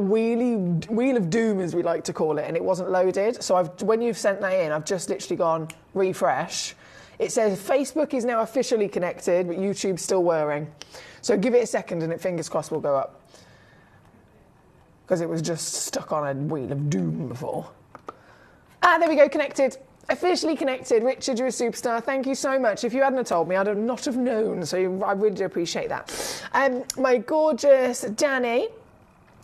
wheel of doom, as we like to call it, and it wasn't loaded. So when you've sent that in, I've just literally gone refresh. It says Facebook is now officially connected, but YouTube's still whirring. So give it a second and fingers crossed will go up. Because it was just stuck on a wheel of doom before. Ah, there we go, connected. Officially connected. Richard, you're a superstar. Thank you so much. If you hadn't have told me, I'd have not have known. So I really do appreciate that. My gorgeous Danny.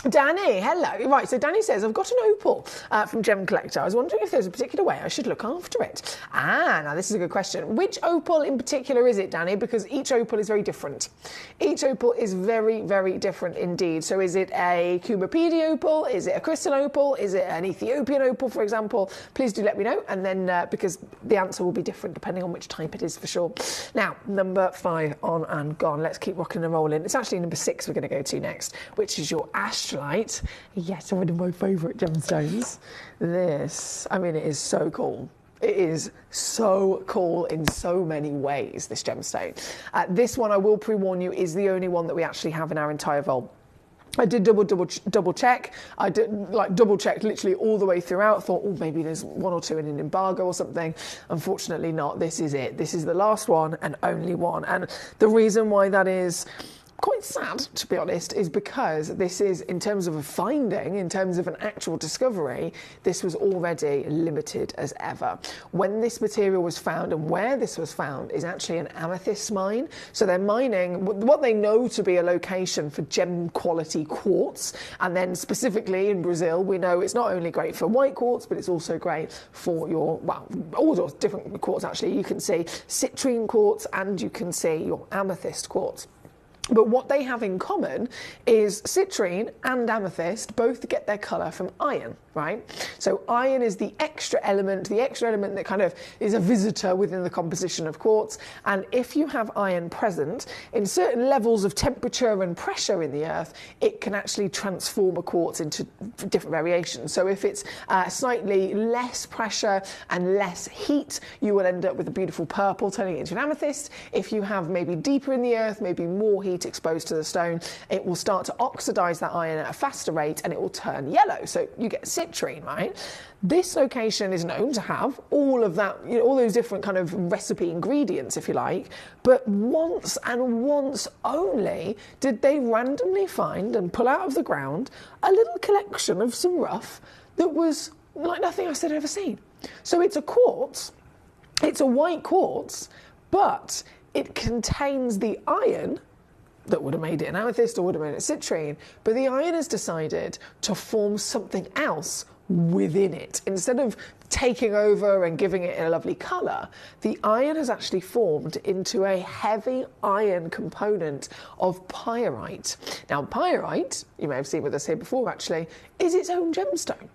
Danny, hello. Right, so Danny says, I've got an opal from Gemcollector. I was wondering if there's a particular way I should look after it. Now this is a good question. Which opal in particular is it, Danny? Because each opal is very different. Each opal is very, very different indeed. So is it a Cubopede opal? Is it a crystal opal? Is it an Ethiopian opal, for example? Please do let me know. And then, because the answer will be different depending on which type it is for sure. Now, number 5 on and gone. Let's keep rocking and rolling. It's actually number 6 we're going to go to next, which is your Light. Yes, one of my favourite gemstones. This, I mean, it is so cool. It is so cool in so many ways, this gemstone. This one, I will pre-warn you, is the only one that we actually have in our entire vault. I did double check. I did double checked literally all the way throughout. Thought, oh, maybe there's 1 or 2 in an embargo or something. Unfortunately not. This is it. This is the last one and only one. And the reason why that is quite sad, to be honest, is because this is, in terms of a finding, in terms of an actual discovery, this was already limited as ever. When this material was found and where this was found is actually an amethyst mine. So they're mining what they know to be a location for gem quality quartz. And then specifically in Brazil, we know it's not only great for white quartz, but it's also great for your, well, all those different quartz actually. You can see citrine quartz and you can see your amethyst quartz. But what they have in common is citrine and amethyst both get their colour from iron, right? So iron is the extra element that kind of is a visitor within the composition of quartz. And if you have iron present in certain levels of temperature and pressure in the earth, it can actually transform a quartz into different variations. So if it's slightly less pressure and less heat, you will end up with a beautiful purple turning it into an amethyst. If you have maybe deeper in the earth, maybe more heat exposed to the stone, it will start to oxidize that iron at a faster rate and it will turn yellow. So you get citrine, right? This location is known to have all of that, you know, all those different kind of recipe ingredients, if you like. But once and once only did they randomly find and pull out of the ground a little collection of some rough that was like nothing else they'd ever seen. So it's a quartz, it's a white quartz, but it contains the iron that would have made it an amethyst or would have made it citrine, but the iron has decided to form something else within it. Instead of taking over and giving it a lovely colour, the iron has actually formed into a heavy iron component of pyrite. Now, pyrite, you may have seen with us here before actually, is its own gemstone.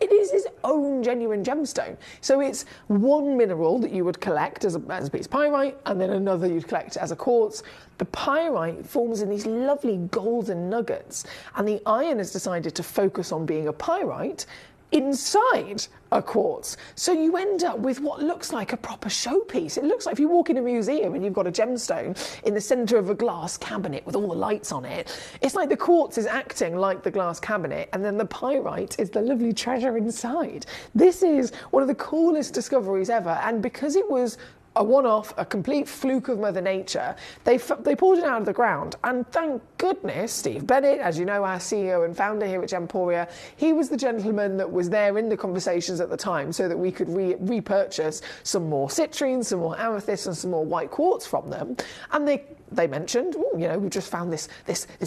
It is its own genuine gemstone. So it's one mineral that you would collect as a piece of pyrite, and then another you'd collect as a quartz. The pyrite forms in these lovely golden nuggets, and the iron has decided to focus on being a pyrite inside a quartz. So you end up with what looks like a proper showpiece. It looks like if you walk in a museum and you've got a gemstone in the centre of a glass cabinet with all the lights on it, it's like the quartz is acting like the glass cabinet and then the pyrite is the lovely treasure inside. This is one of the coolest discoveries ever, and because it was a one-off, a complete fluke of Mother Nature, they pulled it out of the ground. And thank goodness, Steve Bennett, as you know, our CEO and founder here at Gemporia, he was the gentleman that was there in the conversations at the time so that we could repurchase some more citrine, some more amethyst and some more white quartz from them. And they mentioned, oh, you know, we've just found this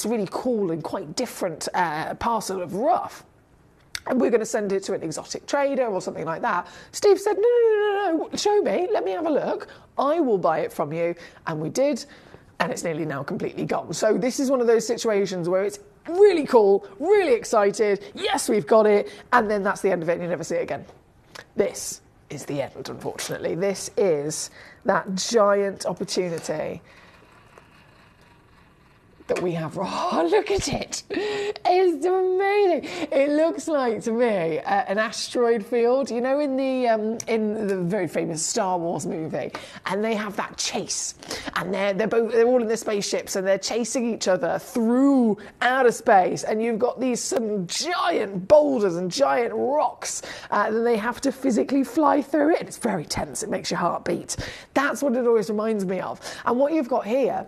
really cool and quite different parcel of rough, and we're going to send it to an exotic trader or something like that. Steve said, no, show me, let me have a look. I will buy it from you. And we did, and it's nearly now completely gone. So this is one of those situations where it's really cool, really excited. Yes, we've got it. And then that's the end of it and you never see it again. This is the end, unfortunately. This is that giant opportunity that we have. Oh, look at it. It's amazing. It looks like to me an asteroid field, you know, in the very famous Star Wars movie, and they have that chase, and they're all in their spaceships, and they're chasing each other through outer space, and you've got these some giant boulders and giant rocks, and they have to physically fly through it, and it's very tense. It makes your heart beat. That's what it always reminds me of. And what you've got here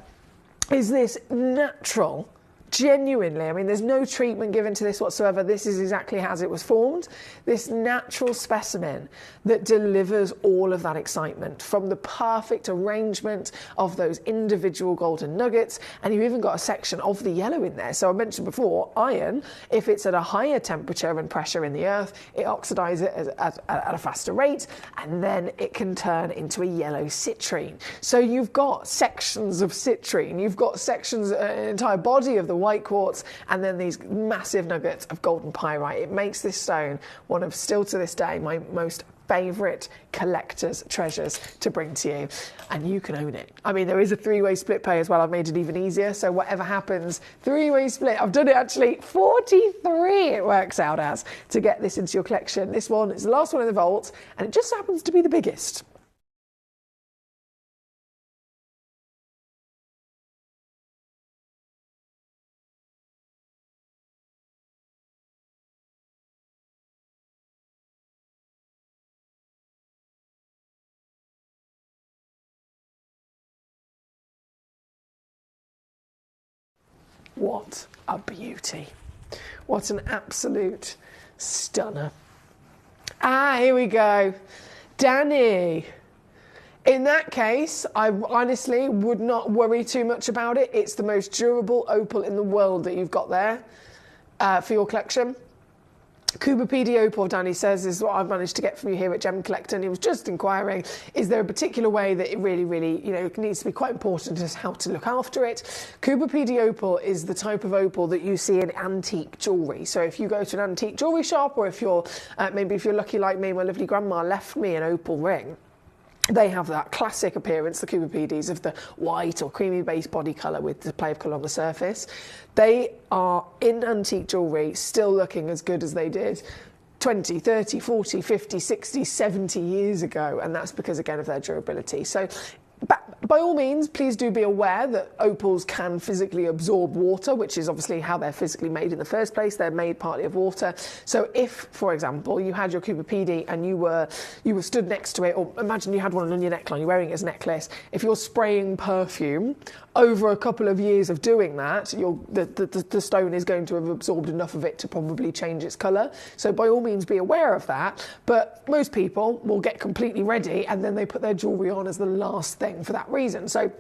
is this natural, genuinely, I mean, there's no treatment given to this whatsoever. This is exactly as it was formed. This natural specimen that delivers all of that excitement from the perfect arrangement of those individual golden nuggets. And you've even got a section of the yellow in there. So I mentioned before, iron, if it's at a higher temperature and pressure in the earth, it oxidizes it at a faster rate, and then it can turn into a yellow citrine. So you've got sections of citrine, you've got sections, an entire body of the white quartz, and then these massive nuggets of golden pyrite. It makes this stone one of, still to this day, my most favourite collector's treasures to bring to you, and you can own it. I mean, there is a three-way split pay as well. I've made it even easier, so whatever happens, three-way split. I've done it actually 43 it works out as, to get this into your collection. This one is the last one in the vault, and it just happens to be the biggest. What a beauty. What an absolute stunner. Here we go. Danny. In that case, I honestly would not worry too much about it. It's the most durable opal in the world that you've got there for your collection. Kubapedi opal, Danny says, is what I've managed to get from you here at Gemcollector, and he was just inquiring, is there a particular way that it really, you know, needs to be quite important as how to look after it? Kubapedi opal is the type of opal that you see in antique jewellery. So if you go to an antique jewellery shop, or if you're, maybe if you're lucky like me, my lovely grandma left me an opal ring. They have that classic appearance, the Kubapedis, of the white or creamy base body colour with the play of colour on the surface. They are, in antique jewellery, still looking as good as they did 20, 30, 40, 50, 60, 70 years ago, and that's because, again, of their durability. So by all means, please do be aware that opals can physically absorb water, which is obviously how they're physically made in the first place. They're made partly of water. So if, for example, you had your Kubapedi and you were stood next to it, or imagine you had one on your neckline, you're wearing it as a necklace, if you're spraying perfume, over a couple of years of doing that, the stone is going to have absorbed enough of it to probably change its colour. So by all means, be aware of that. But most people will get completely ready and then they put their jewellery on as the last thing for that reason. So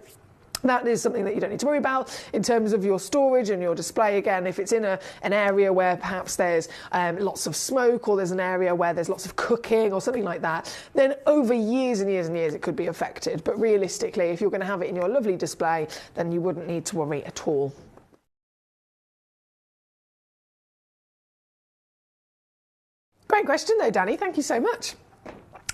that is something that you don't need to worry about in terms of your storage and your display. Again, if it's in an area where perhaps there's lots of smoke, or there's an area where there's lots of cooking or something like that, then over years and years and years it could be affected. But realistically, if you're going to have it in your lovely display, then you wouldn't need to worry at all. Great question though, Danny. Thank you so much.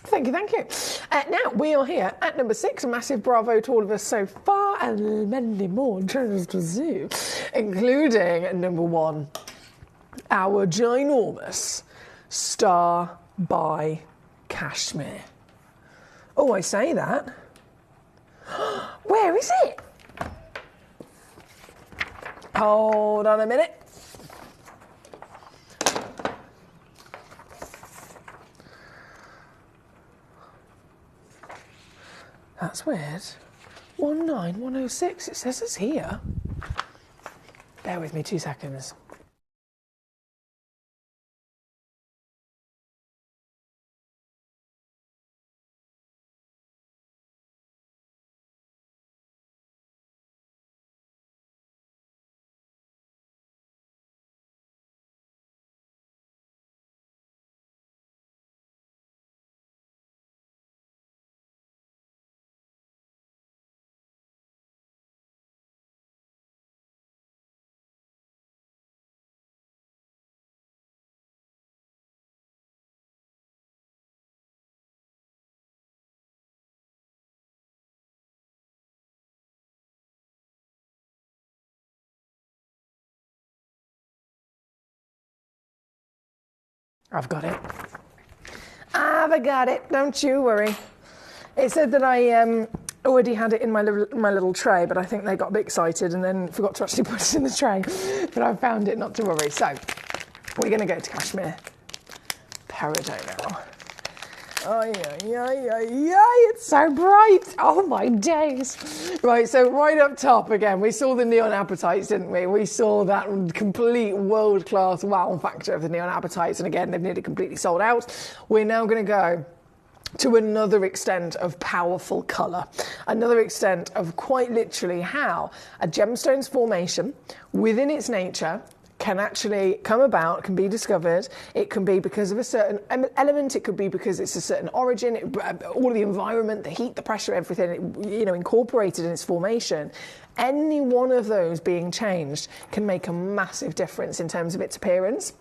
Thank you, thank you. Now, we are here at number 6. A massive bravo to all of us so far, and many more treasures to see, including number 1, our ginormous Star by Cashmere. Oh, I say that. Where is it? Hold on a minute. That's weird. 19106, it says it's here. Bear with me 2 seconds. I've got it. I've got it. Don't you worry. It said that I already had it in my little tray, but I think they got a bit excited and then forgot to actually put it in the tray. But I found it, not to worry. So we're going to go to Cashmere Peridot now. Oh, yeah, it's so bright. Oh, my days. Right, so right up top again, we saw the neon appetites, didn't we? We saw that complete world-class wow factor of the neon appetites. And again, they've nearly completely sold out. We're now going to go to another extent of powerful colour, another extent of quite literally how a gemstone's formation within its nature can actually come about, can be discovered. It can be because of a certain element, it could be because it's a certain origin, all of the environment, the heat, the pressure, everything, incorporated in its formation. Any one of those being changed can make a massive difference in terms of its appearance.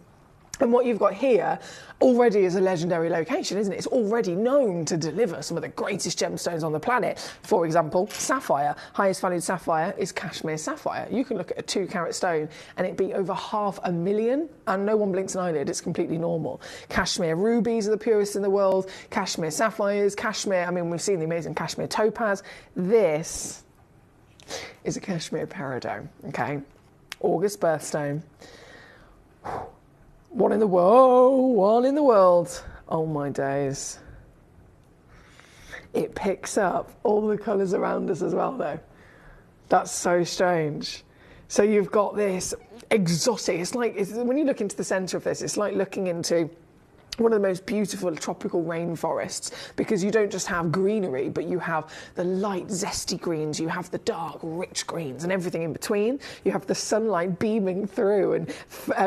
And what you've got here already is a legendary location, isn't it? It's already known to deliver some of the greatest gemstones on the planet. For example, sapphire. Highest valued sapphire is Cashmere sapphire. You can look at a 2-carat stone and it'd be over $500,000 and no one blinks an eyelid. It's completely normal. Cashmere rubies are the purest in the world. Cashmere sapphires, Cashmere, we've seen the amazing Cashmere topaz. This is a Cashmere Peridot, okay? August birthstone. One in the world. Oh my days. It picks up all the colours around us as well though. That's so strange. So you've got this exotic, when you look into the centre of this, it's like looking into one of the most beautiful tropical rainforests, because you don't just have greenery, but you have the light, zesty greens, you have the dark, rich greens, and everything in between. You have the sunlight beaming through and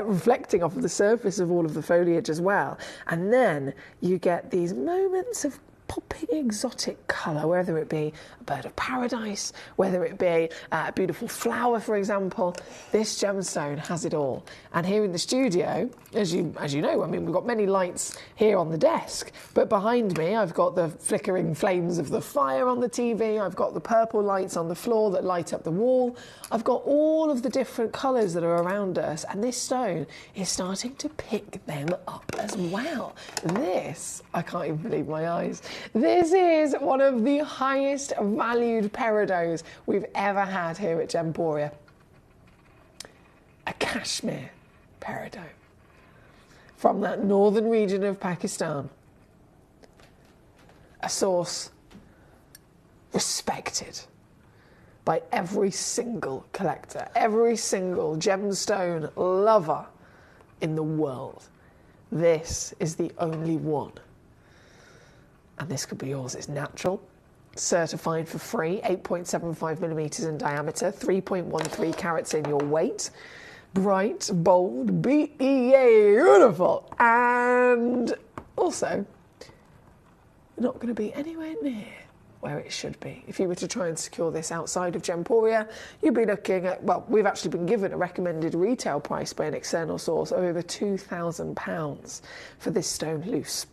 reflecting off of the surface of all of the foliage as well. And then you get these moments of popping exotic colour, whether it be a bird of paradise, whether it be a beautiful flower, for example. This gemstone has it all. And here in the studio, as you know, we've got many lights here on the desk, but behind me I've got the flickering flames of the fire on the TV, I've got the purple lights on the floor that light up the wall, I've got all of the different colours that are around us, and this stone is starting to pick them up as well. This, I can't even believe my eyes. This is one of the highest valued peridots we've ever had here at Gemporia. A Cashmere peridot from that northern region of Pakistan. A source respected by every single collector, every single gemstone lover in the world. This is the only one. And this could be yours. It's natural, certified for free, 8.75 millimetres in diameter, 3.13 carats in your weight, bright, bold, beautiful, and also not going to be anywhere near where it should be. If you were to try and secure this outside of Gemporia, you'd be looking at, well, we've actually been given a recommended retail price by an external source of over £2,000 for this stone loose.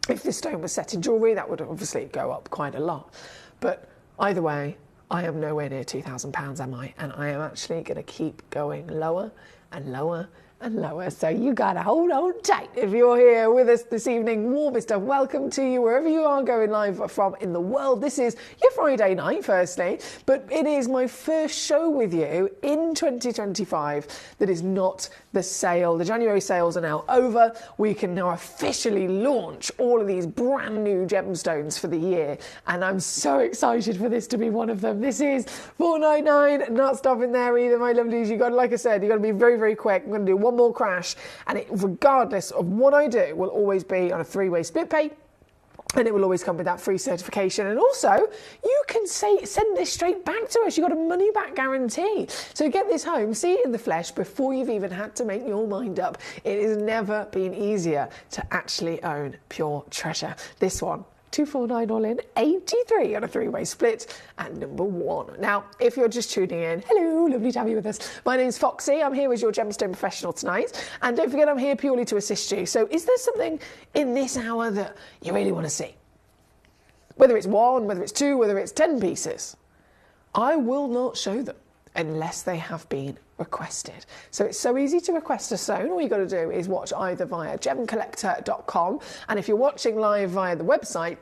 If this stone was set in jewellery, that would obviously go up quite a lot. But either way, I am nowhere near £2,000, am I? And I am actually going to keep going lower and lower and lower. So you got to hold on tight. If you're here with us this evening, warmest of welcome to you wherever you are going live from in the world. This is your Friday night, firstly, but it is my first show with you in 2025 that is not the sale. The January sales are now over. We can now officially launch all of these brand new gemstones for the year, and I'm so excited for this to be one of them. This is $4.99, not stopping there either, my lovelies. You got, like I said, you got to be very, very quick. I'm going to do one more crash, and it, regardless of what I do, will always be on a 3-way split pay. And it will always come with that free certification. And also, you can send this straight back to us. You've got a money-back guarantee. So get this home, see it in the flesh before you've even had to make your mind up. It has never been easier to actually own pure treasure. This one, $249 all in, $83 on a 3-way split at number 1. Now, if you're just tuning in, hello, lovely to have you with us. My name's Foxy. I'm here as your gemstone professional tonight. And don't forget, I'm here purely to assist you. So is there something in this hour that you really want to see? Whether it's 1, whether it's 2, whether it's 10 pieces, I will not show them. unless they have been requested. So it's so easy to request a stone. All you got to do is watch either via gemcollector.com, and if you're watching live via the website,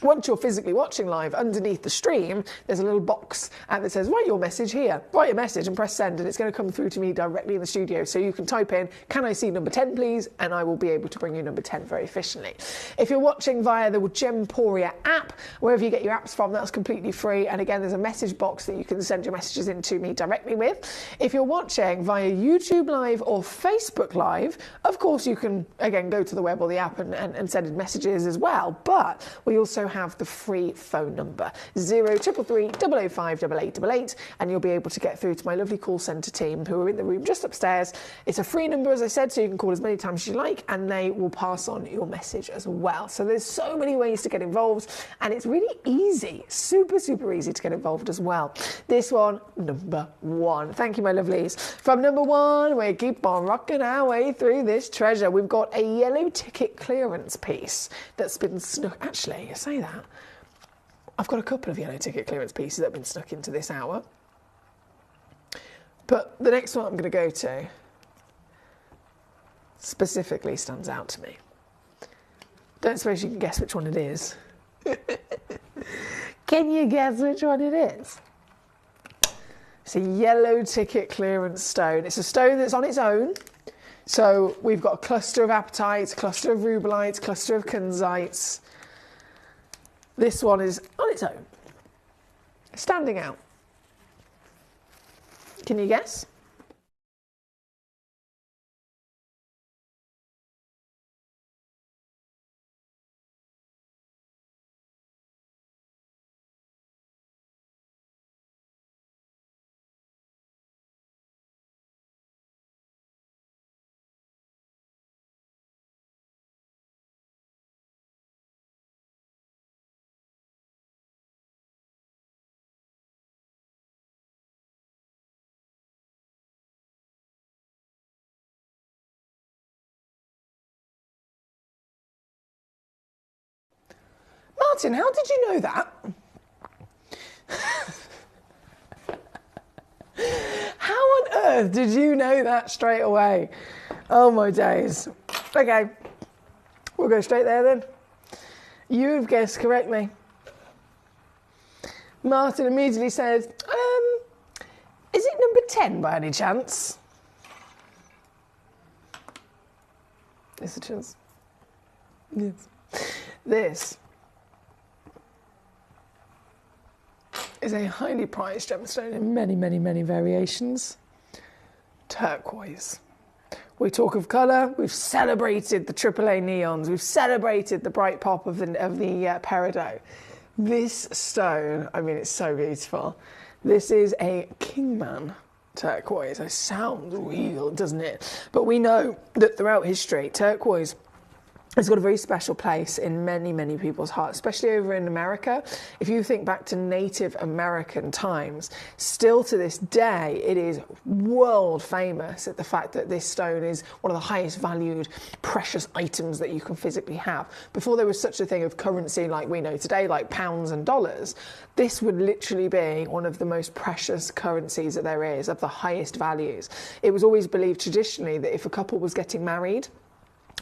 once you're physically watching live, underneath the stream, there's a little box that says, write your message here. Write your message and press send, and it's going to come through to me directly in the studio. So you can type in, can I see number 10, please? And I will be able to bring you number 10 very efficiently. If you're watching via the Gemporia app, wherever you get your apps from, that's completely free. And again, there's a message box that you can send your messages into me directly with. If you're watching via YouTube Live or Facebook Live, of course, you can, again, go to the web or the app and send in messages as well. But we also have the free phone number 0333 005 8888, and you'll be able to get through to my lovely call centre team who are in the room just upstairs. It's a free number, as I said, so you can call as many times as you like, and they will pass on your message as well. So there's so many ways to get involved, and it's really easy, super easy to get involved as well. This one, number 1. Thank you, my lovelies. From number 1, we keep on rocking our way through this treasure. We've got a yellow ticket clearance piece that's been snuck. Actually, you say that, I've got a couple of yellow ticket clearance pieces that have been snuck into this hour. But the next one I'm going to go to specifically stands out to me. Don't suppose you can guess which one it is. Can you guess which one it is? It's a yellow ticket clearance stone. It's a stone that's on its own. So we've got a cluster of apatites, cluster of rubellites, cluster of kunzites. This one is on its own, standing out. Can you guess? Martin, how did you know that? How on earth did you know that straight away? Oh my days. Okay, we'll go straight there then. You've guessed correctly. Martin immediately said, is it number 10 by any chance? Yes, it is. Yes. This is a highly prized gemstone in many variations. Turquoise. We talk of colour, we've celebrated the AAA neons, we've celebrated the bright pop of the peridot. This stone, I mean, it's so beautiful. This is a Kingman turquoise. It sounds real, doesn't it? But we know that throughout history, turquoise has got a very special place in many people's hearts, especially over in America. If you think back to Native American times, still to this day, it is world famous at the fact that this stone is one of the highest valued precious items that you can physically have. Before there was such a thing of currency like we know today, like pounds and dollars, this would literally be one of the most precious currencies that there is, of the highest values. It was always believed traditionally that if a couple was getting married,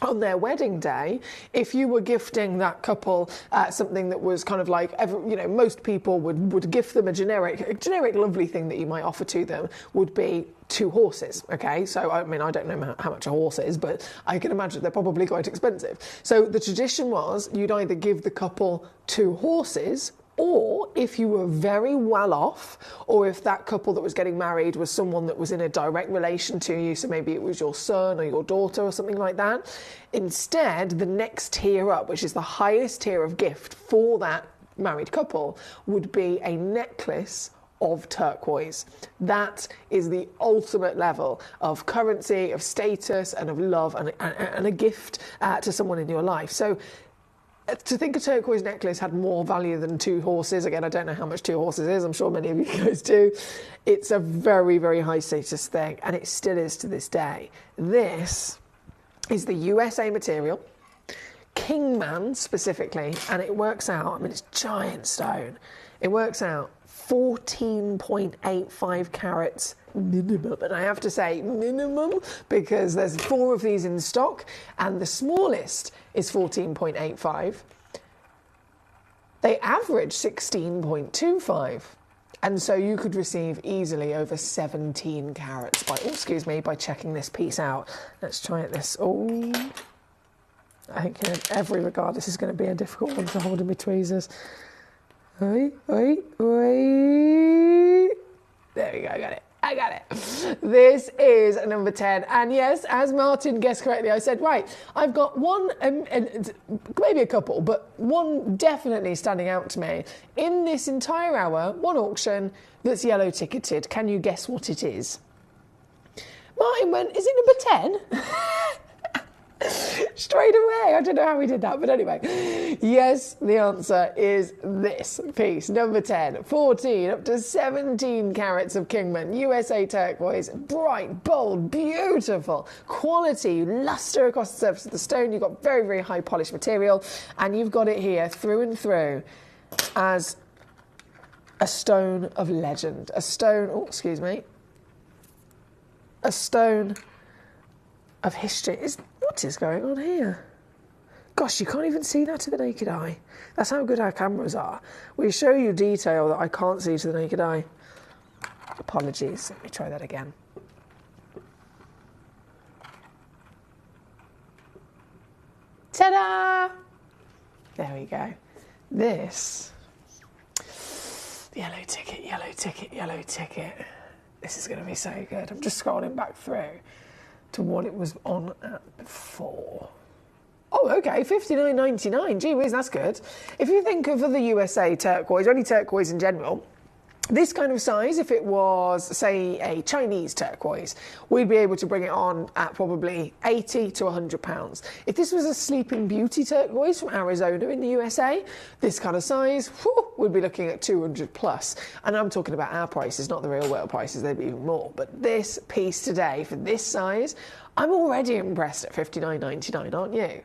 on their wedding day, if you were gifting that couple something that was kind of like, most people would gift them a generic lovely thing that you might offer to them would be 2 horses, okay? So, I mean, I don't know how much a horse is, but I can imagine they're probably quite expensive. So the tradition was you'd either give the couple 2 horses, or if you were very well off, or if that couple that was getting married was someone that was in a direct relation to you, so maybe it was your son or your daughter or something like that, instead, the next tier up, which is the highest tier of gift for that married couple, would be a necklace of turquoise. That is the ultimate level of currency, of status, and of love, and a gift to someone in your life. So, to think a turquoise necklace had more value than 2 horses, again, I don't know how much 2 horses is, I'm sure many of you guys do. It's a very high status thing, and it still is to this day. This is the USA material, Kingman specifically, and it works out, I mean, it's giant stone, it works out 14.85 carats minimum. And I have to say minimum because there's 4 of these in stock and the smallest is 14.85. They average 16.25. And so you could receive easily over 17 carats by checking this piece out. Let's try it this. Oh, I think in every regard this is going to be a difficult one to hold in my tweezers. Oi, oi, oi. There we go, I got it. This is number 10. And yes, as Martin guessed correctly, I said, right, I've got one, maybe a couple, but one definitely standing out to me. In this entire hour, one auction that's yellow ticketed. Can you guess what it is? Martin went, is it number 10? Straight away. I don't know how we did that, but anyway. Yes, the answer is this piece. Number 10, 14 up to 17 carats of Kingman. USA turquoise. Bright, bold, beautiful. Quality, luster across the surface of the stone. You've got very, very high polished material. And you've got it here through and through as a stone of legend. A stone, a stone of history. What is going on here? Gosh, you can't even see that to the naked eye. That's how good our cameras are. We show you detail that I can't see to the naked eye. Apologies. Let me try that again. Ta-da! There we go. This. Yellow ticket, yellow ticket, yellow ticket. This is going to be so good. I'm just scrolling back through to what it was on at before. Oh, okay, $59.99. Gee whiz, that's good. If you think of the USA turquoise, or any turquoise in general, this kind of size, if it was, say, a Chinese turquoise, we'd be able to bring it on at probably 80 to 100 pounds. If this was a Sleeping Beauty turquoise from Arizona in the USA, this kind of size, we'd be looking at 200 plus. And I'm talking about our prices, not the real world prices, they'd be even more. But this piece today, for this size, I'm already impressed at $59.99, aren't you?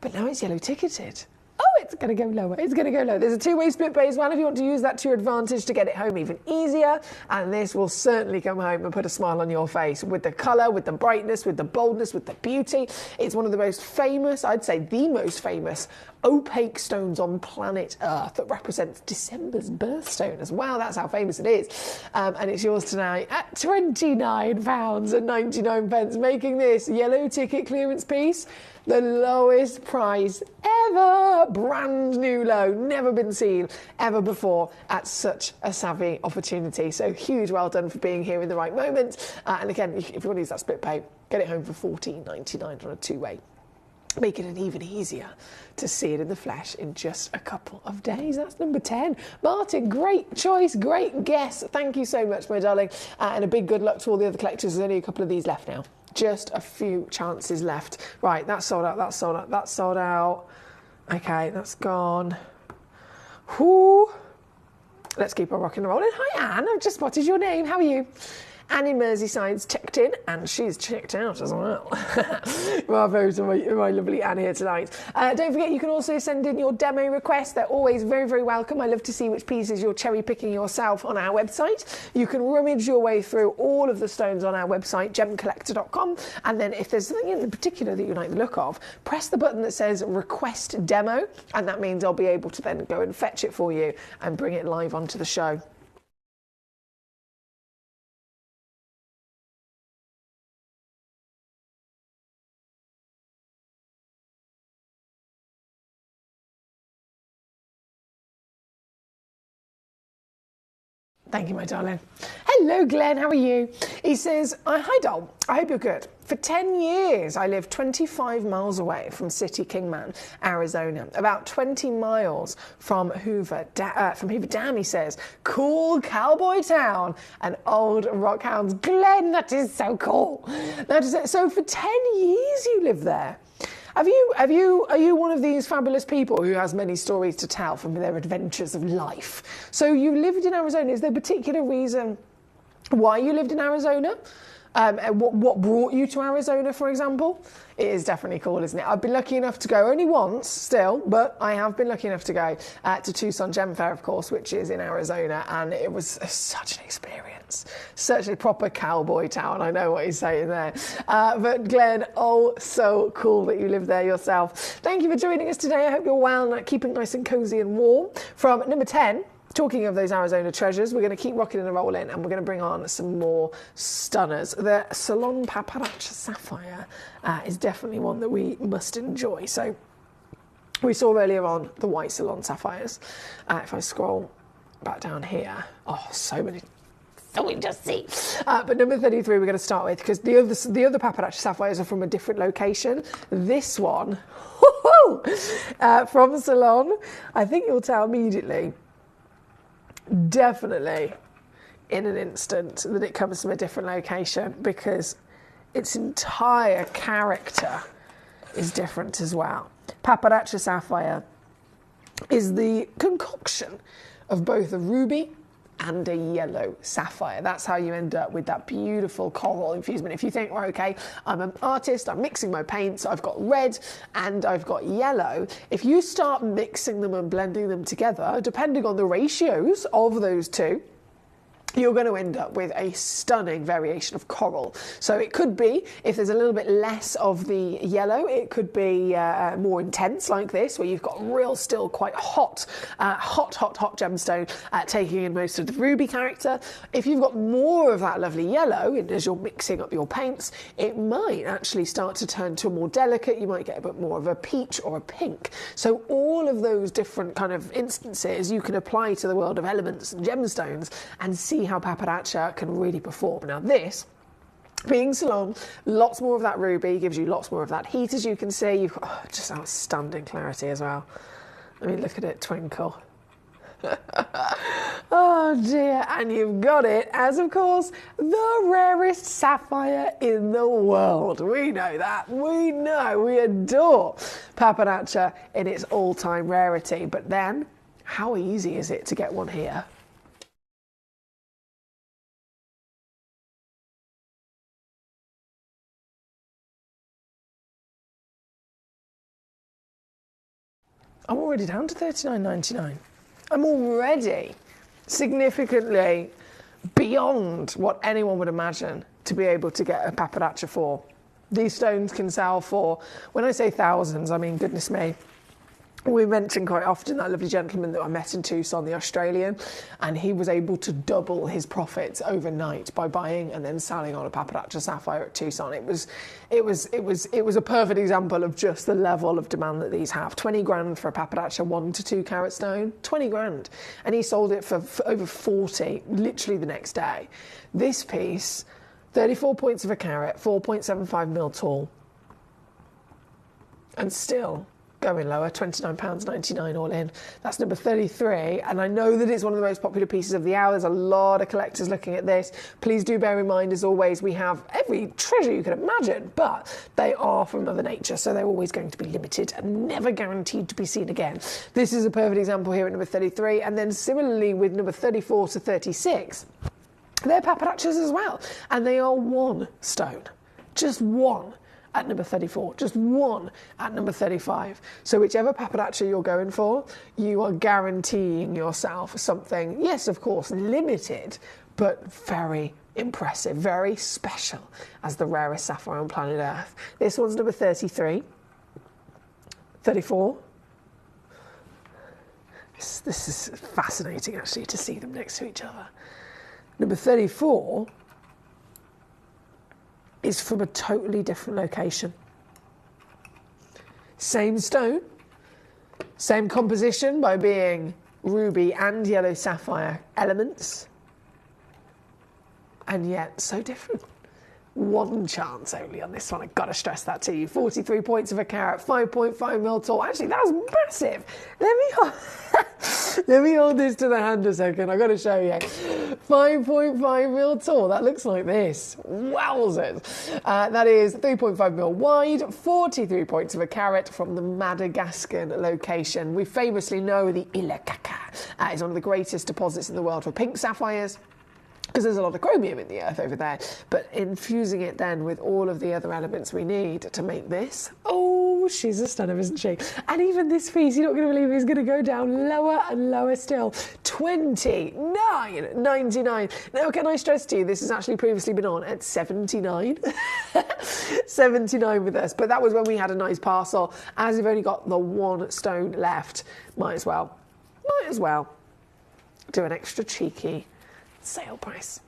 But now it's yellow ticketed. Oh, it's going to go lower. It's going to go lower. There's a two-way split pay as well if you want to use that to your advantage to get it home even easier. And this will certainly come home and put a smile on your face with the colour, with the brightness, with the boldness, with the beauty. It's one of the most famous, I'd say the most famous, opaque stones on planet Earth that represents December's birthstone as well. That's how famous it is. And it's yours tonight at £29.99, making this yellow ticket clearance piece the lowest price ever. Brand new low, never been seen ever before at such a savvy opportunity. So huge well done for being here in the right moment. And again, if you want to use that split pay, get it home for $14.99 on a two-way. Making it even easier to see it in the flesh in just a couple of days. That's number 10. Martin, great choice, great guess. Thank you so much, my darling. And a big good luck to all the other collectors. There's only a couple of these left now. Just a few chances left. Right, that's sold out, that's sold out, that's sold out. Okay, that's gone. Whoo. Let's keep on rocking and rolling. Hi, Anne. I've just spotted your name. How are you? Anne in Merseyside's checked in, and she's checked out as well. Bravo to my lovely Anne here tonight. Don't forget, you can also send in your demo requests. They're always very, very welcome. I love to see which pieces you're cherry-picking yourself on our website. You can rummage your way through all of the stones on our website, gemcollector.com, and then if there's something in particular that you like the look of, press the button that says Request Demo, and that means I'll be able to then go and fetch it for you and bring it live onto the show. Thank you, my darling. Hello, Glenn. How are you? He says, hi, doll. I hope you're good. For 10 years, I lived 25 miles away from City Kingman, Arizona, about 20 miles from Hoover Dam, he says. Cool cowboy town and old rock hounds. Glenn, that is so cool. That is it. So for 10 years you lived there. Are you one of these fabulous people who has many stories to tell from their adventures of life? So you lived in Arizona. Is there a particular reason why you lived in Arizona? What brought you to Arizona, for example? It is definitely cool, isn't it? I've been lucky enough to go only once still, but I have been lucky enough to go to Tucson Gem Fair, of course, which is in Arizona, and it was such an experience. Such a proper cowboy town, I know what he's saying there. But Glenn, oh, so cool that you live there yourself. Thank you for joining us today. I hope you're well and keeping nice and cozy and warm. From number 10, talking of those Arizona treasures, we're going to keep rocking and rolling, and we're going to bring on some more stunners. The Salon Paparacha Sapphire is definitely one that we must enjoy. So we saw earlier on the white Salon Sapphires. If I scroll back down here, oh, so many. So we just see. But number 33 we're going to start with, because the other Paparacha Sapphires are from a different location. This one, from Salon, I think you'll tell immediately, definitely in an instant, that it comes from a different location, because its entire character is different as well. Paparacha Sapphire is the concoction of both a ruby and a yellow sapphire. That's how you end up with that beautiful coral infusement. If you think, well, okay, I'm an artist, I'm mixing my paints, I've got red and I've got yellow. If you start mixing them and blending them together, depending on the ratios of those two, you're going to end up with a stunning variation of coral. So it could be, if there's a little bit less of the yellow, it could be more intense like this, where you've got real still quite hot gemstone taking in most of the ruby character. If you've got more of that lovely yellow, and as you're mixing up your paints, it might actually start to turn to a more delicate, you might get a bit more of a peach or a pink. So all of those different kind of instances you can apply to the world of elements and gemstones and see how Paparacha can really perform. Now this, being Salon, lots more of that ruby, gives you lots more of that heat, as you can see. You've got just outstanding clarity as well. I mean, look at it twinkle. Oh dear, and you've got it as, of course, the rarest sapphire in the world. We know that. We know. We adore Paparacha in its all-time rarity. But then, how easy is it to get one here? I'm already down to $39.99. I'm already significantly beyond what anyone would imagine to be able to get a Paparacha for. These stones can sell for, when I say thousands, I mean, goodness me. We mention quite often that lovely gentleman that I met in Tucson, the Australian, and he was able to double his profits overnight by buying and then selling on a Paparacha sapphire at Tucson. It was a perfect example of just the level of demand that these have. 20 grand for a Paparacha 1 to 2 carat stone, 20 grand, and he sold it for over 40 literally the next day. This piece, 34 points of a carat, 4.75 mil tall, and still going lower, £29.99 all in. That's number 33, and I know that it's one of the most popular pieces of the hour. There's a lot of collectors looking at this. Please do bear in mind, as always, we have every treasure you can imagine, but they are from Mother Nature, so they're always going to be limited and never guaranteed to be seen again. This is a perfect example here at number 33, and then similarly with number 34 to 36, they're Paparachas as well, and they are one stone, just one at number 34, just one at number 35. So whichever Paparacha you're going for, you are guaranteeing yourself something, yes, of course, limited, but very impressive, very special as the rarest sapphire on planet Earth. This one's number 33, 34. This is fascinating, actually, to see them next to each other. Number 34 is from a totally different location. Same stone, same composition by being ruby and yellow sapphire elements, and yet so different. One chance only on this one, I've got to stress that to you. 43 points of a carat, 5.5 mil tall. Actually, that was massive. Let me hold this to the hand a second. I've got to show you. 5.5 mil tall. That looks like this. Wowzers. That is 3.5 mil wide, 43 points of a carat from the Madagascar location. We famously know the Ilakaka is one of the greatest deposits in the world for pink sapphires. because there's a lot of chromium in the earth over there, but infusing it then with all of the other elements we need to make this. Oh, she's a stunner, isn't she? And even this piece, you're not going to believe, is going to go down lower and lower still. $29.99. Now, can I stress to you, this has actually previously been on at $79. $79 with us, but that was when we had a nice parcel. As we've only got the one stone left, might as well do an extra cheeky sale price.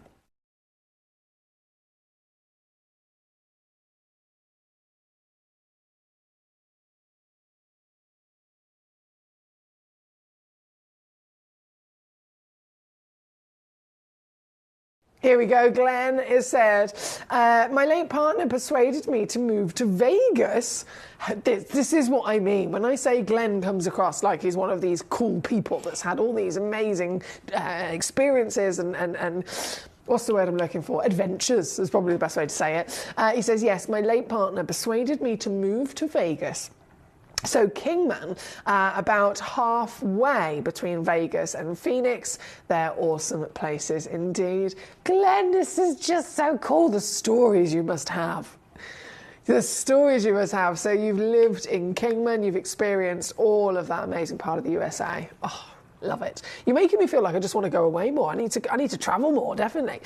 Here we go. Glenn has said, my late partner persuaded me to move to Vegas. This is what I mean. When I say Glenn comes across like he's one of these cool people that's had all these amazing experiences and what's the word I'm looking for? Adventures is probably the best way to say it. He says, yes, my late partner persuaded me to move to Vegas. So Kingman, about halfway between Vegas and Phoenix. They're awesome places indeed. Glenn, this is just so cool. The stories you must have. The stories you must have. So you've lived in Kingman, you've experienced all of that amazing part of the USA. Oh, love it. You're making me feel like I just want to go away more. I need to travel more, definitely.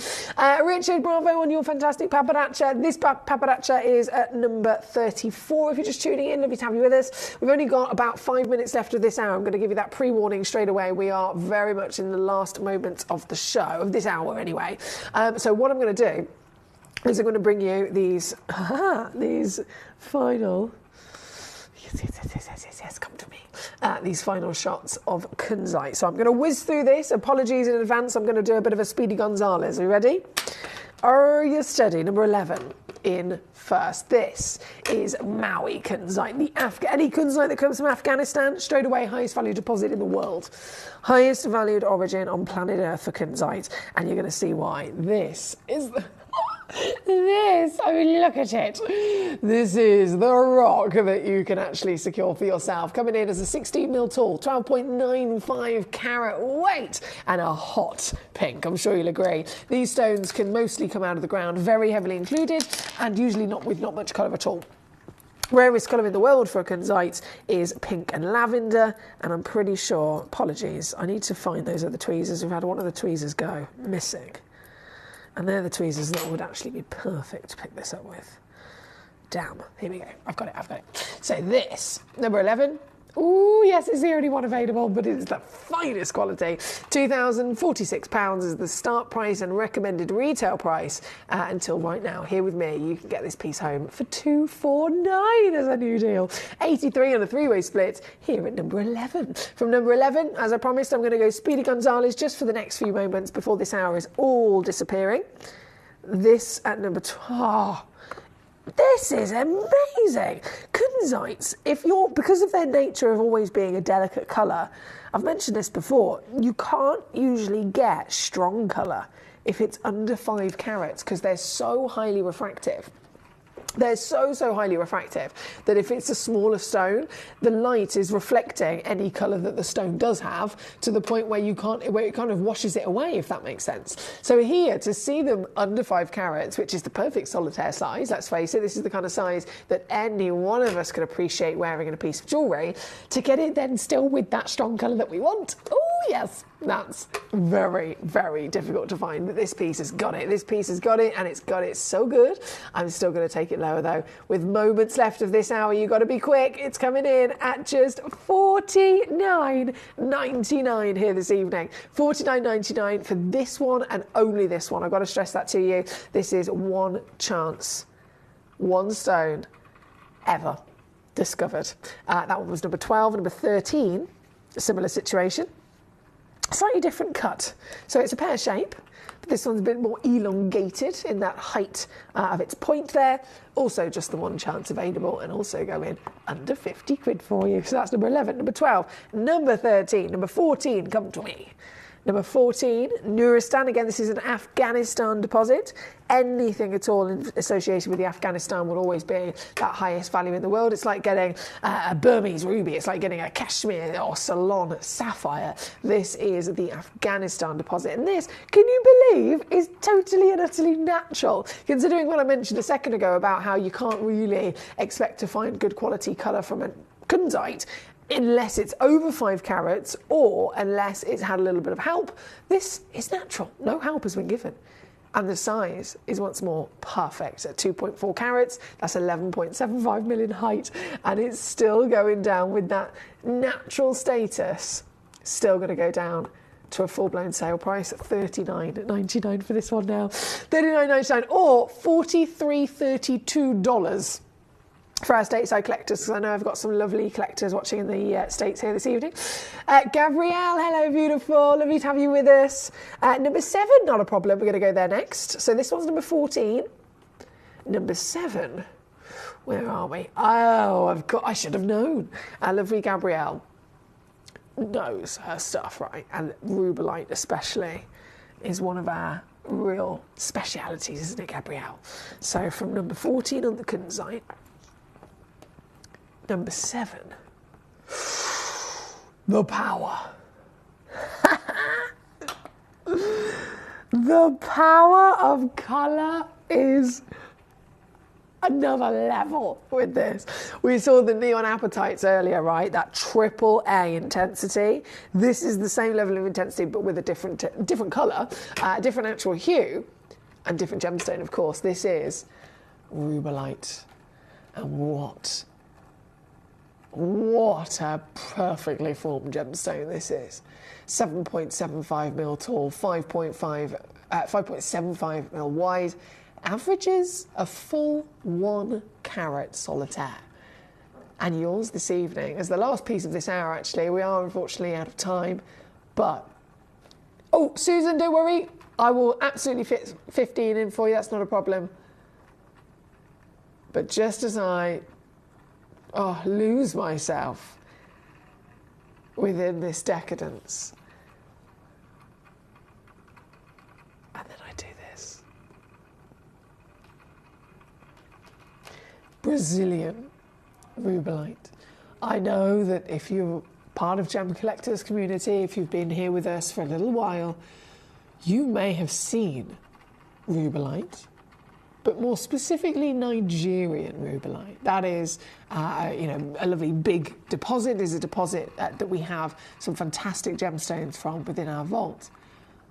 Richard, bravo on your fantastic pappardaccia. This pappardaccia is at number 34. If you're just tuning in, lovely to have you with us. We've only got about 5 minutes left of this hour. I'm going to give you that pre-warning straight away. We are very much in the last moments of the show, of this hour anyway. So what I'm going to do is I'm going to bring you these final... Yes, come to me. These final shots of kunzite. So I'm going to whiz through this. Apologies in advance. I'm going to do a bit of a Speedy Gonzales. Are you ready? Are you steady? Number 11 in first. This is Maui kunzite. Any kunzite that comes from Afghanistan, straight away, highest value deposit in the world. Highest valued origin on planet Earth for kunzite. And you're going to see why. This is... I mean, look at it. This is the rock that you can actually secure for yourself. Coming in as a 16 mil tall, 12.95 carat weight, and a hot pink. I'm sure you'll agree. These stones can mostly come out of the ground, very heavily included, and usually not much colour at all. Rarest colour in the world for a kunzite is pink and lavender, and I'm pretty sure, apologies, I need to find those other tweezers. We've had one of the tweezers go missing. And they're the tweezers that would actually be perfect to pick this up with. Damn. Here we go. I've got it. So this, number 11. Ooh, yes, it's the only one available, but it's the finest quality. £2,046 is the start price and recommended retail price until right now. Here with me, you can get this piece home for $249 as a new deal. 83 on a three-way split here at number 11. From number 11, as I promised, I'm going to go Speedy Gonzales just for the next few moments before this hour is all disappearing. This at number 12. This is amazing. Kunzites, because of their nature of always being a delicate colour, I've mentioned this before, you can't usually get strong colour if it's under 5 carats because they're so highly refractive. They're so highly refractive that if it's a smaller stone, the light is reflecting any colour that the stone does have to the point where it kind of washes it away, if that makes sense. So here, to see them under 5 carats, which is the perfect solitaire size, let's face it, this is the kind of size that any one of us could appreciate wearing in a piece of jewellery, to get it then still with that strong colour that we want. Oh, yes, that's very, very difficult to find, but this piece has got it. This piece has got it, and it's got it so good. I'm still going to take it lower, though. With moments left of this hour, you've got to be quick. It's coming in at just $49.99 here this evening. $49.99 for this one and only this one. I've got to stress that to you. This is one chance, one stone ever discovered. That one was number 12. Number 13, a similar situation. Slightly different cut. So it's a pear shape, but this one's a bit more elongated in that height of its point there. Also just the one chance available, and also go in under 50 quid for you. So that's number 11. Number 12, number 13, number 14, come to me. Number 14, Nuristan. Again, this is an Afghanistan deposit. Anything at all associated with the Afghanistan will always be that highest value in the world. It's like getting a Burmese ruby. It's like getting a Kashmir or Ceylon sapphire. This is the Afghanistan deposit. And this, can you believe, is totally and utterly natural. Considering what I mentioned a second ago about how you can't really expect to find good quality colour from a kunzite unless it's over 5 carats or unless it's had a little bit of help. This is natural. No help has been given. And the size is once more perfect at 2.4 carats. That's 11.75 million height. And it's still going down with that natural status. Still going to go down to a full-blown sale price at $39.99 for this one now. $39.99 or $43.32 for our stateside collectors, because I know I've got some lovely collectors watching in the States here this evening. Gabrielle, hello, beautiful. Lovely to have you with us. Number 7, not a problem. We're going to go there next. So this one's number 14. Number 7. Where are we? Oh, I should have known. Our lovely Gabrielle knows her stuff, right? And rubellite especially is one of our real specialities, isn't it, Gabrielle? So from number 14 on the kunzite, number 7, the power. The power of colour is another level with this. We saw the neon apatites earlier, right? That triple A intensity. This is the same level of intensity, but with a different colour, different actual hue, and different gemstone, of course. This is rubellite. And what a perfectly formed gemstone this is. 7.75 mil tall, 5.75 mil wide, averages a full 1 carat solitaire. And yours this evening, as the last piece of this hour actually, we are unfortunately out of time, but, oh, Susan, don't worry, I will absolutely fit 15 in for you, that's not a problem. But just as I lose myself within this decadence, and then I do this. Brazilian rubellite. I know that if you're part of Gemcollector's community, if you've been here with us for a little while, you may have seen rubellite, but more specifically Nigerian rubellite. That is, a lovely big deposit. Is a deposit that we have some fantastic gemstones from within our vault.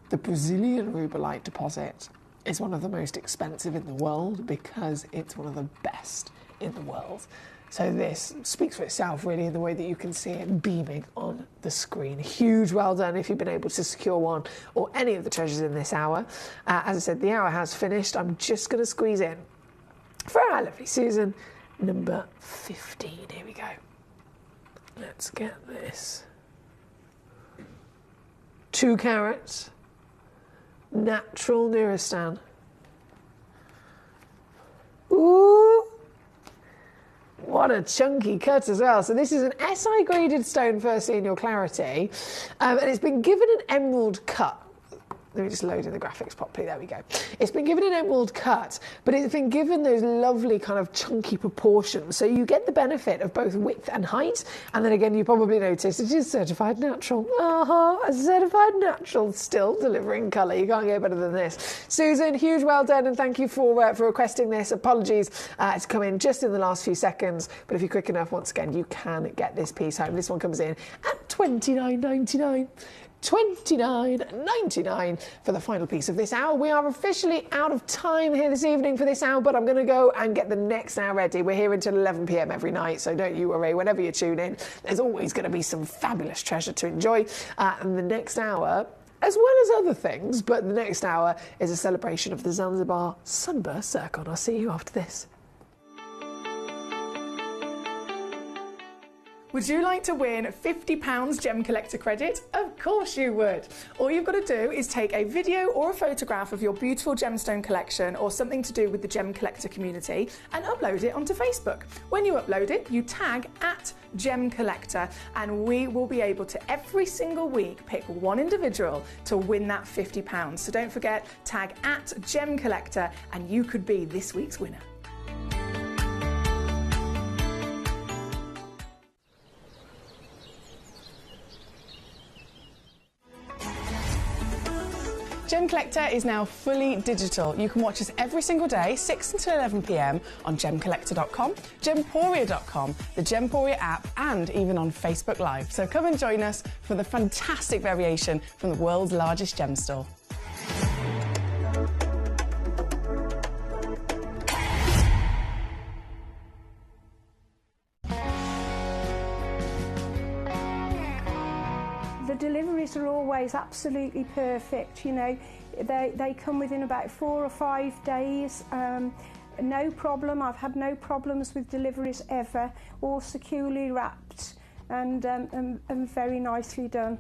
The Brazilian rubellite deposit is one of the most expensive in the world because it's one of the best in the world. So this speaks for itself, really, in the way that you can see it beaming on the screen. Huge well done if you've been able to secure one or any of the treasures in this hour. As I said, the hour has finished. I'm just going to squeeze in, for our lovely Susan, number 15. Here we go. Let's get this. 2 carats, natural Nuristan. Ooh! What a chunky cut as well. So this is an SI graded stone, firstly, in your clarity, and it's been given an emerald cut. Let me just load in the graphics properly. There we go. It's been given an emerald cut, but it's been given those lovely kind of chunky proportions. So you get the benefit of both width and height. And then again, you probably noticed it is certified natural. A certified natural, still delivering colour. You can't get better than this. Susan, huge well done, and thank you for requesting this. Apologies, it's come in just in the last few seconds, but if you're quick enough, once again, you can get this piece home. This one comes in at $29.99. $29.99 for the final piece of this hour. We are officially out of time here this evening for this hour, but I'm going to go and get the next hour ready. We're here until 11 p.m. every night, so don't you worry. Whenever you tune in, there's always going to be some fabulous treasure to enjoy. And the next hour, as well as other things, but the next hour is a celebration of the Zanzibar Sunburst Circle. I'll see you after this. Would you like to win £50 Gemcollector credit? Of course you would. All you've got to do is take a video or a photograph of your beautiful gemstone collection or something to do with the Gemcollector community and upload it onto Facebook. When you upload it, you tag @Gemcollector and we will be able to every single week pick one individual to win that £50. So don't forget, tag @Gemcollector and you could be this week's winner. Gemcollector is now fully digital. You can watch us every single day, 6 until 11 p.m. on gemcollector.com, gemporia.com, the Gemporia app, and even on Facebook Live. So come and join us for the fantastic variation from the world's largest gem store. The deliveries are always absolutely perfect, you know. They come within about 4 or 5 days. No problem. I've had no problems with deliveries ever. All securely wrapped and very nicely done.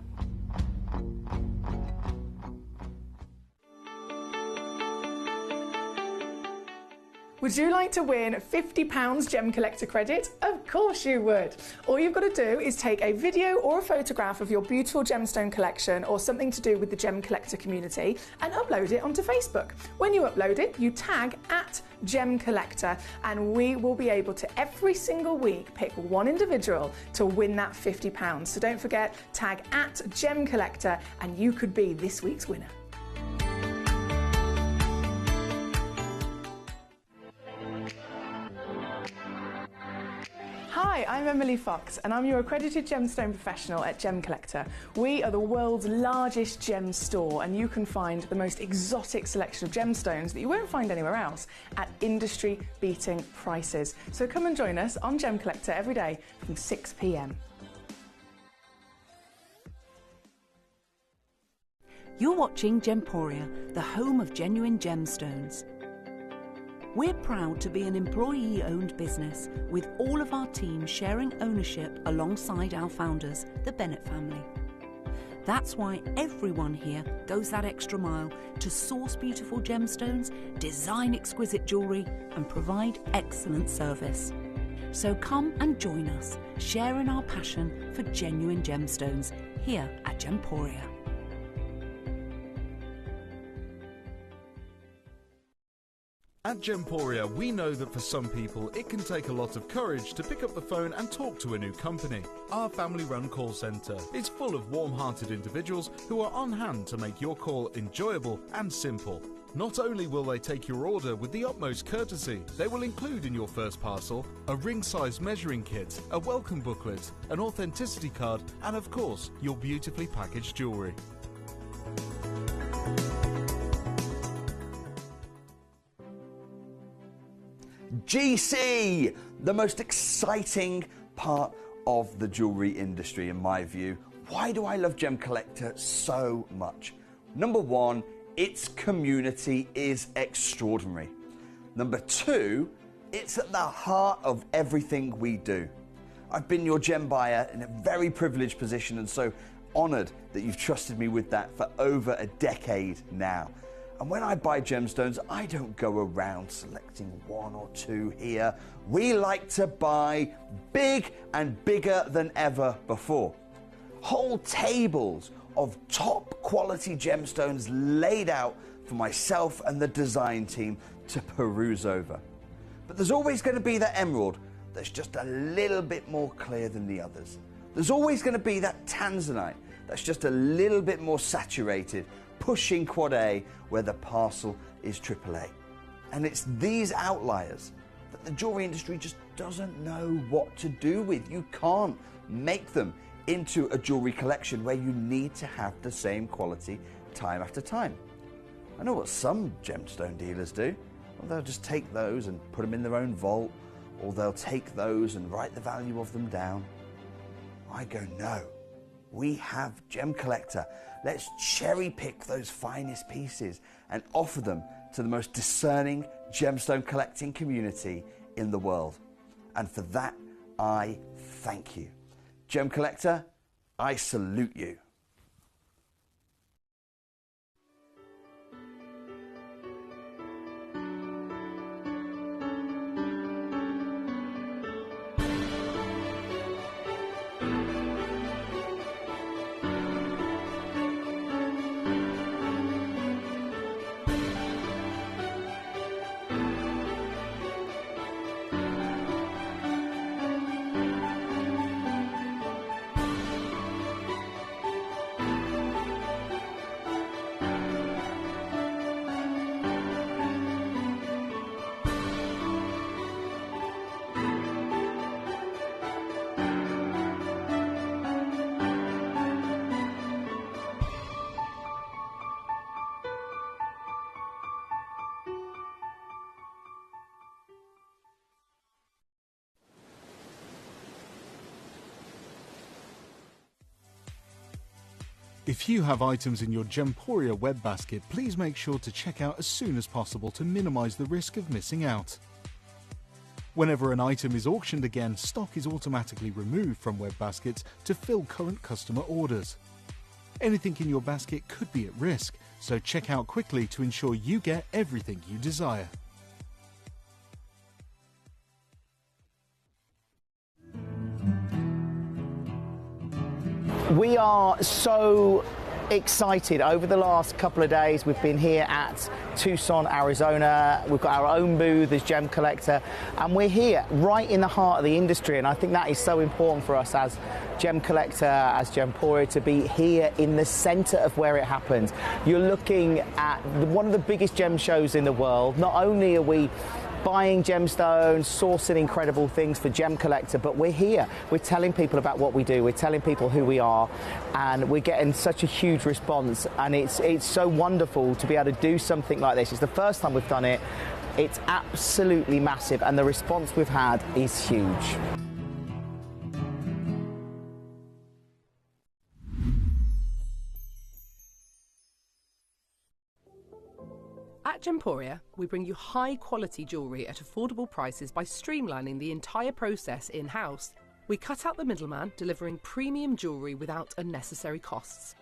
Would you like to win £50 Gemcollector credit? Of course you would. All you've got to do is take a video or a photograph of your beautiful gemstone collection or something to do with the Gemcollector community and upload it onto Facebook. When you upload it, you tag @Gemcollector and we will be able to every single week pick one individual to win that £50. So don't forget, tag @Gemcollector and you could be this week's winner. Hi, I'm Emily Fox and I'm your accredited gemstone professional at Gemcollector. We are the world's largest gem store and you can find the most exotic selection of gemstones that you won't find anywhere else at industry-beating prices. So come and join us on Gemcollector every day from 6 p.m. You're watching Gemporia, the home of genuine gemstones. We're proud to be an employee-owned business with all of our team sharing ownership alongside our founders, the Bennett family. That's why everyone here goes that extra mile to source beautiful gemstones, design exquisite jewellery and provide excellent service. So come and join us, sharing our passion for genuine gemstones here at Gemporia. At Gemporia, we know that for some people it can take a lot of courage to pick up the phone and talk to a new company. Our family-run call centre is full of warm-hearted individuals who are on hand to make your call enjoyable and simple. Not only will they take your order with the utmost courtesy, they will include in your first parcel a ring-size measuring kit, a welcome booklet, an authenticity card and of course your beautifully packaged jewellery. GC, the most exciting part of the jewellery industry in my view. Why do I love Gemcollector so much? Number one, its community is extraordinary. Number two, it's at the heart of everything we do. I've been your gem buyer in a very privileged position and so honoured that you've trusted me with that for over a decade now. And when I buy gemstones, I don't go around selecting one or two here. We like to buy big and bigger than ever before. Whole tables of top quality gemstones laid out for myself and the design team to peruse over. But there's always going to be that emerald that's just a little bit more clear than the others. There's always going to be that tanzanite that's just a little bit more saturated, pushing quad A where the parcel is AAA. And it's these outliers that the jewellery industry just doesn't know what to do with. You can't make them into a jewellery collection where you need to have the same quality time after time. I know what some gemstone dealers do. Well, they'll just take those and put them in their own vault, or they'll take those and write the value of them down. I go, no. We have Gemcollector. Let's cherry pick those finest pieces and offer them to the most discerning gemstone collecting community in the world. And for that, I thank you. Gemcollector, I salute you. If you have items in your Gemporia web basket, please make sure to check out as soon as possible to minimise the risk of missing out. Whenever an item is auctioned again, stock is automatically removed from web baskets to fill current customer orders. Anything in your basket could be at risk, so check out quickly to ensure you get everything you desire. We are so excited. Over the last couple of days, we've been here at Tucson, Arizona. We've got our own booth as Gemcollector, and we're here right in the heart of the industry. And I think that is so important for us as Gemcollector, as Gemporia, to be here in the center of where it happens. You're looking at one of the biggest gem shows in the world. Not only are we buying gemstones, sourcing incredible things for Gemcollector, but we're here. We're telling people about what we do. We're telling people who we are, and we're getting such a huge response. And it's so wonderful to be able to do something like this. It's the first time we've done it. It's absolutely massive, and the response we've had is huge. At Gemporia, we bring you high-quality jewellery at affordable prices by streamlining the entire process in-house. We cut out the middleman, delivering premium jewellery without unnecessary costs.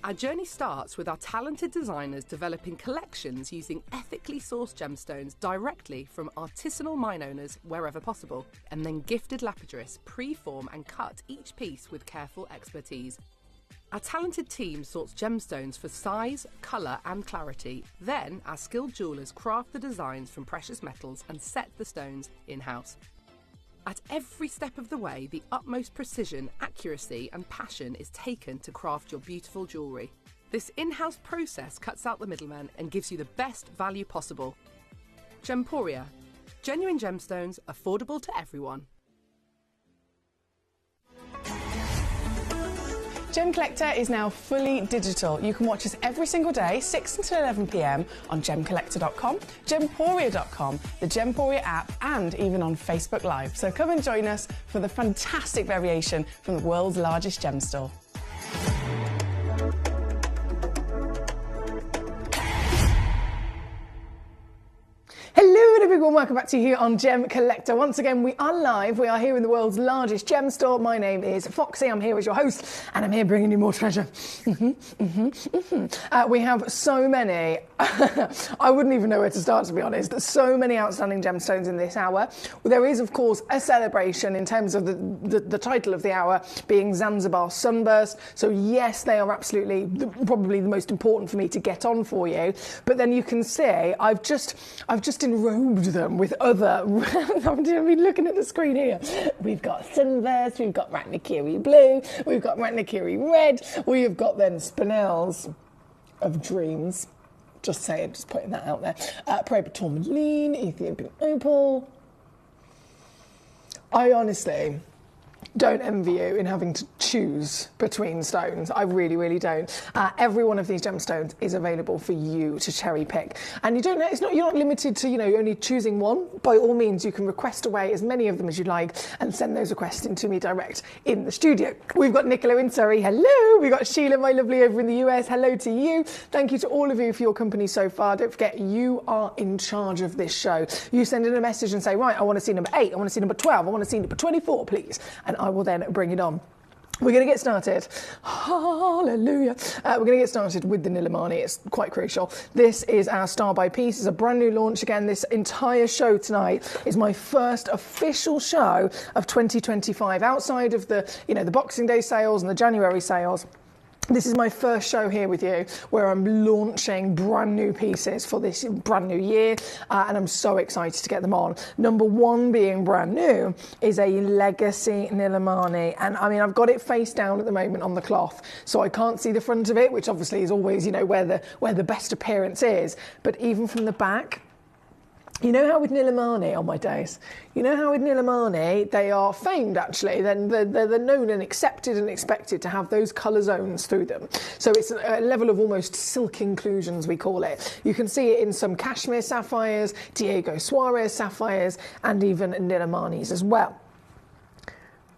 Our journey starts with our talented designers developing collections using ethically sourced gemstones directly from artisanal mine owners wherever possible, and then gifted lapidarists pre-form and cut each piece with careful expertise. Our talented team sorts gemstones for size, colour and clarity. Then our skilled jewellers craft the designs from precious metals and set the stones in-house. At every step of the way, the utmost precision, accuracy and passion is taken to craft your beautiful jewellery. This in-house process cuts out the middleman and gives you the best value possible. Gemporia. Genuine gemstones, affordable to everyone. Gemcollector is now fully digital. You can watch us every single day, 6 until 11 p.m. on gemcollector.com, gemporia.com, the Gemporia app, and even on Facebook Live. So come and join us for the fantastic variation from the world's largest gem store. Hello and a big warm welcome back to you here on Gemcollector. Once again, we are live. We are here in the world's largest gem store. My name is Foxy. I'm here as your host, and I'm here bringing you more treasure. We have so many. I wouldn't even know where to start, to be honest. There's so many outstanding gemstones in this hour. There is, of course, a celebration in terms of the title of the hour being Zanzibar Sunburst. So yes, they are absolutely probably the most important for me to get on for you. But then you can see I've just enrobed them with other. I've been looking at the screen here. We've got Sunburst, we've got Ratnakiri Blue, we've got Ratnakiri Red, we have got then Spinels of Dreams. Just saying, just putting that out there. Paraiba Tourmaline, Ethiopian Opal. I honestly don't envy you in having to choose between stones. I really, really don't. Every one of these gemstones is available for you to cherry pick, and you don't know. You're not limited to only choosing one. By all means, you can request away as many of them as you like and send those requests in to me direct in the studio. We've got Nicola in Surrey. Hello. We've got Sheila, my lovely, over in the US. Hello to you. Thank you to all of you for your company so far. Don't forget, you are in charge of this show. You send in a message and say, right, I want to see number 8, I want to see number 12, I want to see number 24, please, and I I will then bring it on. We're going to get started. Hallelujah. We're going to get started with the Nilamani. It's quite crucial. This is our Star by Piece. It's a brand new launch. Again, this entire show tonight is my first official show of 2025. Outside of the Boxing Day sales and the January sales, this is my first show here with you where I'm launching brand new pieces for this brand new year, and I'm so excited to get them on. Number one being brand new is a Legacy Nilamani, and I mean, I've got it face down at the moment on the cloth, so I can't see the front of it, which obviously is always, where the best appearance is, but even from the back, you know how with Nilamani, on my days, they are famed actually, then they're known and accepted and expected to have those colour zones through them. So it's a level of almost silk inclusions, we call it. You can see it in some cashmere sapphires, Diego Suarez sapphires, and even Nilamanis as well.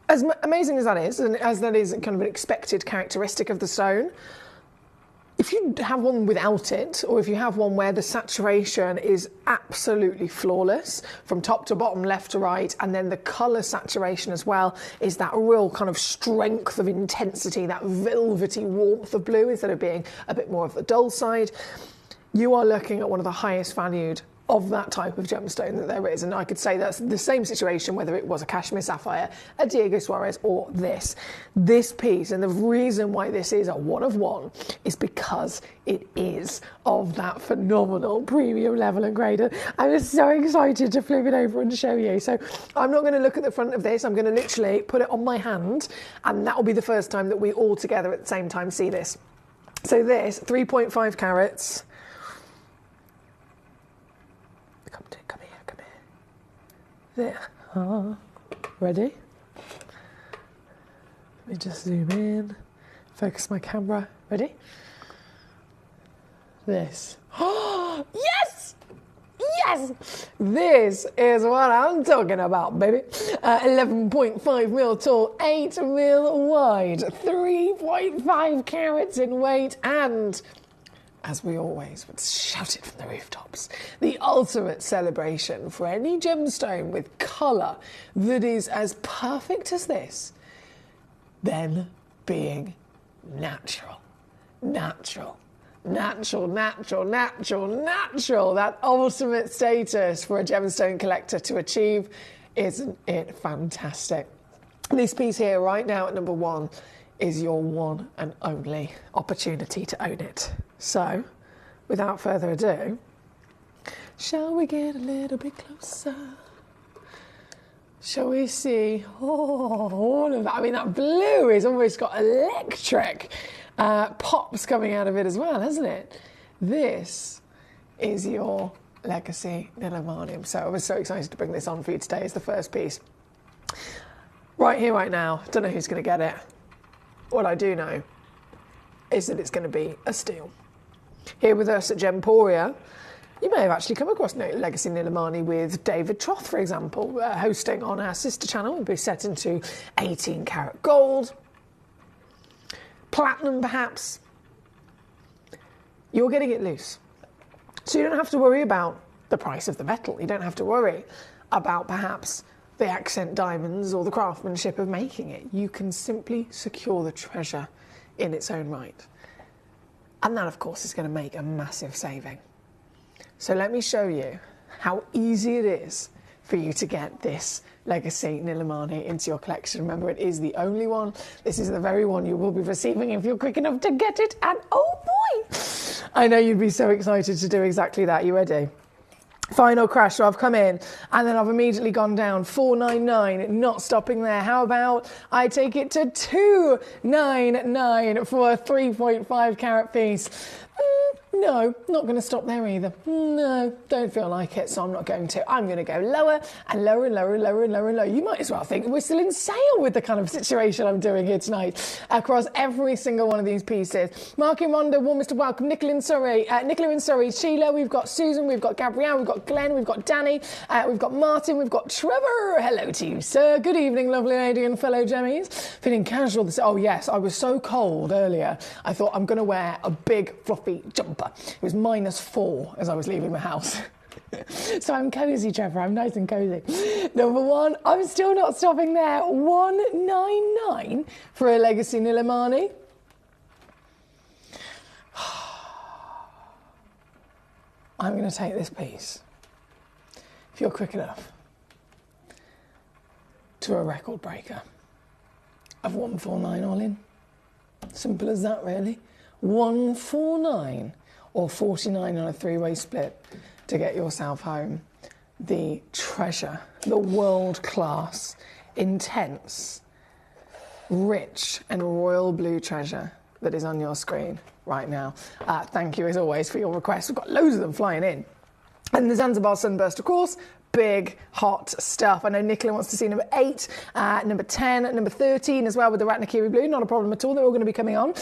As amazing as that is, and as that is kind of an expected characteristic of the stone, if you have one without it, or if you have one where the saturation is absolutely flawless from top to bottom, left to right, and then the colour saturation as well is that real kind of strength of intensity, that velvety warmth of blue instead of being a bit more of the dull side, you are looking at one of the highest valued of that type of gemstone that there is. And I could say that's the same situation whether it was a cashmere sapphire, a Diego Suarez, or this piece. And the reason why this is a one of one is because it is of that phenomenal premium level and grade. I was so excited to flip it over and show you. So I'm not going to look at the front of this. I'm going to literally put it on my hand, and that will be the first time that we all together at the same time see this. So this 3.5 carats. Come here. There. Ready? Let me just zoom in. Focus my camera. Ready? This. Yes! Yes! This is what I'm talking about, baby. 11.5 mil tall, 8 mil wide, 3.5 carats in weight, and as we always would shout it from the rooftops, the ultimate celebration for any gemstone with colour that is as perfect as this, then being natural. Natural. Natural, natural, natural, natural. That ultimate status for a gemstone collector to achieve. Isn't it fantastic? This piece here right now at number one is your one and only opportunity to own it. So, without further ado, shall we get a little bit closer? Shall we see? Oh, all of that. I mean, that blue has almost got electric pops coming out of it as well, hasn't it? This is your Legacy Nilamani. So I was so excited to bring this on for you today as the first piece. Right here, right now. Don't know who's going to get it. What I do know is that it's going to be a steal. Here with us at Gemporia, you may have actually come across Legacy Nilamani with David Troth, for example, hosting on our sister channel. It'll be set into 18 karat gold, platinum perhaps. You're getting it loose. So you don't have to worry about the price of the metal. You don't have to worry about perhaps the accent diamonds or the craftsmanship of making it. You can simply secure the treasure in its own right. And that, of course, is going to make a massive saving. So let me show you how easy it is for you to get this Legacy Nilamani into your collection. Remember, it is the only one. This is the very one you will be receiving if you're quick enough to get it. And oh boy, I know you'd be so excited to do exactly that. You ready? Final crash. So I've come in and then I've immediately gone down. 499, not stopping there. How about I take it to 299 for a 3.5 carat piece? No, not going to stop there either. No, don't feel like it, so I'm not going to. I'm going to go lower and lower and lower and lower and lower and lower. You might as well think we're still in sale with the kind of situation I'm doing here tonight across every single one of these pieces. Mark and Rhonda, warmest of welcome. Nicola in Surrey, Sheila, we've got Susan, we've got Gabrielle, we've got Glenn, we've got Danny, we've got Martin, we've got Trevor. Hello to you, sir. Good evening, lovely lady and fellow Gemmies. Feeling casual this. Oh yes, I was so cold earlier. I thought I'm going to wear a big fluffy jumper. It was -4 as I was leaving the house. So I'm cozy, Trevor. I'm nice and cozy. Number one, I'm still not stopping there. $199 for a Legacy Nilamani. I'm going to take this piece, if you're quick enough, to a record breaker of 149 all in. Simple as that, really. 149 or 49 on a three-way split to get yourself home. The treasure, the world-class, intense, rich and royal blue treasure that is on your screen right now. Thank you, as always, for your requests. We've got loads of them flying in. And the Zanzibar Sunburst, of course, big, hot stuff. I know Nicola wants to see number 8, number 10, number 13 as well with the Ratnakiri Blue. Not a problem at all. They're all going to be coming on.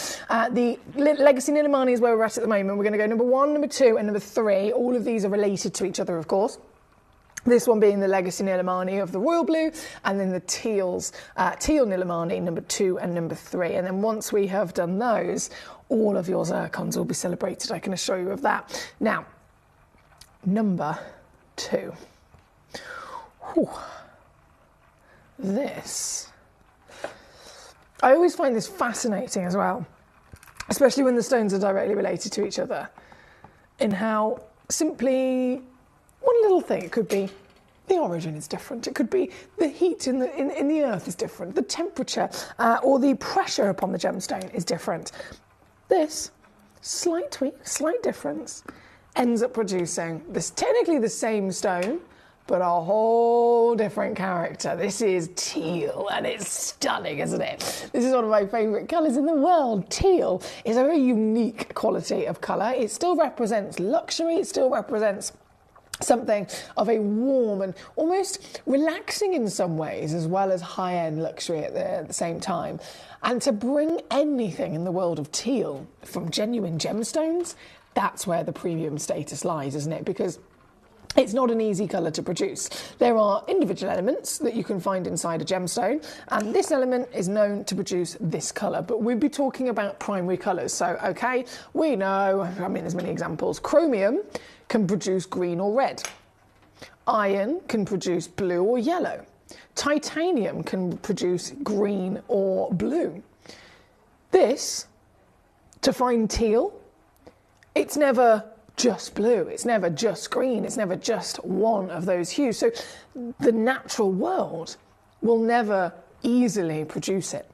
The Legacy Nilamani is where we're at the moment. We're going to go number 1, number 2 and number 3. All of these are related to each other, of course. This one being the Legacy Nilamani of the Royal Blue, and then the teal Nilamani, number 2 and number 3. And then once we have done those, all of your zircons will be celebrated. I can assure you of that. Now, number 2. Whew. This. I always find this fascinating as well, especially when the stones are directly related to each other, in how simply one little thing, it could be the origin is different, it could be the heat in the earth is different, the temperature or the pressure upon the gemstone is different. This slight tweak, slight difference, ends up producing this technically the same stone, but a whole different character. This is teal, and it's stunning, isn't it? This is one of my favourite colours in the world. Teal is a very unique quality of colour. It still represents luxury, it still represents something of a warm and almost relaxing in some ways, as well as high-end luxury at the same time. And to bring anything in the world of teal from genuine gemstones, that's where the premium status lies, isn't it? Because it's not an easy colour to produce. There are individual elements that you can find inside a gemstone, and this element is known to produce this colour, but we'll be talking about primary colours. So, okay, we know, I mean, there's many examples. Chromium can produce green or red. Iron can produce blue or yellow. Titanium can produce green or blue. This, to find teal, it's never just blue, it's never just green, it's never just one of those hues. So the natural world will never easily produce it.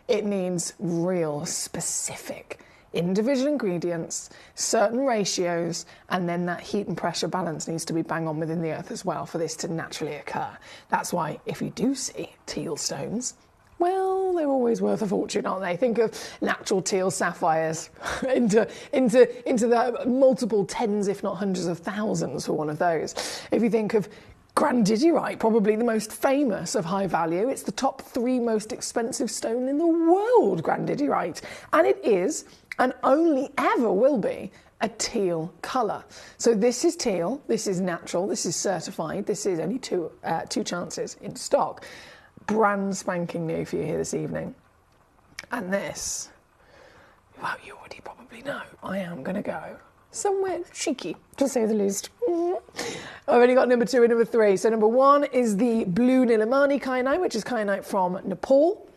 It needs real specific individual ingredients, certain ratios, and then that heat and pressure balance needs to be bang on within the earth as well for this to naturally occur. That's why if you do see teal stones, well, they're always worth a fortune, aren't they? Think of natural teal sapphires into the multiple tens, if not hundreds of thousands for one of those. If you think of grandidierite, probably the most famous of high value, it's the top 3 most expensive stone in the world, grandidierite. And it is, and only ever will be, a teal colour. So this is teal, this is natural, this is certified, this is only two chances in stock. Brand spanking new for you here this evening. And this, well, you already probably know, I am going to go somewhere cheeky, to say the least. I've only got number 2 and number 3. So number 1 is the blue Nilamani kyanite, which is kyanite from Nepal.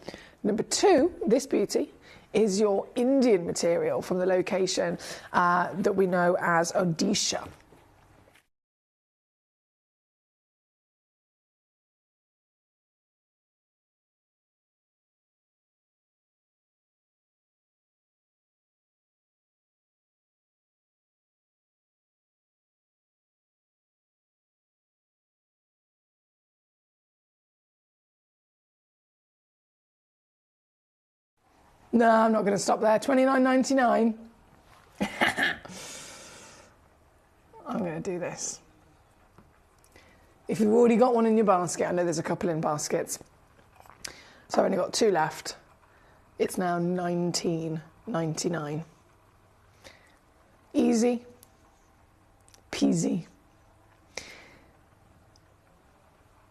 Number 2, this beauty, is your Indian material from the location that we know as Odisha. No, I'm not going to stop there. $29.99. I'm going to do this. If you've already got one in your basket, I know there's a couple in baskets, so I've only got 2 left. It's now $19.99. Easy peasy.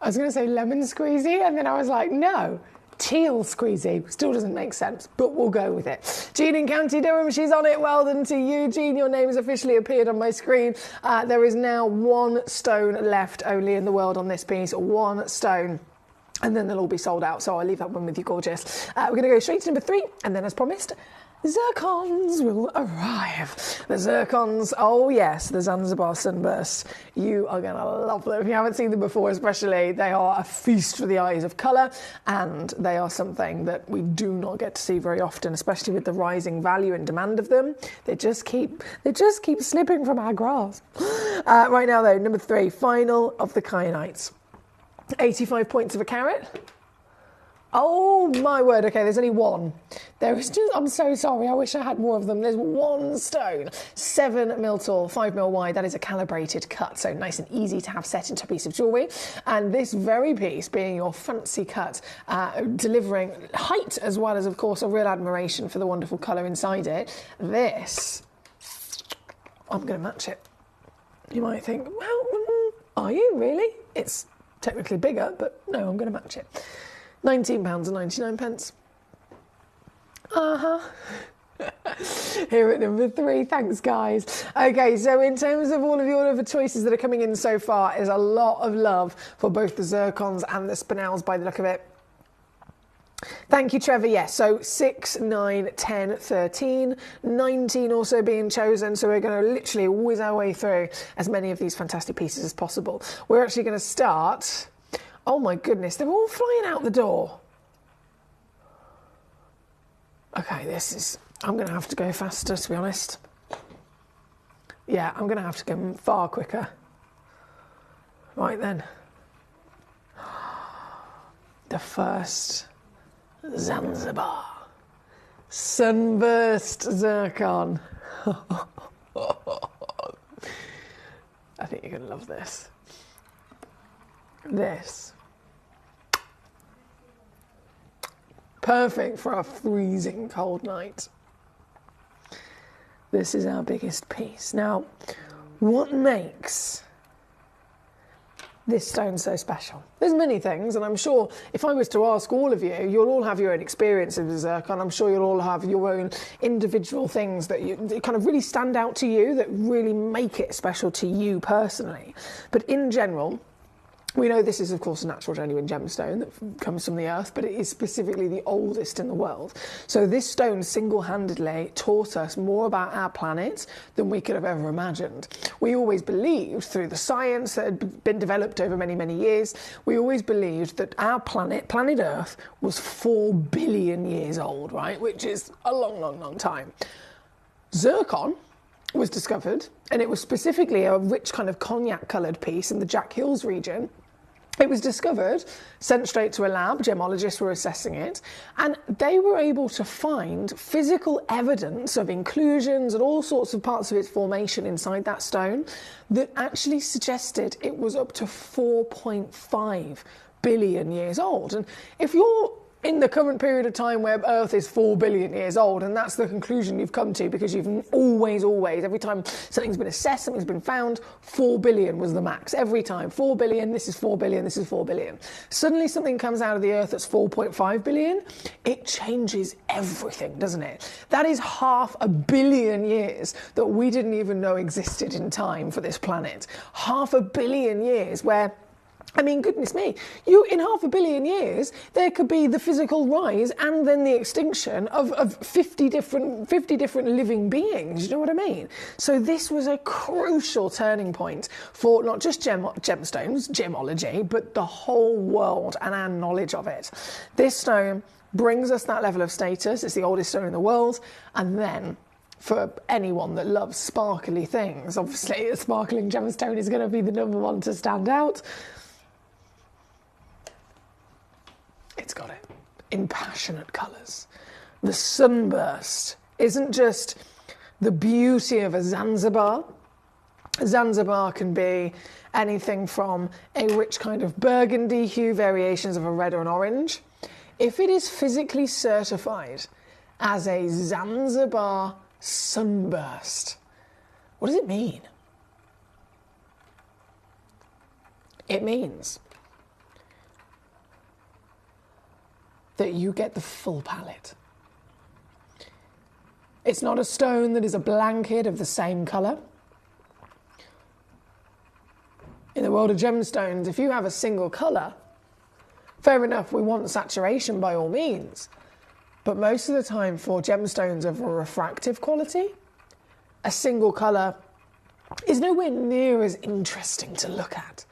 I was going to say lemon squeezy, and then I was like, no, Teal squeezy. Still doesn't make sense, but we'll go with it. Jean in County Durham, she's on it. Well done to you, Jean. Your name has officially appeared on my screen. There is now 1 stone left only in the world on this piece. 1 stone. And then they'll all be sold out, so I'll leave that one with you, gorgeous. We're going to go straight to number 3, and then as promised, zircons will arrive. The zircons, oh yes, the Zanzibar sunbursts. You are going to love them. If you haven't seen them before, especially, they are a feast for the eyes of colour, and they are something that we do not get to see very often, especially with the rising value and demand of them. They just keep slipping from our grasp. Right now, though, number 3, final of the kyanites. 85 points of a carat. Oh my word, okay, there's only 1. There is just, I'm so sorry, I wish I had more of them. There's 1 stone, 7 mil tall, 5 mil wide. That is a calibrated cut, so nice and easy to have set into a piece of jewellery. And this very piece being your fancy cut, delivering height as well as, of course, a real admiration for the wonderful colour inside it. This, I'm going to match it. You might think, well, are you really? It's technically bigger, but no, I'm going to match it. £19.99. Here at number 3, thanks guys. Okay, so in terms of all of your other choices that are coming in so far, is a lot of love for both the zircons and the spinels by the look of it. Thank you, Trevor. Yes, so 6, 9, 10, 13, 19 also being chosen. So we're going to literally whiz our way through as many of these fantastic pieces as possible. We're actually going to start... Oh my goodness, they're all flying out the door. Okay, this is... I'm going to have to go faster, to be honest. Yeah, I'm going to have to go far quicker. Right then. The first... Zanzibar sunburst zircon. I think you're going to love this. This. Perfect for a freezing cold night. This is our biggest piece. Now, what makes this stone so special? There's many things, and I'm sure if I was to ask all of you, you'll all have your own experience of the zircon. I'm sure you'll all have your own individual things that kind of really stand out to you, that really make it special to you personally. But in general, we know this is, of course, a natural genuine gemstone that comes from the earth, but it is specifically the oldest in the world. So this stone single-handedly taught us more about our planet than we could have ever imagined. We always believed, through the science that had been developed over many, many years, we always believed that our planet Earth, was 4 billion years old, right? Which is a long, long, long time. Zircon was discovered, and it was specifically a rich kind of cognac-coloured piece in the Jack Hills region. It was discovered, sent straight to a lab, gemologists were assessing it, and they were able to find physical evidence of inclusions and all sorts of parts of its formation inside that stone that actually suggested it was up to 4.5 billion years old. And if you're in the current period of time where Earth is 4 billion years old, and that's the conclusion you've come to because you've always, every time something's been assessed, something's been found, 4 billion was the max. Every time, 4 billion, this is 4 billion, this is 4 billion. Suddenly something comes out of the Earth that's 4.5 billion, it changes everything, doesn't it? That is 500 million years that we didn't even know existed in time for this planet. 500 million years where, I mean, goodness me, in 500 million years, there could be the physical rise and then the extinction of 50 different living beings. You know what I mean? So this was a crucial turning point for not just gemstones, gemology, but the whole world and our knowledge of it. This stone brings us that level of status. It's the oldest stone in the world. And then, for anyone that loves sparkly things, obviously a sparkling gemstone is going to be the number one to stand out. It's got it in passionate colours. The sunburst isn't just the beauty of a Zanzibar. Zanzibar can be anything from a rich kind of burgundy hue, variations of a red or an orange. If it is physically certified as a Zanzibar sunburst, what does it mean? It means that you get the full palette. It's not a stone that is a blanket of the same colour. In the world of gemstones, if you have a single colour, fair enough, we want saturation by all means. But most of the time for gemstones of a refractive quality, a single colour is nowhere near as interesting to look at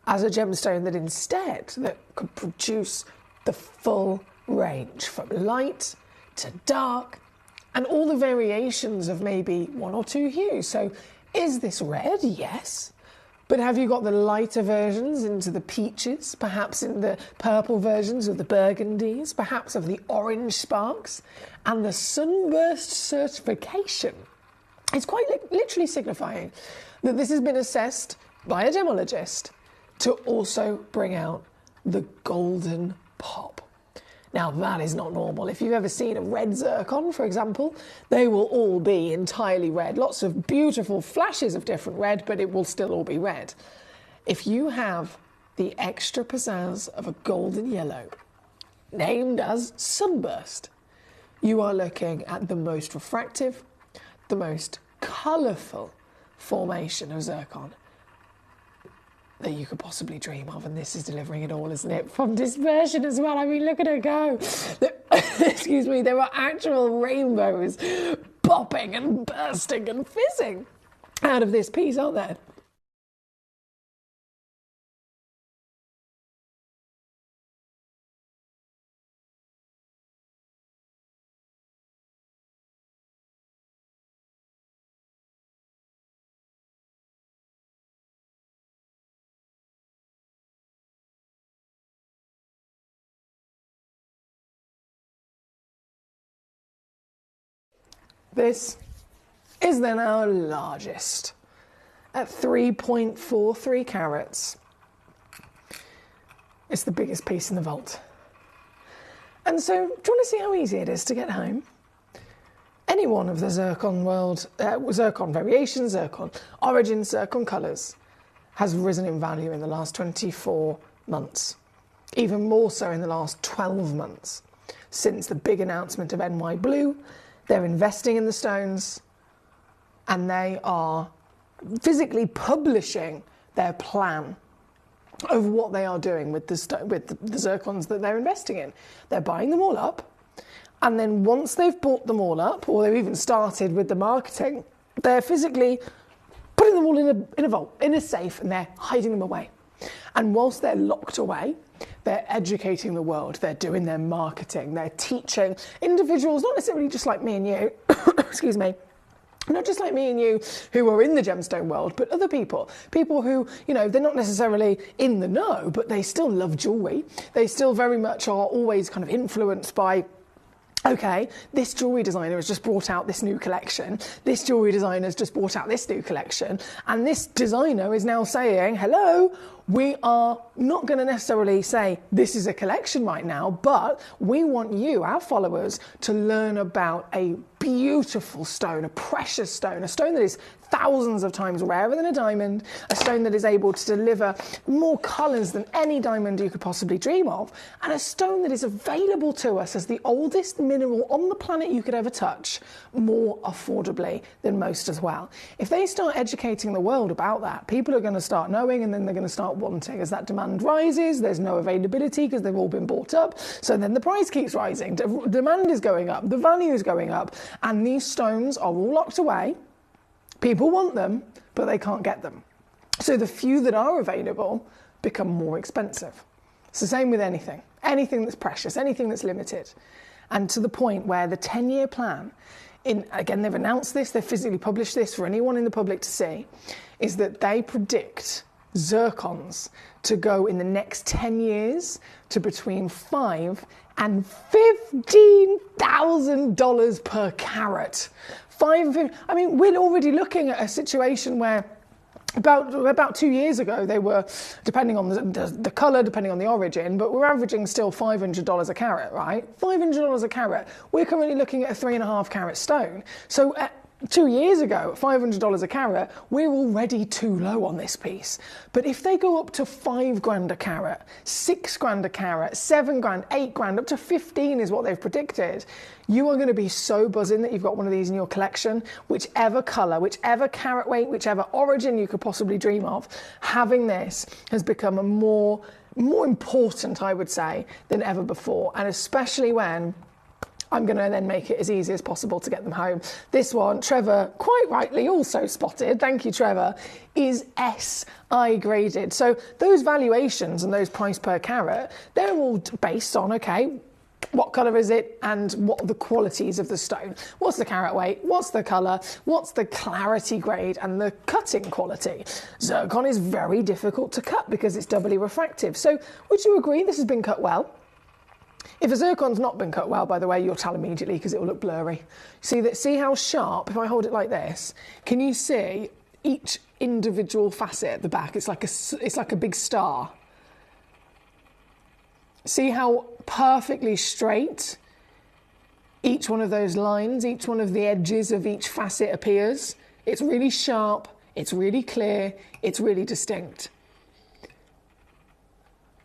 as a gemstone that instead that could produce the full range from light to dark and all the variations of maybe one or two hues. So is this red? Yes. But have you got the lighter versions into the peaches, perhaps in the purple versions of the burgundies, perhaps of the orange sparks, and the sunburst certification? It's quite literally signifying that this has been assessed by a gemologist to also bring out the golden pop. Now that is not normal. If you've ever seen a red zircon, for example, they will all be entirely red. Lots of beautiful flashes of different red, but it will still all be red. If you have the extra pizzazz of a golden yellow, named as sunburst, you are looking at the most refractive, the most colourful formation of zircon that you could possibly dream of, and this is delivering it all, isn't it? From dispersion as well. I mean, look at her go. Excuse me, there are actual rainbows popping and bursting and fizzing out of this piece, aren't there? This is then our largest at 3.43 carats. It's the biggest piece in the vault. And so, do you want to see how easy it is to get home? Any one of the zircon world, zircon variations, zircon origins, zircon colours has risen in value in the last 24 months. Even more so in the last 12 months. Since the big announcement of NY Blue, they're investing in the stones and they are physically publishing their plan of what they are doing with the zircons that they're investing in. They're buying them all up, and then once they've bought them all up, or they've even started with the marketing, they're physically putting them all in a vault, in a safe, and they're hiding them away. And whilst they're locked away, they're educating the world, they're doing their marketing, they're teaching individuals, not necessarily just like me and you, excuse me, not just like me and you who are in the gemstone world, but other people who, you know, they're not necessarily in the know, but they still love jewellery. They still very much are always kind of influenced by, okay, this jewellery designer has just brought out this new collection, this jewellery designer has just brought out this new collection, and this designer is now saying, hello, we are not going to necessarily say this is a collection right now, but we want you, our followers, to learn about a beautiful stone, a precious stone, a stone that is thousands of times rarer than a diamond, a stone that is able to deliver more colours than any diamond you could possibly dream of, and a stone that is available to us as the oldest mineral on the planet you could ever touch, more affordably than most as well. If they start educating the world about that, people are going to start knowing, and then they're going to start wanting. As that demand rises, there's no availability because they've all been bought up, so then the price keeps rising, demand is going up, the value is going up, and these stones are all locked away. People want them, but they can't get them. So the few that are available become more expensive. It's the same with anything that's precious, anything that's limited. And to the point where the 10-year plan, again, they've announced this, they've physically published this for anyone in the public to see, is that they predict zircons to go in the next 10 years to between $5,000 and $15,000 per carat. I mean, we're already looking at a situation where about 2 years ago, they were, depending on the colour, depending on the origin, but we're averaging still $500 a carat, right? $500 a carat. We're currently looking at a 3.5 carat stone. So 2 years ago at $500 a carat, we're already too low on this piece. But if they go up to $5,000 a carat, $6,000 a carat, $7,000, $8,000, up to 15 is what they've predicted, you are going to be so buzzing that you've got one of these in your collection. Whichever colour, whichever carat weight, whichever origin you could possibly dream of, having this has become a more important, I would say, than ever before. And especially when I'm going to then make it as easy as possible to get them home. This one, Trevor quite rightly also spotted, thank you Trevor, is SI graded. So those valuations and those price per carat, they're all based on, okay, what colour is it and what are the qualities of the stone? What's the carat weight? What's the colour? What's the clarity grade and the cutting quality? Zircon is very difficult to cut because it's doubly refractive. So would you agree this has been cut well? If a zircon's not been cut well, by the way, you'll tell immediately because it will look blurry. See how sharp, if I hold it like this, can you see each individual facet at the back? It's like a big star. See how perfectly straight each one of those lines, each one of the edges of each facet appears? It's really sharp, it's really clear, it's really distinct.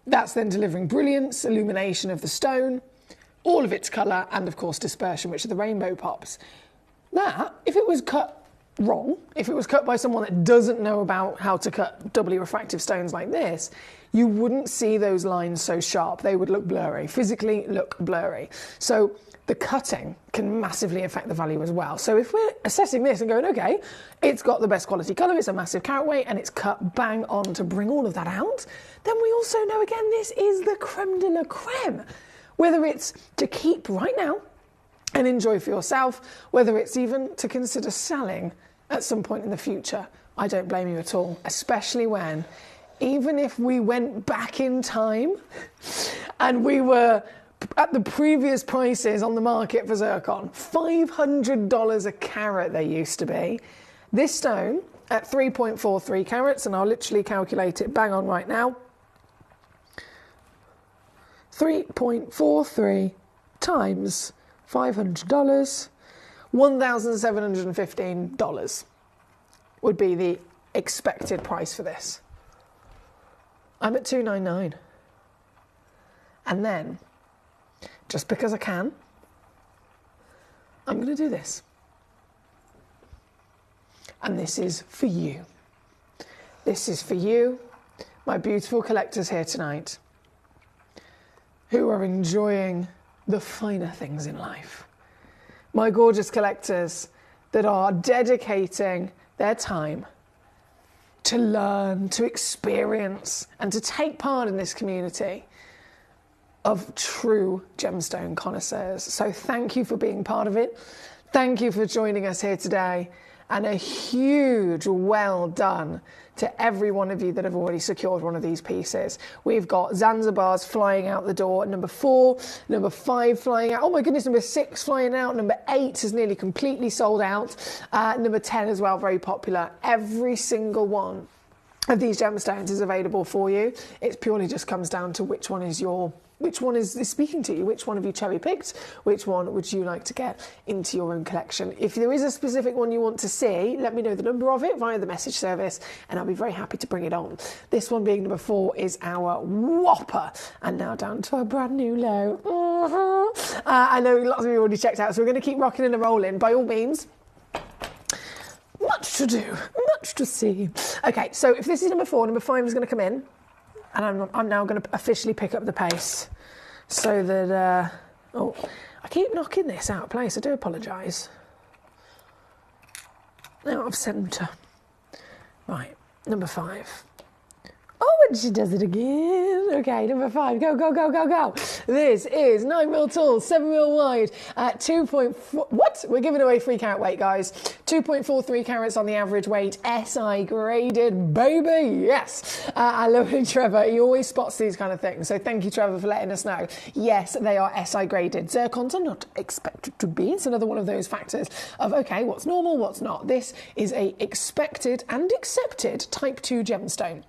That's then delivering brilliance, illumination of the stone, all of its colour, and of course dispersion, which are the rainbow pops. That, if it was cut wrong, if it was cut by someone that doesn't know about how to cut doubly refractive stones like this, you wouldn't see those lines so sharp. They would look blurry, physically look blurry. So the cutting can massively affect the value as well. So if we're assessing this and going, okay, it's got the best quality colour, it's a massive carat weight, and it's cut bang on to bring all of that out, then we also know, again, this is the creme de la creme. Whether it's to keep right now and enjoy for yourself, whether it's even to consider selling at some point in the future, I don't blame you at all, especially when, even if we went back in time and we were at the previous prices on the market for zircon, $500 a carat they used to be. This stone at 3.43 carats, and I'll literally calculate it bang on right now, 3.43 times $500, $1,715 would be the expected price for this. I'm at $299. And then, just because I can, I'm going to do this. And this is for you. This is for you, my beautiful collectors here tonight, who are enjoying the finer things in life. My gorgeous collectors that are dedicating their time to learn, to experience, and to take part in this community of true gemstone connoisseurs. So thank you for being part of it. Thank you for joining us here today. And a huge well done to every one of you that have already secured one of these pieces. We've got Zanzibars flying out the door, number 4, number 5 flying out. Oh my goodness, number 6 flying out. Number 8 is nearly completely sold out. Number 10 as well, very popular. Every single one of these gemstones is available for you. It purely just comes down to which one is speaking to you, which one have you cherry picked, which one would you like to get into your own collection. If there is a specific one you want to see, let me know the number of it via the message service and I'll be very happy to bring it on. This one being number 4 is our whopper, and now down to a brand new low. I know lots of you already checked out, so we're going to keep rocking and rolling by all means. Much to do, much to see. Okay, so if this is number 4, number 5 is going to come in. And I'm now going to officially pick up the pace so that, I keep knocking this out of place. I do apologise. Out of centre. Right, number 5. Oh, and she does it again. Okay, number 5. Go, go, go, go, go. This is 9mm tall, 7mm wide at 2.4... What? We're giving away 3 carat weight, guys. 2.43 carats on the average weight. SI graded, baby. Yes. I love it, Trevor. He always spots these kind of things. So thank you, Trevor, for letting us know. Yes, they are SI graded. Zircons are not expected to be. It's another one of those factors of, okay, what's normal, what's not. This is a expected and accepted type 2 gemstone.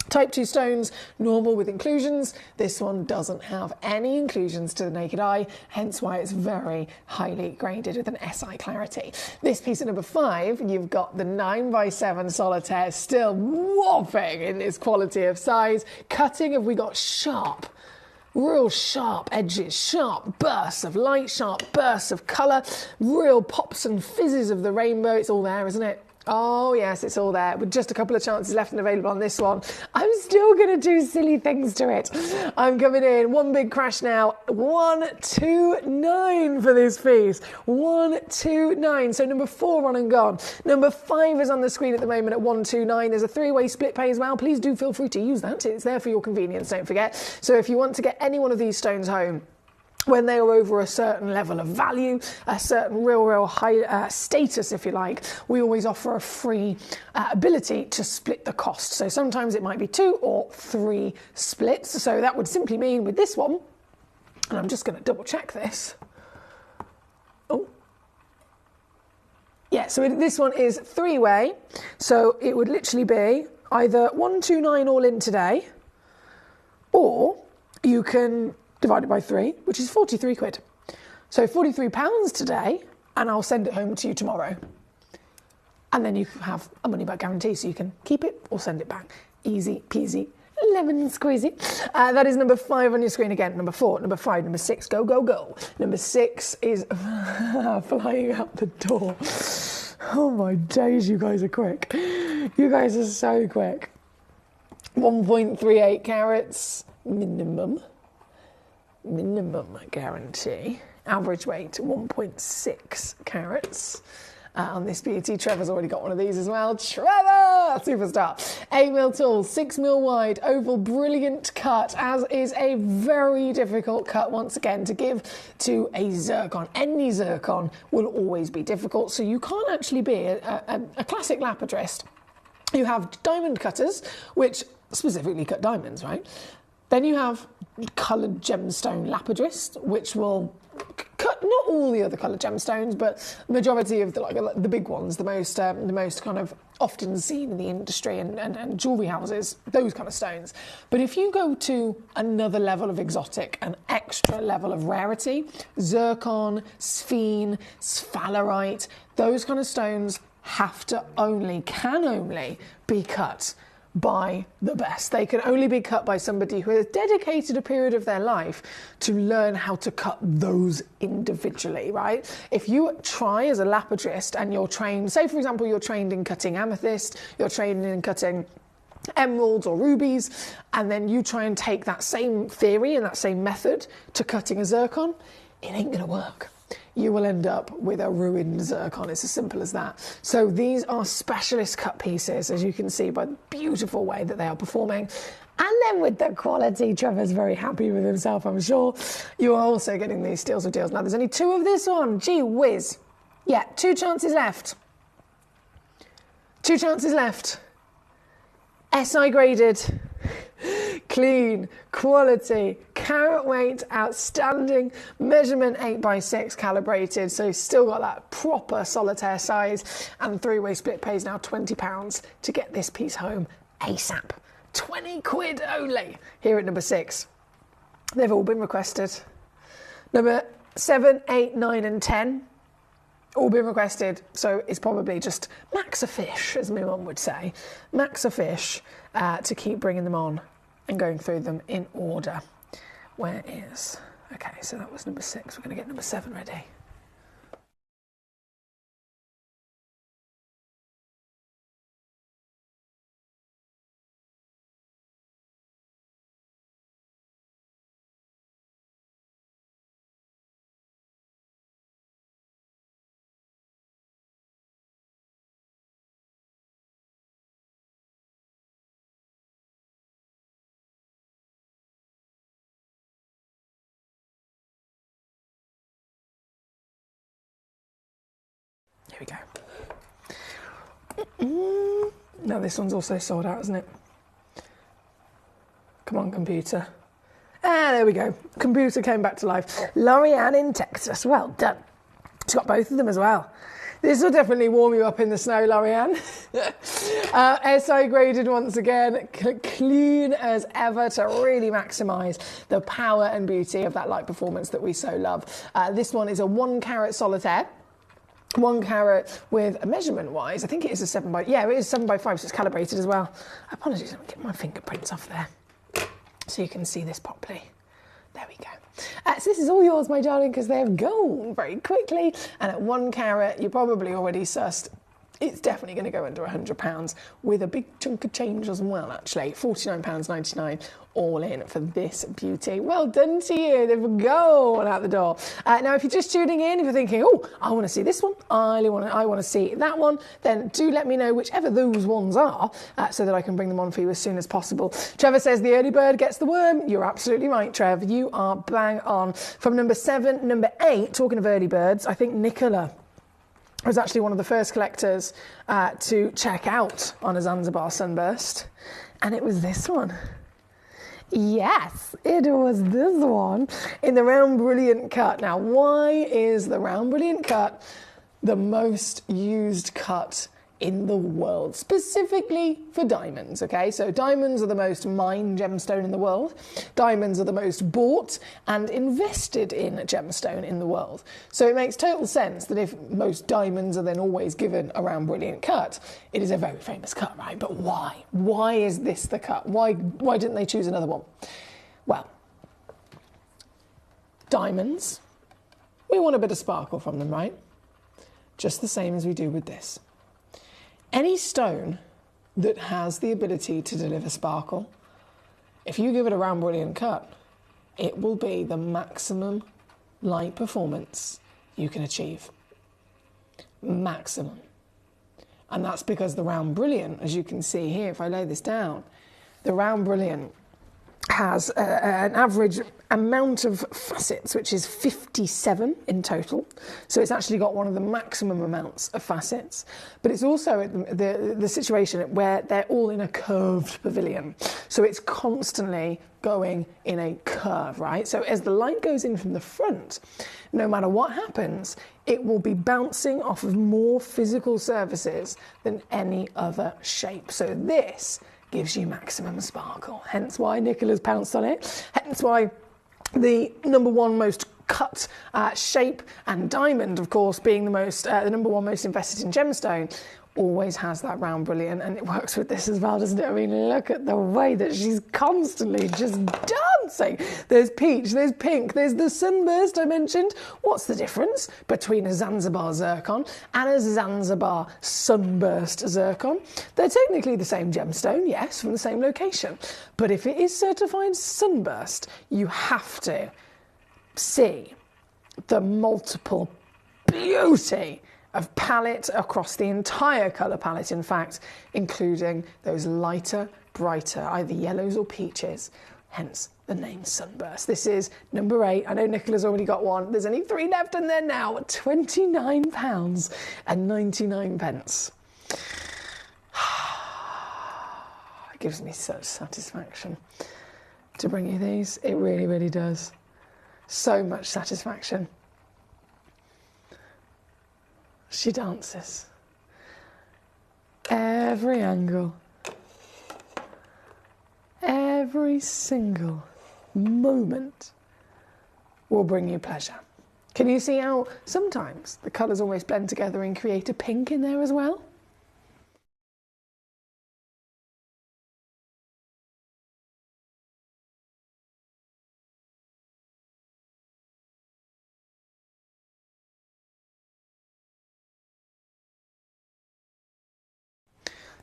Type 2 stones, normal with inclusions. This one doesn't have any inclusions to the naked eye, hence why it's very highly graded with an SI clarity. This piece at number 5, you've got the 9x7 solitaire, still whopping in its quality of size. Cutting, have we got sharp, real sharp edges, sharp bursts of light, sharp bursts of colour, real pops and fizzes of the rainbow. It's all there, isn't it? Oh yes, it's all there, with just a couple of chances left and available on this one. I'm still going to do silly things to it. I'm coming in, one big crash now, 129 for this piece, 129. So number 4 on and gone. Number 5 is on the screen at the moment at 129. There's a 3-way split pay as well. Please do feel free to use that. It's there for your convenience, don't forget. So if you want to get any one of these stones home, when they are over a certain level of value, a certain real high status, if you like, we always offer a free ability to split the cost. So sometimes it might be 2 or 3 splits. So that would simply mean with this one, and I'm just going to double check this. Oh. Yeah, so this one is 3-way. So it would literally be either 129 all in today, or you can divide it by 3, which is 43 quid. So £43 today, and I'll send it home to you tomorrow. And then you have a money back guarantee, so you can keep it or send it back. Easy peasy, lemon squeezy. That is number 5 on your screen again. Number 4, number 5, number 6, go, go, go. Number 6 is flying out the door. Oh my days, you guys are quick. You guys are so quick. 1.38 carats minimum guarantee. Average weight 1.6 carats. On this beauty, Trevor's already got one of these as well. Trevor, superstar. 8mm tall, 6mm wide, oval, brilliant cut, as is a very difficult cut once again to give to a zircon. Any zircon will always be difficult, so you can't actually be a classic lapidrist. You have diamond cutters, which specifically cut diamonds, right? Then you have coloured gemstone lapidrist, which will cut not all the other coloured gemstones, but the majority of the big ones, the most kind of often seen in the industry and jewellery houses, those kind of stones. But if you go to another level of exotic, an extra level of rarity, zircon, sphene, sphalerite, those kind of stones can only be cut by the best. They can only be cut by somebody who has dedicated a period of their life to learn how to cut those individually, right? If you try as a lapidrist and you're trained, say for example, you're trained in cutting amethyst, you're trained in cutting emeralds or rubies, and then you try and take that same theory and that same method to cutting a zircon, it ain't gonna work. You will end up with a ruined zircon. It's as simple as that. So these are specialist cut pieces, as you can see by the beautiful way that they are performing. And then with the quality, Trevor's very happy with himself, I'm sure. You are also getting these steals of deals. Now, there's only 2 of this one. Gee whiz. Yeah, 2 chances left. 2 chances left. SI graded. Clean, quality, carat weight, outstanding, measurement 8x6 calibrated, so you've still got that proper solitaire size, and 3-way split pays now £20 to get this piece home ASAP. 20 quid only here at number 6. They've all been requested. Number 7, 8, 9 and 10, all been requested, so it's probably just max a fish, as my mum would say. Max a fish to keep bringing them on and going through them in order. Where is... Okay, so that was number 6. We're going to get number 7 ready. Here we go. Now this one's also sold out, isn't it? Come on, computer. Ah, there we go. Computer came back to life. Lorianne in Texas. Well done. She's got both of them as well. This will definitely warm you up in the snow, Lorianne. SI graded once again, clean as ever to really maximise the power and beauty of that light performance that we so love. This one is a 1 carat solitaire. 1 carat with, measurement-wise, I think it is a 7 by... Yeah, it is 7 by 5, so it's calibrated as well. Apologies, I'll get my fingerprints off there so you can see this properly. There we go. So this is all yours, my darling, because they've gone very quickly. And at 1 carat, you're probably already sussed. It's definitely going to go under £100 with a big chunk of change as well, actually. £49.99 all in for this beauty. Well done to you. They've gone out the door. Now, if you're just tuning in, if you're thinking, oh, I want to see this one, I want to see that one, then do let me know whichever those ones are so that I can bring them on for you as soon as possible. Trevor says the early bird gets the worm. You're absolutely right, Trev. You are bang on. From number 7, number 8, talking of early birds, I think Nicola was actually one of the first collectors to check out on a Zanzibar sunburst, and it was this one. Yes, it was this one in the round brilliant cut. Now, why is the round brilliant cut the most used cut in the world, specifically for diamonds? Okay, so diamonds are the most mined gemstone in the world. Diamonds are the most bought and invested in gemstone in the world. So it makes total sense that if most diamonds are then always given a round brilliant cut, it is a very famous cut, right? But why? Why is this the cut? Why didn't they choose another one? Well, diamonds, we want a bit of sparkle from them, right? Just the same as we do with this. Any stone that has the ability to deliver sparkle, if you give it a round brilliant cut, it will be the maximum light performance you can achieve. Maximum. And that's because the round brilliant, as you can see here, if I lay this down, the round brilliant has an average amount of facets, which is 57 in total. So it's actually got one of the maximum amounts of facets. But it's also the situation where they're all in a curved pavilion. So it's constantly going in a curve, right? So as the light goes in from the front, no matter what happens, it will be bouncing off of more physical surfaces than any other shape. So this gives you maximum sparkle. Hence why Nicola's pounced on it. Hence why the number 1 most cut shape, and diamond, of course, being the number 1 most invested in gemstone, always has that round brilliant, and it works with this as well, doesn't it? I mean, look at the way that she's constantly just dancing. There's peach, there's pink, there's the sunburst I mentioned. What's the difference between a Zanzibar zircon and a Zanzibar sunburst zircon? They're technically the same gemstone, yes, from the same location. But if it is certified sunburst, you have to see the multiple beauty of palette across the entire colour palette, in fact, including those lighter, brighter, either yellows or peaches, hence the name Sunburst. This is number 8. I know Nicola's already got one. There's only 3 left in there now at £29.99. It gives me such satisfaction to bring you these. It really, really does. So much satisfaction. She dances. Every angle. Every single moment will bring you pleasure. Can you see how sometimes the colours almost blend together and create a pink in there as well?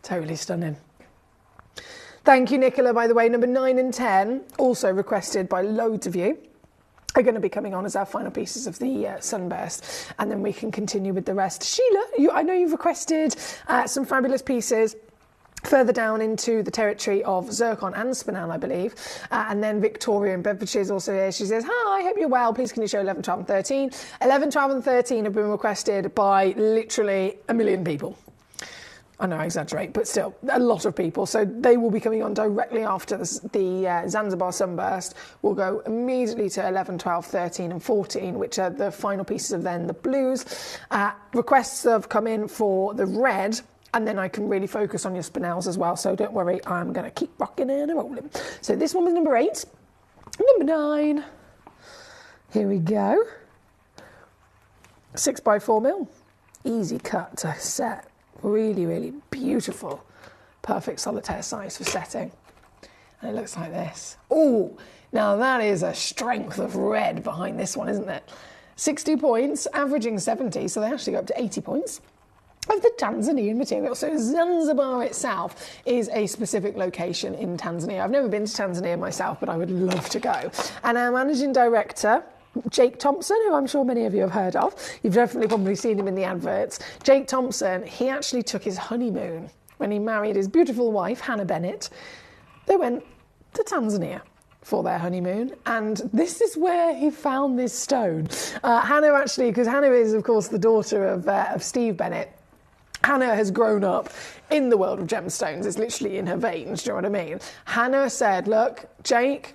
Totally stunning. Thank you, Nicola, by the way. Number 9 and 10, also requested by loads of you, are going to be coming on as our final pieces of the Sunburst, and then we can continue with the rest. Sheila, I know you've requested some fabulous pieces further down into the territory of zircon and spinel, I believe. And then Victoria in Bedfordshire is also here. She says, hi, hope you're well. Please can you show 11, 12 and 13? 11, 12 and 13 have been requested by literally a million people. I know I exaggerate, but still, a lot of people. So they will be coming on directly after the Zanzibar Sunburst. We'll go immediately to 11, 12, 13 and 14, which are the final pieces of then the blues. Requests have come in for the red, and then I can really focus on your spinels as well. So don't worry, I'm going to keep rocking and rolling. So this one was number 8. Number 9. Here we go. 6x4mm. Easy cut to set. Really, really beautiful. Perfect solitaire size for setting. And it looks like this. Oh, now that is a strength of red behind this one, isn't it? 60 points, averaging 70, so they actually go up to 80 points of the Tanzanian material. So Zanzibar itself is a specific location in Tanzania. I've never been to Tanzania myself, but I would love to go. And our managing director, Jake Thompson, who I'm sure many of you have heard of. You've definitely probably seen him in the adverts. Jake Thompson, he actually took his honeymoon when he married his beautiful wife, Hannah Bennett. They went to Tanzania for their honeymoon, and this is where he found this stone. Hannah actually, because Hannah is, of course, the daughter of Steve Bennett. Hannah has grown up in the world of gemstones. It's literally in her veins, do you know what I mean? Hannah said, look, Jake,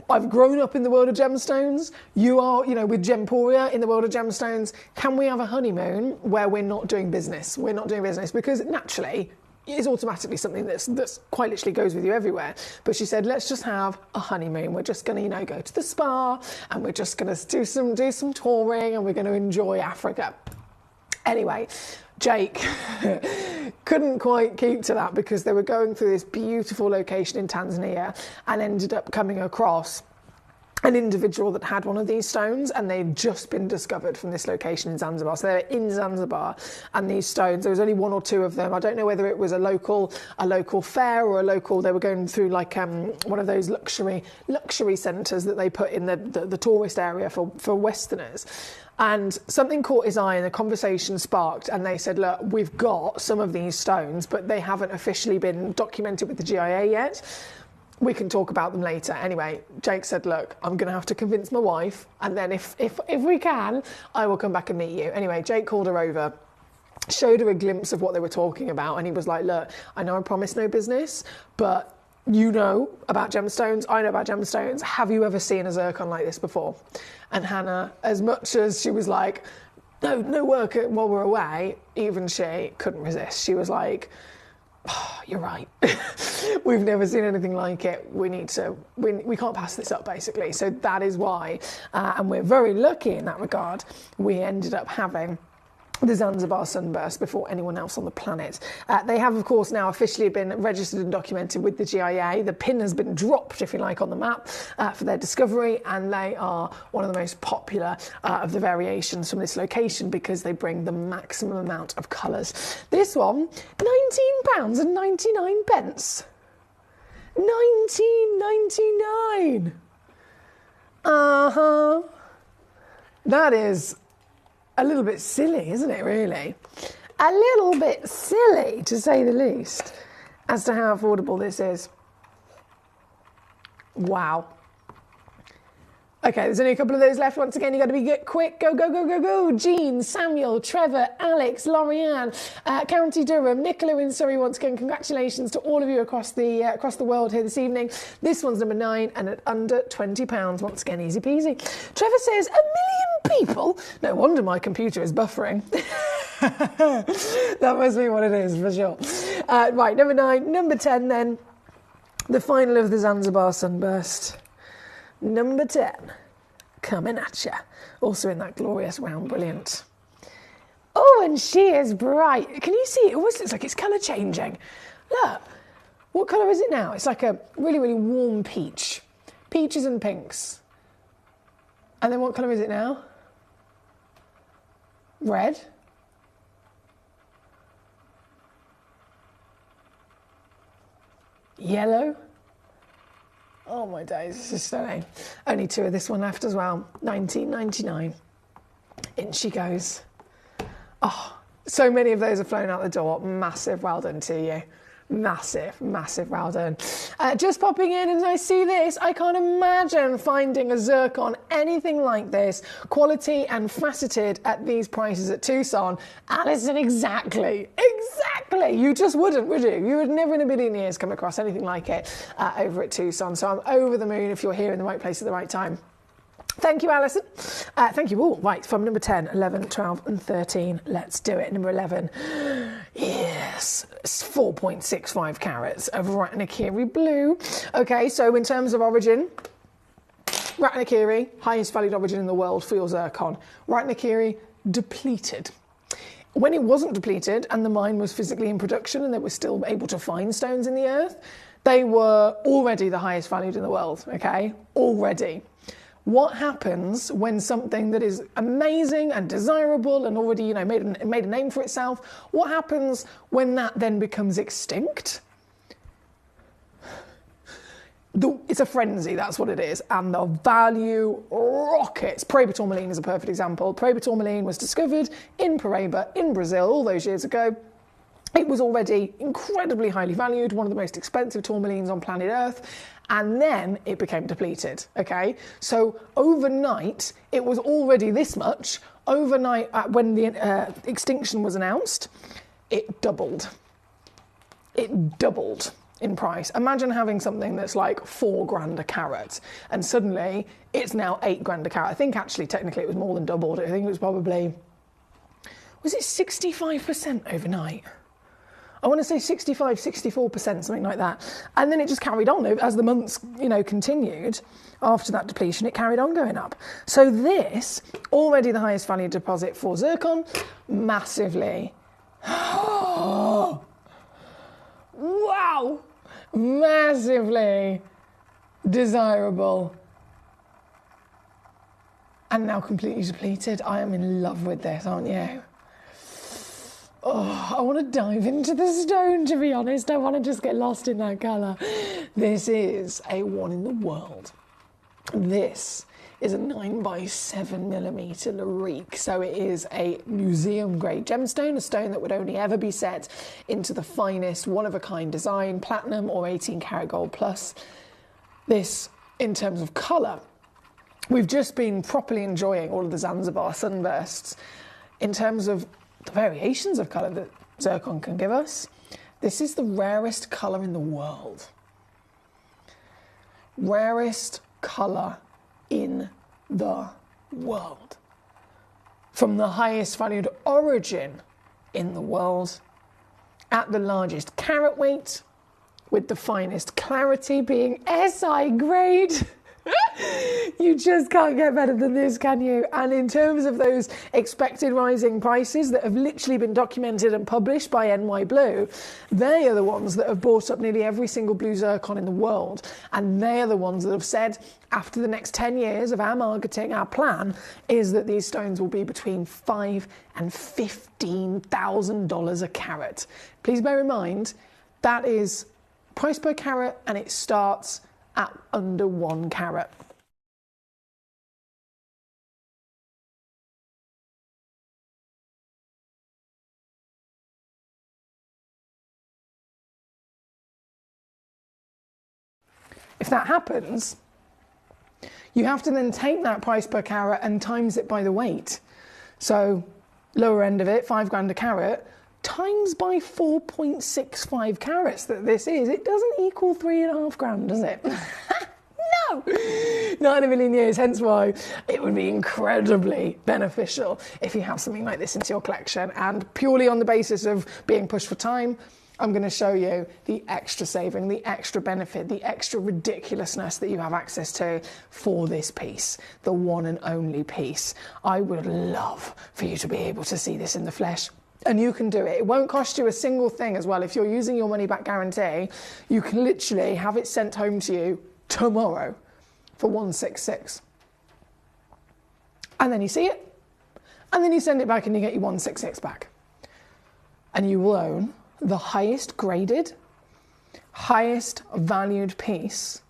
I've grown up in the world of gemstones. You are, with Gemporia in the world of gemstones. Can we have a honeymoon where we're not doing business? We're not doing business because naturally it's automatically something that's quite literally goes with you everywhere. But she said, let's just have a honeymoon. We're just going to, go to the spa and we're just going to do some touring and we're going to enjoy Africa. Anyway, Jake couldn't quite keep to that because they were going through this beautiful location in Tanzania and ended up coming across an individual that had one of these stones, and they'd just been discovered from this location in Zanzibar. So they're in Zanzibar, and these stones, there was only 1 or 2 of them. I don't know whether it was a local fair or they were going through like one of those luxury centres that they put in the tourist area for Westerners. And something caught his eye and the conversation sparked, and they said, look, we've got some of these stones, but they haven't officially been documented with the GIA yet. We can talk about them later. Anyway, Jake said, look, I'm going to have to convince my wife, and then if we can, I will come back and meet you. Anyway, Jake called her over, showed her a glimpse of what they were talking about, and he was like, look, I know I promised no business, but you know about gemstones, I know about gemstones. Have you ever seen a zircon like this before? And Hannah, as much as she was like, no work while we're away, even she couldn't resist. She was like, oh, you're right. We've never seen anything like it. We can't pass this up, basically. So that is why, and we're very lucky in that regard, we ended up having the Zanzibar Sunburst before anyone else on the planet. They have, of course, now officially been registered and documented with the GIA. The pin has been dropped, if you like, on the map for their discovery, and they are one of the most popular of the variations from this location because they bring the maximum amount of colours. This one, £19.99. £19.99. That is a little bit silly, isn't it, really? A little bit silly, to say the least, as to how affordable this is. Wow. Okay, there's only a couple of those left. Once again, you've got to be quick. Go, go, go, go, go. Jean, Samuel, Trevor, Alex, Lorianne, County Durham, Nicola in Surrey. Once again, congratulations to all of you across the world here this evening. This one's number 9 and at under £20. Once again, easy peasy. Trevor says, 1 million people? No wonder my computer is buffering. That must be what it is, for sure. Right, number 9. Number 10 then. The final of the Zanzibar Sunburst. Number 10, coming at ya. Also in that glorious round brilliant. Oh, and she is bright. Can you see? It always looks like it's colour changing. Look, what colour is it now? It's like a really, really warm peach. Peaches and pinks. And then what colour is it now? Red. Yellow. Oh my days, this is stunning. Only 2 of this one left as well. £19.99. In she goes. Oh, so many of those have flown out the door. Massive well done to you. Massive, massive well done. Just popping in as I see this, I can't imagine finding a zircon anything like this, quality and faceted at these prices at Tucson. Alison, exactly. Exactly. You just wouldn't, would you? You would never in a million years come across anything like it over at Tucson. So I'm over the moon if you're here in the right place at the right time. Thank you, Alison. Thank you all. Right, from number 10, 11, 12 and 13. Let's do it. Number 11. Yes, it's 4.65 carats of Ratnakiri blue. Okay, so in terms of origin, Ratnakiri, highest valued origin in the world for your zircon. Ratnakiri, depleted. When it wasn't depleted and the mine was physically in production and they were still able to find stones in the earth, they were already the highest valued in the world, okay? Already. What happens when something that is amazing and desirable and already, you know, made a name for itself, what happens when that then becomes extinct? It's a frenzy, that's what it is, and the value rockets. Paraíba tourmaline is a perfect example. Paraíba tourmaline was discovered in Paraíba in Brazil all those years ago. It was already incredibly highly valued, one of the most expensive tourmalines on planet Earth, and then it became depleted, okay? So overnight, it was already this much. Overnight, when the extinction was announced, it doubled. It doubled in price. Imagine having something that's like $4,000 a carat, and suddenly it's now $8,000 a carat. I think actually, technically, it was more than doubled. I think it was probably, was it 65% overnight? I want to say 65, 64%, something like that. And then it just carried on as the months, you know, continued. After that depletion, it carried on going up. So this, already the highest value deposit for zircon, massively. Wow! Massively desirable. And now completely depleted. I am in love with this, aren't you? Oh, I want to dive into the stone, to be honest. I want to just get lost in that colour. This is a one in the world. This is a 9x7mm Larique. So it is a museum-grade gemstone, a stone that would only ever be set into the finest, one-of-a-kind design, platinum or 18-karat gold plus. This, in terms of colour, we've just been properly enjoying all of the Zanzibar sunbursts. In terms of the variations of colour that zircon can give us, this is the rarest colour in the world. Rarest colour in the world. From the highest valued origin in the world, at the largest carat weight, with the finest clarity being SI grade. You just can't get better than this, can you? And in terms of those expected rising prices that have literally been documented and published by NY Blue, they are the ones that have bought up nearly every single blue zircon in the world. And they are the ones that have said, after the next 10 years of our marketing, our plan is that these stones will be between $5,000 and $15,000 a carat. Please bear in mind, that is price per carat, and it starts at under 1 carat. If that happens, you have to then take that price per carat and times it by the weight. So lower end of it, $5,000 a carat, times by 4.65 carats that this is, it doesn't equal 3.5 grand, does it? No, not in a million years, hence why it would be incredibly beneficial if you have something like this into your collection. And purely on the basis of being pushed for time, I'm going to show you the extra saving, the extra benefit, the extra ridiculousness that you have access to for this piece, the one and only piece. I would love for you to be able to see this in the flesh. And you can do it. It won't cost you a single thing as well. If you're using your money back guarantee, you can literally have it sent home to you tomorrow for $166. And then you see it, and then you send it back and you get your $166 back. And you will own the highest graded, highest valued piece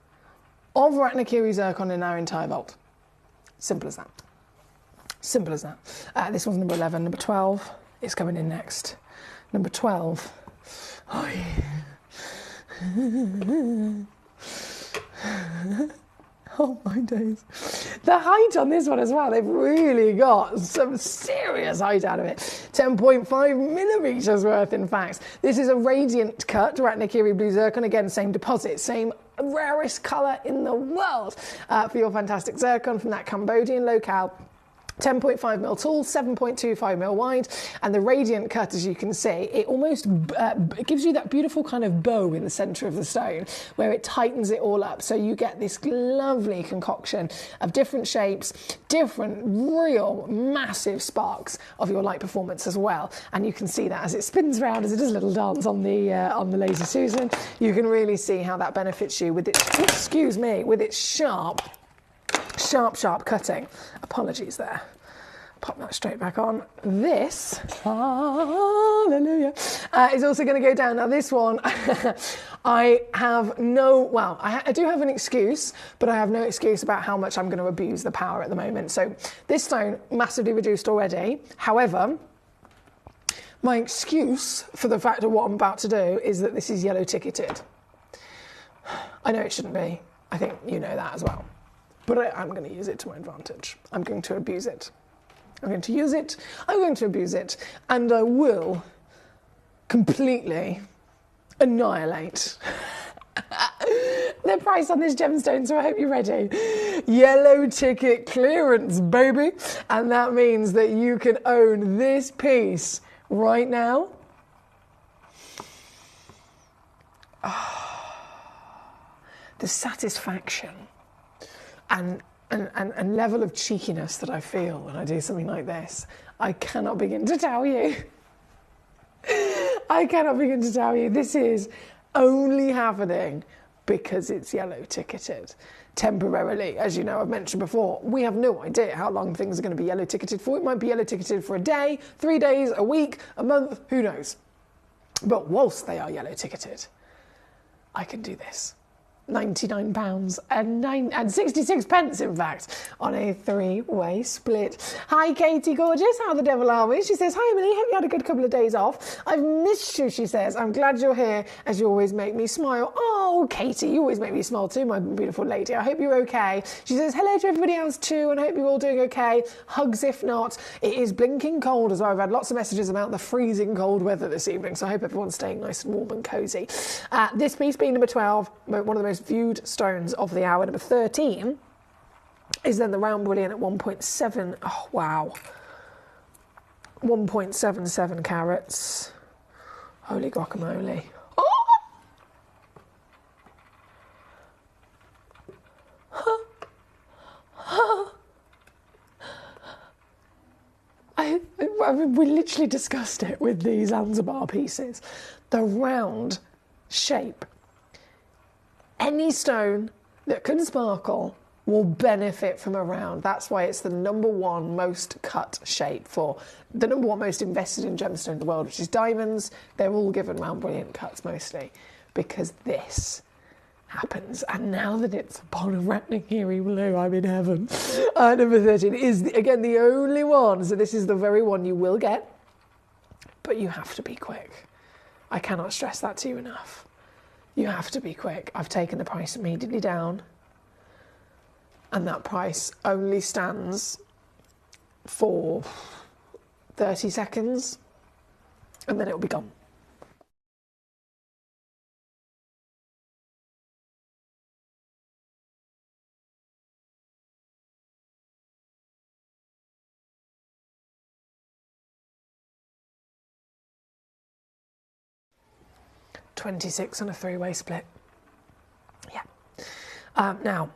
of Ratnakiri zircon in our entire vault. Simple as that. Simple as that. This one's number 11. Number 12 is coming in next. Number 12. Oh, yeah. Oh my days. The height on this one as well, they've really got some serious height out of it. 10.5 millimetres worth, in fact. This is a radiant cut, Ratnakiri blue zircon. Again, same deposit, same rarest colour in the world for your fantastic zircon from that Cambodian locale. 10.5mm tall, 7.25mm wide, and the radiant cut, as you can see, it almost it gives you that beautiful kind of bow in the centre of the stone where it tightens it all up, so you get this lovely concoction of different shapes, different real massive sparks of your light performance as well. And you can see that as it spins around, as it does a little dance on the Lazy Susan, you can really see how that benefits you with its, excuse me, with its sharp cutting. Apologies there. Pop that straight back on. This, hallelujah, is also going to go down. Now this one, I do have an excuse, but I have no excuse about how much I'm going to abuse the power at the moment. So this stone, massively reduced already. However, my excuse for the fact of what I'm about to do is that this is yellow ticketed. I know it shouldn't be. I think you know that as well. But I'm going to use it to my advantage. I'm going to abuse it. I'm going to use it, I'm going to abuse it, and I will completely annihilate the price on this gemstone, so I hope you're ready. Yellow ticket clearance, baby. And that means that you can own this piece right now. The satisfaction and level of cheekiness that I feel when I do something like this, I cannot begin to tell you. I cannot begin to tell you. This is only happening because it's yellow ticketed. Temporarily, as you know, I've mentioned before, we have no idea how long things are going to be yellow ticketed for. It might be yellow ticketed for a day, 3 days, a week, a month, who knows. But whilst they are yellow ticketed, I can do this. £99 and 66 pence, in fact, on a 3-way split. Hi, Katie Gorgeous. How the devil are we? She says, hi, Emily. Hope you had a good couple of days off. I've missed you, she says. I'm glad you're here, as you always make me smile. Oh, Katie, you always make me smile too, my beautiful lady. I hope you're okay. She says, hello to everybody else too, and I hope you're all doing okay. Hugs if not. It is blinking cold as well. I've had lots of messages about the freezing cold weather this evening, so I hope everyone's staying nice and warm and cosy. This piece being number 12, one of the most viewed stones of the hour. Number 13 is then the round brilliant at 1.7. Oh wow, 1.77 carats. Holy guacamole! Oh! We literally discussed it with these Zanzibar pieces. The round shape. Any stone that can sparkle will benefit from a round. That's why it's the #1 most cut shape for the #1 most invested in gemstone in the world, which is diamonds. They're all given round brilliant cuts mostly because this happens. And now that it's upon a Ratnakiri blue, I'm in heaven. Number 13 is, again, the only one. So this is the very one you will get, but you have to be quick. I cannot stress that to you enough. You have to be quick. I've taken the price immediately down, and that price only stands for 30 seconds, and then it'll be gone. $26 on a 3-way split. Yeah. Now,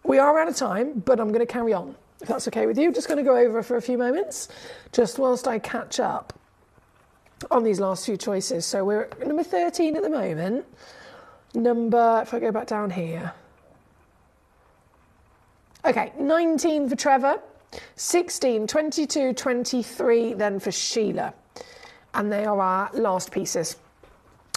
we are out of time, but I'm going to carry on, if that's okay with you. Just going to go over for a few moments, just whilst I catch up on these last few choices. So we're at number 13 at the moment. If I go back down here. Okay, 19 for Trevor, 16, 22, 23 then for Sheila. And they are our last pieces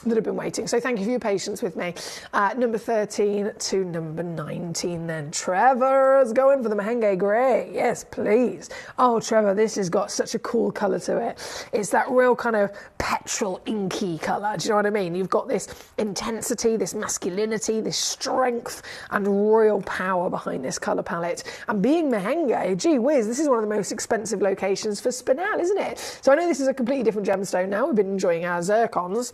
that have been waiting. So thank you for your patience with me. Number 13 to number 19 then. Trevor's going for the Mahenge Grey. Yes, please. Oh, Trevor, this has got such a cool colour to it. It's that real kind of petrol inky colour. Do you know what I mean? You've got this intensity, this masculinity, this strength and real power behind this colour palette. And being Mahenge, gee whiz, this is one of the most expensive locations for spinel, isn't it? So I know this is a completely different gemstone now. We've been enjoying our zircons.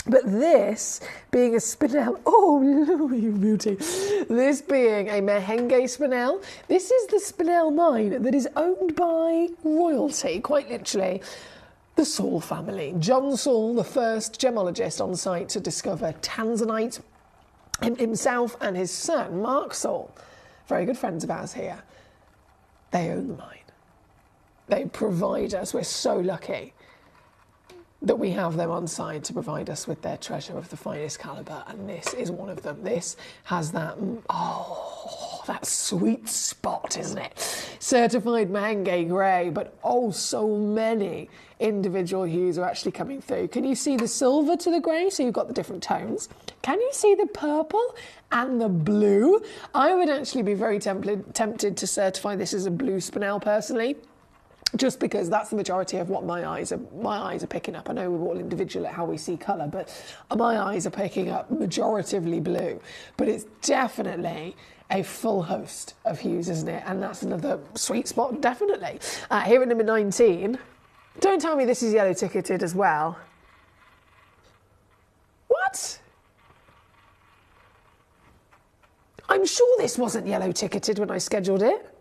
But this being a spinel, oh, you beauty. This being a Mahenge spinel, this is the spinel mine that is owned by royalty, quite literally. The Saul family. John Saul, the first gemologist on site to discover tanzanite, himself and his son, Mark Saul, very good friends of ours here, they own the mine. They provide us, we're so lucky that we have them on site to provide us with their treasure of the finest calibre, and this is one of them. This has that, that sweet spot, isn't it? Certified Mahenge Grey, but oh, so many individual hues are actually coming through. Can you see the silver to the grey? So you've got the different tones. Can you see the purple and the blue? I would actually be very tempted to certify this as a blue spinel personally, just because that's the majority of what my eyes are picking up. I know we're all individual at how we see colour, but my eyes are picking up majoritively blue. But it's definitely a full host of hues, isn't it? And that's another sweet spot, definitely. Here at number 19, don't tell me this is yellow ticketed as well. What? I'm sure this wasn't yellow ticketed when I scheduled it.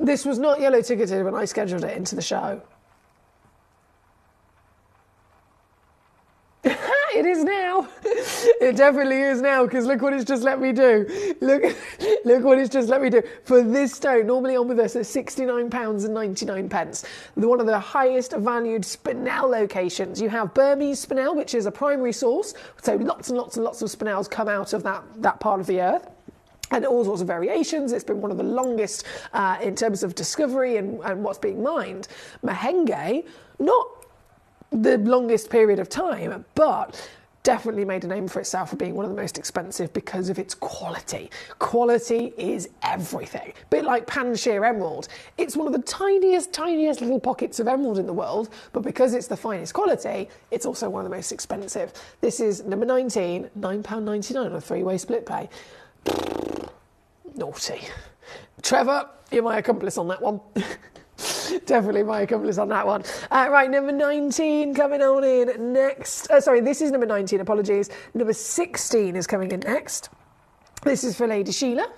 This was not yellow ticketed when I scheduled it into the show. It is now. It definitely is now, because look what it's just let me do. Look what it's just let me do. For this stone, normally on with us at £69.99. One of the highest valued spinel locations. You have Burmese spinel, which is a primary source. So lots and lots and lots of spinels come out of that part of the earth. And all sorts of variations. It's been one of the longest in terms of discovery and what's being mined. Mahenge, not the longest period of time, but definitely made a name for itself for being one of the most expensive because of its quality. Quality is everything. A bit like Panshir Emerald. It's one of the tiniest little pockets of emerald in the world, but because it's the finest quality, it's also one of the most expensive. This is number 19, £9.99 on a three-way split pay. Naughty. Trevor, you're my accomplice on that one. Definitely my accomplice on that one. Right, number 19 coming on in next. Sorry, this is number 19, apologies. Number 16 is coming in next. This is for Lady Sheila.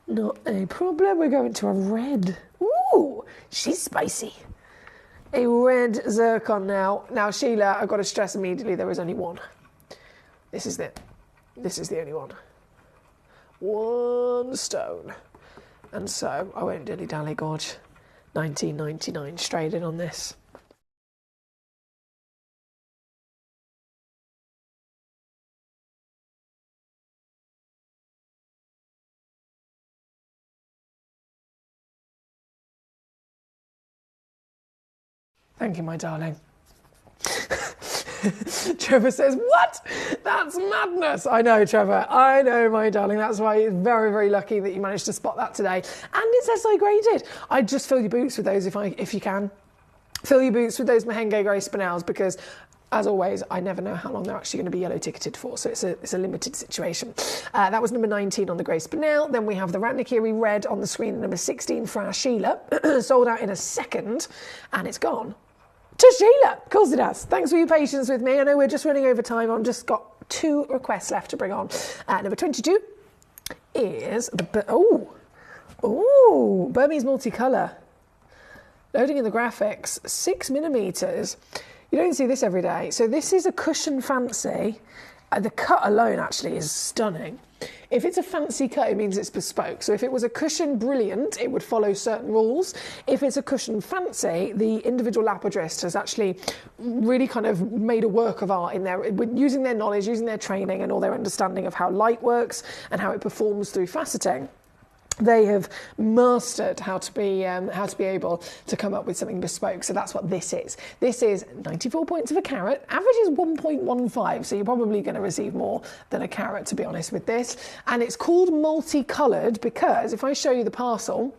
Not a problem. We're going to a red. Ooh, she's spicy. A red zircon now. Now, Sheila, I've got to stress immediately, there is only one. This is the only one. One stone. And so I won't dilly-dally, gorge. 19.99 straight in on this. Thank you, my darling. Trevor says, what? That's madness. I know, Trevor. I know, my darling. That's why it's very, very lucky that you managed to spot that today. And it's SI graded. I'd just fill your boots with those if you can. Fill your boots with those Mahenge Grey spinels because, as always, I never know how long they're actually going to be yellow ticketed for, so it's a limited situation. That was number 19 on the Grey spinel. Then we have the Ratnakiri Red on the screen, number 16 for our Sheila. Sold out in a second, and it's gone to Sheila. Of course it has. Thanks for your patience with me. I know we're just running over time. I've just got 2 requests left to bring on. Number 22 is the... Burmese multicolour. Loading in the graphics. 6mm. You don't see this every day. So this is a cushion fancy. The cut alone actually is stunning. If it's a fancy cut, it means it's bespoke. So if it was a cushion brilliant, it would follow certain rules. If it's a cushion fancy, the individual lapidrist has actually really kind of made a work of art in there, using their knowledge, using their training and all their understanding of how light works and how it performs through faceting. They have mastered how to be able to come up with something bespoke. So that's what this is. This is 94 points of a carat. Average is 1.15, so you're probably going to receive more than a carat, to be honest, with this. And it's called multicoloured because if I show you the parcel,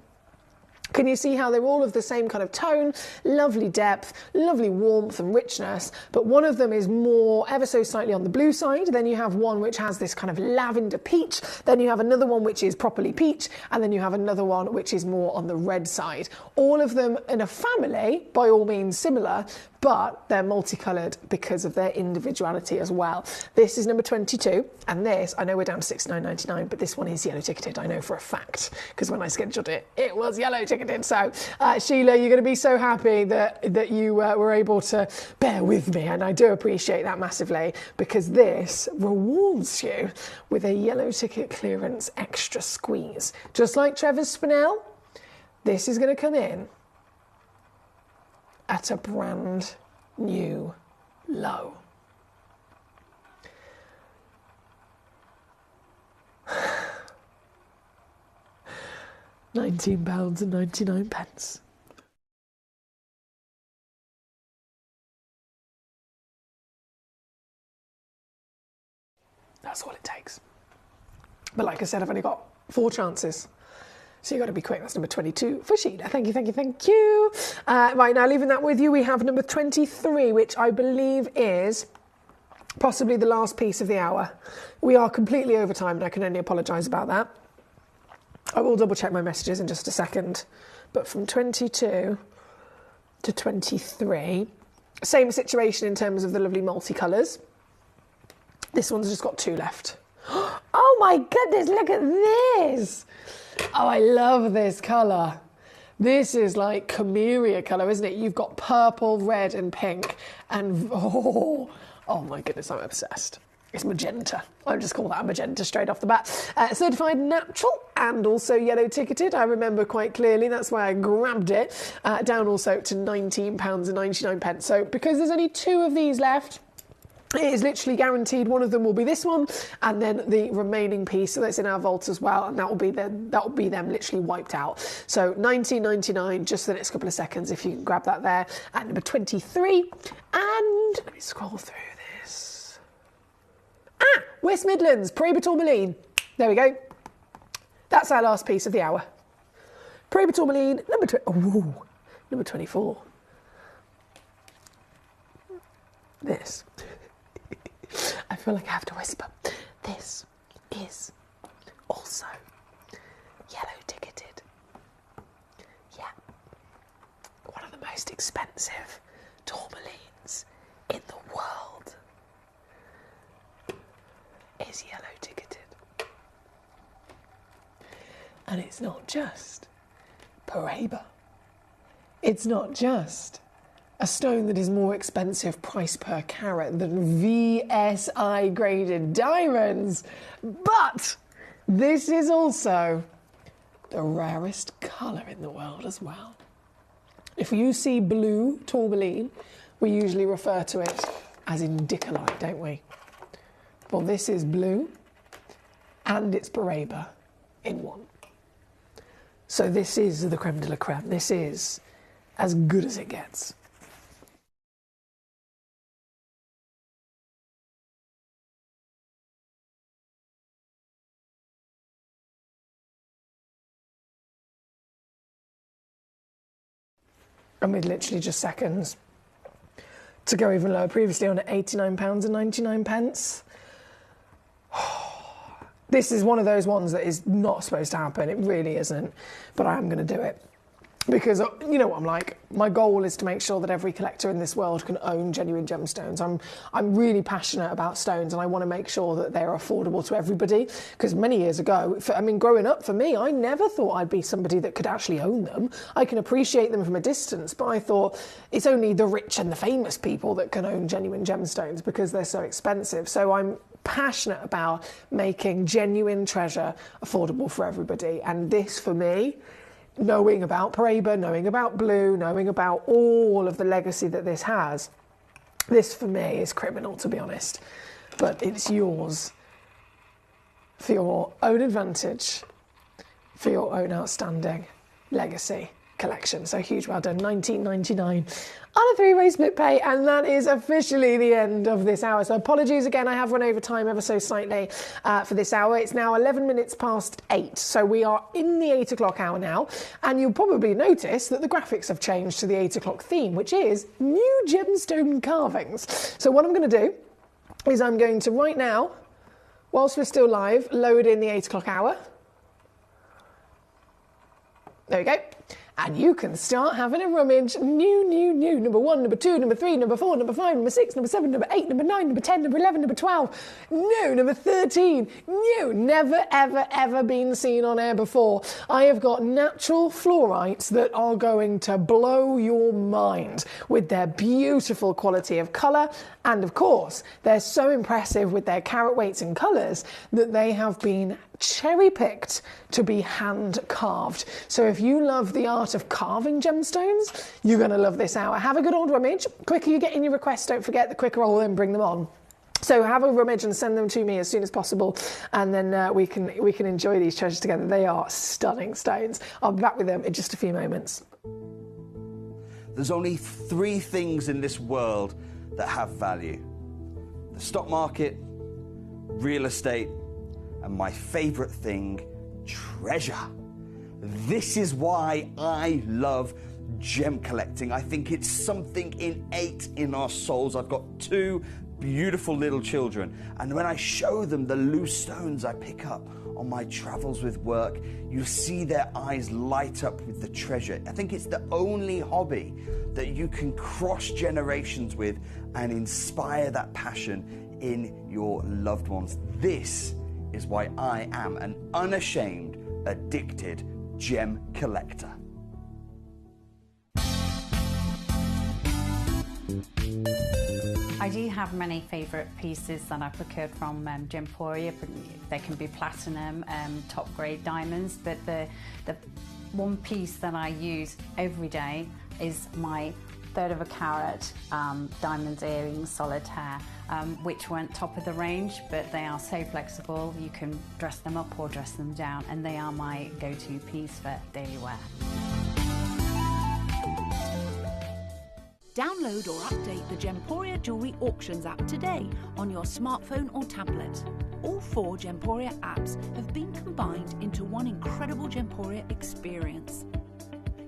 can you see how they're all of the same kind of tone, lovely depth, lovely warmth and richness, but one of them is more ever so slightly on the blue side. Then you have one which has this kind of lavender peach. Then you have another one which is properly peach. And then you have another one which is more on the red side. All of them in a family, by all means similar, but they're multicoloured because of their individuality as well. This is number 22, and this, I know we're down to $69.99, but this one is yellow ticketed, I know for a fact, because when I scheduled it, it was yellow ticketed. So, Sheila, you're going to be so happy that you were able to bear with me, and I do appreciate that massively, because this rewards you with a yellow ticket clearance extra squeeze. Just like Trevor's Spinel, this is going to come in at a brand new low. £19.99. That's all it takes. But like I said, I've only got 4 chances. So you've got to be quick. That's number 22 for Sheila. Thank you, thank you, thank you. Right, now leaving that with you, we have number 23, which I believe is possibly the last piece of the hour. We are completely over time, and I can only apologise about that. I will double check my messages in just a second. But from 22 to 23, same situation in terms of the lovely multicolours. This one's just got 2 left. Oh my goodness, look at this. Oh, I love this colour. This is like Camellia colour, isn't it? You've got purple, red and pink. And oh my goodness, I'm obsessed. It's magenta. I'll just call that magenta straight off the bat. Certified natural and also yellow ticketed. I remember quite clearly. That's why I grabbed it. Down also to £19.99. So because there's only 2 of these left, it is literally guaranteed one of them will be this one, and then the remaining piece that's in our vault as well, and that will be them literally wiped out. So £19.99 just for the next couple of seconds if you can grab that there. At number 23, and let me scroll through this. West Midlands, Paraiba Tourmaline. There we go. That's our last piece of the hour. Paraiba Tourmaline, number 24. This. I feel like I have to whisper. This is also yellow ticketed. Yeah. One of the most expensive tourmalines in the world is yellow ticketed. And it's not just Paraiba. It's not just a stone that is more expensive price per carat than VSI graded diamonds. But this is also the rarest colour in the world as well. If you see blue tourmaline, we usually refer to it as indicolite, don't we? Well, this is blue and it's Paraiba in one. So this is the creme de la creme. This is as good as it gets. And with literally just seconds to go even lower. Previously on at £89.99. This is one of those ones that is not supposed to happen. It really isn't. But I am going to do it. Because you know what I'm like. My goal is to make sure that every collector in this world can own genuine gemstones. I'm really passionate about stones, and I want to make sure that they're affordable to everybody. Because many years ago, growing up for me, I never thought I'd be somebody that could actually own them. I can appreciate them from a distance, but I thought it's only the rich and the famous people that can own genuine gemstones because they're so expensive. So I'm passionate about making genuine treasure affordable for everybody. And this, for me, knowing about Paraiba, knowing about blue, knowing about all of the legacy that this has, this for me is criminal, to be honest. But it's yours for your own advantage, for your own outstanding legacy collection. So huge well done, £19.99 on a 3-way split pay, and that is officially the end of this hour. So apologies again, I have run over time ever so slightly for this hour. It's now 11 minutes past 8, so we are in the 8 o'clock hour now, and you'll probably notice that the graphics have changed to the 8 o'clock theme, which is new gemstone carvings. So what I'm going to do is I'm going to right now, whilst we're still live, load in the 8 o'clock hour. There we go. And you can start having a rummage. New. Number 1, number 2, number 3, number 4, number 5, number 6, number 7, number 8, number 9, number 10, number 11, number 12. New, number 13. New. Never, ever been seen on air before. I have got natural fluorites that are going to blow your mind with their beautiful quality of colour. And of course, they're so impressive with their carat weights and colours that they have been cherry-picked to be hand-carved. So if you love the art of carving gemstones, you're going to love this hour. Have a good old rummage. Quicker you get in your requests, don't forget, the quicker I'll then bring them on. So have a rummage and send them to me as soon as possible, and then we can enjoy these treasures together. They are stunning stones. I'll be back with them in just a few moments. There's only 3 things in this world that have value: the stock market, real estate, and my favourite thing, treasure. This is why I love gem collecting. I think it's something innate in our souls. I've got 2 beautiful little children, and when I show them the loose stones I pick up on my travels with work, you see their eyes light up with the treasure. I think it's the only hobby that you can cross generations with and inspire that passion in your loved ones. This is why I am an unashamed, addicted gem collector. I do have many favourite pieces that I've procured from Gemporia. They can be platinum, top grade diamonds, but the one piece that I use every day is my 1/3 of a carat diamond earrings solitaire, which weren't top of the range, but they are so flexible. You can dress them up or dress them down, and they are my go-to piece for daily wear. Download or update the Gemporia Jewellery Auctions app today on your smartphone or tablet. All 4 Gemporia apps have been combined into one incredible Gemporia experience.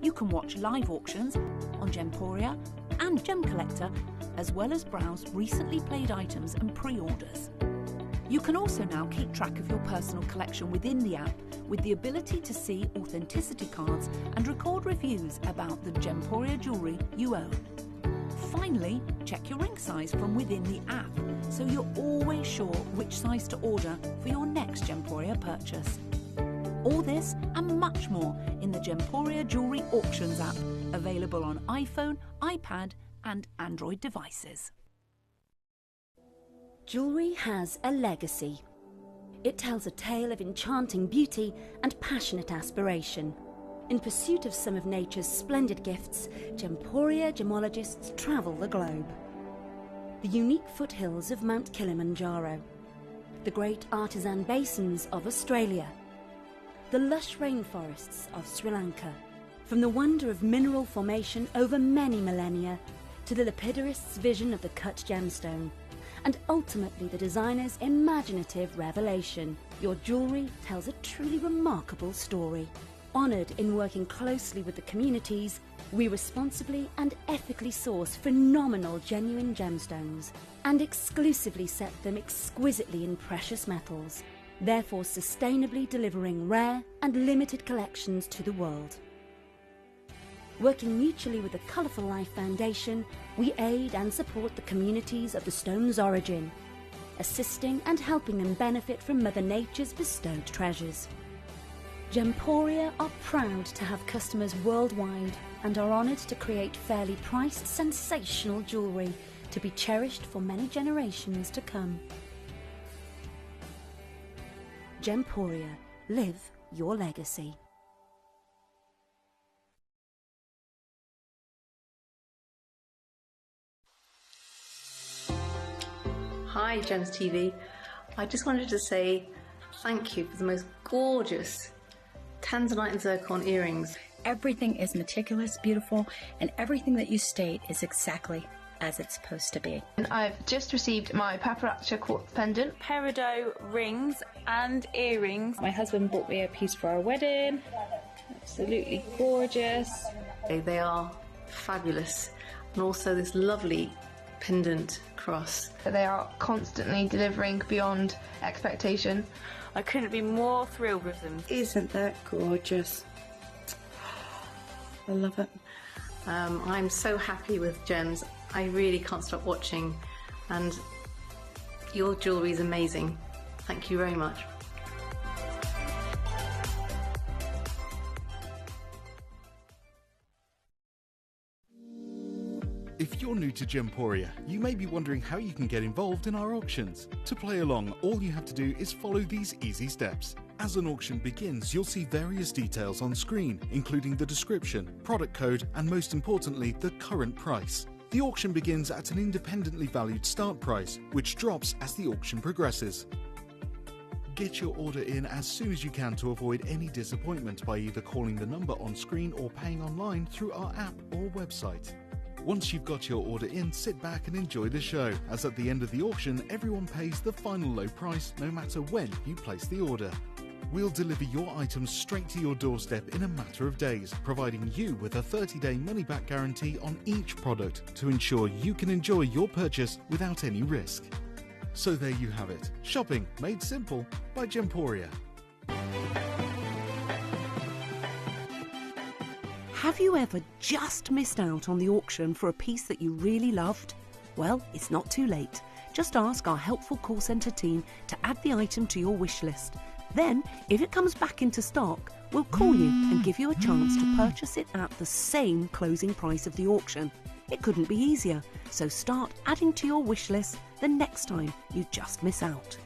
You can watch live auctions on Gemporia and Gemcollector, as well as browse recently played items and pre-orders. You can also now keep track of your personal collection within the app, with the ability to see authenticity cards and record reviews about the Gemporia jewellery you own. Finally, check your ring size from within the app, so you're always sure which size to order for your next Gemporia purchase. All this and much more in the Gemporia Jewellery Auctions app, available on iPhone, iPad and Android devices. Jewellery has a legacy. It tells a tale of enchanting beauty and passionate aspiration. In pursuit of some of nature's splendid gifts, Gemporia gemologists travel the globe. The unique foothills of Mount Kilimanjaro, the great artisan basins of Australia, the lush rainforests of Sri Lanka, from the wonder of mineral formation over many millennia to the lapidarists' vision of the cut gemstone, and ultimately the designer's imaginative revelation, your jewellery tells a truly remarkable story. Honoured in working closely with the communities, we responsibly and ethically source phenomenal genuine gemstones and exclusively set them exquisitely in precious metals, therefore sustainably delivering rare and limited collections to the world. Working mutually with the Colourful Life Foundation, we aid and support the communities of the stone's origin, assisting and helping them benefit from Mother Nature's bestowed treasures. Gemporia are proud to have customers worldwide and are honoured to create fairly priced, sensational jewellery to be cherished for many generations to come. Gemporia, live your legacy. Hi Gems TV, I just wanted to say thank you for the most gorgeous tanzanite and zircon earrings. Everything is meticulous, beautiful, and everything that you state is exactly as it's supposed to be. And I've just received my paparazzi quartz pendant. Peridot rings and earrings. My husband bought me a piece for our wedding. Absolutely gorgeous. They are fabulous. And also this lovely pendant cross. They are constantly delivering beyond expectation. I couldn't be more thrilled with them. Isn't that gorgeous? I love it. I'm so happy with gems. I really can't stop watching, and your jewellery is amazing. Thank you very much. If you're new to Gemporia, you may be wondering how you can get involved in our auctions. To play along, all you have to do is follow these easy steps. As an auction begins, you'll see various details on screen, including the description, product code, and most importantly, the current price. The auction begins at an independently valued start price, which drops as the auction progresses. Get your order in as soon as you can to avoid any disappointment by either calling the number on screen or paying online through our app or website. Once you've got your order in, sit back and enjoy the show, as at the end of the auction, everyone pays the final low price no matter when you place the order. We'll deliver your items straight to your doorstep in a matter of days, providing you with a 30-day money-back guarantee on each product to ensure you can enjoy your purchase without any risk. So there you have it. Shopping made simple by Gemporia. Have you ever just missed out on the auction for a piece that you really loved? Well, it's not too late. Just ask our helpful call centre team to add the item to your wish list. Then, if it comes back into stock, we'll call you and give you a chance to purchase it at the same closing price of the auction. It couldn't be easier, so start adding to your wish list the next time you just miss out.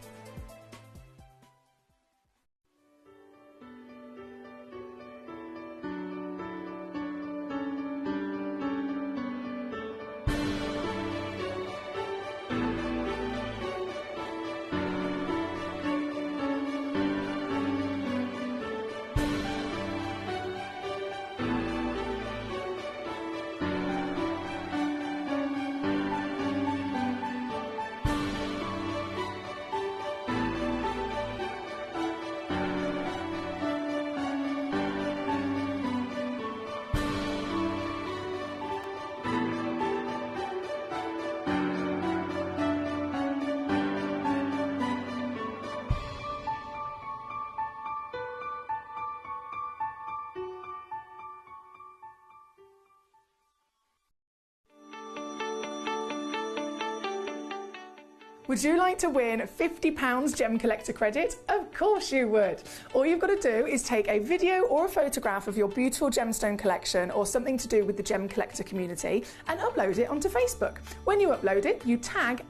Would you like to win £50 Gemcollector credit? Of course you would. All you've got to do is take a video or a photograph of your beautiful gemstone collection or something to do with the Gemcollector community and upload it onto Facebook. When you upload it, you tag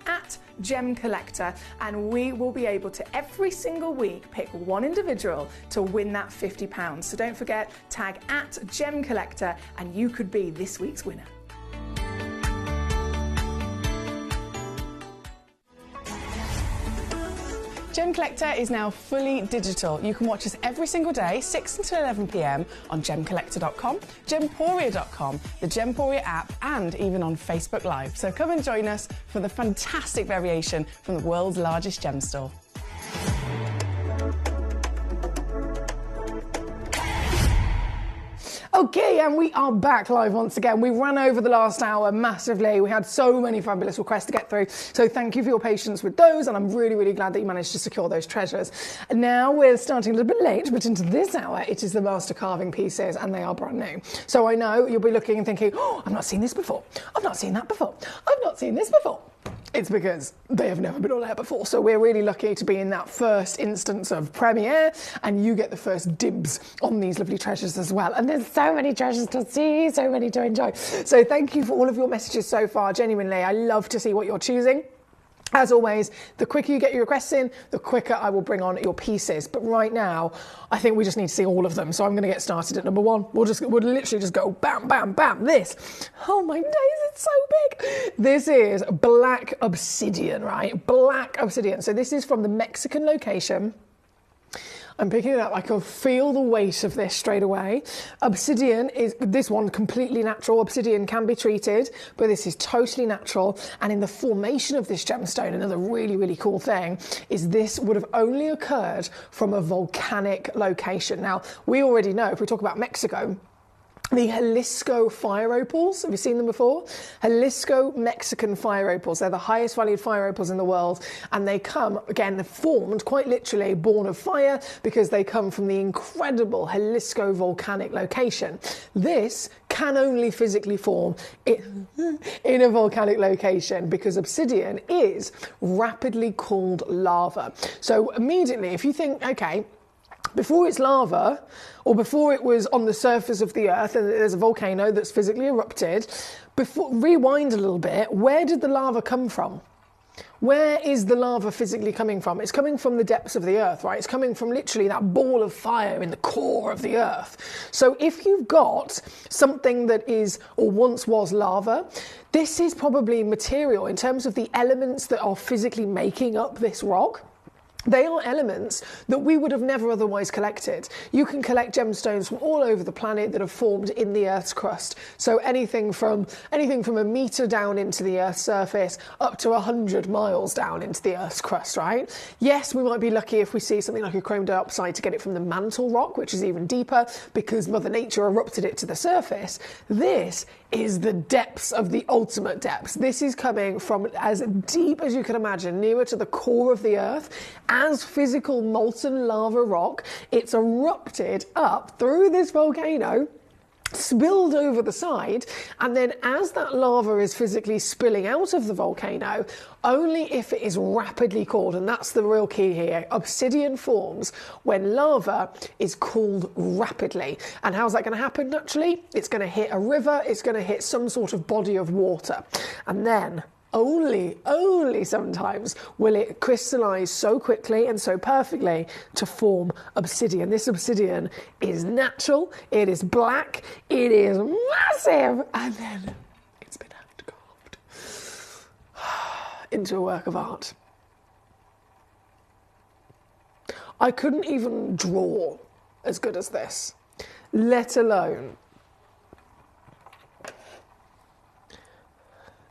@Gemcollector, and we will be able to every single week pick one individual to win that £50. So don't forget, tag @Gemcollector and you could be this week's winner. Gemcollector is now fully digital. You can watch us every single day, 6 until 11 PM on gemcollector.com, gemporia.com, the Gemporia app, and even on Facebook Live. So come and join us for the fantastic variation from the world's largest gem store. Okay, and we are back live once again. We ran over the last hour massively. We had so many fabulous requests to get through. So thank you for your patience with those, and I'm really, really glad that you managed to secure those treasures. And now we're starting a little bit late, but into this hour, it is the master carving pieces, and they are brand new. So I know you'll be looking and thinking, oh, I've not seen this before. I've not seen that before. I've not seen this before. It's because they have never been on air before. So we're really lucky to be in that first instance of premiere, and you get the first dibs on these lovely treasures as well. And there's so many treasures to see, so many to enjoy. So thank you for all of your messages so far. Genuinely, I love to see what you're choosing. As always, the quicker you get your requests in, the quicker I will bring on your pieces. But right now, I think we just need to see all of them. So I'm going to get started at number one. We'll literally just go bam, bam, bam. This. Oh my days, it's so big. This is black obsidian, right? Black obsidian. So this is from the Mexican location. I'm picking it up. I can feel the weight of this straight away. Obsidian is, this one, completely natural. Obsidian can be treated, but this is totally natural. And in the formation of this gemstone, another really, really cool thing is this would have only occurred from a volcanic location. Now, we already know, if we talk about Mexico, the Jalisco fire opals, have you seen them before? Jalisco Mexican fire opals. They're the highest valued fire opals in the world. And they come, again, they're formed quite literally born of fire because they come from the incredible Jalisco volcanic location. This can only physically form in a volcanic location because obsidian is rapidly cooled lava. So immediately, if you think, okay, before it's lava, or before it was on the surface of the earth and there's a volcano that's physically erupted, rewind a little bit, where did the lava come from? Where is the lava physically coming from? It's coming from the depths of the earth, right? It's coming from literally that ball of fire in the core of the earth. So if you've got something that is, or once was lava, this is probably material in terms of the elements that are physically making up this rock. They are elements that we would have never otherwise collected. You can collect gemstones from all over the planet that have formed in the Earth's crust. So anything from a metre down into the Earth's surface up to 100 miles down into the Earth's crust, right? Yes, we might be lucky if we see something like a chrome dioxide to get it from the mantle rock, which is even deeper because Mother Nature erupted it to the surface. This is the depths of the ultimate depths. This is coming from as deep as you can imagine, nearer to the core of the Earth, as physical molten lava rock. It's erupted up through this volcano, spilled over the side, and then as that lava is physically spilling out of the volcano, only if it is rapidly cooled, and that's the real key here. Obsidian forms when lava is cooled rapidly. And how's that going to happen naturally? It's going to hit a river, it's going to hit some sort of body of water, and then only sometimes will it crystallize so quickly and so perfectly to form obsidian. This obsidian is natural, it is black, it is massive, and then it's been hand carved into a work of art. I couldn't even draw as good as this, let alone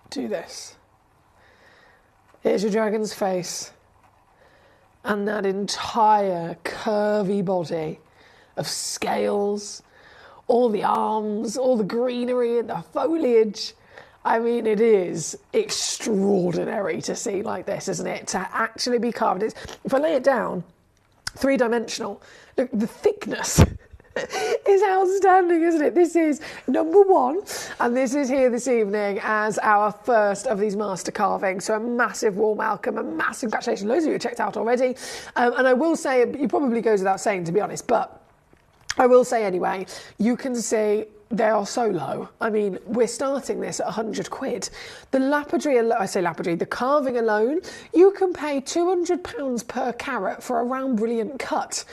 do this. Here's your dragon's face, and that entire curvy body of scales, all the arms, all the greenery and the foliage. I mean, it is extraordinary to see like this, isn't it? To actually be carved. If I lay it down, three-dimensional, look, the thickness is outstanding, isn't it? This is number one, and this is here this evening as our first of these master carvings. So a massive warm welcome, a massive congratulations. Loads of you have checked out already. And I will say, it probably goes without saying, to be honest, but I will say anyway, you can see they are so low. I mean, we're starting this at 100 quid. The lapidary, the carving alone, you can pay £200 per carat for a round brilliant cut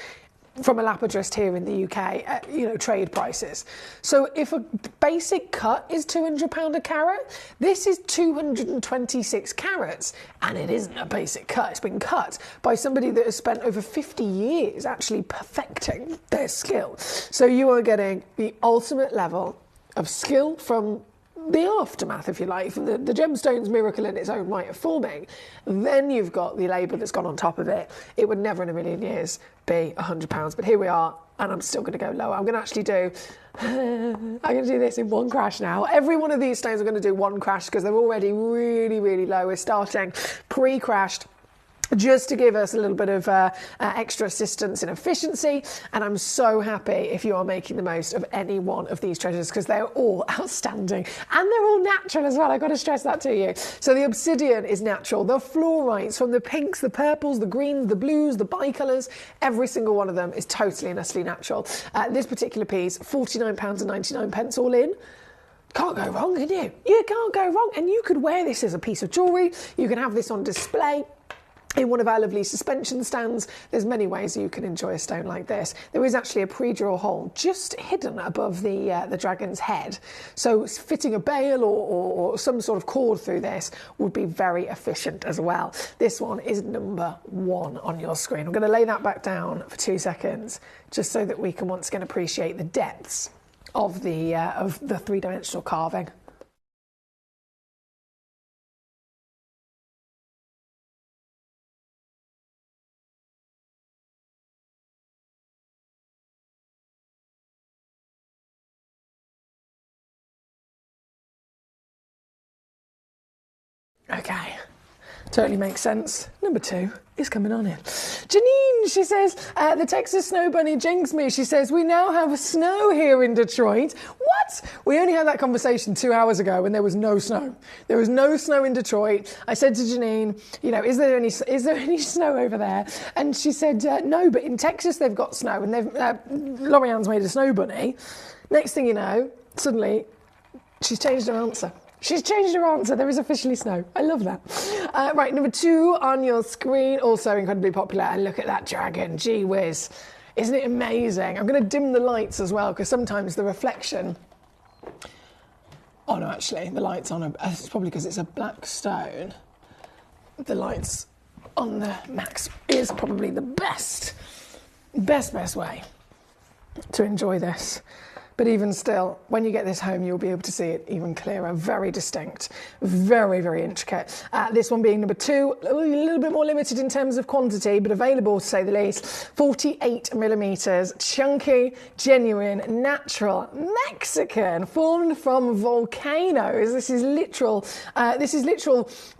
from a lapidrist here in the UK at, trade prices. So if a basic cut is £200 a carat, this is 226 carats, and it isn't a basic cut. It's been cut by somebody that has spent over 50 years actually perfecting their skill. So you are getting the ultimate level of skill from the aftermath, if you like, from the gemstone's miracle in its own right of forming. Then you've got the labour that's gone on top of it. It would never in a million years be £100, but here we are, and I'm still going to go lower. I'm going to actually do this in one crash now. Every one of these stones I'm going to do one crash because they're already really, really low. We're starting pre-crashed, just to give us a little bit of extra assistance and efficiency. And I'm so happy if you are making the most of any one of these treasures because they're all outstanding and they're all natural as well. I've got to stress that to you. So the obsidian is natural. The fluorites, from the pinks, the purples, the greens, the blues, the bicolours, every single one of them is totally and utterly natural. This particular piece, £49.99 all in. Can't go wrong, can you? You can't go wrong. And you could wear this as a piece of jewellery. You can have this on display. in one of our lovely suspension stands. There's many ways you can enjoy a stone like this. There is actually a pre-draw hole just hidden above the dragon's head, so fitting a bail or some sort of cord through this would be very efficient as well. This one is number 1 on your screen. I'm going to lay that back down for 2 seconds just so that we can once again appreciate the depths of the three-dimensional carving. Okay, totally makes sense. Number 2 is coming on in. Janine, she says, the Texas Snow Bunny jinxed me. She says, we now have snow here in Detroit. What? We only had that conversation 2 hours ago when there was no snow. There was no snow in Detroit. I said to Janine, you know, is there any snow over there? And she said, no, but in Texas they've got snow, and Lorianne's made a snow bunny. Next thing you know, suddenly she's changed her answer. She's changed her answer. There is officially snow. I love that. Right, number 2 on your screen, also incredibly popular. And look at that dragon. Gee whiz. Isn't it amazing? I'm going to dim the lights as well, because sometimes the reflection... Oh, no, actually, the light's on it's probably because it's a black stone. The lights on the max is probably the best way to enjoy this. But even still, when you get this home, you'll be able to see it even clearer, very distinct, very, very intricate. This one being number 2, a little bit more limited in terms of quantity, but available to say the least. 48 millimeters, chunky, genuine, natural, Mexican, formed from volcanoes. This is literal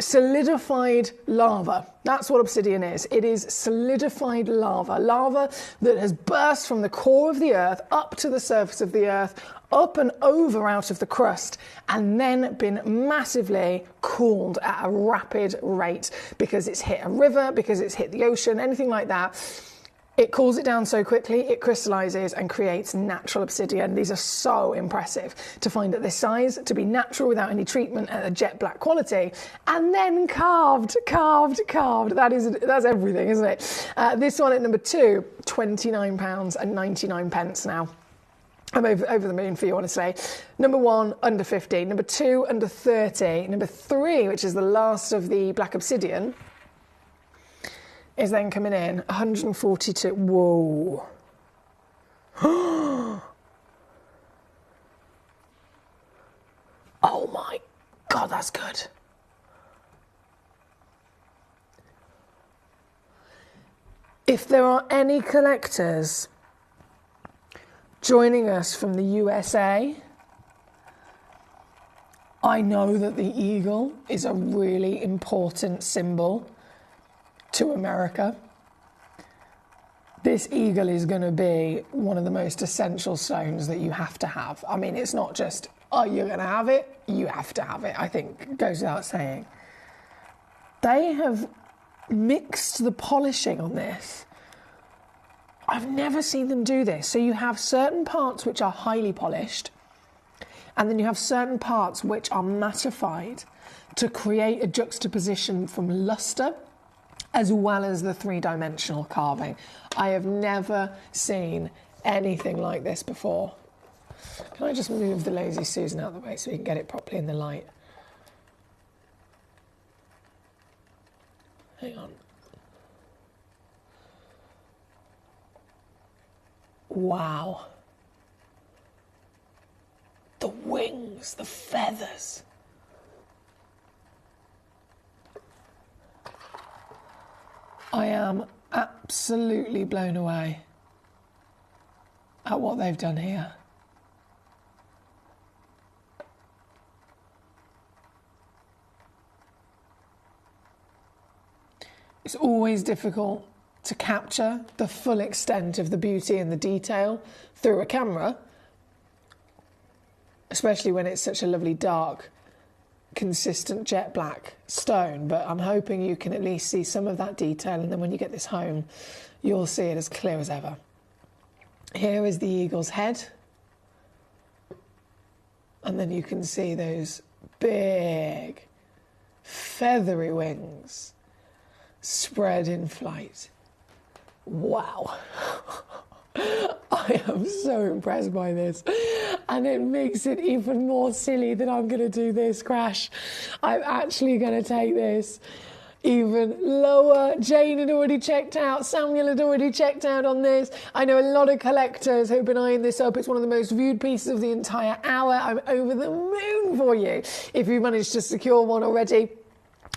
solidified lava. That's what obsidian is. It is solidified lava that has burst from the core of the earth up to the surface of the earth, up and over out of the crust, and then been massively cooled at a rapid rate because it's hit a river, because it's hit the ocean, anything like that. It cools it down so quickly, it crystallises and creates natural obsidian. These are so impressive to find at this size, to be natural without any treatment at a jet black quality, and then carved. That's everything, isn't it? This one at number 2, £29.99 now. I'm over the moon for you, honestly. Number 1, under 50. Number 2, under 30. Number 3, which is the last of the black obsidian, is then coming in 142. Whoa. Oh my God, that's good. If there are any collectors joining us from the USA, I know that the eagle is a really important symbol to America. This eagle is going to be one of the most essential stones that you have to have. I mean, it's not just, oh, you're going to have it, you have to have it, I think goes without saying. They have mixed the polishing on this. I've never seen them do this. So you have certain parts which are highly polished, and then you have certain parts which are mattified to create a juxtaposition from luster as well as the three-dimensional carving. I have never seen anything like this before. Can I just move the Lazy Susan out of the way so we can get it properly in the light? Hang on. Wow. The wings, the feathers. I am absolutely blown away at what they've done here. It's always difficult to capture the full extent of the beauty and the detail through a camera, especially when it's such a lovely dark, consistent jet black stone. But I'm hoping you can at least see some of that detail, and then when you get this home, you'll see it as clear as ever. Here is the eagle's head, and then you can see those big, feathery wings. spread in flight. Wow. I am so impressed by this, and it makes it even more silly that I'm going to do this crash. I'm actually going to take this even lower. Jane had already checked out. Samuel had already checked out on this. I know a lot of collectors who've been eyeing this up. It's one of the most viewed pieces of the entire hour. I'm over the moon for you if you managed to secure one already,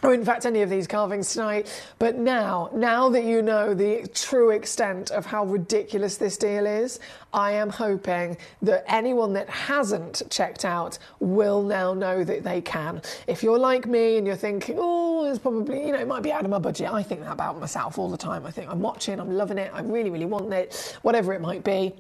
or in fact any of these carvings tonight. But now that you know the true extent of how ridiculous this deal is, I am hoping that anyone that hasn't checked out will now know that they can. If you're like me and you're thinking, oh, it's probably, it might be out of my budget. I think that about myself all the time. I think I'm watching, I'm loving it, I really, really want it, whatever it might be.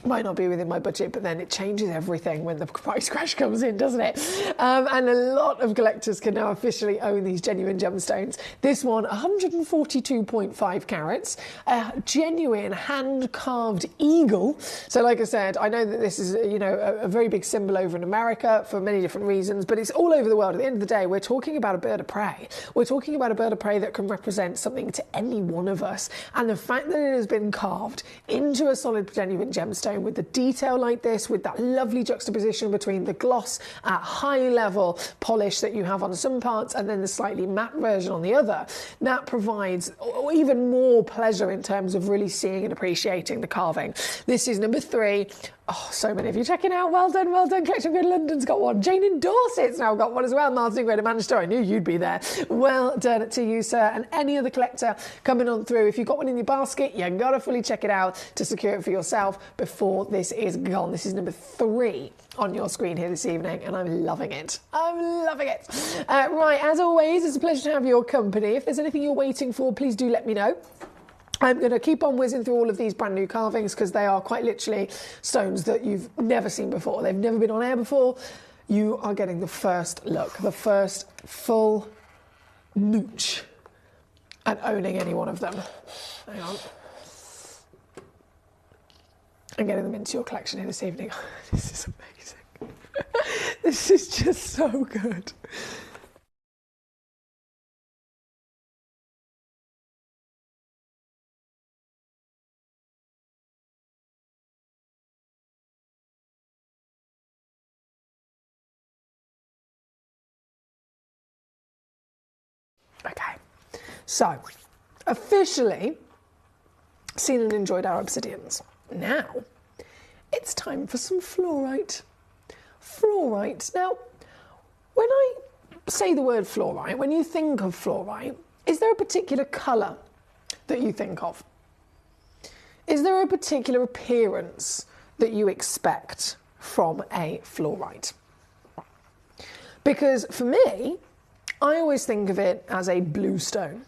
Might not be within my budget, but then it changes everything when the price crash comes in, doesn't it? And a lot of collectors can now officially own these genuine gemstones. This one, 142.5 carats, a genuine hand-carved eagle. So like I said, I know that this is, a very big symbol over in America for many different reasons, but it's all over the world. At the end of the day, we're talking about a bird of prey. We're talking about a bird of prey that can represent something to any one of us. And the fact that it has been carved into a solid genuine gemstone with the detail like this, with that lovely juxtaposition between the gloss at high level polish that you have on some parts and then the slightly matte version on the other, that provides even more pleasure in terms of really seeing and appreciating the carving. This is number 3. Oh, so many of you checking out. Well done, well done. Collection Grid London's got one. Jane in Dorset's now got one as well. Martin Grid in Manchester, I knew you'd be there. Well done to you, sir. And any other collector coming on through, if you've got one in your basket, you got to fully check it out to secure it for yourself before this is gone. This is number 3 on your screen here this evening, and I'm loving it. I'm loving it. Right, as always, it's a pleasure to have your company. If there's anything you're waiting for, please do let me know. I'm going to keep on whizzing through all of these brand new carvings because they are quite literally stones that you've never seen before. They've never been on air before. You are getting the first look, the first full mooch at owning any one of them. Hang on. I'm getting them into your collection here this evening. This is amazing. This is just so good. Okay, so officially seen and enjoyed our obsidians. Now it's time for some fluorite. Fluorite. Now, when I say the word fluorite, when you think of fluorite, is there a particular colour that you think of? Is there a particular appearance that you expect from a fluorite? Because for me, I always think of it as a blue stone.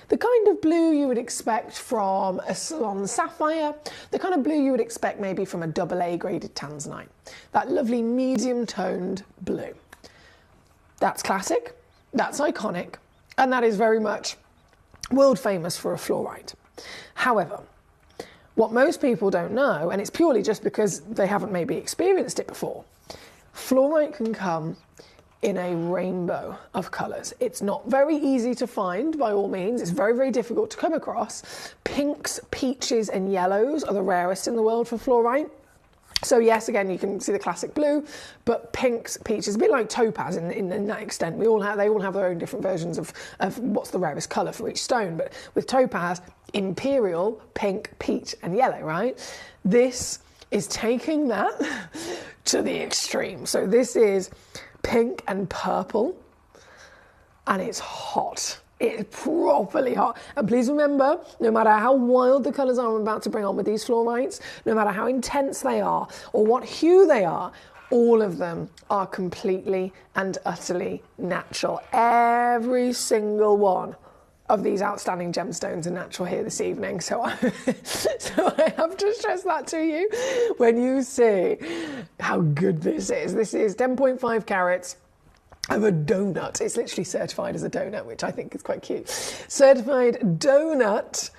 The kind of blue you would expect from a Ceylon sapphire, the kind of blue you would expect maybe from a AA graded tanzanite. That lovely medium toned blue. That's classic, that's iconic, and that is very much world famous for a fluorite. However, what most people don't know, and it's purely just because they haven't maybe experienced it before, fluorite can come in a rainbow of colours. It's not very easy to find, by all means. It's very, very difficult to come across. Pinks, peaches and yellows are the rarest in the world for fluorite. So yes, again, you can see the classic blue, but pinks, peaches, a bit like topaz in that extent. They all have their own different versions of what's the rarest colour for each stone. But with topaz, imperial, pink, peach and yellow, right? This is taking that to the extreme. So this is pink and purple, and it's hot. It's properly hot. And please remember, no matter how wild the colours are I'm about to bring on with these fluorites, no matter how intense they are or what hue they are, all of them are completely and utterly natural. Every single one of these outstanding gemstones are natural here this evening. So I have to stress that to you when you see how good this is. This is 10.5 carats of a donut. It's literally certified as a donut, which I think is quite cute. Certified donut,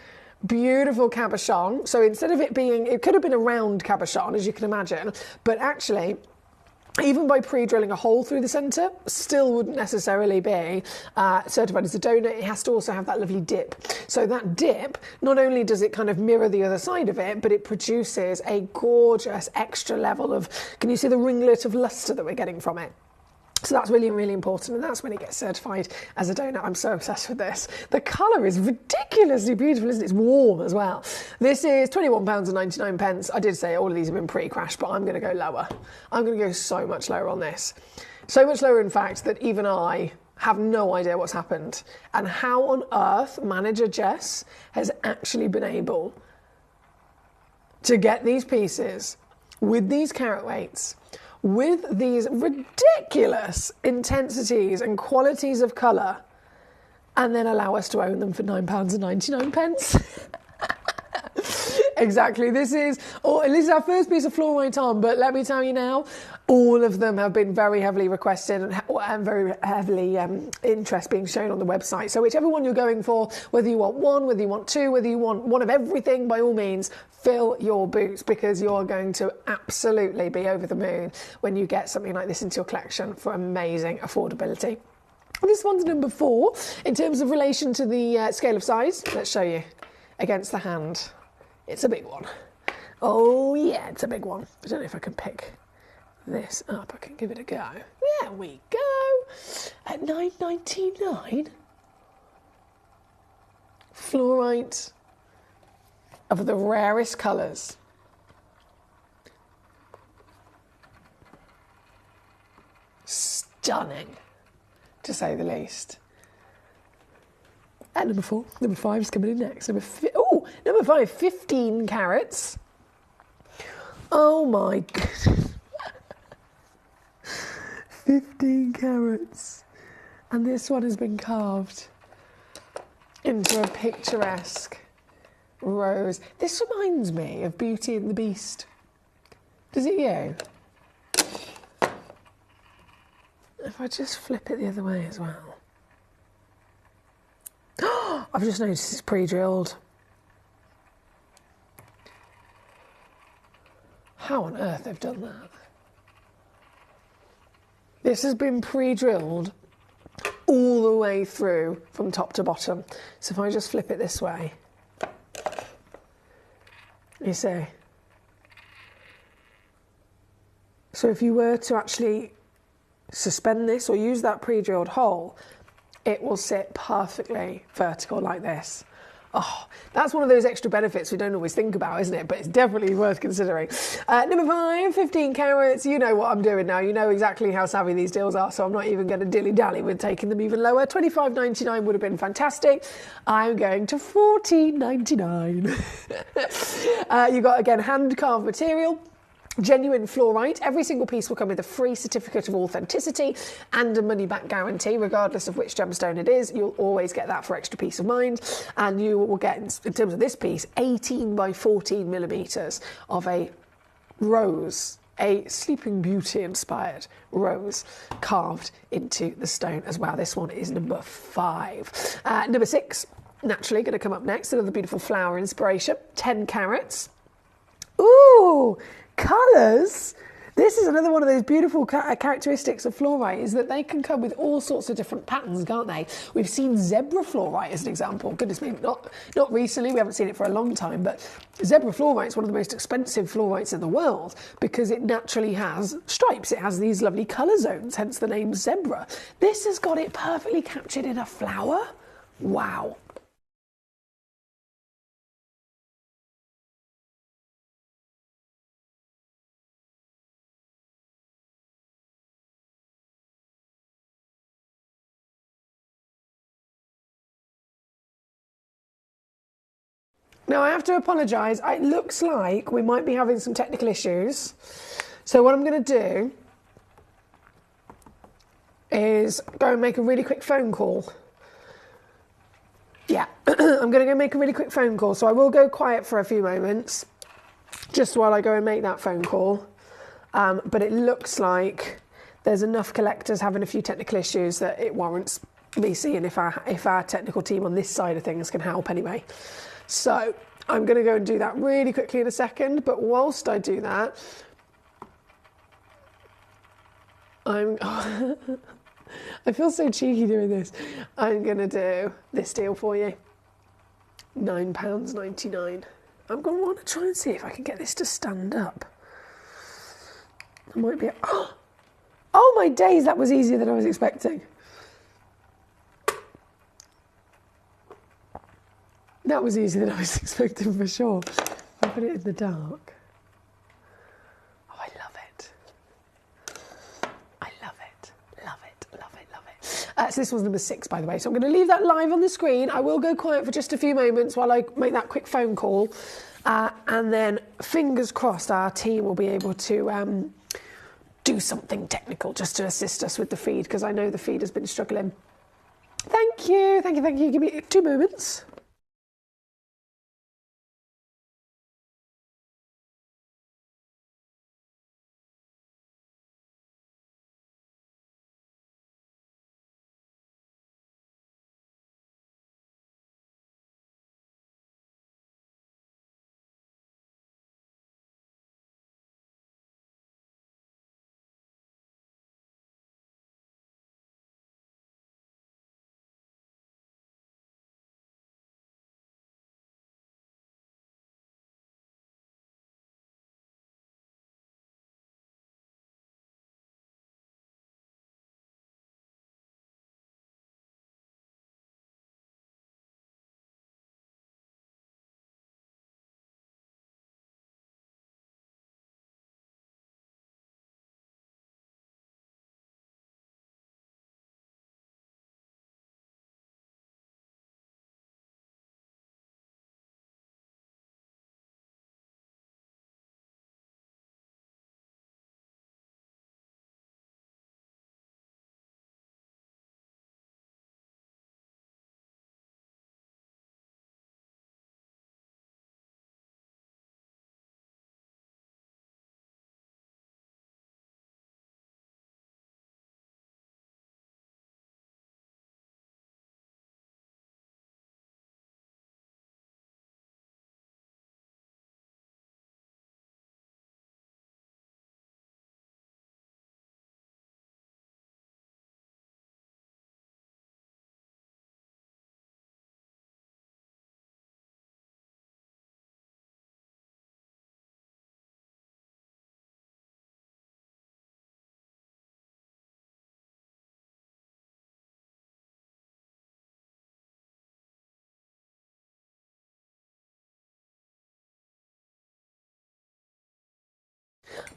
beautiful cabochon. So instead of it being, it could have been a round cabochon, as you can imagine, but actually even by pre-drilling a hole through the centre, still wouldn't necessarily be certified as a donut. It has to also have that lovely dip. So that dip, not only does it kind of mirror the other side of it, but it produces a gorgeous extra level of, can you see the ringlet of lustre that we're getting from it? So that's really, really important, and that's when it gets certified as a donut. I'm so obsessed with this. The colour is ridiculously beautiful, isn't it? It's warm as well. This is £21.99. I did say all of these have been pre-crashed, but I'm going to go lower. I'm going to go so much lower on this. So much lower, in fact, that even I have no idea what's happened and how on earth manager Jess has actually been able to get these pieces with these carat weights, with these ridiculous intensities and qualities of colour, and then allow us to own them for £9.99. Exactly. This is our first piece of fluorite on, but let me tell you now, all of them have been very heavily requested and very heavily interest being shown on the website. So whichever one you're going for, whether you want one, whether you want two, whether you want one of everything, by all means, fill your boots, because you're going to absolutely be over the moon when you get something like this into your collection for amazing affordability. This one's number 4 in terms of relation to the scale of size. Let's show you against the hand. It's a big one. Oh yeah, it's a big one. I don't know if I can pick this up. I can give it a go. There we go. At £9.99. Fluorite of the rarest colours. Stunning, to say the least. And number 4, number 5 is coming in next. Number 5, 15 carats. Oh my goodness. 15 carats. And this one has been carved into a picturesque rose. This reminds me of Beauty and the Beast. Does it you? If I just flip it the other way as well. I've just noticed it's pre-drilled. How on earth they've done that? This has been pre-drilled all the way through from top to bottom. So if I just flip it this way, you see. So if you were to actually suspend this or use that pre-drilled hole, it will sit perfectly vertical like this. Oh, that's one of those extra benefits we don't always think about, isn't it? But it's definitely worth considering. Number 5, 15 carats. You know what I'm doing now. You know exactly how savvy these deals are, so I'm not even going to dilly-dally with taking them even lower. £25.99 would have been fantastic. I'm going to £14.99. You got, again, hand-carved material. Genuine fluorite. Every single piece will come with a free certificate of authenticity and a money-back guarantee, regardless of which gemstone it is. You'll always get that for extra peace of mind. And you will get, in terms of this piece, 18 by 14 millimetres of a rose, a Sleeping Beauty inspired rose carved into the stone as well. This one is number 5. Number 6, naturally, going to come up next. Another beautiful flower inspiration. 10 carats. Ooh! Colours. This is another one of those beautiful characteristics of fluorite, is that they can come with all sorts of different patterns, can't they? We've seen zebra fluorite as an example. Goodness me, not recently, we haven't seen it for a long time, but zebra fluorite is one of the most expensive fluorites in the world because it naturally has stripes. It has these lovely colour zones, hence the name zebra. This has got it perfectly captured in a flower. Wow. Now, I have to apologise. It looks like we might be having some technical issues. So what I'm going to do is go and make a really quick phone call. Yeah, I'm going to go make a really quick phone call. So I will go quiet for a few moments, just while I go and make that phone call. But it looks like there's enough collectors having a few technical issues that it warrants me seeing if our technical team on this side of things can help anyway. So I'm going to go and do that really quickly in a second, but whilst I do that, I feel so cheeky doing this. I'm going to do this deal for you. £9.99. I'm going to want to try and see if I can get this to stand up. I might be... Oh my days, that was easier than I was expecting. That was easier than I was expecting for sure. I'll put it in the dark. Oh, I love it. I love it. Love it, love it, love it. So this was number 6, by the way. So I'm going to leave that live on the screen. I will go quiet for just a few moments while I make that quick phone call. And then, fingers crossed, our team will be able to do something technical just to assist us with the feed, because I know the feed has been struggling. Thank you, thank you, thank you. Give me 2 moments.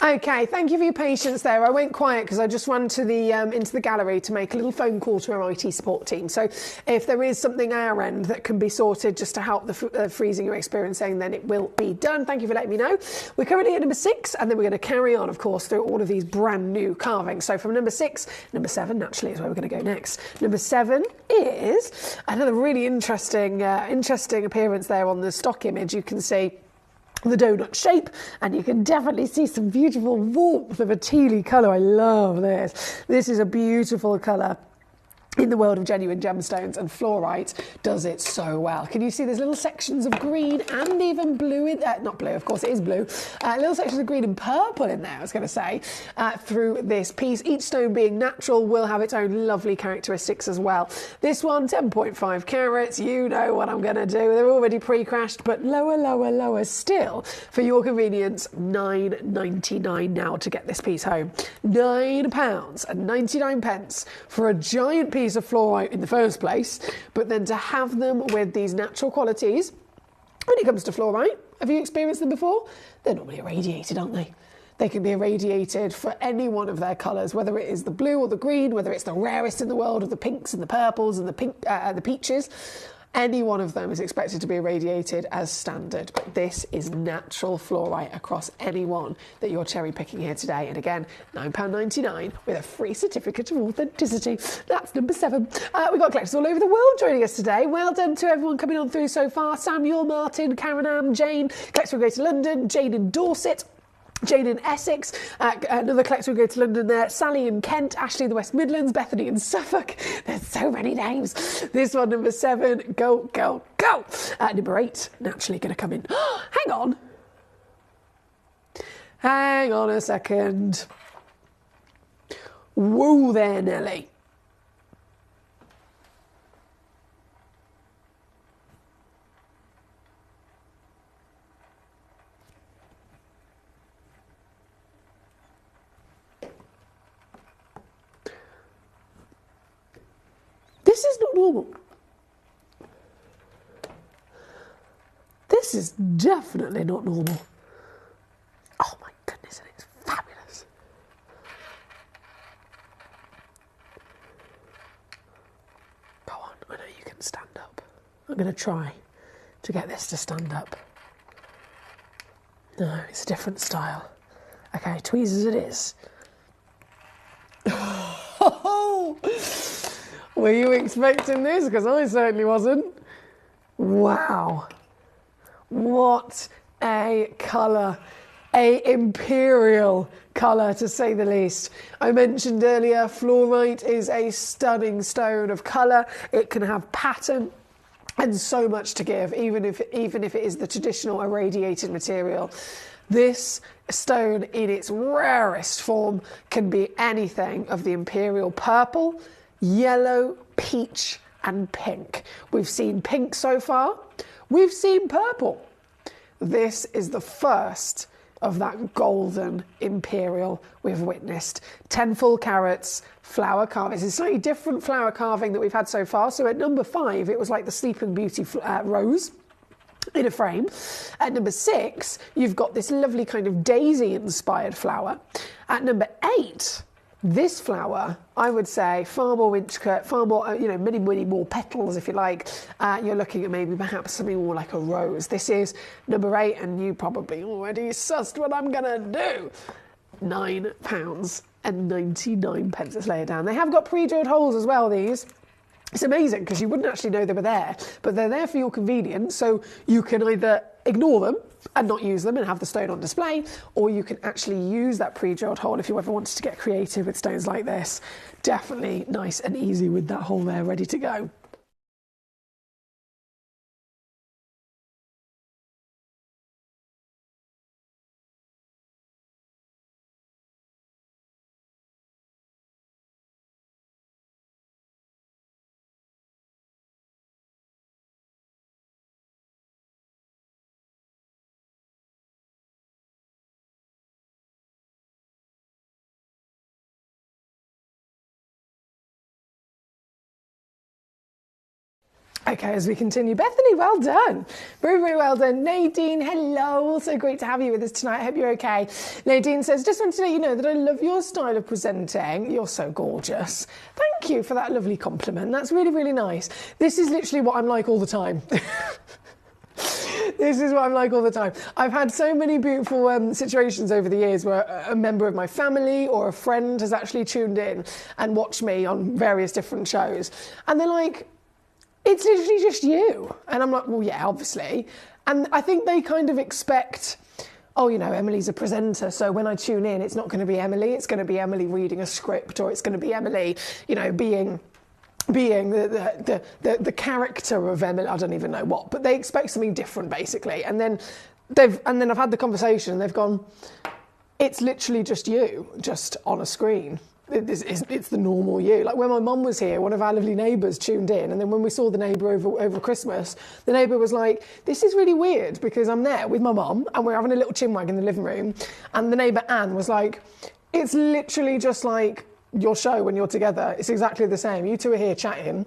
Okay, thank you for your patience there. I went quiet because I just ran to the into the gallery to make a little phone call to our IT support team. So if there is something our end that can be sorted just to help the freezing you're experiencing, then it will be done. Thank you for letting me know. We're currently at number 6, and then we're going to carry on, of course, through all of these brand new carvings. So from number 6, number 7 naturally is where we're going to go next. Number 7 is another really interesting appearance there on the stock image. You can see the donut shape, and you can definitely see some beautiful warmth of a tealy colour. I love this. This is a beautiful colour in the world of genuine gemstones, and fluorite does it so well. Can you see there's little sections of green and even blue in not blue, of course it is blue, little sections of green and purple in there, I was going to say, through this piece. Each stone being natural will have its own lovely characteristics as well. This one, 10.5 carats, you know what I'm going to do. They're already pre-crashed, but lower still. For your convenience, £9.99 now to get this piece home. £9.99 for a giant piece of fluorite in the first place, but then to have them with these natural qualities. When it comes to fluorite, have you experienced them before? They're normally irradiated, aren't they? They can be irradiated for any one of their colours, whether it is the blue or the green, whether it's the rarest in the world of the pinks and the purples and the peaches. Any one of them is expected to be irradiated as standard, but this is natural fluorite across any one that you're cherry picking here today. And again, £9.99 with a free certificate of authenticity. That's number 7. We've got collectors all over the world joining us today. Well done to everyone coming on through so far. Samuel, Martin, Karen Ann, Jane, collector will go to London, Jane in Dorset, Jane in Essex, another collector will go to London there, Sally in Kent, Ashley in the West Midlands, Bethany in Suffolk. There's so many names. This one, number 7, go. Number 8, naturally going to come in. Hang on a second. Whoa there, Nelly. This is not normal. This is definitely not normal. Oh my goodness, and it's fabulous. Go on, I know you can stand up. I'm going to try to get this to stand up. No, it's a different style. Okay, tweezers it is. Were you expecting this? Because I certainly wasn't. Wow. What a colour. A imperial colour, to say the least. I mentioned earlier, fluorite is a stunning stone of colour. It can have pattern and so much to give, even if it is the traditional irradiated material. This stone in its rarest form can be anything of the imperial purple, yellow, peach and pink. We've seen pink so far. We've seen purple. This is the first of that golden imperial we've witnessed. 10 full carats, flower carving. It's a slightly different flower carving that we've had so far. So at number 5, it was like the Sleeping Beauty rose in a frame. At number 6, you've got this lovely kind of daisy-inspired flower. At number 8, this flower, I would say, far more intricate, far more, many more petals, if you like. You're looking at maybe perhaps something more like a rose. This is number 8, and you probably already sussed what I'm going to do. £9.99. Let's lay it down. They have got pre-drilled holes as well, these. It's amazing because you wouldn't actually know they were there, but they're there for your convenience, so you can either ignore them and not use them and have the stone on display, or you can actually use that pre-drilled hole if you ever wanted to get creative with stones like this. Definitely nice and easy with that hole there ready to go. Okay, as we continue, Bethany, well done. Very, very well done. Nadine, hello. Also great to have you with us tonight. I hope you're okay. Nadine says, just wanted to let you know that I love your style of presenting. You're so gorgeous. Thank you for that lovely compliment. That's really, really nice. This is literally what I'm like all the time. This is what I'm like all the time. I've had so many beautiful situations over the years where a member of my family or a friend has actually tuned in and watched me on various different shows. And they're like, it's literally just you. And I'm like, well, yeah, obviously. And I think they kind of expect, oh, Emily's a presenter, so when I tune in, it's not going to be Emily. It's going to be Emily reading a script, or it's going to be Emily, being the character of Emily. I don't even know what, but they expect something different, basically. And then I've had the conversation, and they've gone, it's literally just you, just on a screen. It's the normal you. Like when my mum was here, one of our lovely neighbours tuned in, and then when we saw the neighbour over Christmas, the neighbour was like, this is really weird because I'm there with my mum and we're having a little chinwag in the living room, and the neighbour Anne was like, it's literally just like your show when you're together. It's exactly the same. You two are here chatting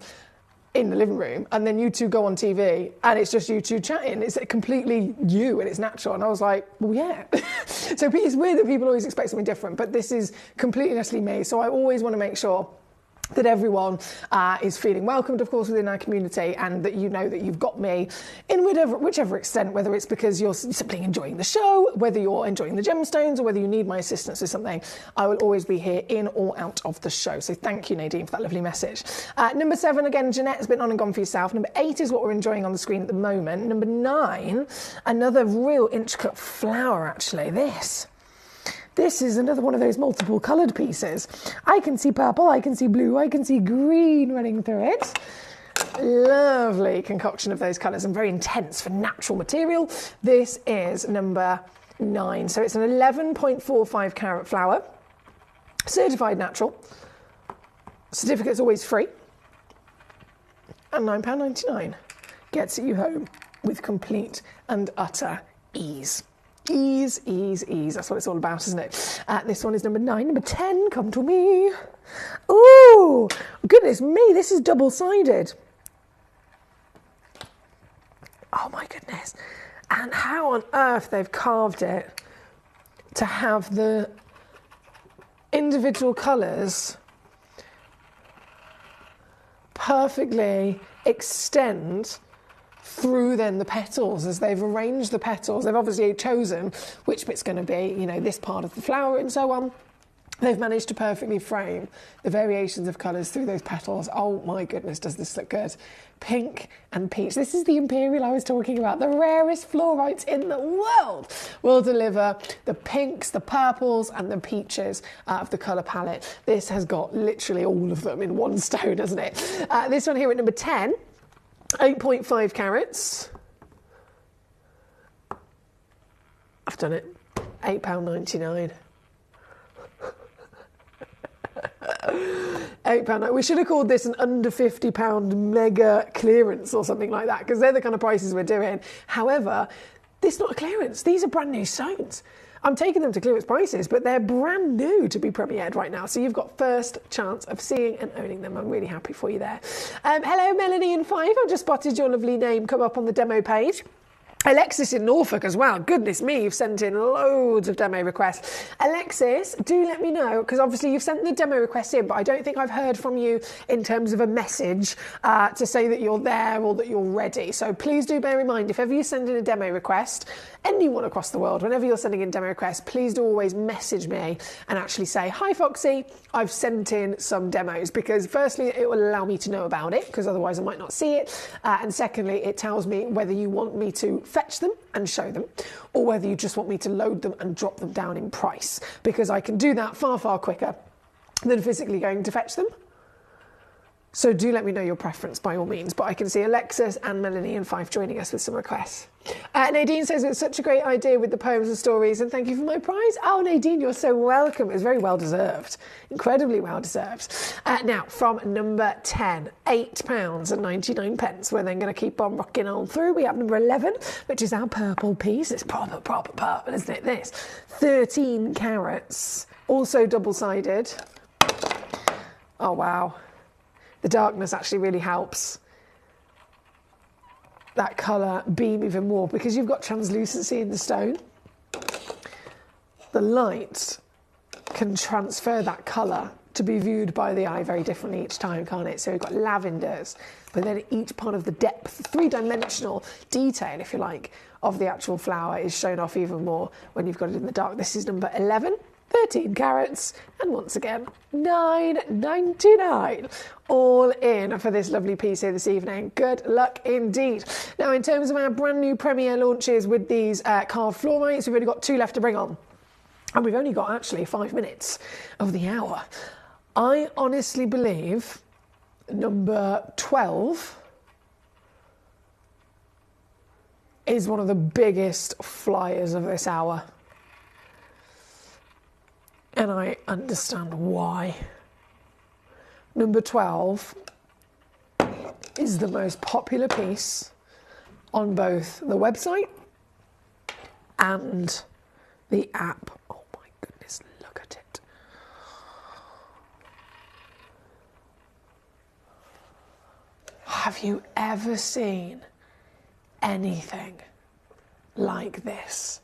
in the living room, and then you two go on TV and it's just you two chatting. It's completely you and it's natural. And I was like, well, yeah. So it's weird that people always expect something different, but this is completely naturally me. So I always want to make sure that everyone is feeling welcomed, of course, within our community, and that you know that you've got me in whichever extent, whether it's because you're simply enjoying the show, whether you're enjoying the gemstones, or whether you need my assistance with something. I will always be here in or out of the show. So thank you, Nadine, for that lovely message. Number 7, again, Jeanette's been on and gone for yourself. Number 8 is what we're enjoying on the screen at the moment. Number 9, another real intricate flower, actually. This is another one of those multiple coloured pieces. I can see purple, I can see blue, I can see green running through it. Lovely concoction of those colours and very intense for natural material. This is number 9. So it's an 11.45 carat flower. Certified natural. Certificate's always free. And £9.99 gets you home with complete and utter ease. Ease, ease, ease. That's what it's all about, isn't it? This one is number 9. Number 10, come to me. Ooh, goodness me, this is double-sided. Oh my goodness. And how on earth they've carved it to have the individual colours perfectly extend through then the petals as they've arranged the petals. They've obviously chosen which bit's going to be, you know, this part of the flower and so on. They've managed to perfectly frame the variations of colours through those petals. Oh my goodness, does this look good. Pink and peach. This is the Imperial I was talking about. The rarest fluorites in the world will deliver the pinks, the purples and the peaches of the colour palette. This has got literally all of them in one stone, hasn't it? This one here at number 10, 8.5 carats. I've done it. £8.99. £8. We should have called this an under £50 mega clearance or something like that, because they're the kind of prices we're doing. However, this is not a clearance. These are brand new stones. I'm taking them to clearance prices, but they're brand new to be premiered right now. So you've got first chance of seeing and owning them. I'm really happy for you there. Hello, Melanie in 5. I've just spotted your lovely name come up on the demo page. Alexis in Norfolk as well. Goodness me, you've sent in loads of demo requests. Alexis, do let me know, because obviously you've sent the demo requests in, but I don't think I've heard from you in terms of a message to say that you're there or that you're ready. So please do bear in mind, if ever you send in a demo request, anyone across the world, whenever you're sending in demo requests, please do always message me and actually say, hi Foxy, I've sent in some demos, because firstly, it will allow me to know about it, because otherwise I might not see it. And secondly, it tells me whether you want me to fetch them and show them, or whether you just want me to load them and drop them down in price, because I can do that far, far quicker than physically going to fetch them. So do let me know your preference by all means. But I can see Alexis and Melanie and 5 joining us with some requests. Nadine says it's such a great idea with the poems and stories, and thank you for my prize. Oh, Nadine, you're so welcome. It's very well deserved. Incredibly well deserved. Now, from number 10, £8.99. We're then going to keep on rocking on through. We have number 11, which is our purple piece. It's proper purple, isn't it? This 13 carats, also double-sided. Oh, wow. The darkness actually really helps that colour beam even more, because you've got translucency in the stone. The light can transfer that colour to be viewed by the eye very differently each time, can't it? So we've got lavenders, but then each part of the depth, three-dimensional detail, if you like, of the actual flower is shown off even more when you've got it in the dark. This is number 11. 13 carats, and once again, £9.99 all in for this lovely piece here this evening. Good luck indeed. Now, in terms of our brand new premiere launches with these carved fluorites, we've only got 2 left to bring on, and we've only got actually 5 minutes of the hour. I honestly believe number 12 is one of the biggest flyers of this hour. And I understand why. Number 12 is the most popular piece on both the website and the app. Oh my goodness, look at it. Have you ever seen anything like this?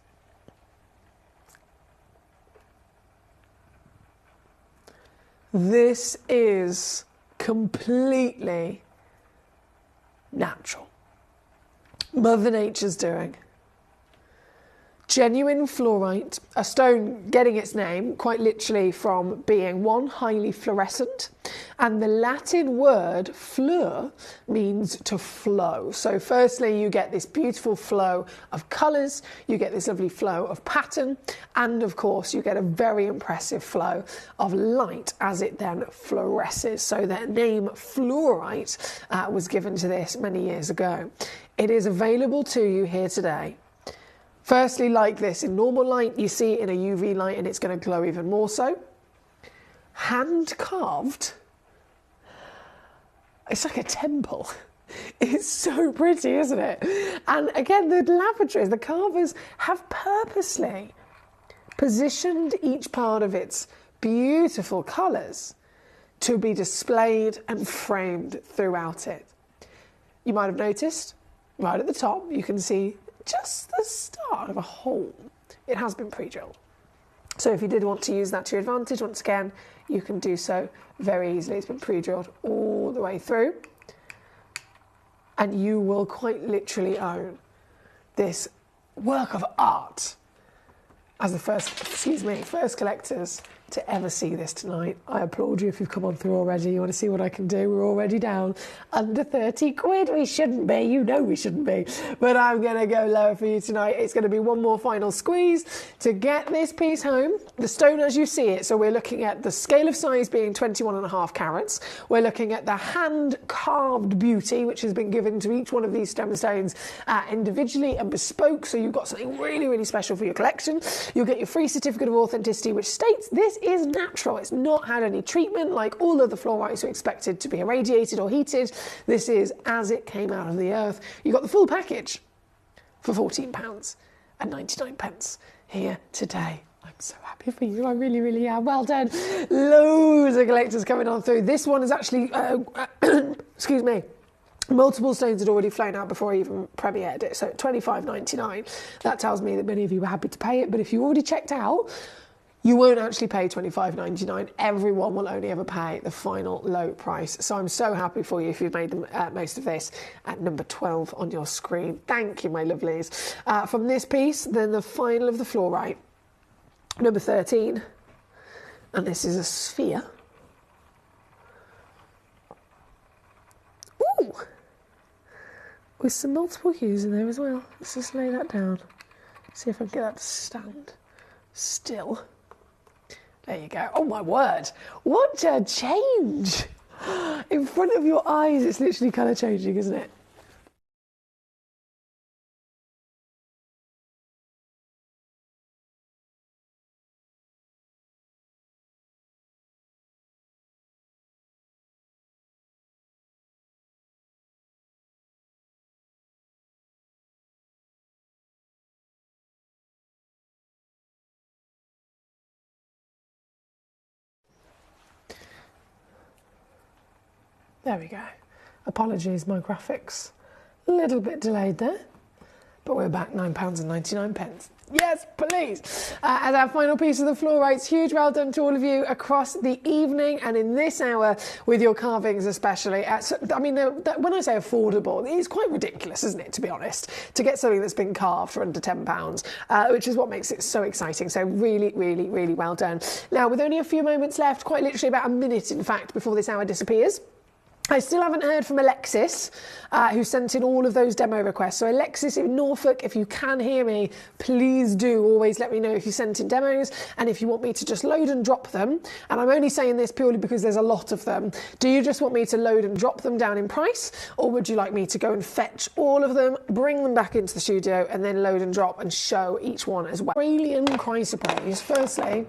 This is completely natural. Mother Nature's doing. Genuine fluorite, a stone getting its name quite literally from being one, highly fluorescent, and the Latin word fleur means to flow. So firstly, you get this beautiful flow of colours, you get this lovely flow of pattern, and of course you get a very impressive flow of light as it then fluoresces. So the name fluorite was given to this many years ago. It is available to you here today. Firstly, like this, in normal light, you see it in a UV light and it's going to glow even more so. hand carved. It's like a temple. It's so pretty, isn't it? And again, the lavatories, the carvers have purposely positioned each part of its beautiful colours to be displayed and framed throughout it. You might have noticed, right at the top, you can see just the start of a hole. It has been pre-drilled. So if you did want to use that to your advantage, once again, you can do so very easily. It's been pre-drilled all the way through. And you will quite literally own this work of art as the first collectors to ever see this tonight. I applaud you if you've come on through already. You want to see what I can do? We're already down under 30 quid. We shouldn't be, you know we shouldn't be, but I'm going to go lower for you tonight. It's going to be one more final squeeze to get this piece home. The stone as you see it, so we're looking at the scale of size being 21.5 carats. We're looking at the hand carved beauty, which has been given to each one of these gemstones individually and bespoke, so you've got something really, really special for your collection. You'll get your free certificate of authenticity, which states this is natural. It's not had any treatment like all of the fluorites are expected to be irradiated or heated. This is as it came out of the earth. You got the full package for £14.99 here today. I'm so happy for you. I really, really am. Well done. Loads of collectors coming on through. This one is actually, excuse me, multiple stones had already flown out before I even premiered it. So £25.99. That tells me that many of you were happy to pay it. But if you already checked out, you won't actually pay £25.99. Everyone will only ever pay the final low price. So I'm so happy for you if you've made the most of this at number 12 on your screen. Thank you, my lovelies. From this piece, then the final of the fluorite, number 13. And this is a sphere. Ooh! With some multiple hues in there as well. Let's just lay that down. See if I can get that to stand still. There you go. Oh my word. What a change. In front of your eyes, it's literally colour changing, isn't it? There we go. Apologies, my graphics a little bit delayed there, but we're back £9.99. Yes, please. As our final piece of the fluorites, huge well done to all of you across the evening and in this hour with your carvings especially. I mean, when I say affordable, it's quite ridiculous, isn't it, to be honest, to get something that's been carved for under £10, which is what makes it so exciting. So really, really, really well done. Now, with only a few moments left, quite literally about a minute, in fact, before this hour disappears, I still haven't heard from Alexis, who sent in all of those demo requests. So Alexis in Norfolk, if you can hear me, please do always let me know if you sent in demos and if you want me to just load and drop them. And I'm only saying this purely because there's a lot of them. Do you just want me to load and drop them down in price? Or would you like me to go and fetch all of them, bring them back into the studio and then load and drop and show each one as well? Australian chrysoprase, firstly.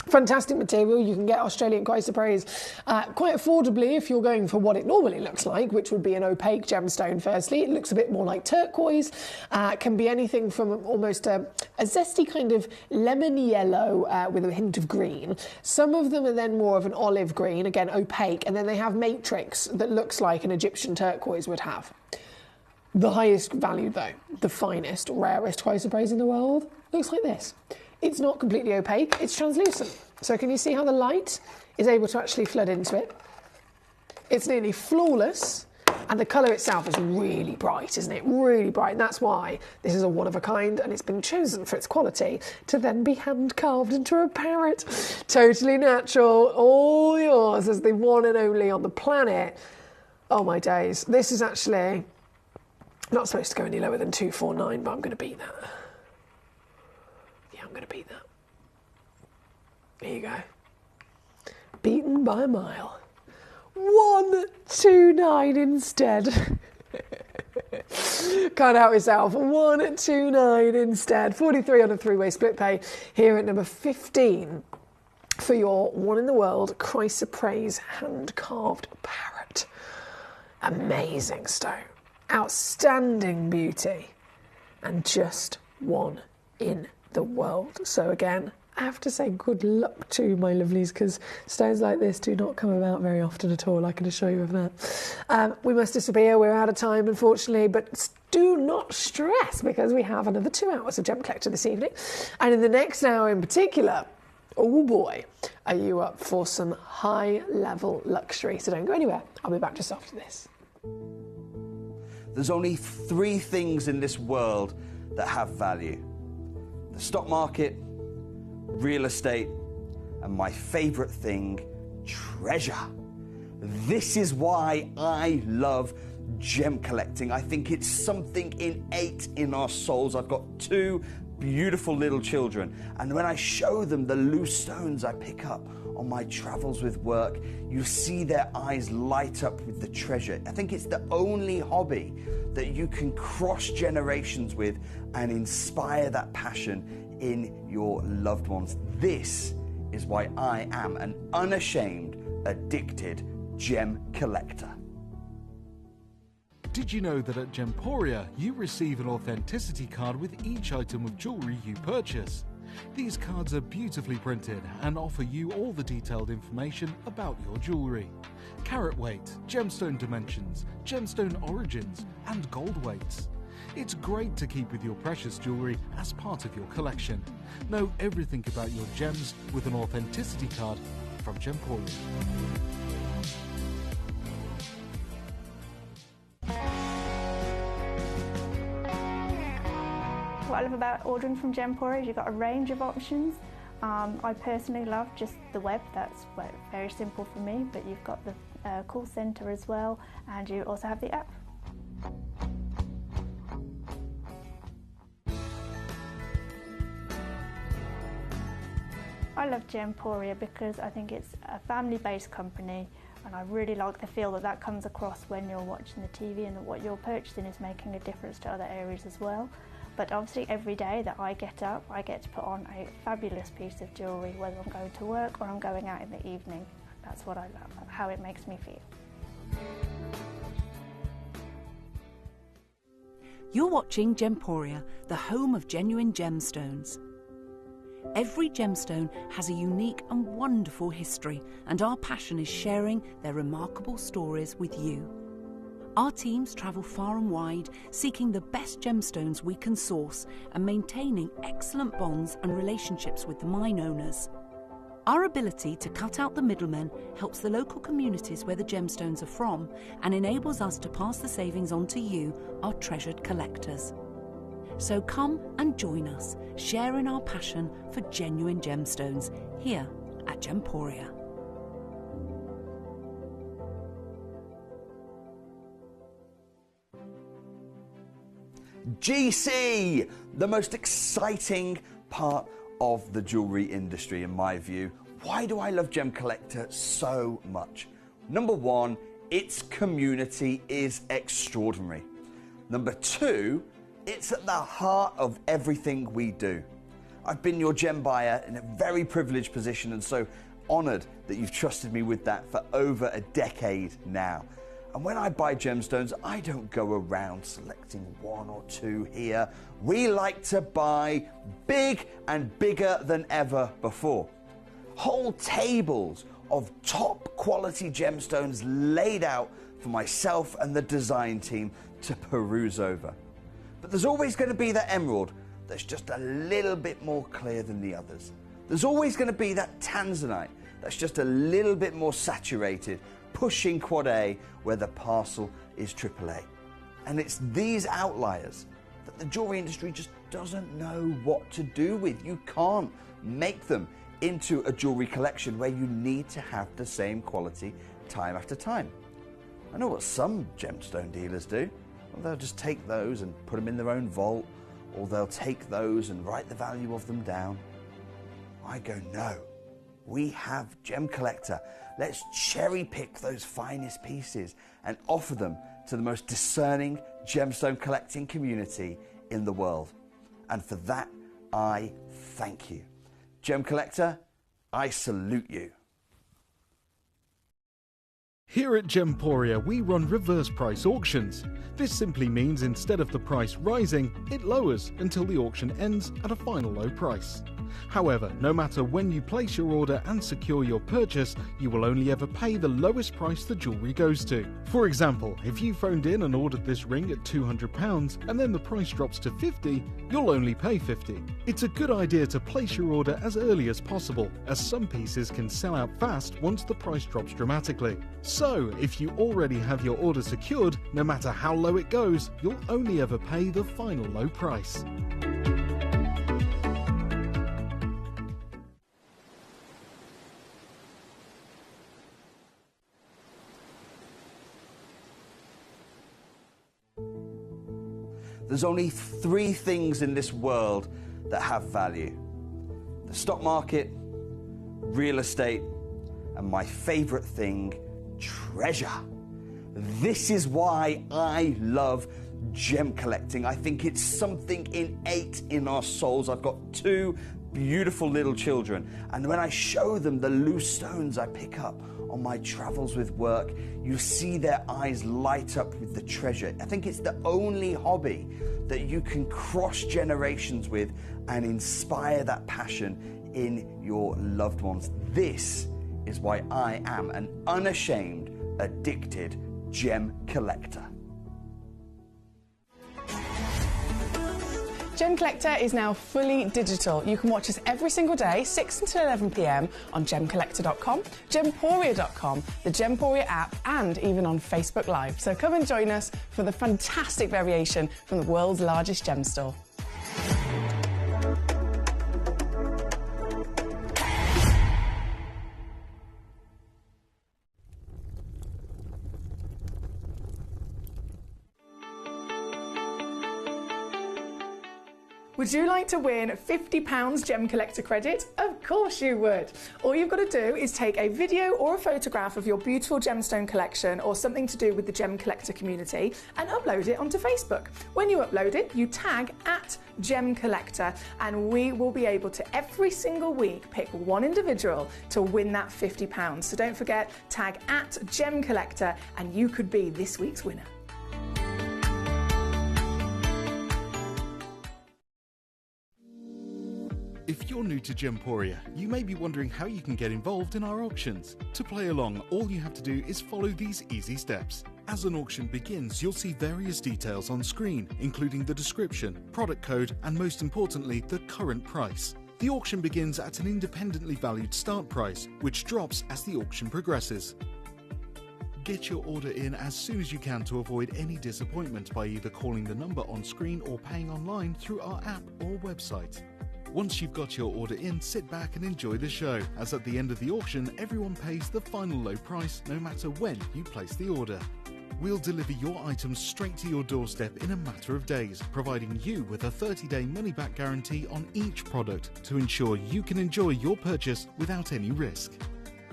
Fantastic material. You can get Australian chrysoprase quite affordably if you're going for what it normally looks like, which would be an opaque gemstone. Firstly, it looks a bit more like turquoise. Can be anything from almost a zesty kind of lemon yellow with a hint of green. Some of them are then more of an olive green, again opaque, and then they have matrix that looks like an Egyptian turquoise would have. The highest value though, the finest, rarest chrysoprase in the world, looks like this. It's not completely opaque, it's translucent. So can you see how the light is able to actually flood into it? It's nearly flawless, and the colour itself is really bright, isn't it? Really bright, and that's why this is a one of a kind, and it's been chosen for its quality to then be hand carved into a parrot. Totally natural, all yours as the one and only on the planet. Oh my days. This is actually not supposed to go any lower than 249, but I'm going to beat that. I'm going to beat that. There you go. Beaten by a mile. 129 instead. Can't help yourself. 129 instead. 43 on a three-way split pay here at number 15. for your one-in-the-world chrysoprase hand-carved parrot. Amazing stone, outstanding beauty, and just one in the world. So again, I have to say good luck to my lovelies, because stones like this do not come about very often at all, I can assure you of that. We must disappear, we're out of time unfortunately, but do not stress, because we have another 2 hours of Gemcollector this evening, and in the next hour in particular, oh boy, are you up for some high-level luxury. So don't go anywhere, I'll be back just after this. There's only 3 things in this world that have value: the stock market, real estate, and my favourite thing, treasure. This is why I love gem collecting. I think it's something innate in our souls. I've got 2 beautiful little children, and when I show them the loose stones I pick up on my travels with work, you see their eyes light up with the treasure. I think it's the only hobby that you can cross generations with and inspire that passion in your loved ones. This is why I am an unashamed, addicted gem collector. Did you know that at Gemporia you receive an authenticity card with each item of jewellery you purchase? These cards are beautifully printed and offer you all the detailed information about your jewellery. Carat weight, gemstone dimensions, gemstone origins and gold weights. It's great to keep with your precious jewellery as part of your collection. Know everything about your gems with an authenticity card from Gemporia. What I love about ordering from Gemporia is you've got a range of options. I personally love just the web, that's very simple for me, but you've got the call centre as well, and you also have the app. I love Gemporia because I think it's a family-based company, and I really like the feel that comes across when you're watching the TV, and that what you're purchasing is making a difference to other areas as well. But obviously every day that I get up, I get to put on a fabulous piece of jewellery, whether I'm going to work or I'm going out in the evening. That's what I love, how it makes me feel. You're watching Gemporia, the home of genuine gemstones. Every gemstone has a unique and wonderful history, and our passion is sharing their remarkable stories with you. Our teams travel far and wide, seeking the best gemstones we can source and maintaining excellent bonds and relationships with the mine owners. Our ability to cut out the middlemen helps the local communities where the gemstones are from and enables us to pass the savings on to you, our treasured collectors. So come and join us, sharing our passion for genuine gemstones here at Gemporia. GC, the most exciting part of the jewellery industry in my view. Why do I love Gemcollector so much? Number 1, its community is extraordinary. Number 2, it's at the heart of everything we do. I've been your gem buyer in a very privileged position, and so honoured that you've trusted me with that for over a decade now. And when I buy gemstones, I don't go around selecting 1 or 2 here. We like to buy big and bigger than ever before. Whole tables of top quality gemstones laid out for myself and the design team to peruse over. But there's always going to be that emerald that's just a little bit more clear than the others. There's always going to be that tanzanite that's just a little bit more saturated, pushing quad A where the parcel is AAA. And it's these outliers that the jewellery industry just doesn't know what to do with. You can't make them into a jewellery collection where you need to have the same quality time after time. I know what some gemstone dealers do. Well, they'll just take those and put them in their own vault, or they'll take those and write the value of them down. I go, no. We have Gemcollector. Let's cherry pick those finest pieces and offer them to the most discerning gemstone collecting community in the world. And for that, I thank you. Gemcollector, I salute you. Here at Gemporia, we run reverse price auctions. This simply means instead of the price rising, it lowers until the auction ends at a final low price. However, no matter when you place your order and secure your purchase, you will only ever pay the lowest price the jewellery goes to. For example, if you phoned in and ordered this ring at £200 and then the price drops to £50, you'll only pay £50. It's a good idea to place your order as early as possible, as some pieces can sell out fast once the price drops dramatically. So, if you already have your order secured, no matter how low it goes, you'll only ever pay the final low price. There's only 3 things in this world that have value: the stock market, real estate, and my favorite thing, treasure. This is why I love gem collecting. I think it's something innate in our souls. I've got 2 beautiful little children, and when I show them the loose stones I pick up on my travels with work, you see their eyes light up with the treasure. I think it's the only hobby that you can cross generations with and inspire that passion in your loved ones. This is why I am an unashamed, addicted gem collector. Gemcollector is now fully digital. You can watch us every single day, 6 until 11 p.m. on gemcollector.com, gemporia.com, the Gemporia app, and even on Facebook Live. So come and join us for the fantastic variation from the world's largest gem store. Would you like to win £50 Gem Collector credit? Of course you would. All you've got to do is take a video or a photograph of your beautiful gemstone collection or something to do with the Gem Collector community and upload it onto Facebook. When you upload it, you tag @Gemcollector, and we will be able to every single week pick one individual to win that £50. So don't forget, tag @Gemcollector and you could be this week's winner. If you're new to Gemporia, you may be wondering how you can get involved in our auctions. To play along, all you have to do is follow these easy steps. As an auction begins, you'll see various details on screen, including the description, product code, and most importantly, the current price. The auction begins at an independently valued start price, which drops as the auction progresses. Get your order in as soon as you can to avoid any disappointment by either calling the number on screen or paying online through our app or website. Once you've got your order in, sit back and enjoy the show, as at the end of the auction, everyone pays the final low price no matter when you place the order. We'll deliver your items straight to your doorstep in a matter of days, providing you with a 30-day money-back guarantee on each product to ensure you can enjoy your purchase without any risk.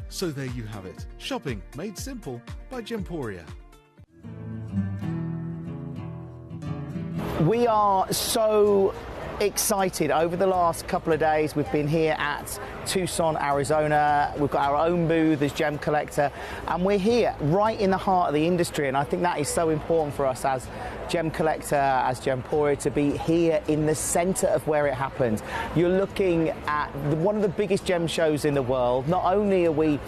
So there you have it, shopping made simple by Gemporia. We are so excited. Over the last couple of days, we've been here at Tucson, Arizona. We've got our own booth as Gemcollector, and we're here right in the heart of the industry, and I think that is so important for us as Gemcollector, as Gemporia, to be here in the center of where it happens. You're looking at one of the biggest gem shows in the world. Not only are we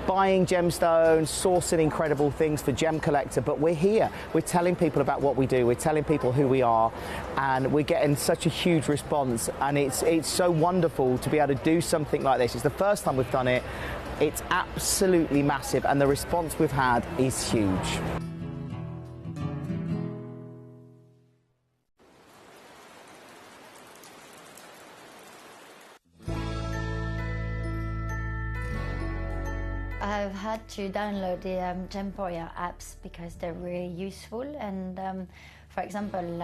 buying gemstones, sourcing incredible things for Gemcollector, but we're here. We're telling people about what we do. We're telling people who we are, and we're getting such a huge response, and it's so wonderful to be able to do something like this. It's the first time we've done it. It's absolutely massive, and the response we've had is huge. I've had to download the Gemporia apps because they're really useful, and for example,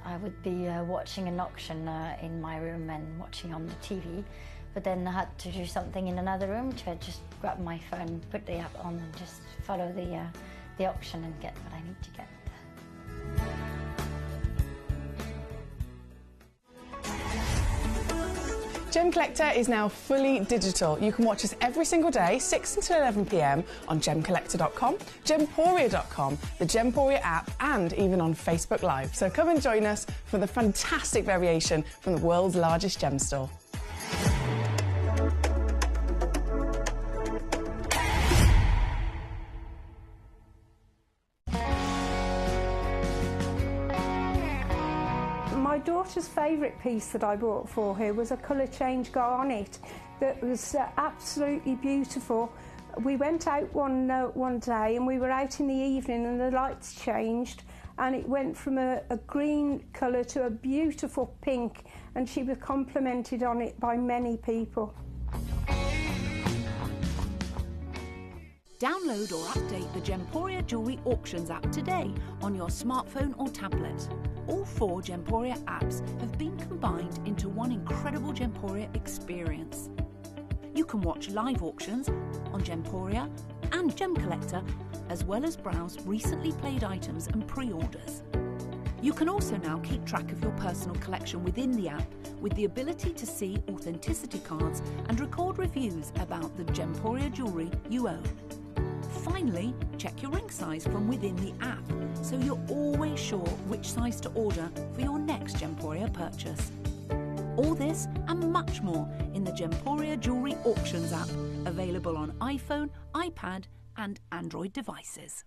I would be watching an auction in my room and watching on the TV, but then I had to do something in another room, so I just grab my phone, put the app on and just follow the auction and get what I need to get. Gemcollector is now fully digital. You can watch us every single day, 6 until 11 p.m. on gemcollector.com, gemporia.com, the Gemporia app, and even on Facebook Live. So come and join us for the fantastic variation from the world's largest gem store. My daughter's favourite piece that I bought for her was a colour change garnet that was absolutely beautiful. We went out one day and we were out in the evening and the lights changed and it went from a green colour to a beautiful pink, and she was complimented on it by many people. Download or update the Gemporia Jewellery Auctions app today on your smartphone or tablet. All 4 Gemporia apps have been combined into one incredible Gemporia experience. You can watch live auctions on Gemporia and Gemcollector, as well as browse recently played items and pre-orders. You can also now keep track of your personal collection within the app with the ability to see authenticity cards and record reviews about the Gemporia jewellery you own. Finally, check your ring size from within the app, so you're always sure which size to order for your next Gemporia purchase. All this and much more in the Gemporia Jewellery Auctions app, available on iPhone, iPad and Android devices.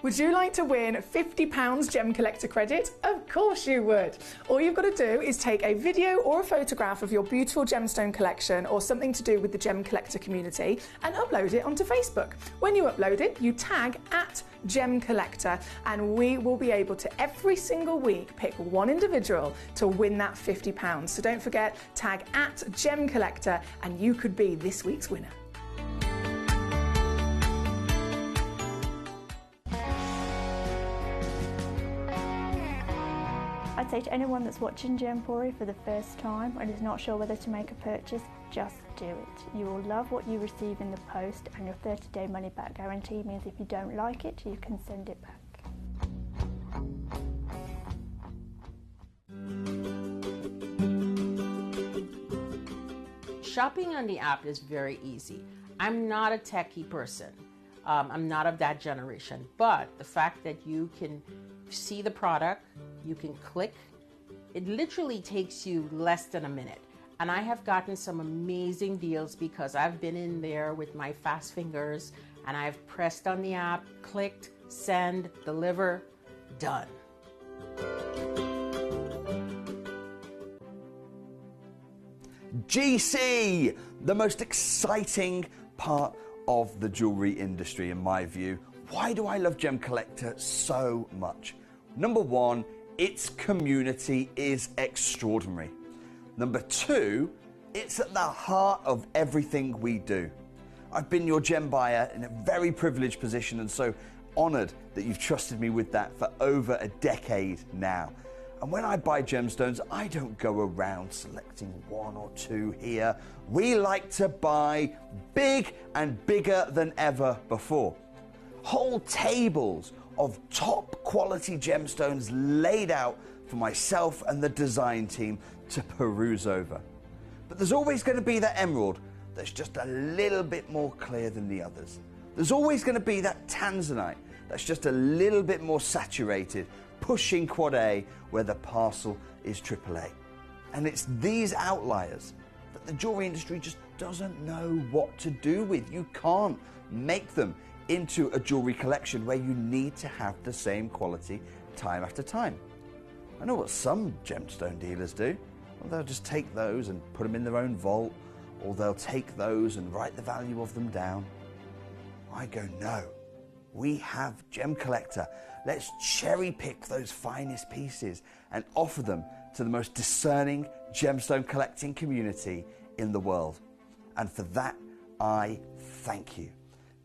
Would you like to win £50 Gemcollector credit? Of course you would. All you've got to do is take a video or a photograph of your beautiful gemstone collection or something to do with the Gemcollector community and upload it onto Facebook. When you upload it, you tag @Gemcollector and we will be able to every single week pick one individual to win that £50. So don't forget, tag @Gemcollector and you could be this week's winner. I'd say to anyone that's watching Gemporia for the first time and is not sure whether to make a purchase, just do it. You will love what you receive in the post, and your 30-day money-back guarantee means if you don't like it, you can send it back. Shopping on the app is very easy. I'm not a techie person. I'm not of that generation, but the fact that you can see the product, you can click, it literally takes you less than a minute. And I have gotten some amazing deals because I've been in there with my fast fingers and I've pressed on the app, clicked, send, deliver, done. GC, the most exciting part of the jewelry industry in my view. Why do I love Gemcollector so much? Number one, its community is extraordinary. Number two, it's at the heart of everything we do. I've been your gem buyer in a very privileged position and so honored that you've trusted me with that for over a decade now. And when I buy gemstones, I don't go around selecting one or two here. We like to buy big and bigger than ever before. Whole tables of top quality gemstones laid out for myself and the design team to peruse over. But there's always going to be that emerald that's just a little bit more clear than the others. There's always going to be that tanzanite that's just a little bit more saturated, pushing quad A where the parcel is AAA. And it's these outliers that the jewelry industry just doesn't know what to do with. You can't make them into a jewelry collection where you need to have the same quality time after time. I know what some gemstone dealers do. Well, they'll just take those and put them in their own vault, or they'll take those and write the value of them down. I go, no, we have Gemcollector. Let's cherry pick those finest pieces and offer them to the most discerning gemstone collecting community in the world. And for that, I thank you.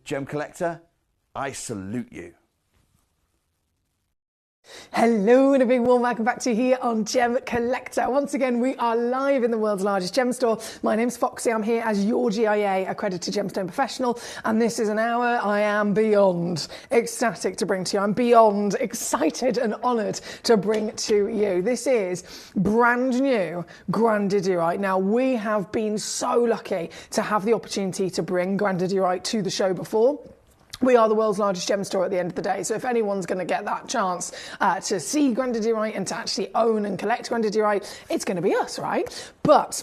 Gemcollector, I salute you. Hello and a big warm welcome back to you here on Gemcollector. Once again, we are live in the world's largest gem store. My name's Foxy. I'm here as your GIA accredited gemstone professional, and this is an hour I am beyond ecstatic to bring to you. I'm beyond excited and honoured to bring to you. This is brand new grandidierite. Now, we have been so lucky to have the opportunity to bring grandidierite to the show before. We are the world's largest gem store at the end of the day, so if anyone's going to get that chance to see grandidierite and to actually own and collect grandidierite, it's going to be us, right? But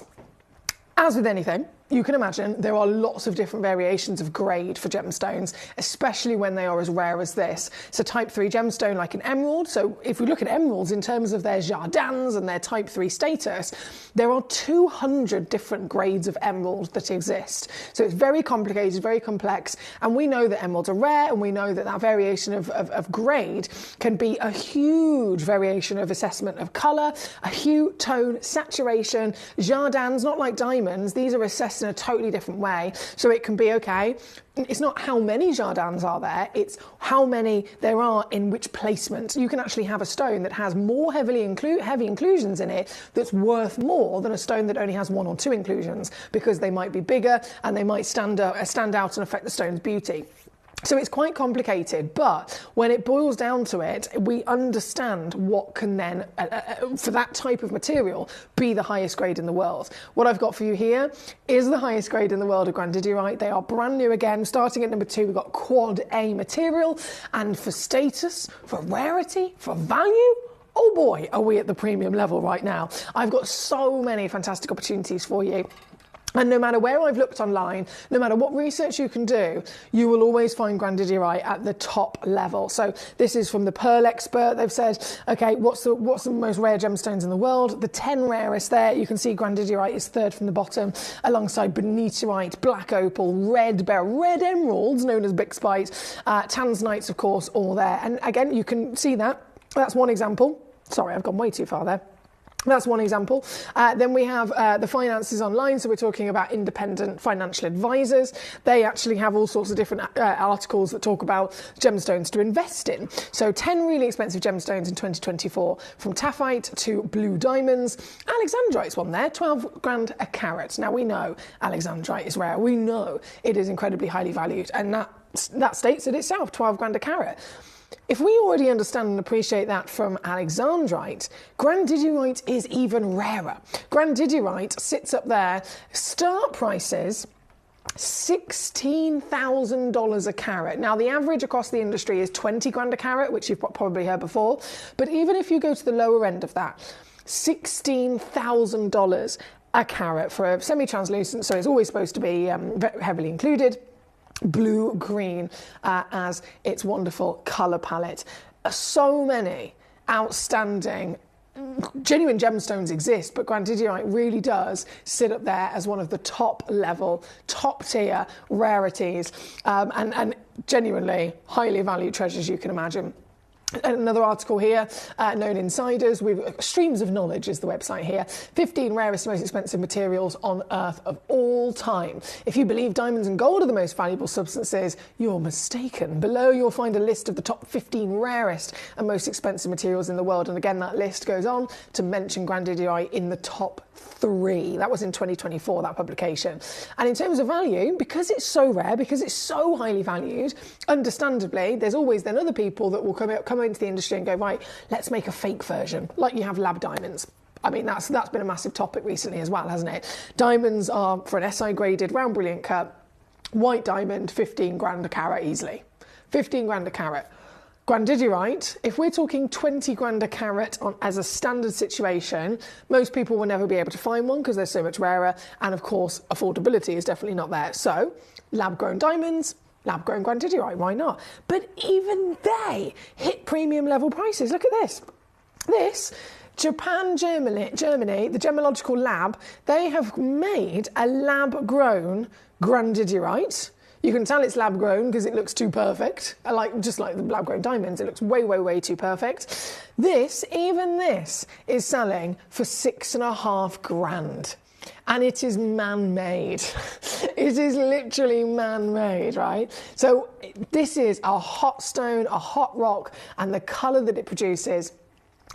as with anything, you can imagine there are lots of different variations of grade for gemstones, especially when they are as rare as this. So type 3 gemstone like an emerald. So if we look at emeralds in terms of their jardins and their type 3 status, there are 200 different grades of emerald that exist. So it's very complicated, very complex. And we know that emeralds are rare, and we know that that variation of grade can be a huge variation of assessment of colour, a hue, tone, saturation. Jardins, not like diamonds, these are assessed in a totally different way. So it can be, okay, it's not how many jardins are there, it's how many there are in which placement. You can actually have a stone that has more heavy inclusions in it that's worth more than a stone that only has 1 or 2 inclusions, because they might be bigger and they might stand out and affect the stone's beauty. So it's quite complicated, but when it boils down to it, we understand what can then, for that type of material, be the highest grade in the world. What I've got for you here is the highest grade in the world of grandidierite. They are brand new again. Starting at number 2, we've got quad A material. And for status, for rarity, for value, oh boy, are we at the premium level right now. I've got so many fantastic opportunities for you. And no matter where I've looked online, no matter what research you can do, you will always find grandidierite at the top level. So this is from the Pearl Expert. They've said, okay, what's the most rare gemstones in the world? The 10 rarest there. You can see grandidierite is 3rd from the bottom, alongside bonitierite, black opal, red beryl, red emeralds, known as bixbyite, tanzanites, of course, all there. And again, you can see that. That's one example. Sorry, I've gone way too far there. That's one example. Then we have the finances online. So we're talking about independent financial advisors. They actually have all sorts of different articles that talk about gemstones to invest in. So 10 really expensive gemstones in 2024, from taphite to blue diamonds. Alexandrite's one there, 12 grand a carat. Now we know Alexandrite is rare. We know it is incredibly highly valued, and that states it itself, 12 grand a carat. If we already understand and appreciate that from Alexandrite, grandidierite is even rarer. Grandidierite sits up there, start prices $16,000 a carat. Now, the average across the industry is 20 grand a carat, which you've probably heard before. But even if you go to the lower end of that, $16,000 a carat for a semi-translucent, so it's always supposed to be heavily included. Blue-green as its wonderful colour palette. So many outstanding genuine gemstones exist, but grandidierite really does sit up there as one of the top level, top tier rarities, and genuinely highly valued treasures you can imagine. Another article here, Known Insiders, with Streams of Knowledge is the website here. 15 rarest, most expensive materials on Earth of all time. If you believe diamonds and gold are the most valuable substances, you're mistaken. Below, you'll find a list of the top 15 rarest and most expensive materials in the world. And again, that list goes on to mention grandidierite in the top 3. That was in 2024, that publication. And in terms of value, because it's so rare, because it's so highly valued, understandably, there's always then other people that will come into the industry and go, right, let's make a fake version, like you have lab diamonds. I mean, that's been a massive topic recently as well, hasn't it? Diamonds are, for an SI graded round brilliant cut, white diamond, 15 grand a carat easily. 15 grand a carat. Grandidierite, if we're talking 20 grand a carat as a standard situation, most people will never be able to find one because they're so much rarer. And of course, affordability is definitely not there. So lab-grown diamonds, lab-grown grandidierite, why not? But even they hit premium level prices. Look at this. Japan, Germany, the Gemological Lab, they have made a lab-grown grandidierite. You can tell it's lab-grown because it looks too perfect. Just like the lab-grown diamonds, it looks way, way, way too perfect. Even this is selling for 6.5 grand. and it is man-made. It is literally man-made, right? So this is a hot stone, a hot rock, and the colour that it produces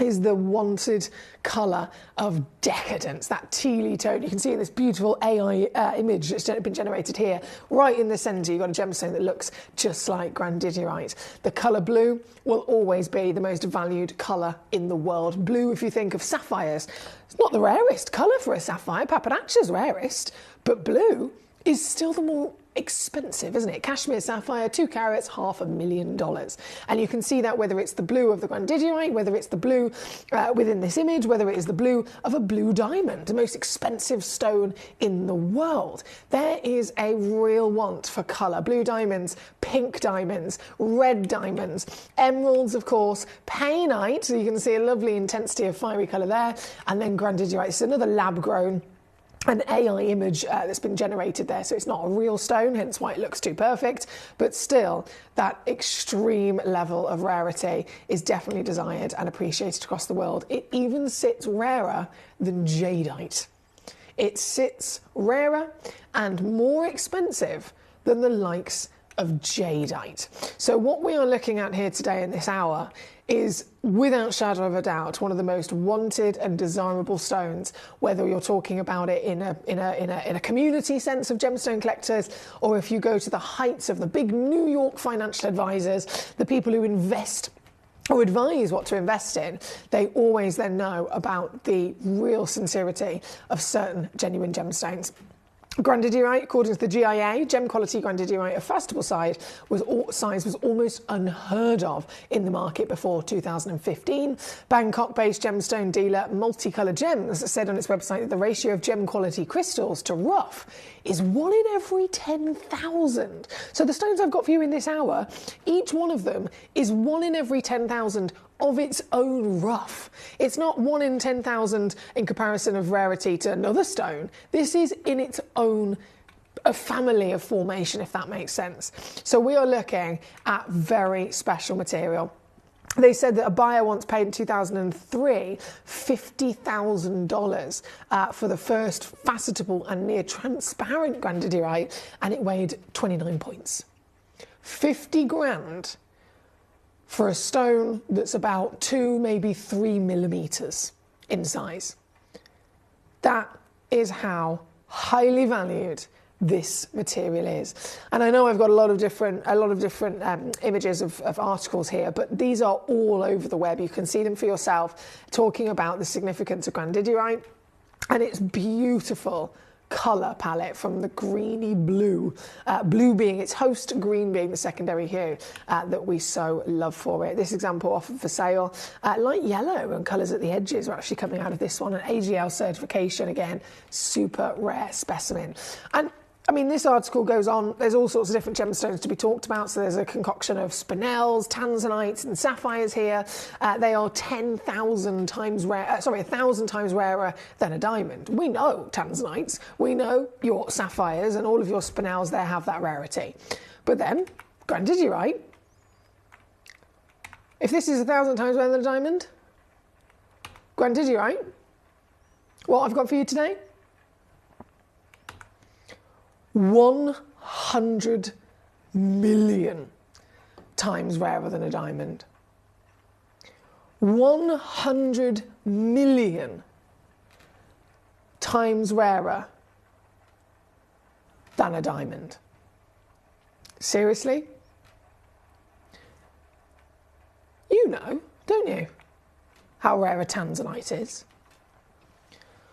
is the wanted colour of decadence, that tealy tone. You can see in this beautiful AI image that's been generated here. Right in the centre, you've got a gemstone that looks just like grandidierite. The colour blue will always be the most valued colour in the world. Blue, if you think of sapphires, it's not the rarest colour for a sapphire. Papadacha's rarest, but blue is still the more expensive, isn't it? Cashmere sapphire, 2 carats, $500,000. And you can see that whether it's the blue of the grandidierite, whether it's the blue within this image, whether it is the blue of a blue diamond, the most expensive stone in the world. There is a real want for colour. Blue diamonds, pink diamonds, red diamonds, emeralds, of course, painite, so you can see a lovely intensity of fiery colour there, and then grandidierite. It's another lab-grown an AI image that's been generated there, so it's not a real stone, hence why it looks too perfect, but still that extreme level of rarity is definitely desired and appreciated across the world. It even sits rarer than jadeite. It sits rarer and more expensive than the likes of jadeite. So what we are looking at here today in this hour is, without shadow of a doubt, one of the most wanted and desirable stones, whether you're talking about it in a community sense of gemstone collectors, or if you go to the heights of the big New York financial advisors, the people who invest or advise what to invest in, they always then know about the real sincerity of certain genuine gemstones. Grandidierite, according to the GIA, gem quality grandidierite of fastable size was almost unheard of in the market before 2015. Bangkok-based gemstone dealer Multicolour Gems said on its website that the ratio of gem quality crystals to rough is 1 in every 10,000. So the stones I've got for you in this hour, each one of them is 1 in every 10,000 of its own rough. It's not 1 in 10,000 in comparison of rarity to another stone. This is in its own a family of formation, if that makes sense. So we are looking at very special material. They said that a buyer once paid in 2003 $50,000 for the first facetable and near transparent grandidierite, and it weighed 29 points. 50 grand for a stone that's about 2, maybe 3 millimeters in size. That is how highly valued this material is. And I know I've got a lot of different images of articles here, but these are all over the web. You can see them for yourself, talking about the significance of grandidierite and its beautiful colour palette, from the greeny blue, blue being its host, green being the secondary hue that we so love for it. This example offered for sale, light yellow and colours at the edges are actually coming out of this one, an AGL certification, again, super rare specimen. And I mean, this article goes on. There's all sorts of different gemstones to be talked about. So there's a concoction of spinels, tanzanites, and sapphires here. They are 10,000 times rare. 1,000 times rarer than a diamond. We know tanzanites. We know your sapphires and all of your spinels there have that rarity. But then grandidierite. If this is 1,000 times rarer than a diamond, grandidierite. What I've got for you today? 100 million times rarer than a diamond. 100 million times rarer than a diamond. Seriously? You know, don't you, how rare a tanzanite is?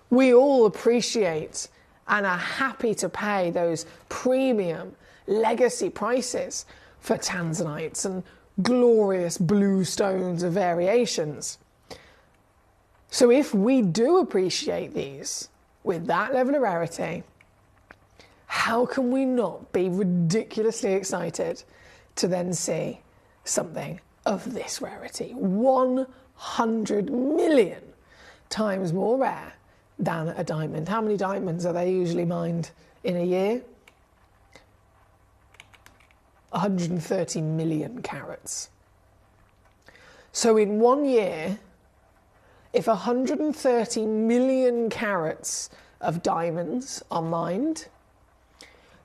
We all appreciate and are happy to pay those premium legacy prices for tanzanites and glorious blue stones of variations. So if we do appreciate these with that level of rarity, how can we not be ridiculously excited to then see something of this rarity? 100 million times more rare than a diamond. How many diamonds are they usually mined in a year? 130 million carats. So in 1 year, if 130 million carats of diamonds are mined,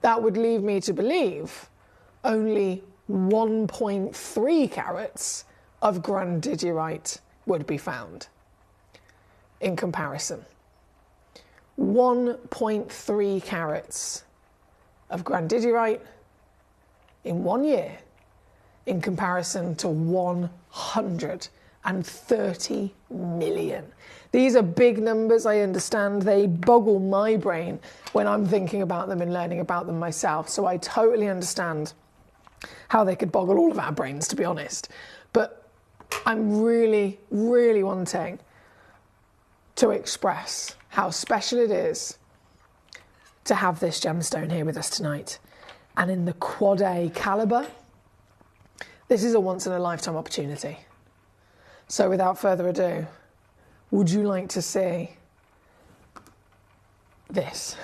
that would leave me to believe only 1.3 carats of grandidierite would be found. In comparison, 1.3 carats of grandidierite in 1 year in comparison to 130 million. These are big numbers, I understand. They boggle my brain when I'm thinking about them and learning about them myself. So I totally understand how they could boggle all of our brains, to be honest. But I'm really, really wanting to express how special it is to have this gemstone here with us tonight. And in the Quad A caliber, this is a once-in-a-lifetime opportunity. So without further ado, would you like to see this?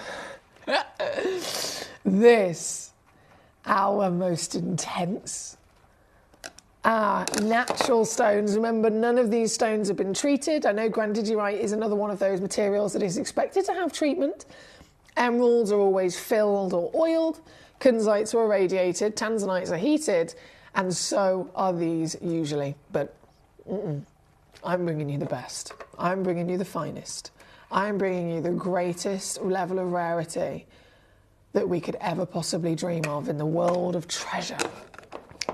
This, our most intense, our natural stones. Remember, none of these stones have been treated. I know grandidierite is another one of those materials that is expected to have treatment. Emeralds are always filled or oiled. Kunzites are irradiated. Tanzanites are heated. And so are these usually. But I'm bringing you the best. I'm bringing you the finest. I'm bringing you the greatest level of rarity that we could ever possibly dream of in the world of treasure.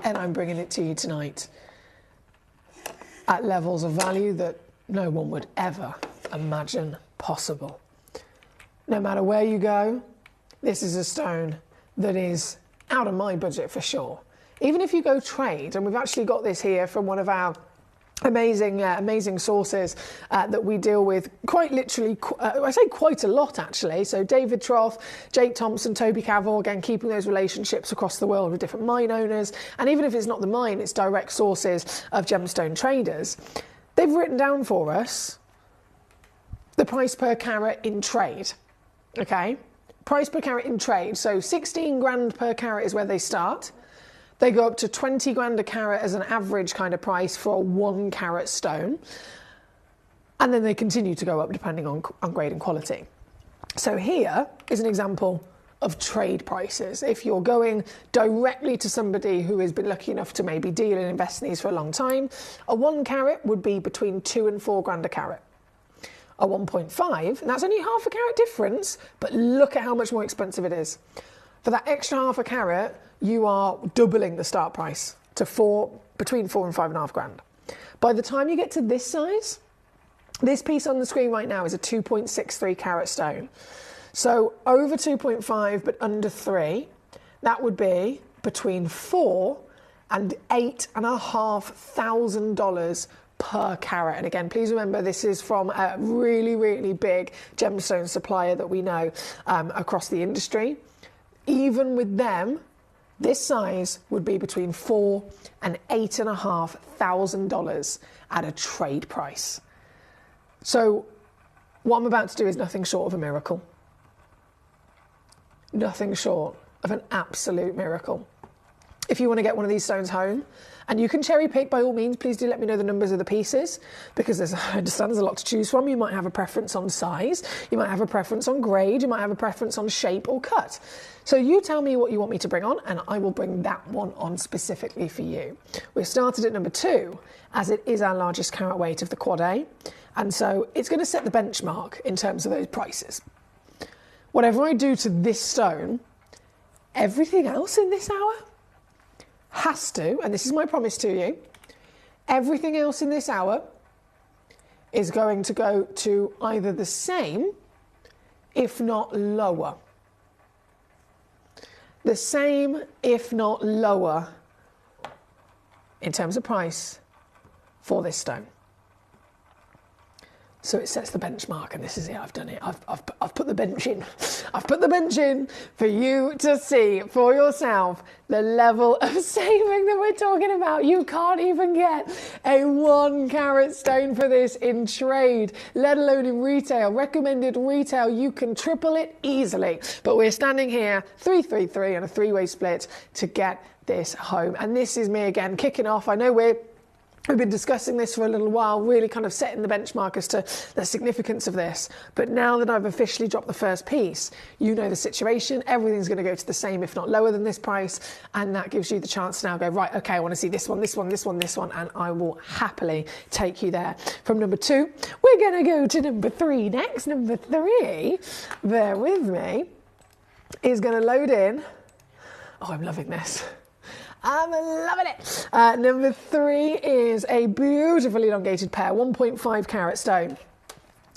And I'm bringing it to you tonight at levels of value that no one would ever imagine possible. No matter where you go, this is a stone that is out of my budget for sure. Even if you go trade, and we've actually got this here from one of our amazing sources that we deal with quite literally, I say quite a lot actually. So David Trough, Jake Thompson, Toby Cavell, again, keeping those relationships across the world with different mine owners. And even if it's not the mine, it's direct sources of gemstone traders. They've written down for us the price per carat in trade, okay? Price per carat in trade. So 16 grand per carat is where they start. They go up to 20 grand a carat as an average kind of price for a 1 carat stone. And then they continue to go up depending on grade and quality. So here is an example of trade prices. If you're going directly to somebody who has been lucky enough to maybe deal and invest in these for a long time, a 1 carat would be between 2 and 4 grand a carat. A 1.5, and that's only half a carat difference, but look at how much more expensive it is. For that extra half a carat, you are doubling the start price to between 4 and 5.5 grand. By the time you get to this size, this piece on the screen right now is a 2.63 carat stone. So over 2.5 but under 3, that would be between $4,000 and $8,500 per carat. And again, please remember this is from a really, really big gemstone supplier that we know across the industry. Even with them, this size would be between $4,000 and $8,500 at a trade price. So what I'm about to do is nothing short of a miracle. Nothing short of an absolute miracle. If you want to get one of these stones home, and you can cherry pick by all means, please do let me know the numbers of the pieces, because I understand there's a lot to choose from. You might have a preference on size, you might have a preference on grade, you might have a preference on shape or cut. So you tell me what you want me to bring on, and I will bring that one on specifically for you. We've started at number 2, as it is our largest carat weight of the Quad A, and so it's going to set the benchmark in terms of those prices. Whatever I do to this stone, everything else in this hour has to, and this is my promise to you, everything else in this hour is going to go to either the same, if not lower. The same, if not lower, in terms of price for this stone. So it sets the benchmark, and this is it. I've done it. I've put the bench in. I've put the bench in for you to see for yourself the level of saving that we're talking about. You can't even get a 1 carat stone for this in trade, let alone in retail. Recommended retail, you can triple it easily. But we're standing here 333 and a 3-way split to get this home. And this is me again kicking off. I know we're We've been discussing this for a little while, really kind of setting the benchmark as to the significance of this. But now that I've officially dropped the first piece, you know the situation. Everything's going to go to the same, if not lower than this price. And that gives you the chance to now go, right, okay, I want to see this one, this one, this one, this one. And I will happily take you there. From number 2, we're going to go to number 3 next. Number 3, bear with me, is going to load in. Oh, I'm loving this. I'm loving it. Number 3 is a beautifully elongated pear, 1.5 carat stone.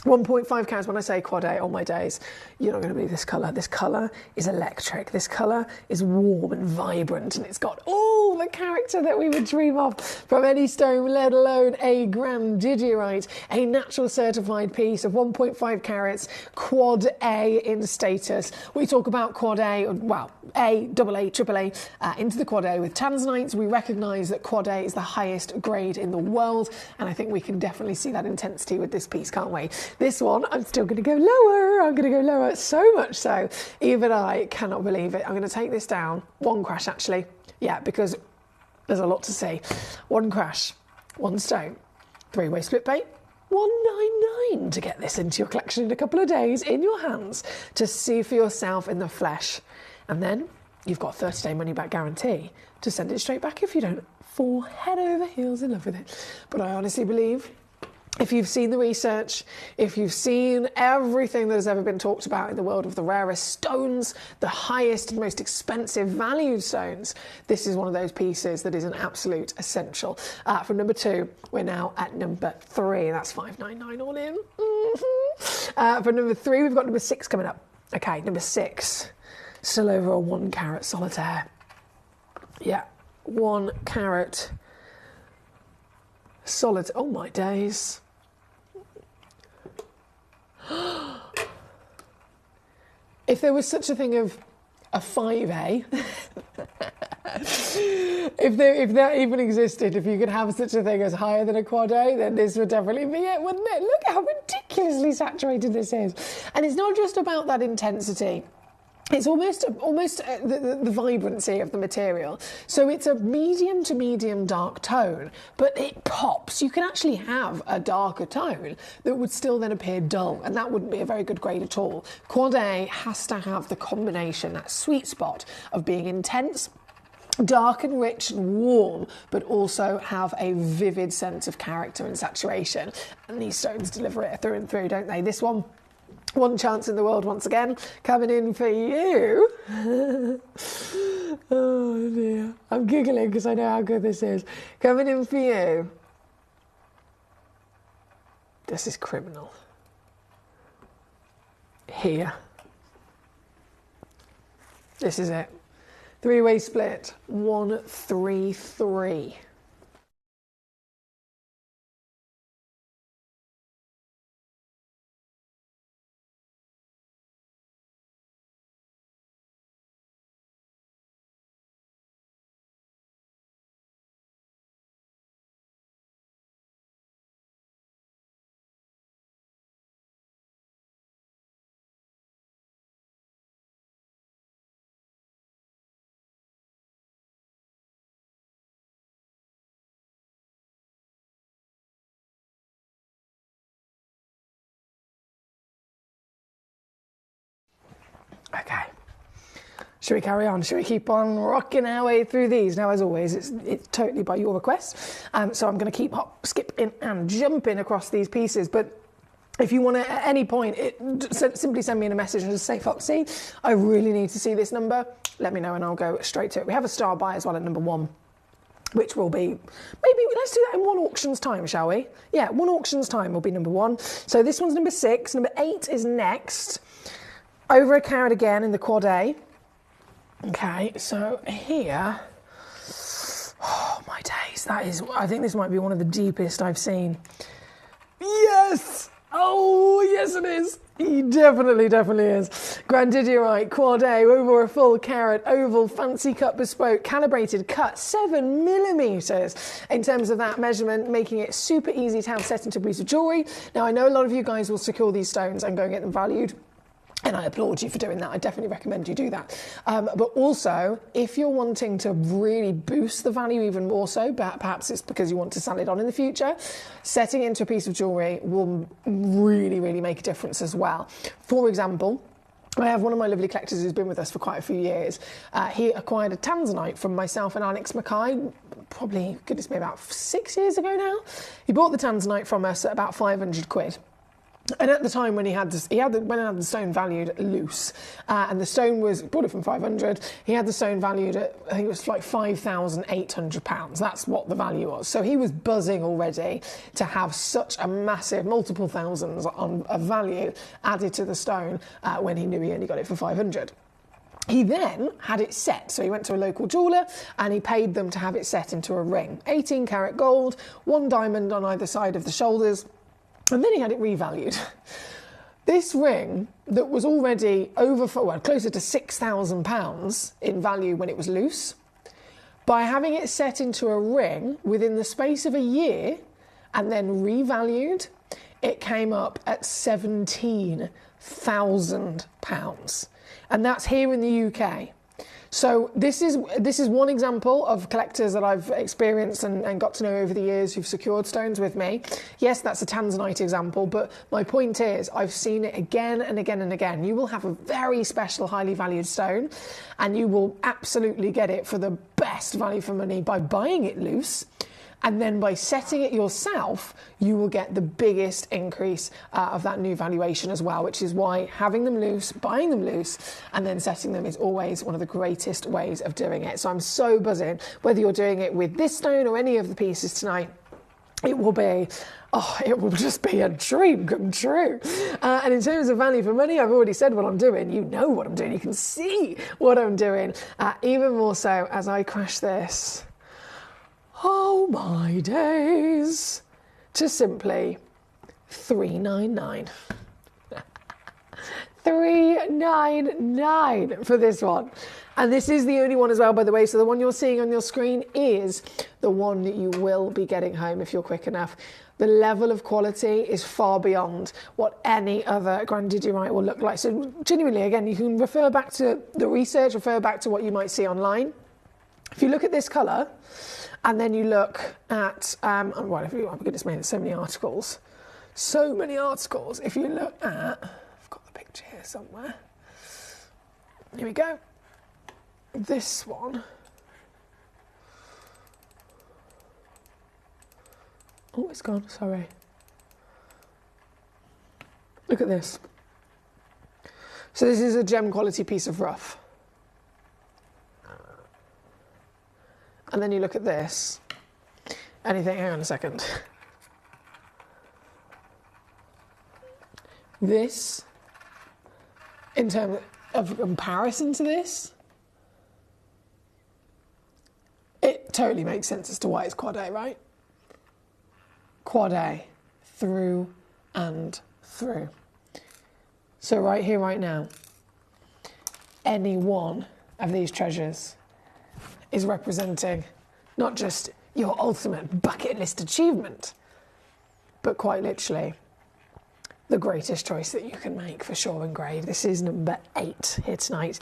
1.5 carats, when I say quad A, on my days, you're not going to believe this colour. This colour is electric. This colour is warm and vibrant, and it's got all the character that we would dream of from any stone, let alone a grandidierite, a natural certified piece of 1.5 carats, quad A in status. We talk about quad A, well, A, double A, triple A, into the quad A with tanzanites. We recognise that quad A is the highest grade in the world, and I think we can definitely see that intensity with this piece, can't we? This one, I'm still going to go lower. I'm going to go lower, so much so, even I cannot believe it. I'm going to take this down. 1 crash, actually. Yeah, because there's a lot to see. 1 crash, 1 stone, 3-way split bait, 199 to get this into your collection in a couple of days, in your hands, to see for yourself in the flesh. And then you've got a 30-day money-back guarantee to send it straight back if you don't fall head over heels in love with it. But I honestly believe, if you've seen the research, if you've seen everything that has ever been talked about in the world of the rarest stones, the highest and most expensive valued stones, this is one of those pieces that is an absolute essential. From number 2, we're now at number 3. That's 599 all in. For number 3, we've got number 6 coming up. Okay, number 6, still over a 1 carat solitaire. Yeah, 1 carat solid. Oh my days. If there was such a thing of a 5A, if that even existed, if you could have such a thing as higher than a quad A, then this would definitely be it, wouldn't it? Look how ridiculously saturated this is. And it's not just about that intensity. It's almost the vibrancy of the material. So it's a medium to medium dark tone, but it pops. You can actually have a darker tone that would still then appear dull, and that wouldn't be a very good grade at all. Quad A has to have the combination, that sweet spot of being intense, dark and rich and warm, but also have a vivid sense of character and saturation. And these stones deliver it through and through, don't they? This one, 1 chance in the world once again, coming in for you. Oh dear, I'm giggling because I know how good this is. Coming in for you. This is criminal. Here. This is it. 3-way split, 133. Okay, should we carry on? Should we keep on rocking our way through these? Now, as always, it's totally by your request, so I'm going to keep skipping and jumping across these pieces. But if you want to, at any point, simply send me a message and just say, Foxy, I really need to see this number. Let me know and I'll go straight to it. We have a star buy as well at number 1, which will be, maybe let's do that in 1 auction's time, shall we? Yeah, 1 auction's time will be number 1. So this one's number 6. Number 8 is next. Over a carat again in the quad A. Okay, so here, oh my days, that is, I think this might be one of the deepest I've seen. Yes! Oh, yes it is. He definitely is. Grandidierite, quad A, over a full carat, oval, fancy cut, bespoke, calibrated, cut 7mm in terms of that measurement, making it super easy to have set into a piece of jewellery. Now, I know a lot of you guys will secure these stones and go and get them valued. And I applaud you for doing that. I definitely recommend you do that. But also, if you're wanting to really boost the value even more so, perhaps it's because you want to sell it on in the future, setting it into a piece of jewellery will really, really make a difference as well. For example, I have one of my lovely collectors who's been with us for quite a few years. He acquired a tanzanite from myself and Alex Mackay, probably, goodness me, about 6 years ago now. He bought the tanzanite from us at about 500 quid. And at the time when he had the stone valued loose, and the stone was, bought it from 500, he had the stone valued at, I think it was like £5,800. That's what the value was. So he was buzzing already to have such a massive, multiple thousands of value added to the stone when he knew he only got it for 500. He then had it set, so he went to a local jeweller and he paid them to have it set into a ring. 18 karat gold, 1 diamond on either side of the shoulders, and then he had it revalued. This ring that was already closer to £6,000 in value when it was loose, by having it set into a ring within the space of a year and then revalued, it came up at £17,000. And that's here in the UK. So this is one example of collectors that I've experienced and got to know over the years who've secured stones with me. Yes, that's a tanzanite example, but my point is I've seen it again and again and again. You will have a very special, highly valued stone, and you will absolutely get it for the best value for money by buying it loose. And then by setting it yourself, you will get the biggest increase of that new valuation as well, which is why having them loose, buying them loose, and then setting them is always one of the greatest ways of doing it. So I'm so buzzing, whether you're doing it with this stone or any of the pieces tonight, it will just be a dream come true. And in terms of value for money, I've already said what I'm doing. You know what I'm doing. You can see what I'm doing. Even more so as I crash this. Oh my days, to simply $399. $399 for this one. And this is the only one as well, by the way. So the one you're seeing on your screen is the one that you will be getting home if you're quick enough. The level of quality is far beyond what any other grandidierite will look like. So genuinely, again, you can refer back to the research, refer back to what you might see online. If you look at this colour, and then you look at, oh my goodness me, there's so many articles. So many articles. If you look at, I've got the picture here somewhere. Here we go. This one. Oh, it's gone, sorry. Look at this. So this is a gem quality piece of rough. And then you look at this, and you think, hang on a second. This, in terms of comparison to this, it totally makes sense as to why it's Quad A, right? Quad A, through and through. So right here, right now, any one of these treasures is representing not just your ultimate bucket list achievement, but quite literally the greatest choice that you can make for sure and grade. This is number 8 here tonight.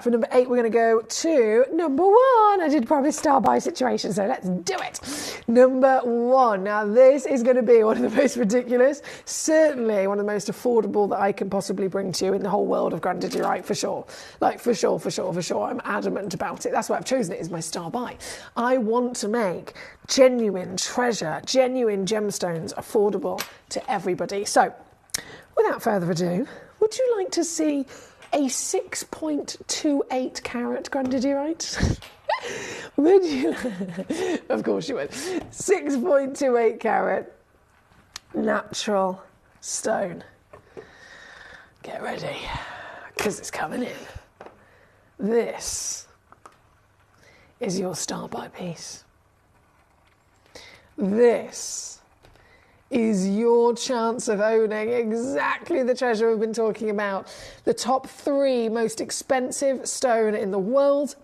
For number 8, we're going to go to number 1. I did promise star buy situation, so let's do it. Number 1. Now, this is going to be one of the most ridiculous, certainly one of the most affordable that I can possibly bring to you in the whole world of grandidierite, for sure. Like, for sure. I'm adamant about it. That's why I've chosen it as my star buy. I want to make genuine treasure, genuine gemstones affordable to everybody. So, without further ado, would you like to see a 6.28 carat grandidierite? Would you? Of course you would. 6.28 carat natural stone. Get ready, because it's coming in. This is your star buy piece. This is your chance of owning exactly the treasure we've been talking about. The top 3 most expensive stone in the world,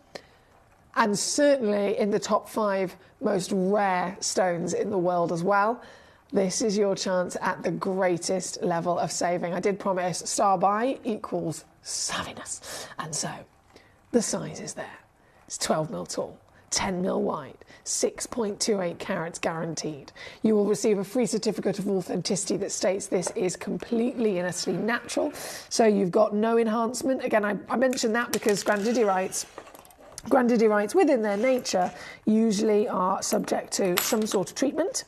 and certainly in the top 5 most rare stones in the world as well. This is your chance at the greatest level of saving. I did promise star buy equals savviness. And so the size is there. It's 12 mil tall, 10 mil wide, 6.28 carats guaranteed. You will receive a free certificate of authenticity that states this is completely and utterly natural. So you've got no enhancement. Again, I mentioned that because grandidiorites within their nature usually are subject to some sort of treatment.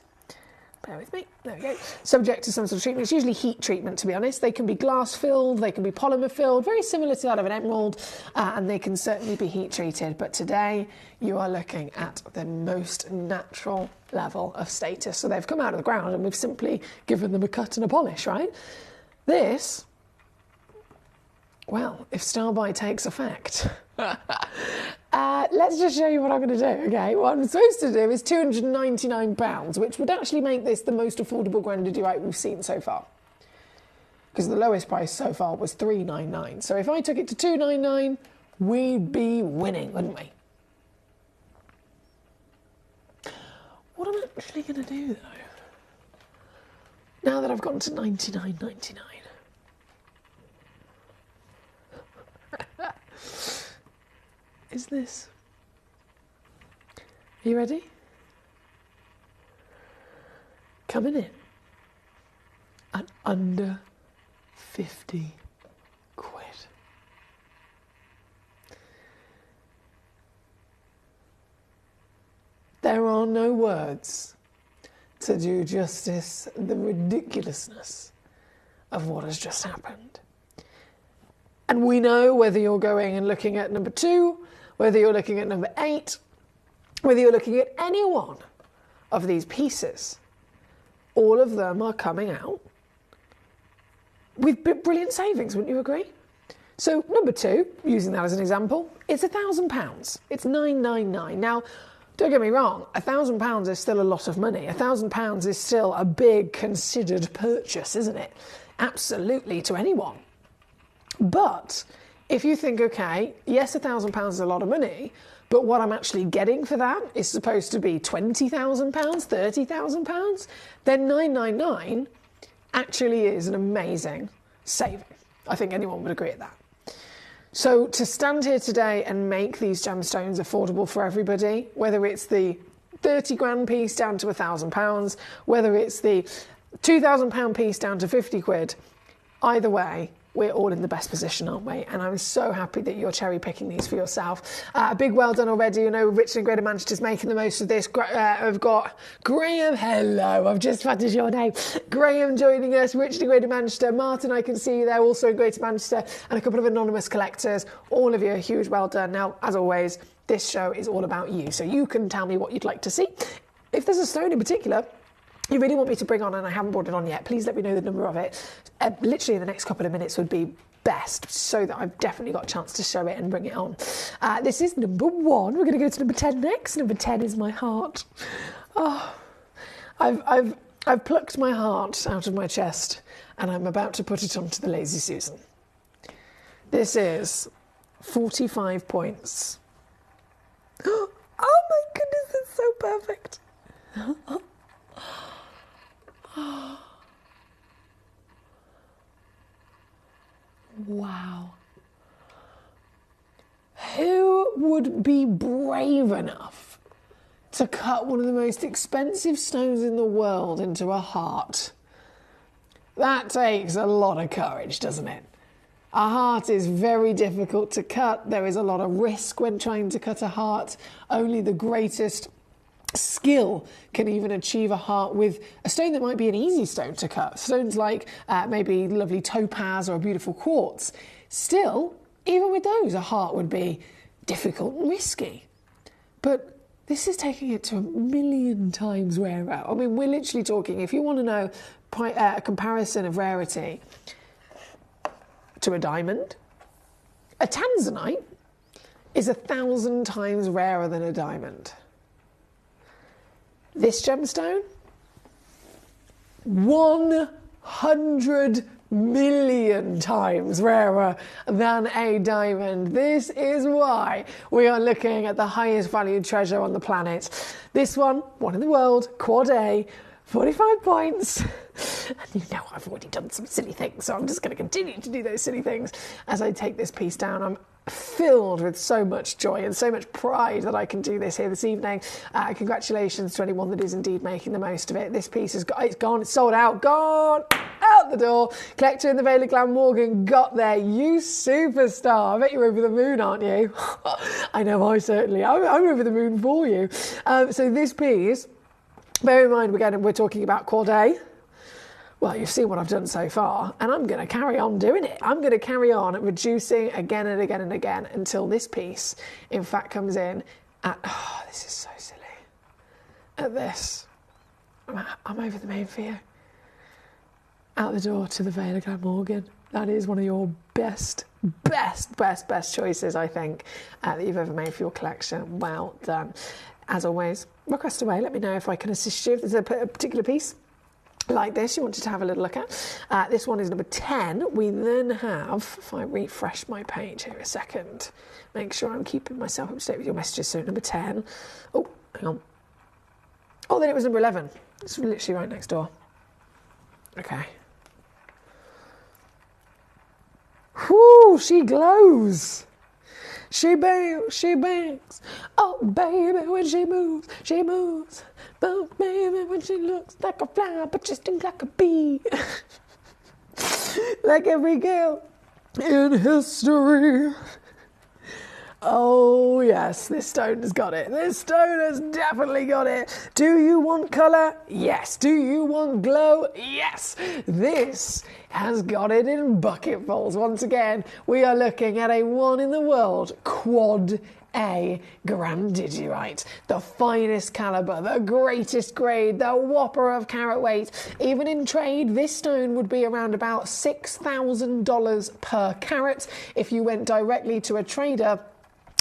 Bear with me, there we go. Subject to some sort of treatment. It's usually heat treatment, to be honest. They can be glass filled, they can be polymer filled, very similar to that of an emerald, and they can certainly be heat treated. But today you are looking at the most natural level of status. So they've come out of the ground and we've simply given them a cut and a polish, right? This, well, if star buy takes effect, let's just show you what I'm going to do, okay? What I'm supposed to do is £299, which would actually make this the most affordable grandidiorite we've seen so far. Because the lowest price so far was £399. So if I took it to £299, we'd be winning, wouldn't we? What am I actually going to do, though? Now that I've gotten to £99.99. Is this? Are you ready? Coming in at under 50 quid. There are no words to do justice the ridiculousness of what has just happened. And we know whether you're going and looking at number 2, whether you're looking at number 8, whether you're looking at any one of these pieces, all of them are coming out with brilliant savings, wouldn't you agree? So number 2, using that as an example, it's £1,000. It's £999. Now, don't get me wrong, £1,000 is still a lot of money. £1,000 is still a big considered purchase, isn't it? Absolutely, to anyone. But if you think, okay, yes, £1,000 is a lot of money, but what I'm actually getting for that is supposed to be £20,000, £30,000, then £999 actually is an amazing saving. I think anyone would agree with that. So to stand here today and make these gemstones affordable for everybody, whether it's the 30 grand piece down to £1,000, whether it's the £2,000 piece down to 50 quid, either way, we're all in the best position, aren't we? And I'm so happy that you're cherry picking these for yourself. A big well done already. You know, Richard and Greater Manchester's making the most of this. I've got Graham, hello, I've just fatted your name. Graham joining us, Richard and Greater Manchester. Martin, I can see you there, also in Greater Manchester, and a couple of anonymous collectors. All of you, a huge well done. Now, as always, this show is all about you. So you can tell me what you'd like to see. If there's a stone in particular you really want me to bring on and I haven't brought it on yet, please let me know the number of it. Literally in the next couple of minutes would be best, so that I've definitely got a chance to show it and bring it on. This is number 1. We're going to go to number 10 next. Number 10 is my heart. Oh, I've plucked my heart out of my chest and I'm about to put it onto the Lazy Susan. This is 45 points. Oh my goodness, it's so perfect. Wow. Who would be brave enough to cut one of the most expensive stones in the world into a heart? That takes a lot of courage, doesn't it? A heart is very difficult to cut. There is a lot of risk when trying to cut a heart. Only the greatest skill can even achieve a heart with a stone that might be an easy stone to cut. Stones like maybe lovely topaz or a beautiful quartz. Still, even with those, a heart would be difficult and risky. But this is taking it to 1,000,000 times rarer. I mean, we're literally talking, if you want to know a comparison of rarity to a diamond, a tanzanite is 1,000 times rarer than a diamond. This gemstone, 100 million times rarer than a diamond. This is why we are looking at the highest valued treasure on the planet. This one in the world, Quad A, 45 points. And you know I've already done some silly things, so I'm just going to continue to do those silly things as I take this piece down. I'm filled with so much joy and so much pride that I can do this here this evening. Congratulations to anyone that is indeed making the most of it. This piece has got, it's gone, it's sold out, gone out the door. Collector in the Vale of Glamorgan got there. You superstar. I bet you're over the moon, aren't you? I know I certainly am. I'm over the moon for you. So this piece, bear in mind, we're talking about quad A. Well, you've seen what I've done so far, and I'm going to carry on doing it. I'm going to carry on reducing again and again and again until this piece, in fact, comes in at, oh, this is so silly, at this. I'm over the moon for you. Out the door to the Vale of Glamorgan. That is one of your best choices, I think, that you've ever made for your collection. Well done. As always, request away. Let me know if I can assist you. If there's a particular piece like this you wanted to have a little look at. This one is number 10. We then have, if I refresh my page here a second, make sure I'm keeping myself up to date with your messages. So number 10. Oh, hang on. Oh, then it was number 11. It's literally right next door. Okay. Whoo, she glows. She bangs, she bangs. Oh, baby, when she moves, she moves. But baby, when she looks like a flower, but just stings like a bee. Like every girl in history. Oh, yes, this stone has got it. This stone has definitely got it. Do you want colour? Yes. Do you want glow? Yes. This has got it in bucketfuls. Once again, we are looking at a one in the world quad A grandidierite, the finest calibre, the greatest grade, the whopper of carat weight. Even in trade, this stone would be around about $6,000 per carat if you went directly to a trader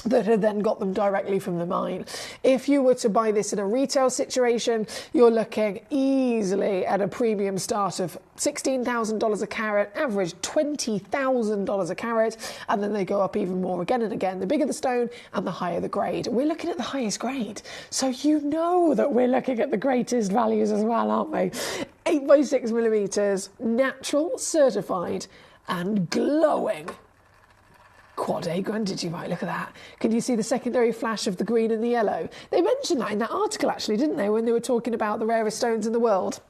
that had then got them directly from the mine. If you were to buy this in a retail situation, you're looking easily at a premium start of $16,000 a carat, average $20,000 a carat, and then they go up even more again and again. The bigger the stone and the higher the grade. We're looking at the highest grade, so you know that we're looking at the greatest values as well, aren't we? 8 by 6 millimeters, natural, certified, and glowing. Quad A grandidierite, look at that. Can you see the secondary flash of the green and the yellow? They mentioned that in that article actually, didn't they, when they were talking about the rarest stones in the world.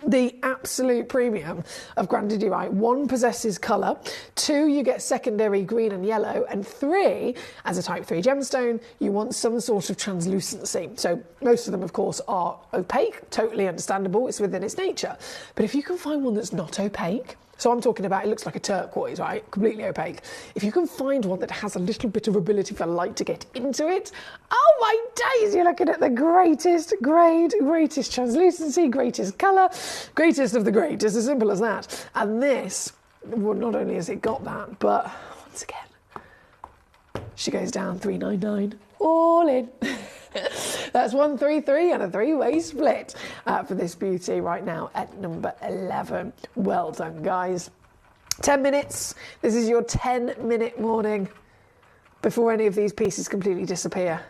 The absolute premium of grandidierite. 1, possesses colour. 2, you get secondary green and yellow. And 3, as a type 3 gemstone, you want some sort of translucency. So most of them, of course, are opaque. Totally understandable. It's within its nature. But if you can find one that's not opaque, so I'm talking about, it looks like a turquoise, right? Completely opaque. If you can find one that has a little bit of ability for light to get into it, oh my days, you're looking at the greatest grade, greatest translucency, greatest colour, greatest of the greatest, as simple as that. And this, well, not only has it got that, but once again, she goes down 399, all in. That's 133 and a 3-way split for this beauty right now at number 11. Well done, guys. 10 minutes. This is your 10-minute warning before any of these pieces completely disappear.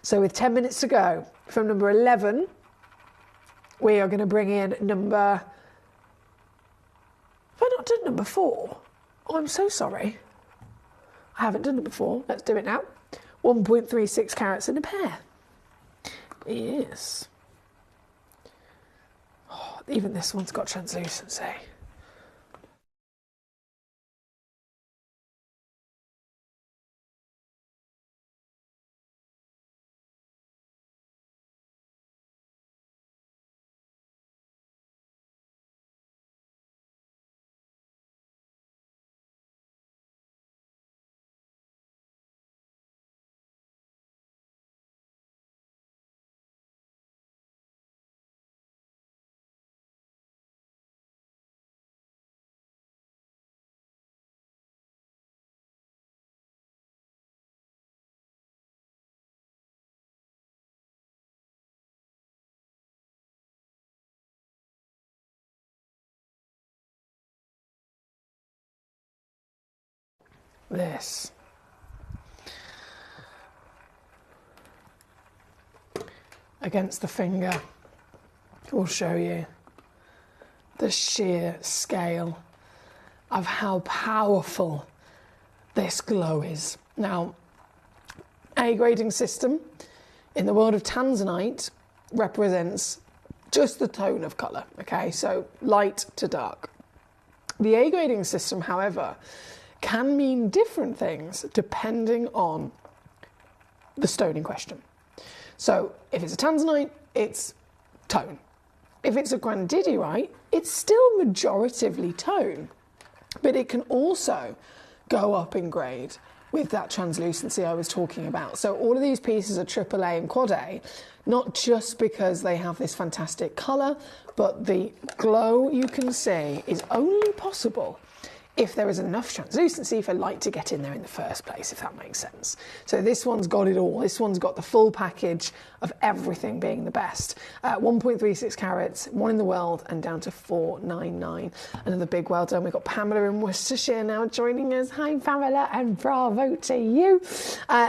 So with 10 minutes to go from number 11, we are going to bring in number... Have I not done number 4? Oh, I'm so sorry. I haven't done number 4. Let's do it now. 1.36 carats in a pair. Yes. Oh, even this one's got translucency. This. Against the finger will show you the sheer scale of how powerful this glow is. Now, a grading system in the world of tanzanite represents just the tone of colour, okay, so light to dark. The A grading system, however, can mean different things depending on the stone in question. So if it's a tanzanite, it's tone. If it's a grandidierite, it's still majoritively tone, but it can also go up in grade with that translucency I was talking about. So all of these pieces are AAA and Quad A, not just because they have this fantastic colour, but the glow you can see is only possible if there is enough translucency for light to get in there in the first place, if that makes sense. So this one's got it all. This one's got the full package of everything being the best. 1.36 carats, one in the world, and down to 499. Another big well done. We've got Pamela in Worcestershire now joining us. Hi, Pamela, and bravo to you.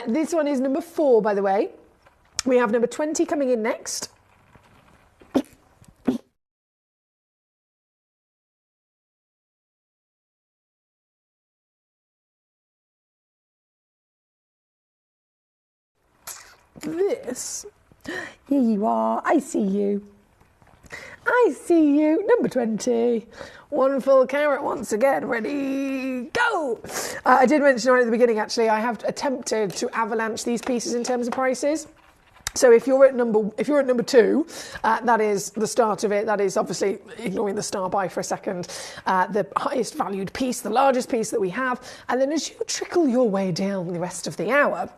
This one is number 4, by the way. We have number 20 coming in next. This, here you are, I see you. I see you, number 20. One full carat once again, ready, go! I did mention right at the beginning, actually, I have attempted to avalanche these pieces in terms of prices. So if you're at number 2, that is the start of it. That is obviously, ignoring the star by for a second, the highest valued piece, the largest piece that we have. And then as you trickle your way down the rest of the hour,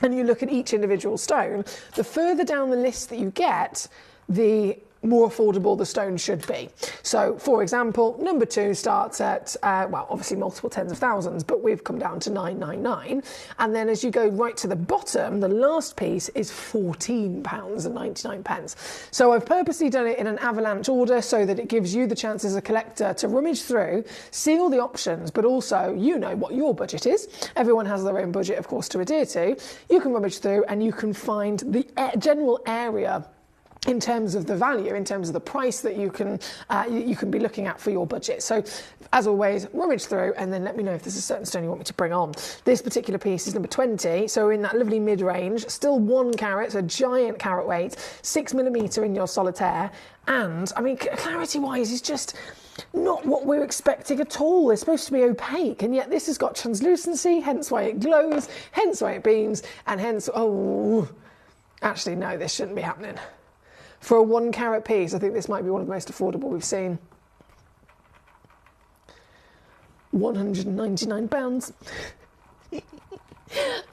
and you look at each individual stone, the further down the list that you get, the more affordable the stone should be. So, for example, number 2 starts at, well, obviously multiple tens of thousands, but we've come down to 999. And then as you go right to the bottom, the last piece is £14.99. So I've purposely done it in an avalanche order so that it gives you the chance as a collector to rummage through, see all the options, but also you know what your budget is. Everyone has their own budget, of course, to adhere to. You can rummage through and you can find the general area in terms of the value, in terms of the price that you can be looking at for your budget. So, as always, rummage through and then let me know if there's a certain stone you want me to bring on. This particular piece is number 20, so in that lovely mid-range, still 1 carat, so giant carat weight, 6mm in your solitaire, and, I mean, clarity-wise, is just not what we're expecting at all. It's supposed to be opaque, and yet this has got translucency, hence why it glows, hence why it beams, and hence, oh, actually, no, this shouldn't be happening. For a 1 carat piece, I think this might be one of the most affordable we've seen. £199.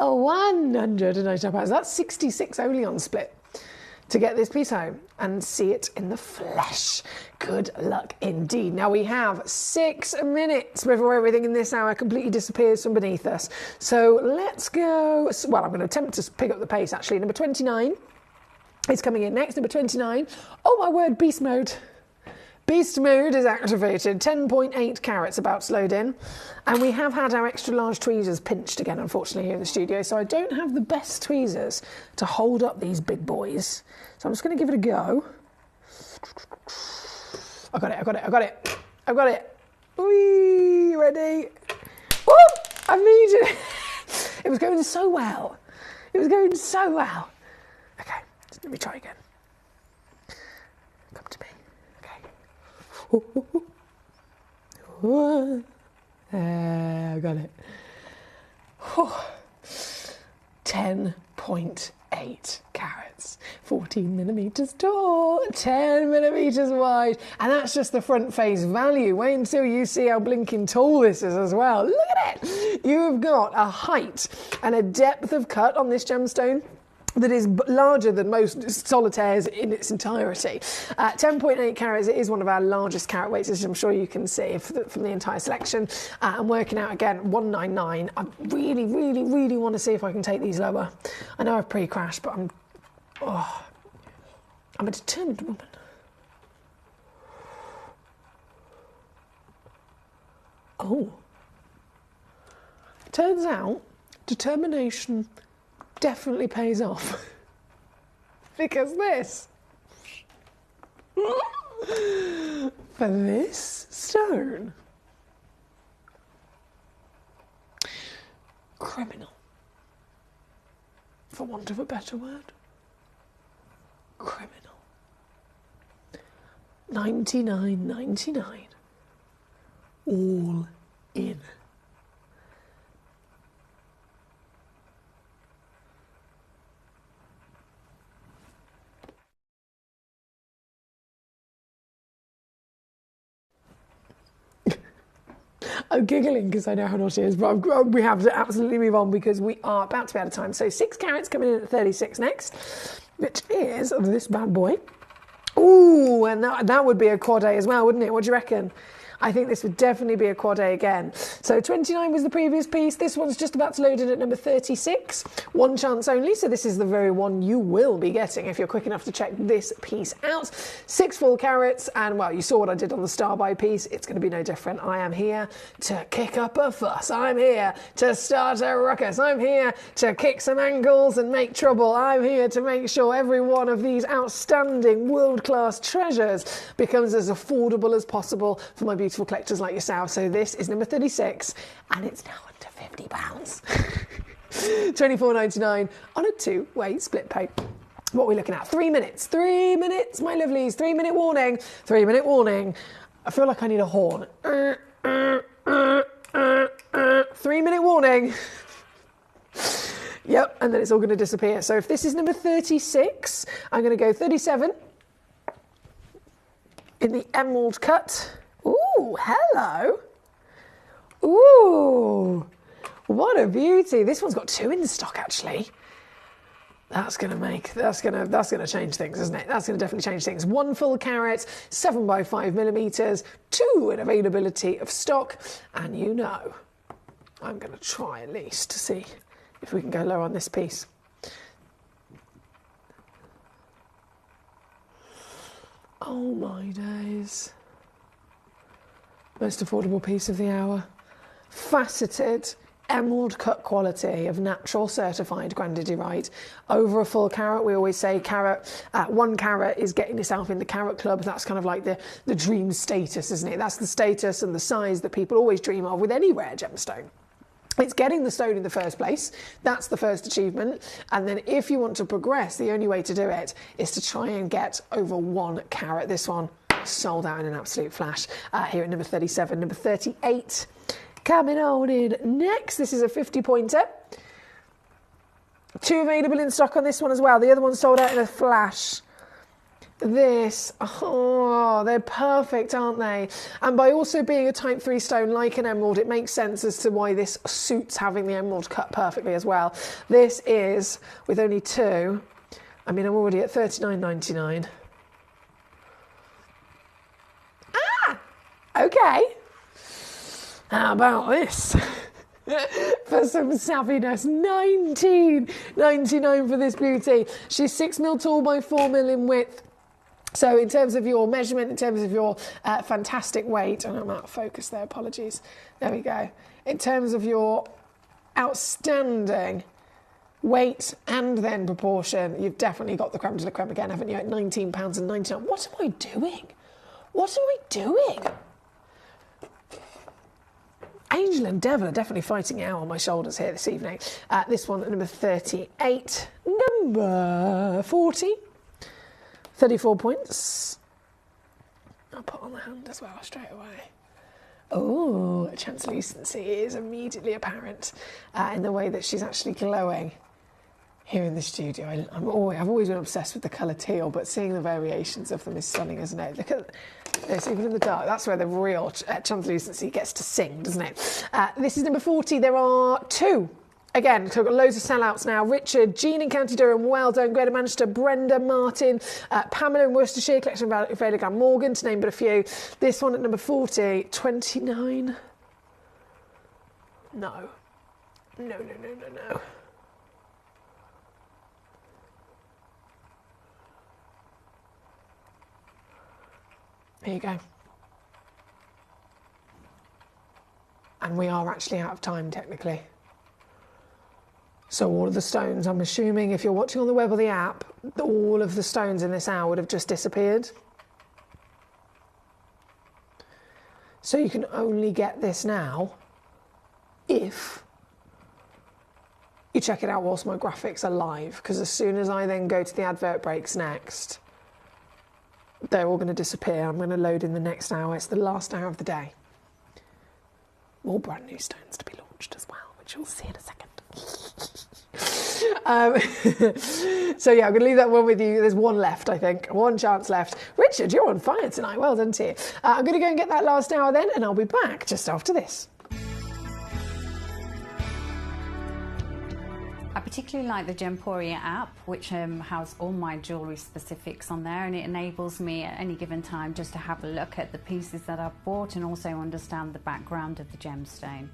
Oh, £199. That's 66 only on split to get this piece home and see it in the flesh. Good luck indeed. Now we have 6 minutes before everything in this hour completely disappears from beneath us. So let's go. Well, I'm going to attempt to pick up the pace actually. Number 29. It's coming in next, number 29. Oh my word, beast mode. Beast mode is activated. 10.8 carats about to load in. And we have had our extra large tweezers pinched again, unfortunately, here in the studio. So I don't have the best tweezers to hold up these big boys. So I'm just going to give it a go. I got it. Whee, ready? Woo! I made it. It was going so well. Okay. Let me try again. Come to me. Okay. I got it. 10.8 carats. 14mm tall, 10mm wide. And that's just the front face value. Wait until you see how blinking tall this is as well. Look at it. You've got a height and a depth of cut on this gemstone that is larger than most solitaires in its entirety. 10.8 carats, it is one of our largest carat weights, as I'm sure you can see from the entire selection. I'm working out again, 199. I really, really, really want to see if I can take these lower. I know I've pre-crashed, but I'm a determined woman. Oh. Turns out, determination definitely pays off. Because this For this stone. Criminal. For want of a better word. Criminal. $99.99. All in. I'm giggling because I know how naughty it is, but we have to absolutely move on because we are about to be out of time. So 6 carats coming in at 36 next, which is this bad boy. Ooh, and that would be a quad A as well, wouldn't it? What do you reckon? I think this would definitely be a quad A again. So 29 was the previous piece. This one's just about to load in at number 36. One chance only, so this is the very one you will be getting if you're quick enough to check this piece out. 6 full carats, and well, you saw what I did on the star by piece. It's going to be no different. I am here to kick up a fuss. I'm here to start a ruckus. I'm here to kick some ankles and make trouble. I'm here to make sure every one of these outstanding world-class treasures becomes as affordable as possible for my beautiful collectors like yourself. So this is number 36 and it's now under £50. £24.99 on a 2-way split pay. What are we looking at? 3 minutes. 3 minutes, my lovelies. 3 minute warning. 3 minute warning. I feel like I need a horn. 3 minute warning. Yep, and then it's all going to disappear. So if this is number 36, I'm going to go 37 in the emerald cut. Ooh, hello. Ooh, what a beauty. This one's got 2 in the stock, actually. That's going to change things, isn't it? That's going to definitely change things. 1 full carat, 7 by 5 millimeters, 2 in availability of stock. And you know, I'm going to try at least to see if we can go low on this piece. Oh my days. Most affordable piece of the hour. Faceted emerald cut quality of natural certified grandidierite over a full carat. We always say carat, 1 carat is getting yourself in the carat club. That's kind of like the dream status, isn't it? That's the status and the size that people always dream of with any rare gemstone. It's getting the stone in the first place. That's the first achievement. And then if you want to progress, the only way to do it is to try and get over 1 carat. This one sold out in an absolute flash here at number 37. Number 38 coming on in next. This is a 50 pointer. 2 available in stock on this one as well. The other one sold out in a flash. This, oh, they're perfect, aren't they? And by also being a type 3 stone like an emerald, it makes sense as to why this suits having the emerald cut perfectly as well. This is, with only 2, I mean, I'm already at $39.99. Okay, how about this? For some savviness, $19.99 for this beauty. She's 6 mil tall by 4 mil in width. So in terms of your measurement, in terms of your fantastic weight, and I'm out of focus there, apologies. There we go. In terms of your outstanding weight and then proportion, you've definitely got the creme de la creme again, haven't you? At £19.99. What am I doing? What am I doing? Angel and Devil are definitely fighting it out on my shoulders here this evening. This one, number 38. Number 40. 34 points. I'll put on the hand as well straight away. Oh, translucency is immediately apparent in the way that she's actually glowing here in the studio. I've always been obsessed with the colour teal, but seeing the variations of them is stunning, isn't it? Look at this, even in the dark. That's where the real translucency gets to sing, doesn't it? This is number 40. There are 2. Again, so we've got loads of sellouts now. Richard, Jean in County Durham, well done. Greta Manchester, Brenda, Martin, Pamela in Worcestershire, collection of Vale Morgan, to name but a few. This one at number 40, 29. No. No. Here you go. And we are actually out of time, technically. So all of the stones, I'm assuming if you're watching on the web or the app, all of the stones in this hour would have just disappeared. So you can only get this now if you check it out whilst my graphics are live, because as soon as I then go to the advert breaks next, they're all going to disappear. I'm going to load in the next hour. It's the last hour of the day. More brand new stones to be launched as well, which you'll see in a second. So yeah, I'm going to leave that one with you. There's one left, I think. One chance left. Richard, you're on fire tonight. Well done to you. I'm going to go and get that last hour then, and I'll be back just after this. I particularly like the Gemporia app, which has all my jewellery specifics on there, and it enables me at any given time just to have a look at the pieces that I've bought and also understand the background of the gemstone.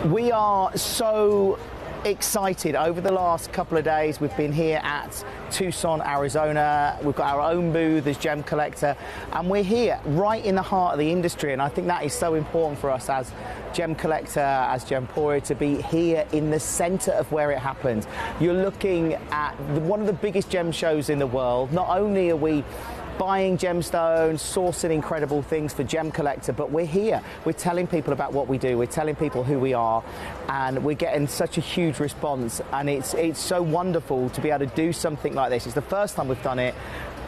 We are so excited. Over the last couple of days, we've been here at Tucson, Arizona. We've got our own booth as Gemcollector, and we're here right in the heart of the industry, and I think that is so important for us as Gemcollector, as Gemporia, to be here in the centre of where it happens. You're looking at one of the biggest gem shows in the world. Not only are we buying gemstones, sourcing incredible things for Gemcollector, but we're here. We're telling people about what we do. We're telling people who we are, and we're getting such a huge response. And it's so wonderful to be able to do something like this. It's the first time we've done it.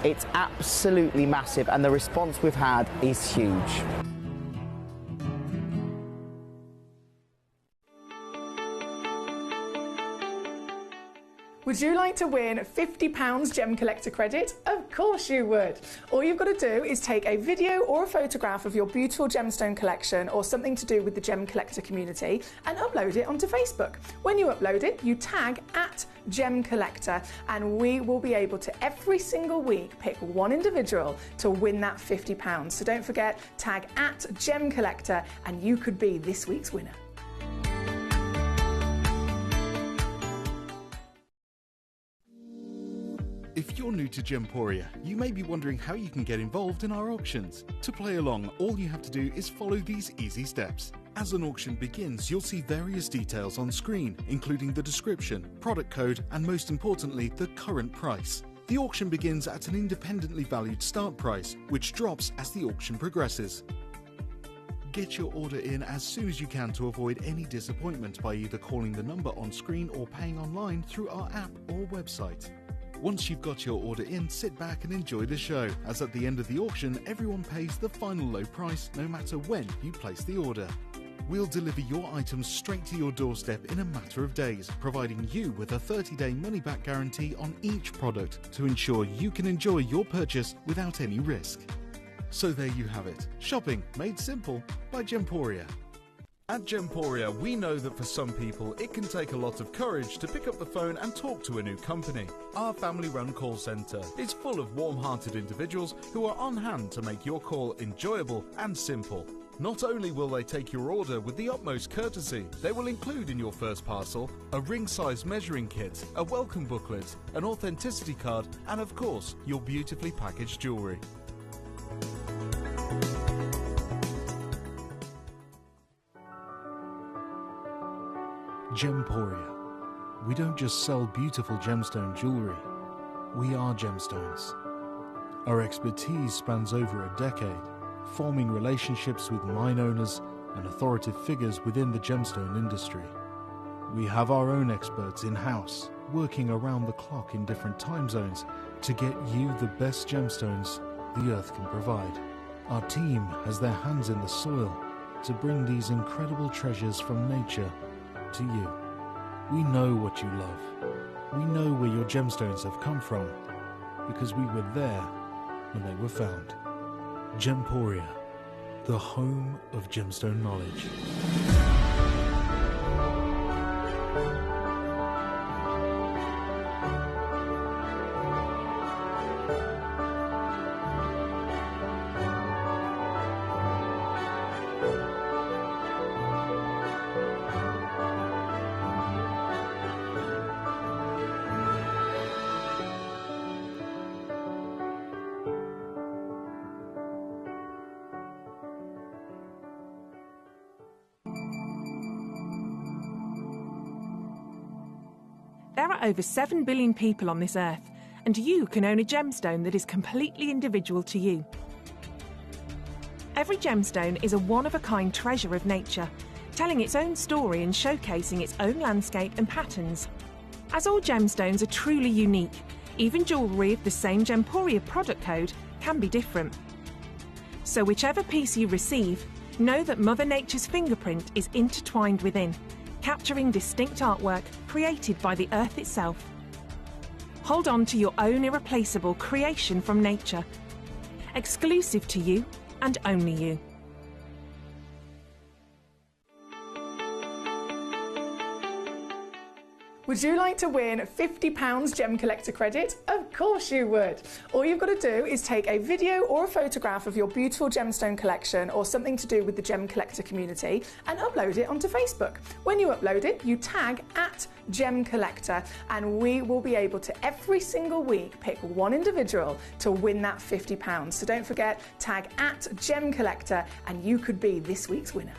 It's absolutely massive, and the response we've had is huge. Would you like to win £50 Gemcollector credit? Of course you would. All you've got to do is take a video or a photograph of your beautiful gemstone collection or something to do with the Gemcollector community and upload it onto Facebook. When you upload it, you tag @Gemcollector, and we will be able to every single week pick one individual to win that £50. So don't forget, tag @Gemcollector and you could be this week's winner. If you're new to Gemporia, you may be wondering how you can get involved in our auctions. To play along, all you have to do is follow these easy steps. As an auction begins, you'll see various details on screen, including the description, product code, and most importantly, the current price. The auction begins at an independently valued start price, which drops as the auction progresses. Get your order in as soon as you can to avoid any disappointment by either calling the number on screen or paying online through our app or website. Once you've got your order in, sit back and enjoy the show, as at the end of the auction, everyone pays the final low price no matter when you place the order. We'll deliver your items straight to your doorstep in a matter of days, providing you with a 30-day money-back guarantee on each product to ensure you can enjoy your purchase without any risk. So there you have it, shopping made simple by Gemporia. At Gemporia, we know that for some people, it can take a lot of courage to pick up the phone and talk to a new company. Our family-run call centre is full of warm-hearted individuals who are on hand to make your call enjoyable and simple. Not only will they take your order with the utmost courtesy, they will include in your first parcel a ring-size measuring kit, a welcome booklet, an authenticity card, and of course, your beautifully packaged jewellery. Gemporia. We don't just sell beautiful gemstone jewellery, we are gemstones. Our expertise spans over a decade, forming relationships with mine owners and authoritative figures within the gemstone industry. We have our own experts in-house, working around the clock in different time zones to get you the best gemstones the earth can provide. Our team has their hands in the soil to bring these incredible treasures from nature to you. We know what you love. We know where your gemstones have come from because we were there when they were found. Gemporia, the home of gemstone knowledge. There are over 7 billion people on this earth, and you can own a gemstone that is completely individual to you. Every gemstone is a one-of-a-kind treasure of nature, telling its own story and showcasing its own landscape and patterns. As all gemstones are truly unique, even jewellery of the same Gemporia product code can be different. So whichever piece you receive, know that Mother Nature's fingerprint is intertwined within, capturing distinct artwork created by the earth itself. Hold on to your own irreplaceable creation from nature, exclusive to you and only you. Would you like to win £50 Gemcollector credit? Of course you would. All you've got to do is take a video or a photograph of your beautiful gemstone collection or something to do with the Gemcollector community and upload it onto Facebook. When you upload it, you tag @Gemcollector and we will be able to every single week pick one individual to win that £50. So don't forget, tag @Gemcollector and you could be this week's winner.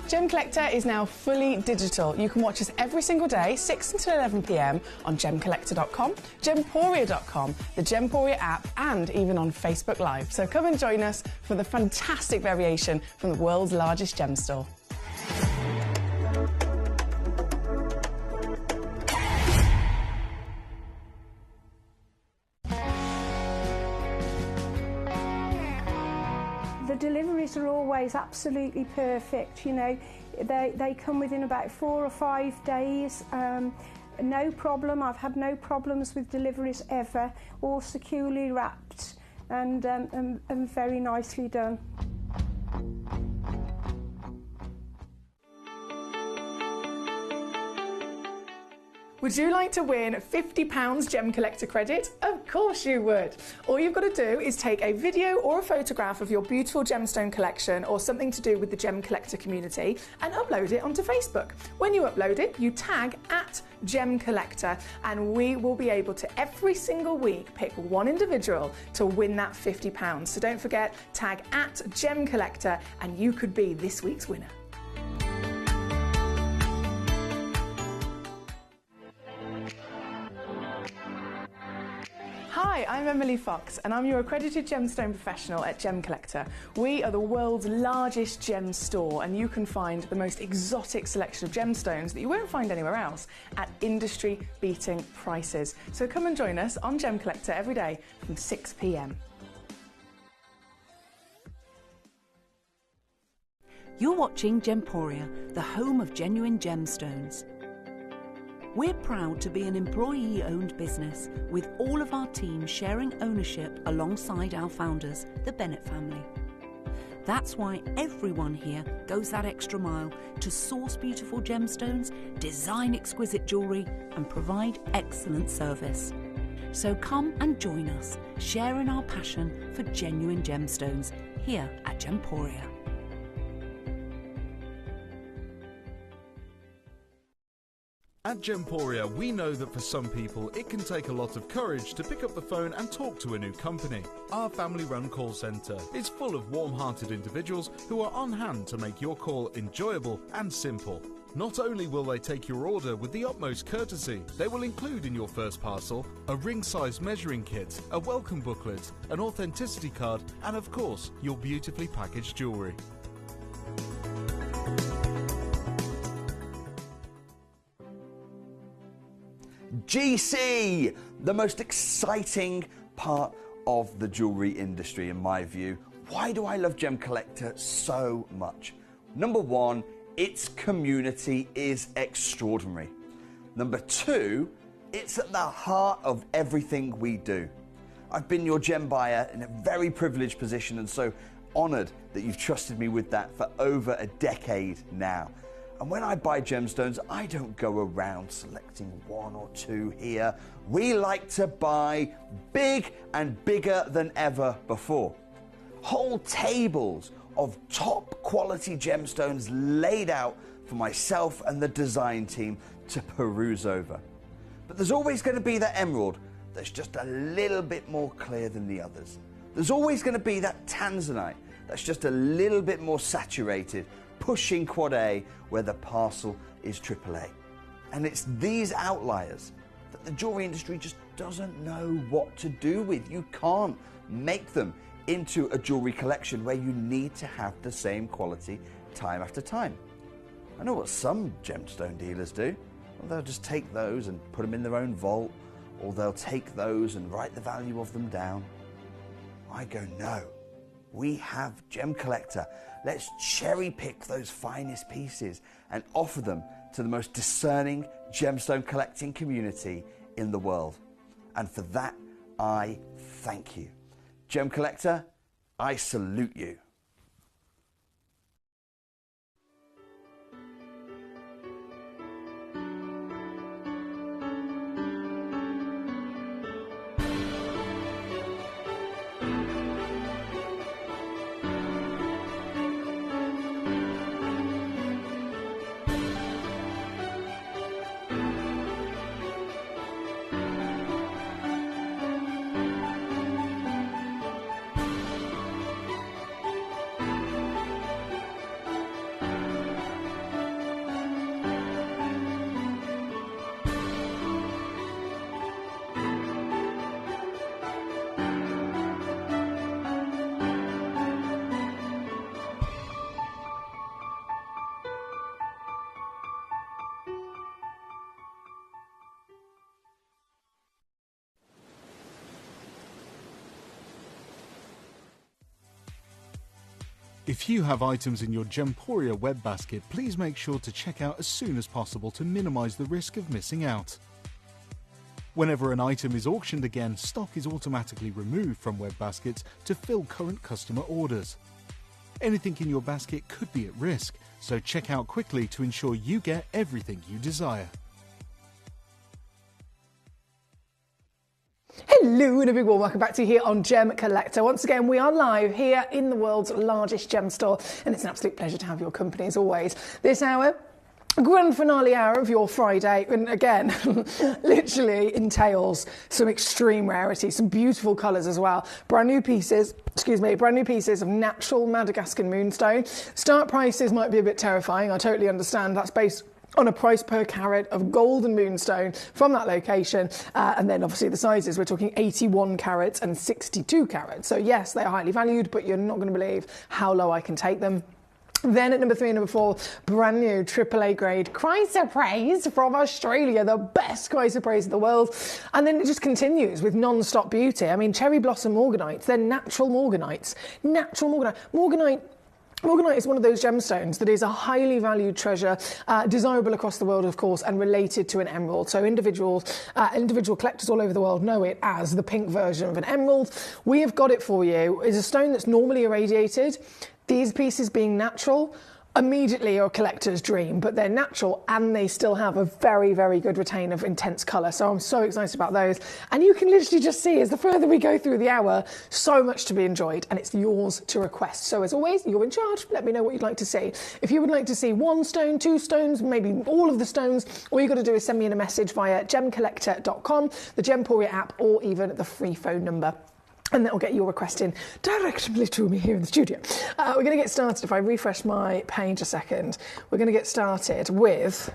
Gemcollector is now fully digital. You can watch us every single day, 6 until 11 PM on gemcollector.com, gemporia.com, the Gemporia app, and even on Facebook Live. So come and join us for the fantastic variation from the world's largest gem store. The deliveries are always absolutely perfect, you know, they come within about 4 or 5 days, no problem. I've had no problems with deliveries ever, all securely wrapped and very nicely done. Would you like to win £50 Gemcollector credit? Of course you would. All you've got to do is take a video or a photograph of your beautiful gemstone collection or something to do with the Gemcollector community and upload it onto Facebook. When you upload it, you tag @Gemcollector and we will be able to every single week pick one individual to win that £50. So don't forget, tag @Gemcollector and you could be this week's winner. Hi, I'm Emily Fox and I'm your accredited gemstone professional at Gemcollector. We are the world's largest gem store and you can find the most exotic selection of gemstones that you won't find anywhere else at industry-beating prices. So come and join us on Gemcollector every day from 6 PM. You're watching Gemporia, the home of genuine gemstones. We're proud to be an employee-owned business with all of our team sharing ownership alongside our founders, the Bennett family. That's why everyone here goes that extra mile to source beautiful gemstones, design exquisite jewellery and provide excellent service. So come and join us, sharing our passion for genuine gemstones here at Gemporia. At Gemporia, we know that for some people it can take a lot of courage to pick up the phone and talk to a new company. Our family-run call centre is full of warm-hearted individuals who are on hand to make your call enjoyable and simple. Not only will they take your order with the utmost courtesy, they will include in your first parcel a ring-size measuring kit, a welcome booklet, an authenticity card, and of course, your beautifully packaged jewellery. GC, the most exciting part of the jewellery industry in my view. Why do I love Gemcollector so much? Number one, its community is extraordinary. Number two, it's at the heart of everything we do. I've been your gem buyer in a very privileged position and so honoured that you've trusted me with that for over a decade now. And when I buy gemstones, I don't go around selecting one or two here. We like to buy big and bigger than ever before. Whole tables of top quality gemstones laid out for myself and the design team to peruse over. But there's always going to be that emerald that's just a little bit more clear than the others. There's always going to be that tanzanite that's just a little bit more saturated, pushing quad A where the parcel is AAA. And it's these outliers that the jewelry industry just doesn't know what to do with. You can't make them into a jewelry collection where you need to have the same quality time after time. I know what some gemstone dealers do. Well, they'll just take those and put them in their own vault, or they'll take those and write the value of them down. I go, no, we have Gemcollector. Let's cherry pick those finest pieces and offer them to the most discerning gemstone collecting community in the world. And for that, I thank you. Gemcollector, I salute you. If you have items in your Gemporia web basket, please make sure to check out as soon as possible to minimise the risk of missing out. Whenever an item is auctioned again, stock is automatically removed from web baskets to fill current customer orders. Anything in your basket could be at risk, so check out quickly to ensure you get everything you desire. Hello and a big warm welcome back to you here on Gemcollector. Once again, we are live here in the world's largest gem store, and it's an absolute pleasure to have your company as always. This hour, grand finale hour of your Friday, and again, literally entails some extreme rarity, some beautiful colours as well. Brand new pieces of natural Madagascar moonstone. Start prices might be a bit terrifying, I totally understand. That's based on a price per carat of golden moonstone from that location, and then obviously the sizes, we're talking 81 carats and 62 carats. So yes, they are highly valued, but you're not going to believe how low I can take them. Then at number 3 and number 4, brand new AAA grade chrysoprase from Australia, the best chrysoprase in the world. And then it just continues with non-stop beauty. I mean, cherry blossom morganites, they're natural morganites. Morganite is one of those gemstones that is a highly valued treasure, desirable across the world, of course, and related to an emerald. So individual collectors all over the world know it as the pink version of an emerald. We have got it for you. It's a stone that's normally irradiated. These pieces being natural, immediately a collector's dream, but they're natural and they still have a very, very good retain of intense colour. So I'm so excited about those. And you can literally just see, as the further we go through the hour, so much to be enjoyed, and it's yours to request. So as always, you're in charge. Let me know what you'd like to see. If you would like to see 1 stone, 2 stones, maybe all of the stones, all you got to do is send me in a message via gemcollector.com, the Gemporia app, or even the free phone number. And that will get your request in directly to me here in the studio. We're going to get started. If I refresh my page a second, we're going to get started with,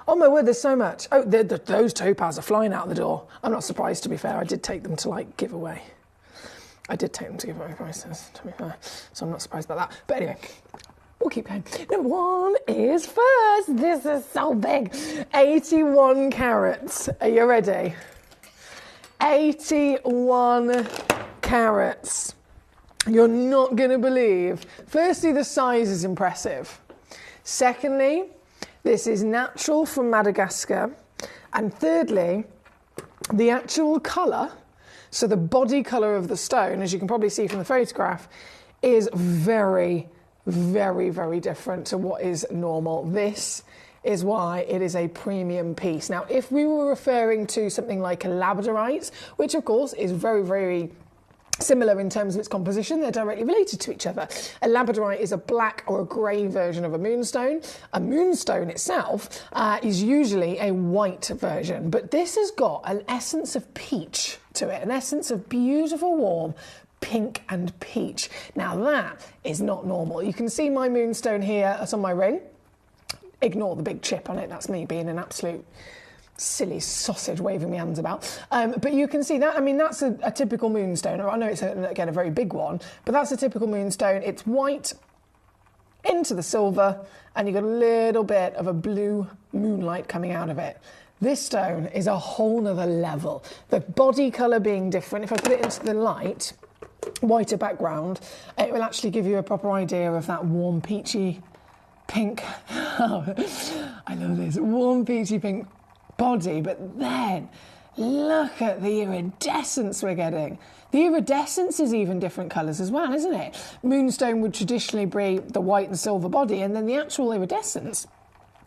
oh my word, there's so much. Oh, those topaz are flying out the door. I'm not surprised, to be fair. I did take them to give away. I did take them to give away prices, to be fair. So I'm not surprised about that. But anyway, we'll keep going. Number 1 is first. This is so big. 81 carats. Are you ready? 81 carats. You're not going to believe. Firstly, the size is impressive. Secondly, this is natural from Madagascar. And thirdly, the actual colour, so the body colour of the stone, as you can probably see from the photograph, is very, very, very different to what is normal. This is why it is a premium piece. Now, if we were referring to something like a labradorite, which of course is very, very similar in terms of its composition, they're directly related to each other. A labradorite is a black or a grey version of a moonstone. A moonstone itself is usually a white version, but this has got an essence of peach to it, an essence of beautiful, warm, pink and peach. Now that is not normal. You can see my moonstone here, it's on my ring. Ignore the big chip on it, that's me being an absolute silly sausage waving my hands about. But you can see that, I mean, that's a typical moonstone. I know it's, again, a very big one, but that's a typical moonstone. It's white into the silver, and you've got a little bit of a blue moonlight coming out of it. This stone is a whole nother level. The body colour being different, if I put it into the light, whiter background, it will actually give you a proper idea of that warm peachy pink, I love this, warm peachy pink body, but then look at the iridescence we're getting. The iridescence is even different colours as well, isn't it? Moonstone would traditionally be the white and silver body, and then the actual iridescence,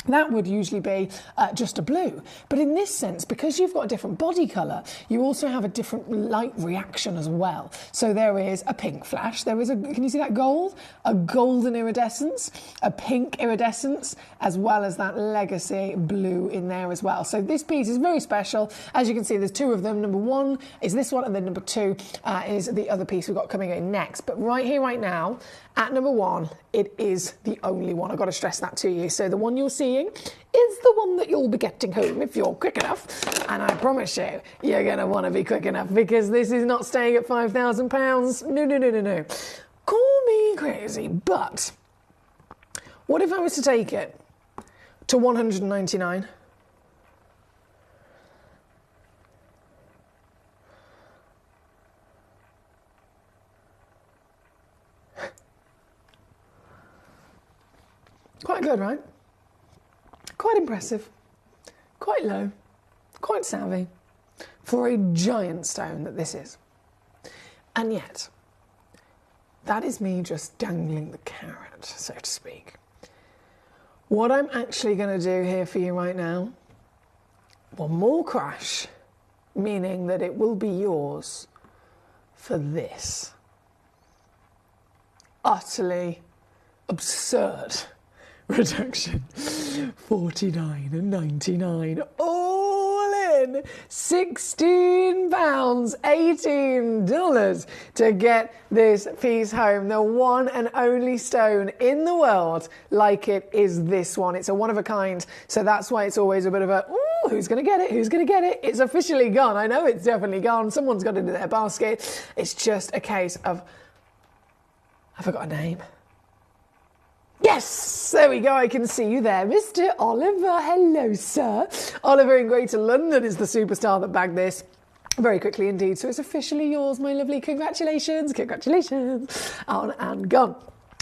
that would usually be just a blue. But in this sense, because you've got a different body colour, you also have a different light reaction as well. So there is a pink flash, there is can you see that gold? A golden iridescence, a pink iridescence, as well as that legacy blue in there as well. So this piece is very special. As you can see, there's two of them. Number one is this one, and then number two is the other piece we've got coming in next. But right here, right now, at number one, it is the only one. I've got to stress that to you. So the one you're seeing is the one that you'll be getting home if you're quick enough. And I promise you, you're going to want to be quick enough, because this is not staying at £5,000. No, no, no, no, no. Call me crazy, but what if I was to take it to 199? Quite good, right? Quite impressive, quite low, quite savvy for a giant stone that this is. And yet, that is me just dangling the carrot, so to speak. What I'm actually going to do here for you right now, one more crash, meaning that it will be yours for this utterly absurd reduction. £49.99 all in. £16, $18 to get this piece home. The one and only stone in the world like it is this one. It's a one of a kind, so that's why it's always a bit of a, ooh, who's going to get it? Who's going to get it? It's officially gone. I know it's definitely gone. Someone's got it in their basket. It's just a case of, I forgot a name. Yes, there we go. I can see you there, Mr. Oliver. Hello, sir. Oliver in Greater London is the superstar that bagged this very quickly indeed. So it's officially yours, my lovely. Congratulations, congratulations. On and gone.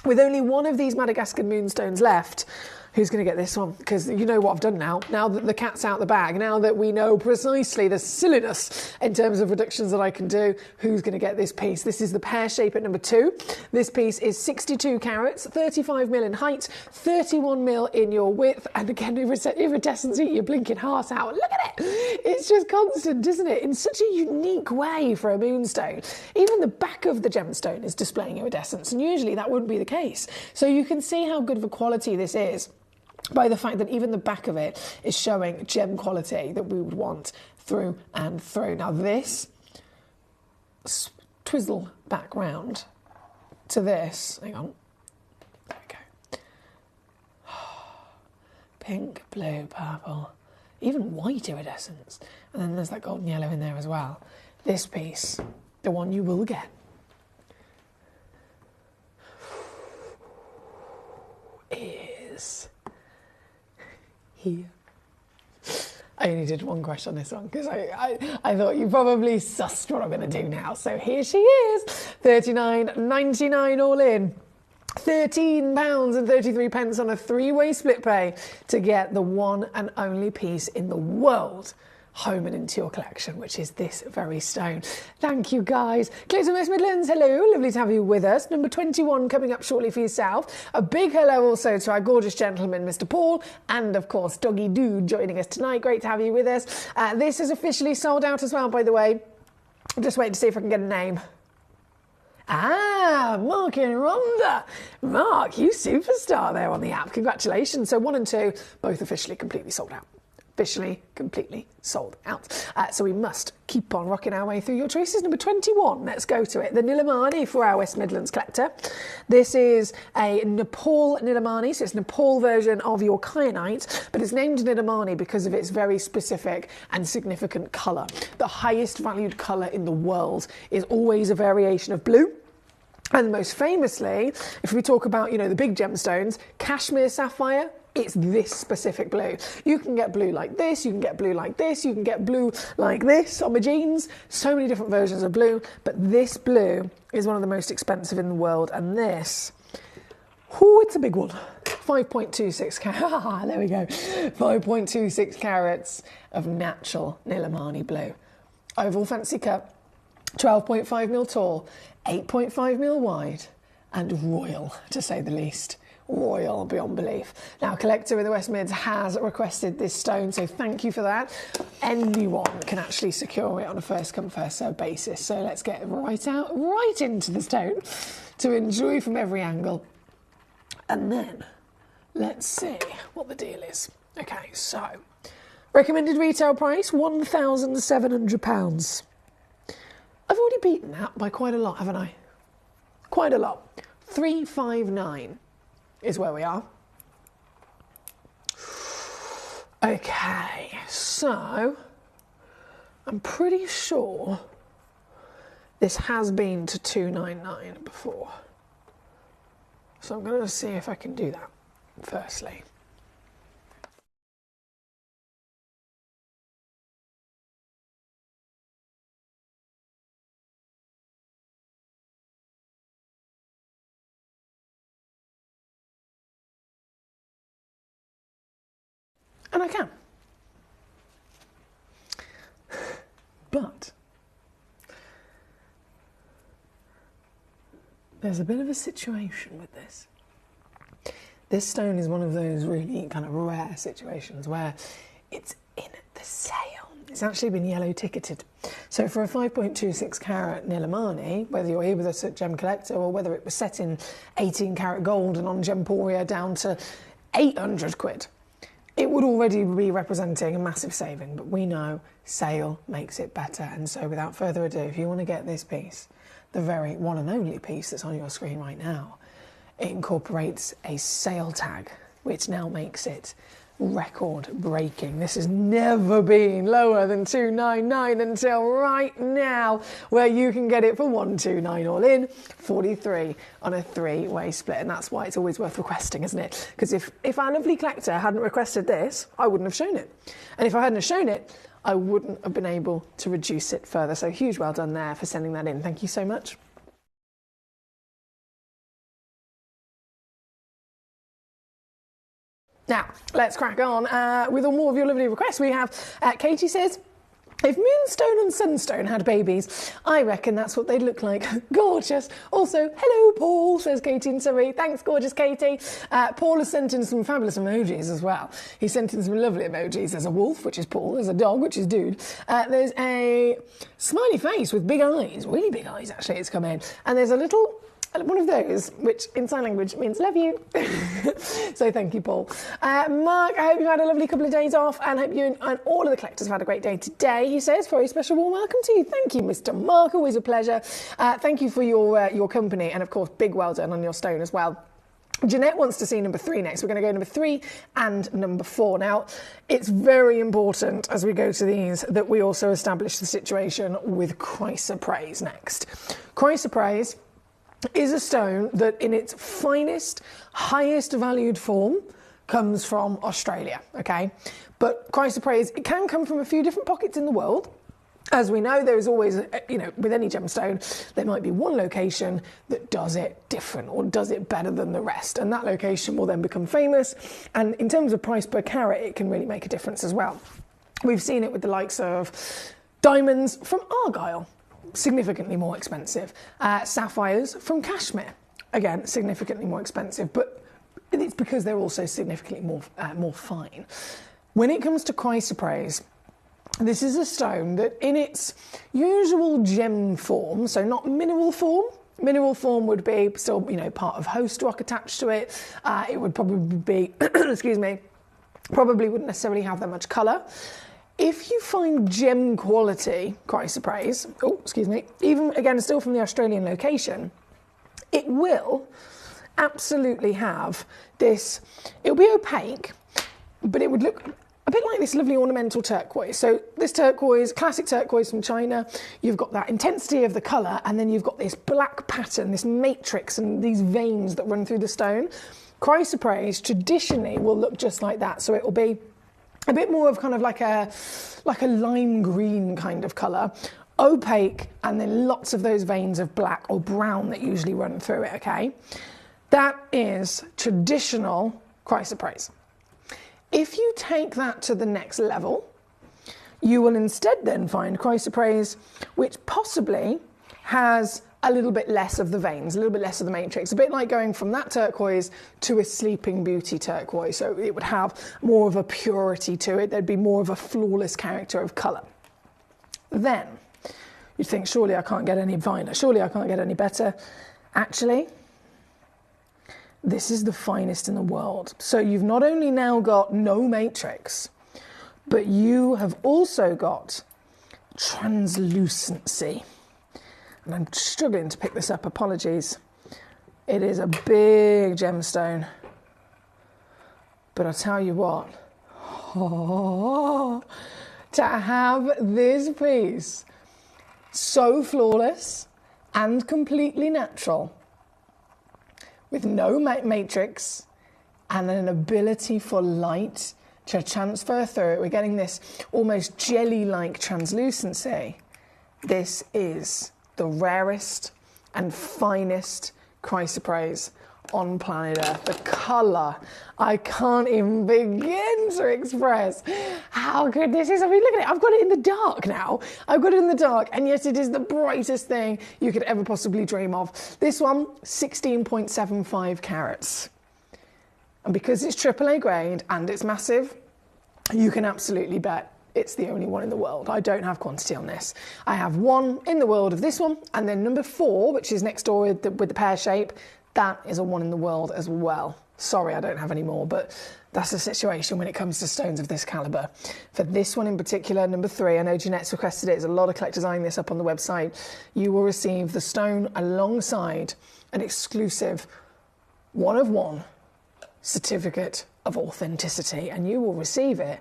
With only one of these Madagascar moonstones left, who's going to get this one? Because you know what I've done now. Now that the cat's out the bag, now that we know precisely the silliness in terms of reductions that I can do, who's going to get this piece? This is the pear shape at number 2. This piece is 62 carats, 35 mil in height, 31 mil in your width, and again, iridescence, eat your blinking heart out. Look at it. It's just constant, isn't it? In such a unique way for a moonstone. Even the back of the gemstone is displaying iridescence, and usually that wouldn't be the case. So you can see how good of a quality this is by the fact that even the back of it is showing gem quality that we would want through and through. Now this, twizzle back round to this, hang on, there we go. Pink, blue, purple, even white iridescence. And then there's that golden yellow in there as well. This piece, the one you will get, is here. I only did one crash on this one because I thought you probably sussed what I'm going to do now. So here she is, £39.99 all in. £13.33 on a 3-way split pay to get the one and only piece in the world home and into your collection, which is this very stone. Thank you, guys. Clayton West Midlands, hello. Lovely to have you with us. Number 21 coming up shortly for yourself. A big hello also to our gorgeous gentleman, Mr. Paul, and of course, Doggy Dude joining us tonight. Great to have you with us. This is officially sold out as well, by the way. I'm just waiting to see if I can get a name. Ah, Mark and Rhonda. Mark, you superstar there on the app. Congratulations. So 1 and 2, both officially completely sold out. officially completely sold out. So we must keep on rocking our way through your choices. Number 21, let's go to it. The Nilamani for our West Midlands collector. This is a Nepal Nilamani, so it's a Nepal version of your kyanite, but it's named Nilamani because of its very specific and significant colour. The highest valued colour in the world is always a variation of blue. And most famously, if we talk about, you know, the big gemstones, Kashmir sapphire, it's this specific blue. You can get blue like this, you can get blue like this, you can get blue like this on my jeans. So many different versions of blue, but this blue is one of the most expensive in the world. And this, it's a big one. 5.26 carats, there we go. 5.26 carats of natural Nilamani blue. Oval fancy cut, 12.5mm tall, 8.5mm wide, and royal, to say the least. Royal beyond belief. Now, collector in the West Mids has requested this stone, so thank you for that. Anyone can actually secure it on a first come first served basis. So let's get right into the stone to enjoy from every angle. And then let's see what the deal is. Okay, so recommended retail price £1,700. I've already beaten that by quite a lot, haven't I? Quite a lot. 359 is where we are. Okay, so I'm pretty sure this has been to 299 before. So I'm going to see if I can do that firstly. And I can. But there's a bit of a situation with this. This stone is one of those really kind of rare situations where it's in the sale. It's actually been yellow ticketed. So for a 5.26 carat Nilamani, whether you're here with us at Gemcollector or whether it was set in 18 carat gold and on Gemporia down to 800 quid, it would already be representing a massive saving, but we know sale makes it better. And so without further ado, if you want to get this piece, the very one and only piece that's on your screen right now, it incorporates a sale tag, which now makes it record breaking. This has never been lower than 299 until right now, where you can get it for 129 all in, 43 on a three-way split. And that's why it's always worth requesting, isn't it? Because if our lovely collector hadn't requested this, I wouldn't have shown it. And if I hadn't have shown it, I wouldn't have been able to reduce it further. So huge well done there for sending that in. Thank you so much. Now, let's crack on with more of your lovely requests. We have, Katie says, if Moonstone and Sunstone had babies, I reckon that's what they'd look like. Gorgeous. Also, hello, Paul, says Katie in Surrey. Thanks, gorgeous Katie. Paul has sent in some fabulous emojis as well. He sent in some lovely emojis. There's a wolf, which is Paul. There's a dog, which is Dude. There's a smiley face with big eyes, really big eyes, actually, it's come in. And there's a little one of those, which in sign language means love you. So thank you, Paul. Mark, I hope you had a lovely couple of days off and hope you and all of the collectors have had a great day today. He says, very special warm welcome to you. Thank you, Mr. Mark. Always a pleasure. Thank you for your company and, of course, big well done on your stone as well. Jeanette wants to see number 3 next. We're going to go number 3 and number 4. Now, it's very important as we go to these that we also establish the situation with chrysoprase next. Chrysoprase is a stone that in its finest, highest valued form comes from Australia, okay? But chrysoprase, it can come from a few different pockets in the world. As we know, there is always, with any gemstone, there might be one location that does it different or does it better than the rest. And that location will then become famous. And in terms of price per carat, it can really make a difference as well. We've seen it with the likes of diamonds from Argyle, significantly more expensive. Sapphires from Kashmir, again, significantly more expensive, but it's because they're also significantly more fine. When it comes to chrysoprase, this is a stone that in its usual gem form, so not mineral form would be still, part of host rock attached to it. It would probably be, excuse me, Probably wouldn't necessarily have that much colour. If you find gem quality chrysoprase, even again still from the Australian location, it will absolutely have this, it'll be opaque, but it would look a bit like this lovely ornamental turquoise. So this turquoise, classic turquoise from China, you've got that intensity of the colour, and then you've got this black pattern, this matrix and these veins that run through the stone. Chrysoprase traditionally will look just like that, so it will be a bit more of kind of like a lime green kind of colour, opaque, and then lots of those veins of black or brown that usually run through it, okay? That is traditional chrysoprase. If you take that to the next level, you will instead then find chrysoprase which possibly has a little bit less of the veins, a little bit less of the matrix, a bit like going from that turquoise to a Sleeping Beauty turquoise. So it would have more of a purity to it. There'd be more of a flawless character of colour. Then you'd think, surely I can't get any finer, surely I can't get any better. Actually, this is the finest in the world. So you've not only now got no matrix, but you have also got translucency. And I'm struggling to pick this up, apologies. It is a big gemstone. But I'll tell you what, to have this piece so flawless and completely natural, with no matrix and an ability for light to transfer through it, we're getting this almost jelly-like translucency. This is the rarest and finest chrysoprase on planet Earth. The colour, I can't even begin to express how good this is. I mean, look at it, I've got it in the dark now. I've got it in the dark, and yet it is the brightest thing you could ever possibly dream of. This one, 16.75 carats. And because it's AAA grade and it's massive, you can absolutely bet it's the only one in the world. I don't have quantity on this. I have one in the world of this one, and then number 4, which is next door with the pear shape, that is a one in the world as well. Sorry, I don't have any more, but that's the situation when it comes to stones of this calibre. For this one in particular, number 3, I know Jeanette's requested it, there's a lot of collectors eyeing this up on the website. You will receive the stone alongside an exclusive 1 of 1 certificate of authenticity, and you will receive it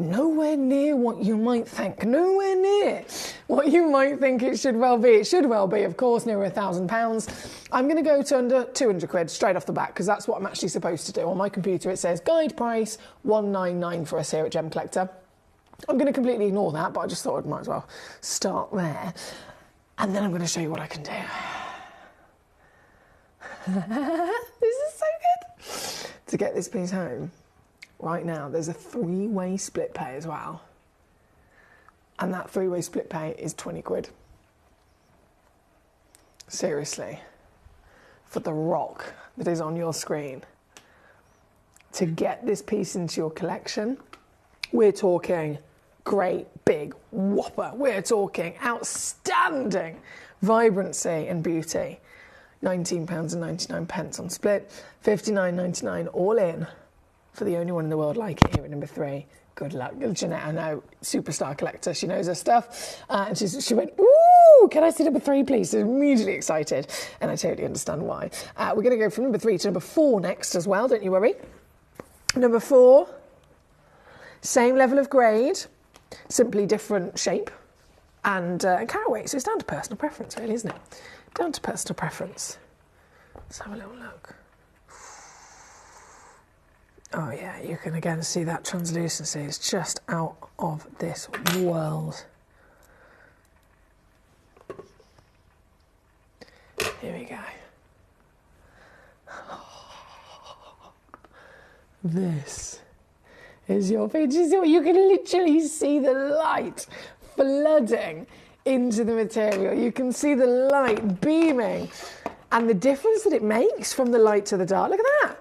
nowhere near what you might think. Nowhere near what you might think it should well be. It should well be, of course, near £1,000. I'm going to go to under 200 quid straight off the bat, because that's what I'm actually supposed to do. On my computer, it says guide price 199 for us here at Gemcollector. I'm going to completely ignore that, but I just thought I might as well start there. And then I'm going to show you what I can do. This is so good. To get this piece home, right now, there's a 3-way split pay as well. And that 3-way split pay is 20 quid. Seriously. For the rock that is on your screen. To get this piece into your collection, we're talking great big whopper. We're talking outstanding vibrancy and beauty. £19.99 on split, £59.99 all in. For the only one in the world like it here at number 3. Good luck. Jeanette, I know, superstar collector, she knows her stuff. And she went, ooh, can I see number 3, please? So immediately excited, and I totally understand why. We're going to go from number 3 to number 4 next as well, don't you worry. Number 4, same level of grade, simply different shape and carat weight. So it's down to personal preference, really, isn't it? Down to personal preference. Let's have a little look. Oh yeah, you can again see that translucency is just out of this world. Here we go. This is your features. You can literally see the light flooding into the material. You can see the light beaming and the difference that it makes from the light to the dark. Look at that.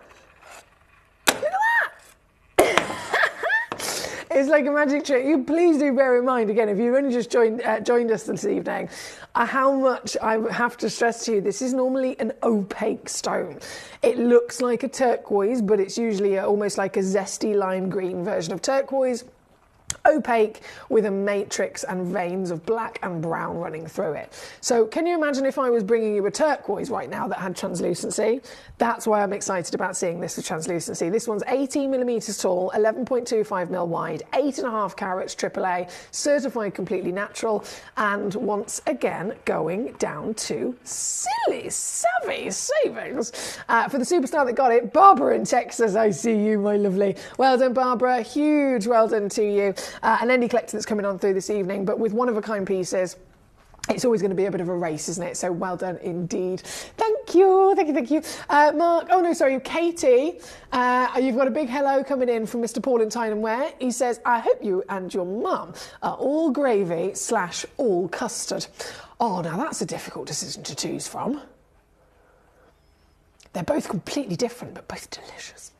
It's like a magic trick. You please do bear in mind, again, if you've only just joined us this evening, how much I have to stress to you, this is normally an opaque stone. It looks like a turquoise, but it's usually almost like a zesty lime green version of turquoise. Opaque with a matrix and veins of black and brown running through it. So can you imagine if I was bringing you a turquoise right now that had translucency? That's why I'm excited about seeing this with translucency. This one's 18 millimeters tall, 11.25 mil wide, 8.5 carats AAA, certified completely natural, and once again going down to silly, savvy savings. For the superstar that got it, Barbara in Texas, I see you, my lovely. Well done, Barbara. Huge well done to you. An indie collector that's coming on through this evening, but with one-of-a-kind pieces, it's always going to be a bit of a race, isn't it? So well done indeed. Thank you. Mark, oh no, sorry, Katie, you've got a big hello coming in from Mr. Paul in Tyne & Wear. He says, I hope you and your mum are all gravy / all custard. Oh, now that's a difficult decision to choose from. They're both completely different, but both delicious.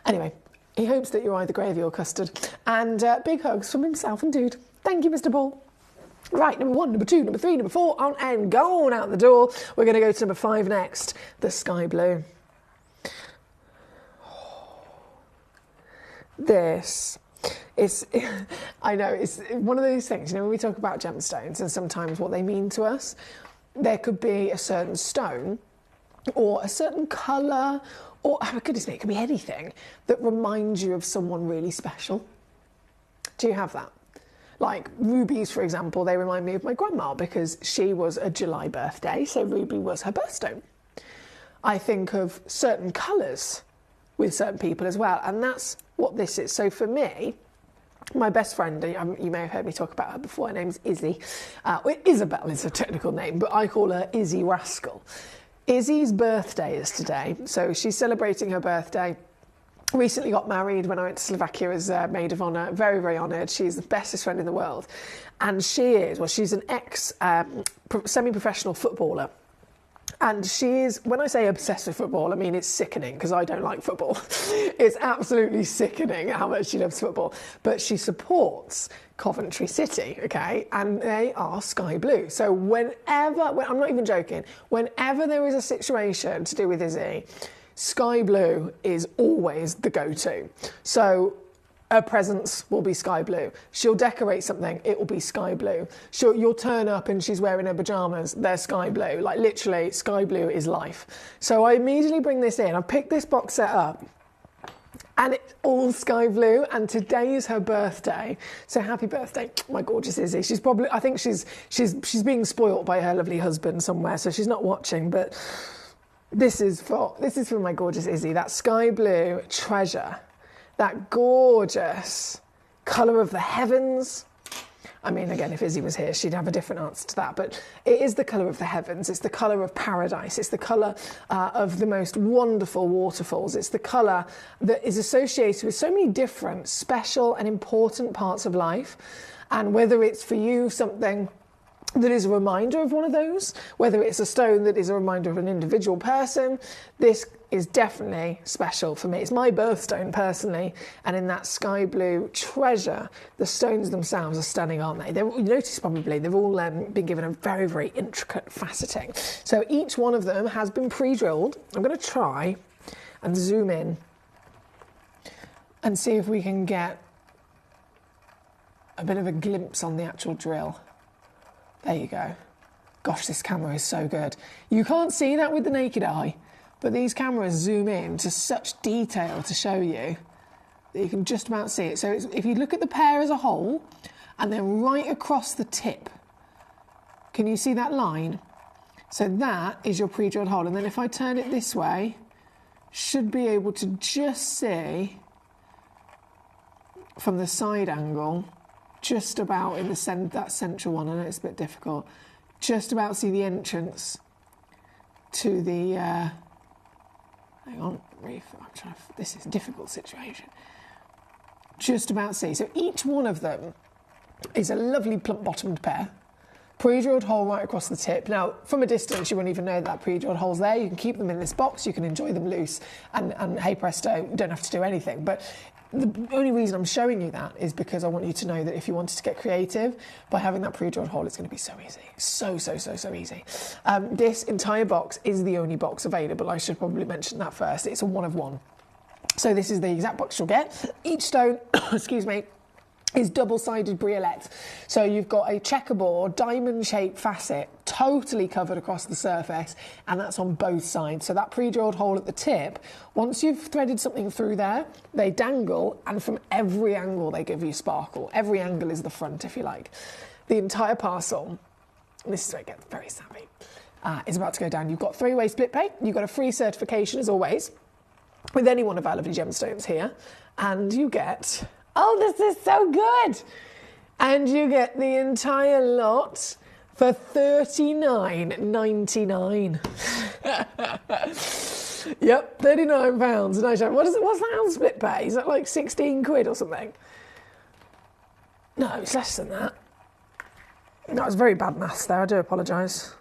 Anyway, he hopes that you're either gravy or custard. And big hugs from himself and Dude. Thank you, Mr. Paul. Right, number 1, number 2, number 3, number 4, on and gone out the door. We're going to go to number 5 next, the sky blue. This is, I know, it's one of those things, you know, when we talk about gemstones and sometimes what they mean to us, there could be a certain stone or a certain colour, or, oh goodness me, it could be anything that reminds you of someone really special. Do you have that? Like rubies, for example, they remind me of my grandma because she was a July birthday, so ruby was her birthstone. I think of certain colours with certain people as well, and that's what this is. So for me, my best friend, you may have heard me talk about her before, her name's Izzy. Isabel is her technical name, but I call her Izzy Rascal. Izzy's birthday is today, so she's celebrating her birthday. Recently got married when I went to Slovakia as maid of honour. Very, very honoured. She's the bestest friend in the world. And she's an semi-professional footballer. And she is, when I say obsessed with football, I mean it's sickening because I don't like football. It's absolutely sickening how much she loves football. But she supports Coventry City, okay? And they are sky blue. So I'm not even joking, whenever there is a situation to do with Izzy, sky blue is always the go-to. So her presents will be sky blue. She'll decorate something, it will be sky blue. You'll turn up and she's wearing her pyjamas, they're sky blue. Like literally, sky blue is life. So I immediately bring this in. I picked this box set up and it's all sky blue, and today is her birthday. So happy birthday, my gorgeous Izzy. I think she's being spoilt by her lovely husband somewhere, so she's not watching, but this is for my gorgeous Izzy, that sky blue treasure. That gorgeous colour of the heavens. I mean, again, if Izzy was here, she'd have a different answer to that. But it is the colour of the heavens. It's the colour of paradise. It's the colour of the most wonderful waterfalls. It's the colour that is associated with so many different special and important parts of life. And whether it's for you something that is a reminder of one of those, whether it's a stone that is a reminder of an individual person, this is definitely special for me. It's my birthstone personally, and in that sky blue treasure, the stones themselves are stunning, aren't they? You notice probably they've all been given a very, very intricate faceting. So each one of them has been pre-drilled. I'm going to try and zoom in and see if we can get a bit of a glimpse on the actual drill. There you go. Gosh, this camera is so good. You can't see that with the naked eye, but these cameras zoom in to such detail to show you that you can just about see it. So if you look at the pear as a whole, and then right across the tip, can you see that line? So that is your pre-drilled hole. And then if I turn it this way, should be able to just see from the side angle, just about in that central one. I know it's a bit difficult. Just about see the entrance to the. Hang on, this is a difficult situation. Just about see. So each one of them is a lovely plump-bottomed pear. Pre-drilled hole right across the tip. Now, from a distance, you won't even know that pre-drilled hole's there. You can keep them in this box, you can enjoy them loose, and hey presto, you don't have to do anything. But the only reason I'm showing you that is because I want you to know that if you wanted to get creative, by having that pre-drilled hole, it's going to be so easy. So easy. This entire box is the only box available. I should probably mention that first. It's a one of one. So this is the exact box you'll get. Each stone, excuse me, is double-sided briolette. So you've got a checkerboard, diamond-shaped facet, totally covered across the surface, and that's on both sides. So that pre-drilled hole at the tip, once you've threaded something through there, they dangle, and from every angle they give you sparkle. Every angle is the front, if you like. The entire parcel, and this is where it gets very savvy, is about to go down. You've got 3-way split pay, you've got a free certification as always, with any one of our lovely gemstones here, and you get... Oh, this is so good. And you get the entire lot for $39.99. Yep, £39. Nice. What's that on split pay? Is that like 16 quid or something? No, it's less than that. That was very bad maths there, I do apologise.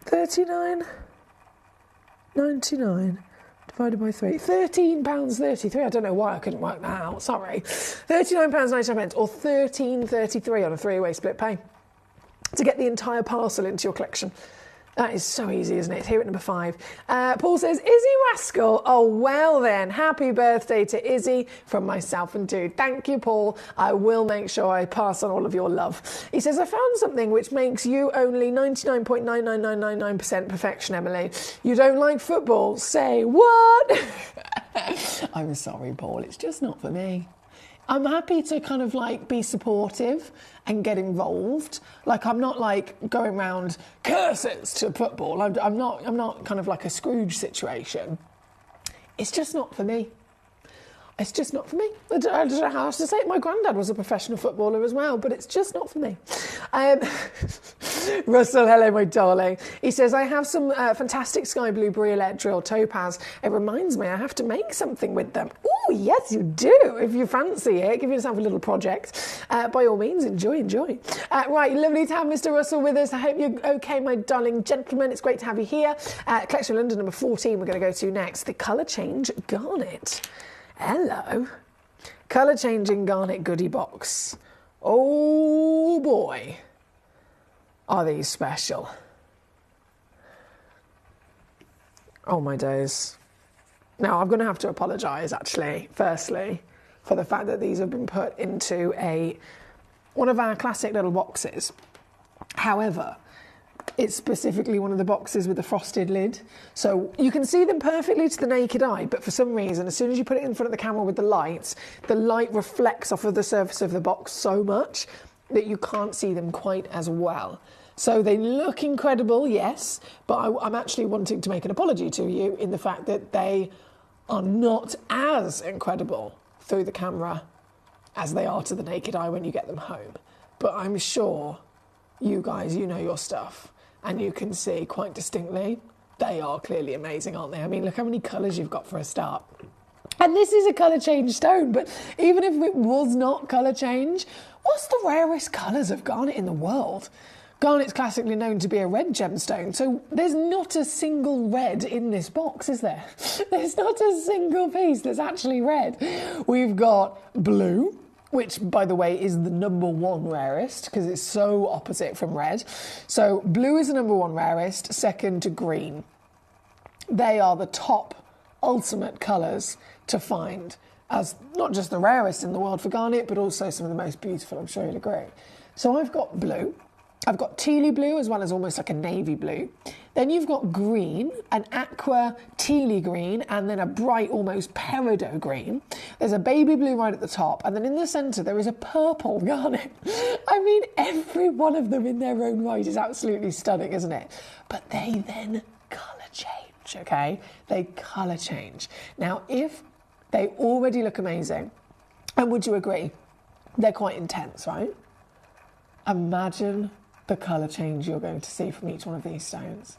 39.99 divided by 3. £13.33. I don't know why I couldn't work that out. Sorry. £39.99 or £13.33 on a 3-way split pay to get the entire parcel into your collection. That is so easy, isn't it? It's here at number 5. Paul says, Izzy Rascal. Oh, well then. Happy birthday to Izzy from myself and Dude. Thank you, Paul. I will make sure I pass on all of your love. He says, I found something which makes you only 99.99999% perfection, Emily. You don't like football? Say what? I'm sorry, Paul. It's just not for me. I'm happy to kind of like be supportive and get involved. Like I'm not like going around curses to football. I'm not kind of like a Scrooge situation. It's just not for me. It's just not for me. I don't know how else to say it. My granddad was a professional footballer as well, but it's just not for me. Russell, hello, my darling. He says, I have some fantastic sky blue briolette drill topaz. It reminds me I have to make something with them. Oh, yes, you do. If you fancy it, give yourself a little project. By all means, enjoy. Right, lovely to have Mr. Russell with us. I hope you're okay, my darling gentleman. It's great to have you here. Collection London number 14 we're going to go to next. The Colour Change Garnet. Hello. Colour changing garnet goodie box. Oh boy. Are these special? Oh my days. Now I'm going to have to apologise actually, firstly, for the fact that these have been put into one of our classic little boxes. However, it's specifically one of the boxes with the frosted lid. So you can see them perfectly to the naked eye, but for some reason, as soon as you put it in front of the camera with the light reflects off of the surface of the box so much that you can't see them quite as well. So they look incredible, yes, but I'm actually wanting to make an apology to you in the fact that they are not as incredible through the camera as they are to the naked eye when you get them home. But I'm sure you guys, you know your stuff. And you can see quite distinctly, they are clearly amazing, aren't they? I mean, look how many colours you've got for a start. And this is a colour change stone, but even if it was not colour change, what's the rarest colours of garnet in the world? Garnet's classically known to be a red gemstone, so there's not a single red in this box, is there? There's not a single piece that's actually red. We've got blue, which, by the way, is the number 1 rarest because it's so opposite from red. So blue is the number 1 rarest, second to green. They are the top ultimate colours to find as not just the rarest in the world for garnet, but also some of the most beautiful, I'm sure you'll agree. So I've got blue. I've got tealy blue as well as almost like a navy blue. Then you've got green, an aqua tealy green, and then a bright almost peridot green. There's a baby blue right at the top, and then in the centre there is a purple garnet. I mean, every one of them in their own right is absolutely stunning, isn't it? But they then colour change, okay? They colour change. Now, if they already look amazing, and would you agree, they're quite intense, right? Imagine the colour change you're going to see from each one of these stones.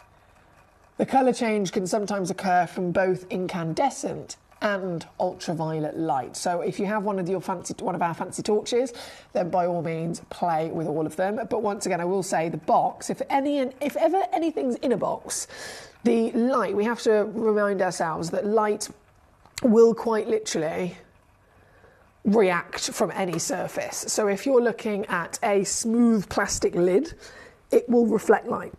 The colour change can sometimes occur from both incandescent and ultraviolet light. So if you have one of our fancy torches, then by all means play with all of them. But once again, I will say the box, if ever anything's in a box, the light, we have to remind ourselves that light will quite literally react from any surface. So if you're looking at a smooth plastic lid, it will reflect light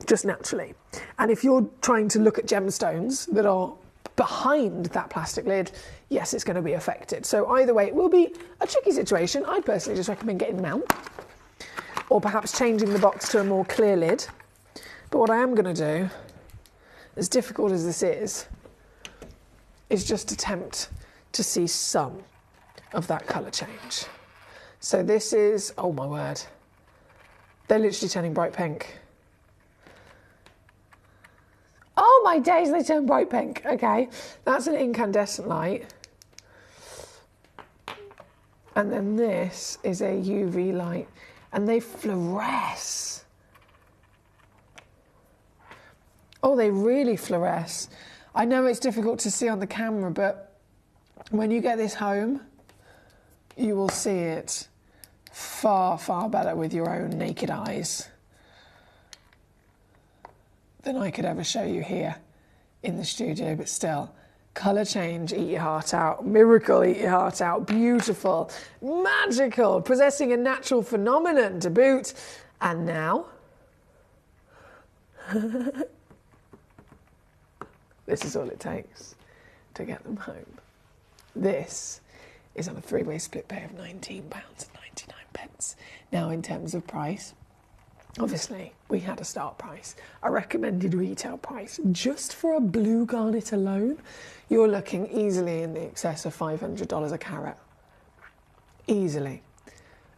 just naturally. And if you're trying to look at gemstones that are behind that plastic lid, yes, it's going to be affected. So either way, it will be a tricky situation. I'd personally just recommend getting them out, or perhaps changing the box to a more clear lid. But what I am going to do, as difficult as this is just attempt to see some of that colour change. So this is, oh my word, they're literally turning bright pink. Oh my days, they turn bright pink. Okay, that's an incandescent light. And then this is a UV light, and they fluoresce. Oh, they really fluoresce. I know it's difficult to see on the camera, but when you get this home, you will see it far, far better with your own naked eyes than I could ever show you here in the studio. But still, colour change, eat your heart out. Miracle, eat your heart out. Beautiful, magical, possessing a natural phenomenon to boot. And now, this is all it takes to get them home. This is on a three-way split pay of £19.99. Now, in terms of price, obviously, we had a start price, a recommended retail price. Just for a blue garnet alone, you're looking easily in the excess of $500 a carat. Easily.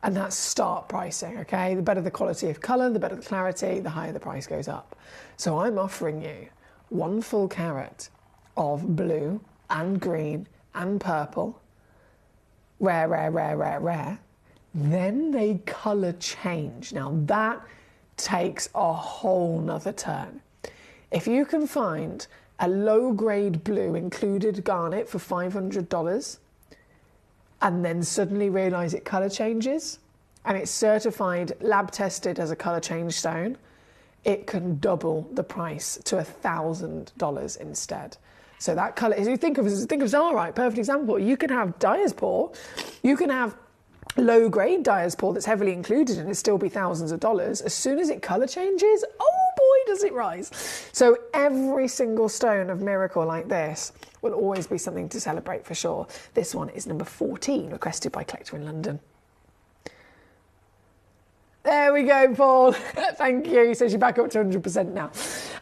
And that's start pricing, okay? The better the quality of colour, the better the clarity, the higher the price goes up. So I'm offering you 1 full carat of blue and green and purple. Rare, rare, rare, rare, rare. Then they colour change. Now that takes a whole nother turn. If you can find a low-grade blue included garnet for $500 and then suddenly realise it colour changes and it's certified, lab tested as a colour change stone, it can double the price to $1,000 instead. So that colour, as you think of Zarite, perfect example. You can have diaspore, you can have low-grade diaspore that's heavily included and it still be thousands of dollars. As soon as it colour changes, oh boy, does it rise. So every single stone of miracle like this will always be something to celebrate for sure. This one is number 14, requested by Collector in London. There we go, Paul. Thank you. So you're back up to 100% now.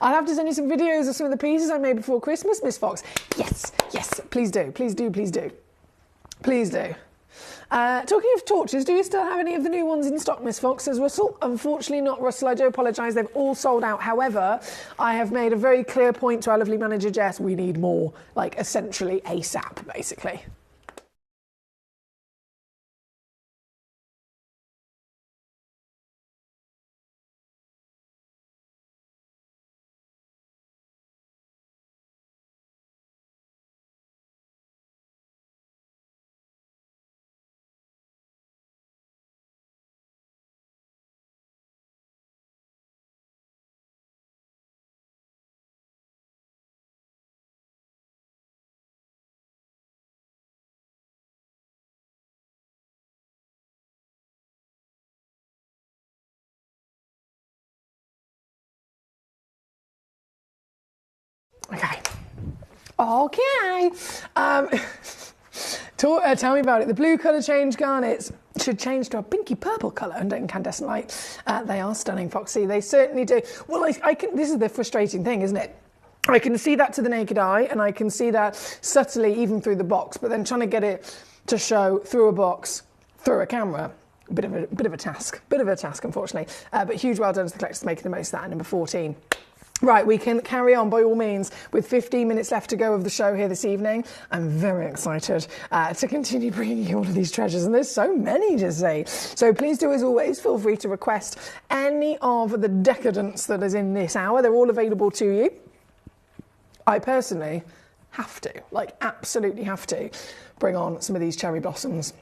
I'll have to send you some videos of some of the pieces I made before Christmas, Miss Fox. Yes, yes, please do, please do, please do. Please do. Talking of torches, do you still have any of the new ones in stock, Miss Fox? Says Russell. Unfortunately not, Russell. I do apologise. They've all sold out. However, I have made a very clear point to our lovely manager, Jess. We need more, like, essentially ASAP, basically. Okay. Okay. Tell me about it. The blue colour change garnets should change to a pinky purple colour under incandescent light. They are stunning, Foxy. They certainly do. Well, I can. This is the frustrating thing, isn't it? I can see that to the naked eye, and I can see that subtly even through the box. But then trying to get it to show through a box, through a camera, a bit of a task, unfortunately. But huge well done to the collectors making the most of that at number 14. Right, we can carry on by all means with 15 minutes left to go of the show here this evening. I'm very excited to continue bringing you all of these treasures, and there's so many to see. So please do, as always, feel free to request any of the decadence that is in this hour. They're all available to you. I personally have to, like absolutely have to, bring on some of these cherry blossoms.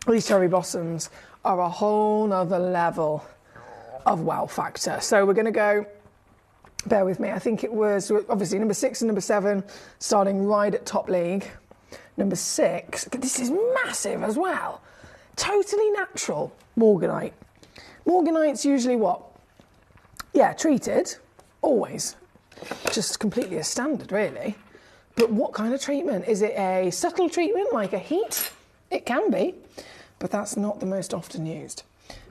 These cherry blossoms are a whole nother level of wow factor. So we're going to go, bear with me, I think it was obviously number 6 and number 7 starting right at top league. Number 6, this is massive as well. Totally natural Morganite. Morganite's usually what? Yeah, treated, always. Just completely a standard, really. But what kind of treatment? Is it a subtle treatment like a heat? It can be, but that's not the most often used.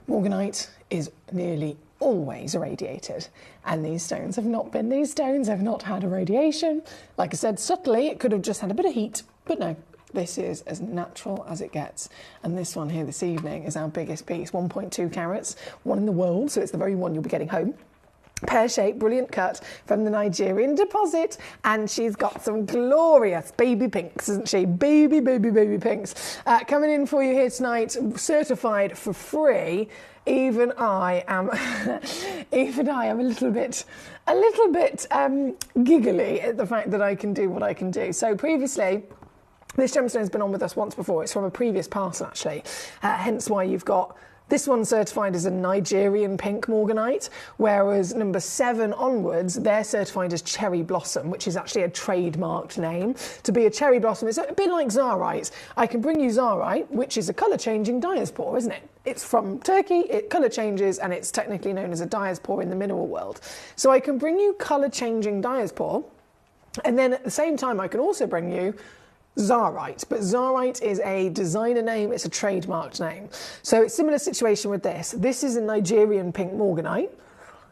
Morganite is nearly always irradiated, and these stones have not been. These stones have not had irradiation. Like I said, subtly, it could have just had a bit of heat, but no, this is as natural as it gets. And this one here this evening is our biggest piece, 1.2 carats, one in the world, so it's the very one you'll be getting home. Pear-shaped, brilliant cut from the Nigerian deposit, and she's got some glorious baby pinks, isn't she? Baby pinks. Coming in for you here tonight, certified for free. Even I am a little bit giggly at the fact that I can do what I can do. So previously, this gemstone's been on with us once before. It's from a previous parcel, actually. Hence why you've got this one certified as a Nigerian pink Morganite, whereas number 7 onwards, they're certified as Cherry Blossom, which is actually a trademarked name. To be a Cherry Blossom, it's a bit like Zarite. I can bring you Zarite, which is a colour-changing diaspore, isn't it? It's from Turkey, it colour changes, and it's technically known as a diaspore in the mineral world. So I can bring you colour-changing diaspore, and then at the same time, I can also bring you Zarite, but Zarite is a designer name, it's a trademarked name. So it's a similar situation with this. This is a Nigerian pink Morganite,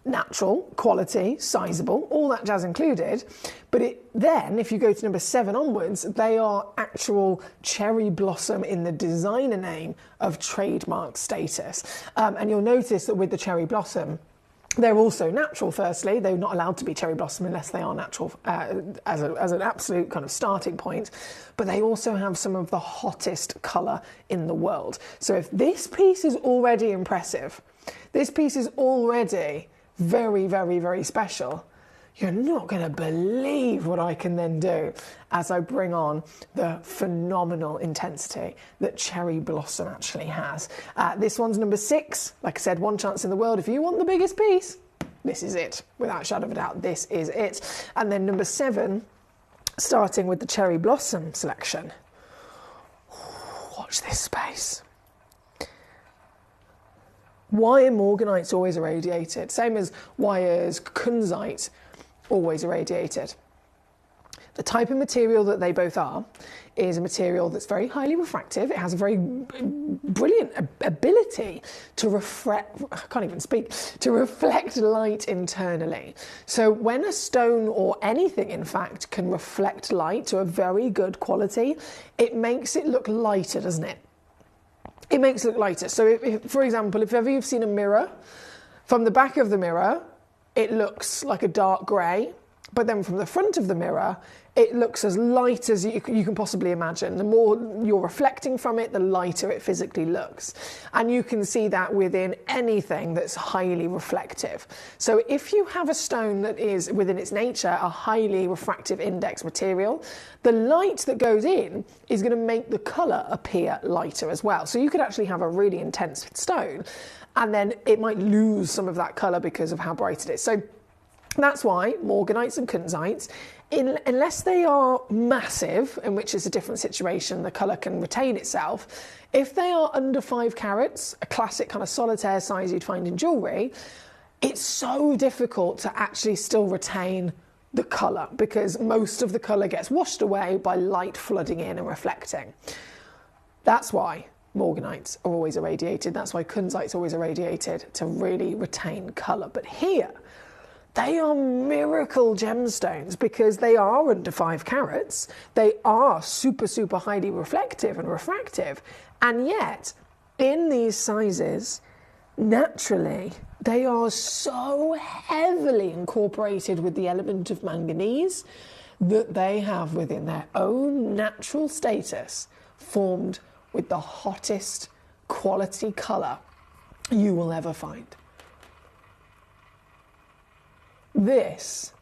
natural, quality, sizable, all that jazz included. But then, if you go to number 7 onwards, they are actual cherry blossom in the designer name of trademark status. And you'll notice that with the cherry blossom, they're also natural, firstly. They're not allowed to be cherry blossom unless they are natural as an absolute kind of starting point. But they also have some of the hottest colour in the world. So if this piece is already impressive, this piece is already very, very, very special, you're not going to believe what I can then do as I bring on the phenomenal intensity that Cherry Blossom actually has. This one's number 6. Like I said, one chance in the world. If you want the biggest piece, this is it. Without a shadow of a doubt, this is it. And then number 7, starting with the Cherry Blossom selection. Watch this space. Why are Morganites always irradiated? Same as why is Kunzite always irradiated? The type of material that they both are is a material that's very highly refractive. It has a very brilliant ability to reflect light internally. So when a stone or anything, in fact, can reflect light to a very good quality, it makes it look lighter, doesn't it? It makes it look lighter. So if, for example, if ever you've seen a mirror, from the back of the mirror, it looks like a dark grey, but then from the front of the mirror, it looks as light as you can possibly imagine. The more you're reflecting from it, the lighter it physically looks. And you can see that within anything that's highly reflective. So if you have a stone that is, within its nature, a highly refractive index material, the light that goes in is going to make the colour appear lighter as well. So you could actually have a really intense stone, and then it might lose some of that colour because of how bright it is. So that's why Morganites and Kunzites, unless they are massive, in which is a different situation, the colour can retain itself. If they are under 5 carats, a classic kind of solitaire size you'd find in jewellery, it's so difficult to actually still retain the colour because most of the colour gets washed away by light flooding in and reflecting. That's why Morganites are always irradiated. That's why Kunzite's always irradiated, to really retain colour. But here, they are miracle gemstones because they are under 5 carats. They are super, super highly reflective and refractive. And yet, in these sizes, naturally, they are so heavily incorporated with the element of manganese that they have within their own natural status formed with the hottest quality colour you will ever find. This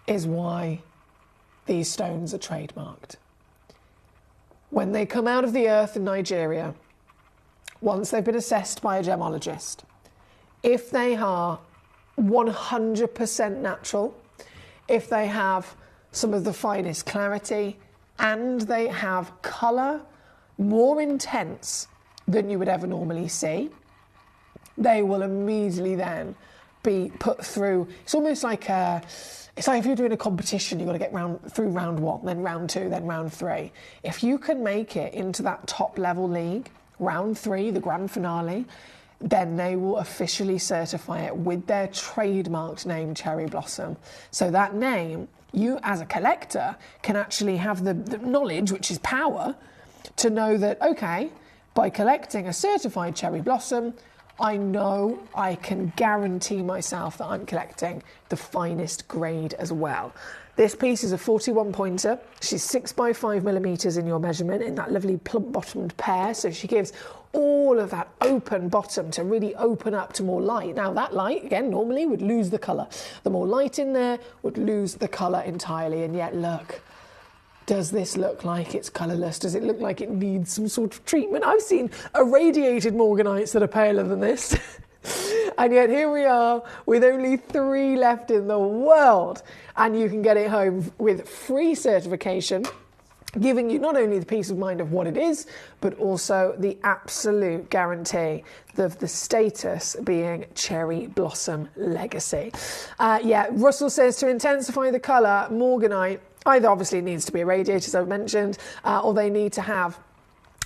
is why these stones are trademarked. When they come out of the earth in Nigeria, once they've been assessed by a gemologist, if they are 100% natural, if they have some of the finest clarity, and they have colour more intense than you would ever normally see, they will immediately then be put through. It's almost like it's like if you're doing a competition, you've got to get through round 1, then round 2, then round 3. If you can make it into that top level league, round 3, the grand finale, then they will officially certify it with their trademarked name, Cherry Blossom. So that name, you as a collector can actually have the knowledge, which is power, to know that, okay, by collecting a certified Cherry Blossom, I know I can guarantee myself that I'm collecting the finest grade as well. This piece is a 41 pointer. She's 6 by 5 millimeters in your measurement in that lovely plump bottomed pear. So she gives all of that open bottom to really open up to more light. Now that light, again, normally would lose the colour. The more light in there would lose the colour entirely. And yet, look, does this look like it's colourless? Does it look like it needs some sort of treatment? I've seen irradiated morganites that are paler than this. And yet here we are with only 3 left in the world. And you can get it home with free certification, giving you not only the peace of mind of what it is, but also the absolute guarantee of the status being Cherry Blossom Legacy. Russell says to intensify the colour, morganite either obviously needs to be irradiated, as I've mentioned, or they need to have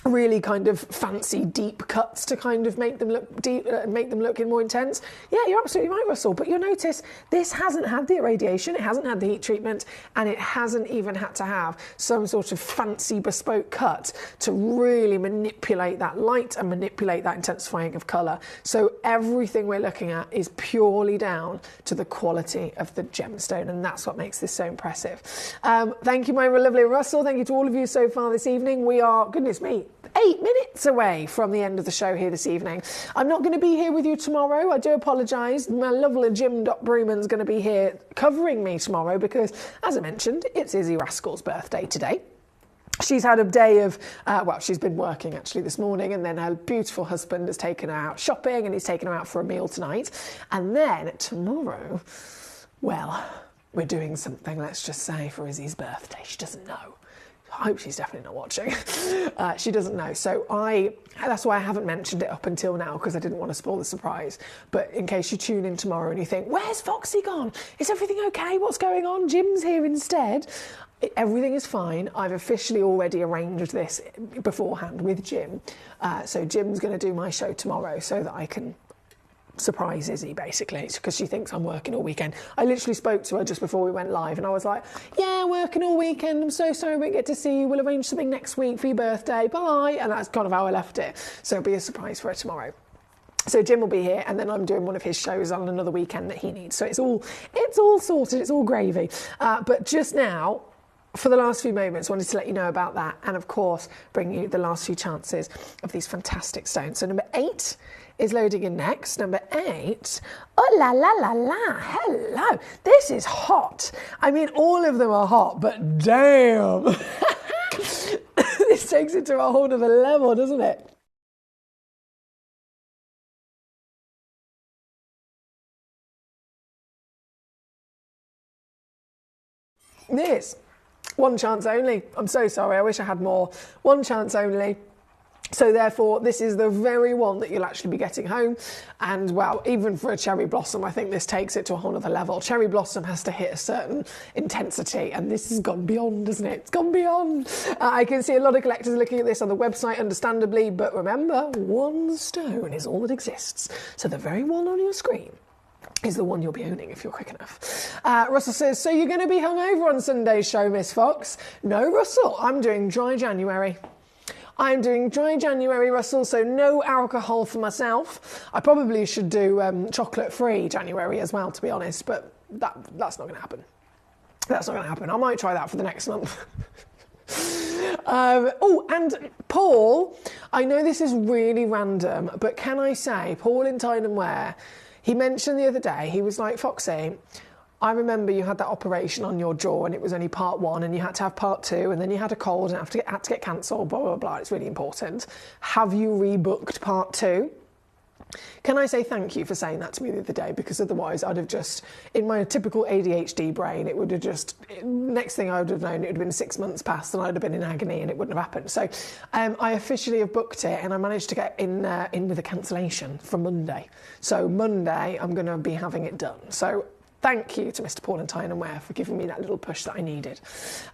really kind of fancy deep cuts to kind of make them look deep, make them look more intense. Yeah, you're absolutely right, Russell, but you'll notice this hasn't had the irradiation, it hasn't had the heat treatment, and it hasn't even had to have some sort of fancy bespoke cut to really manipulate that light and manipulate that intensifying of colour. So everything we're looking at is purely down to the quality of the gemstone, and that's what makes this so impressive. Thank you, my lovely Russell. Thank you to all of you so far this evening. We are, goodness me, 8 minutes away from the end of the show here this evening. I'm not going to be here with you tomorrow. I do apologise. My lovely Jim.Bruman's going to be here covering me tomorrow because, as I mentioned, it's Izzy Rascal's birthday today. She's had a day of, she's been working actually this morning, and then her beautiful husband has taken her out shopping and he's taken her out for a meal tonight. And then tomorrow, well, we're doing something, let's just say, for Izzy's birthday. She doesn't know. I hope she's definitely not watching. She doesn't know. So that's why I haven't mentioned it up until now, because I didn't want to spoil the surprise. But in case you tune in tomorrow and you think, where's Foxy gone? Is everything okay? What's going on? Jim's here instead. Everything is fine. I've officially already arranged this beforehand with Jim. So Jim's going to do my show tomorrow so that I can surprise Izzy, basically, because she thinks I'm working all weekend. I literally spoke to her just before we went live and I was like, yeah, working all weekend, I'm so sorry we won't get to see you, we'll arrange something next week for your birthday, bye. And that's kind of how I left it. So it'll be a surprise for her tomorrow. So Jim will be here, and then I'm doing one of his shows on another weekend that he needs. So it's all sorted, it's all gravy. But just now, for the last few moments, wanted to let you know about that, and of course bring you the last few chances of these fantastic stones. So number 8 is loading in next. Number 8, oh la la la la, hello. This is hot. I mean, all of them are hot, but damn. This takes it to a whole other level, doesn't it? This, one chance only. I'm so sorry, I wish I had more. One chance only. So therefore, this is the very one that you'll actually be getting home. And well, even for a Cherry Blossom, I think this takes it to a whole other level. Cherry Blossom has to hit a certain intensity, and this has gone beyond, isn't it? It's gone beyond. I can see a lot of collectors looking at this on the website, understandably, but remember, one stone is all that exists. So the very one on your screen is the one you'll be owning if you're quick enough. Russell says, so you're going to be hungover on Sunday's show, Miss Fox? No, Russell, I'm doing dry January. I'm doing dry January, Russell, so no alcohol for myself. I probably should do chocolate-free January as well, to be honest, but that's not going to happen. That's not going to happen. I might try that for the next month. And Paul, I know this is really random, but can I say, Paul in Tyne and Wear, he mentioned the other day, he was like, Foxy, I remember you had that operation on your jaw and it was only part 1 and you had to have part 2 and then you had a cold and had to get cancelled, blah, blah, blah. It's really important. Have you rebooked part 2? Can I say thank you for saying that to me the other day? Because otherwise I'd have just, in my typical ADHD brain, it would have just, next thing I would have known, it would have been 6 months past and I'd have been in agony and it wouldn't have happened. So I officially have booked it and I managed to get in with a cancellation for Monday. So Monday I'm going to be having it done. So thank you to Mr. Paul and Tyne and Wear for giving me that little push that I needed.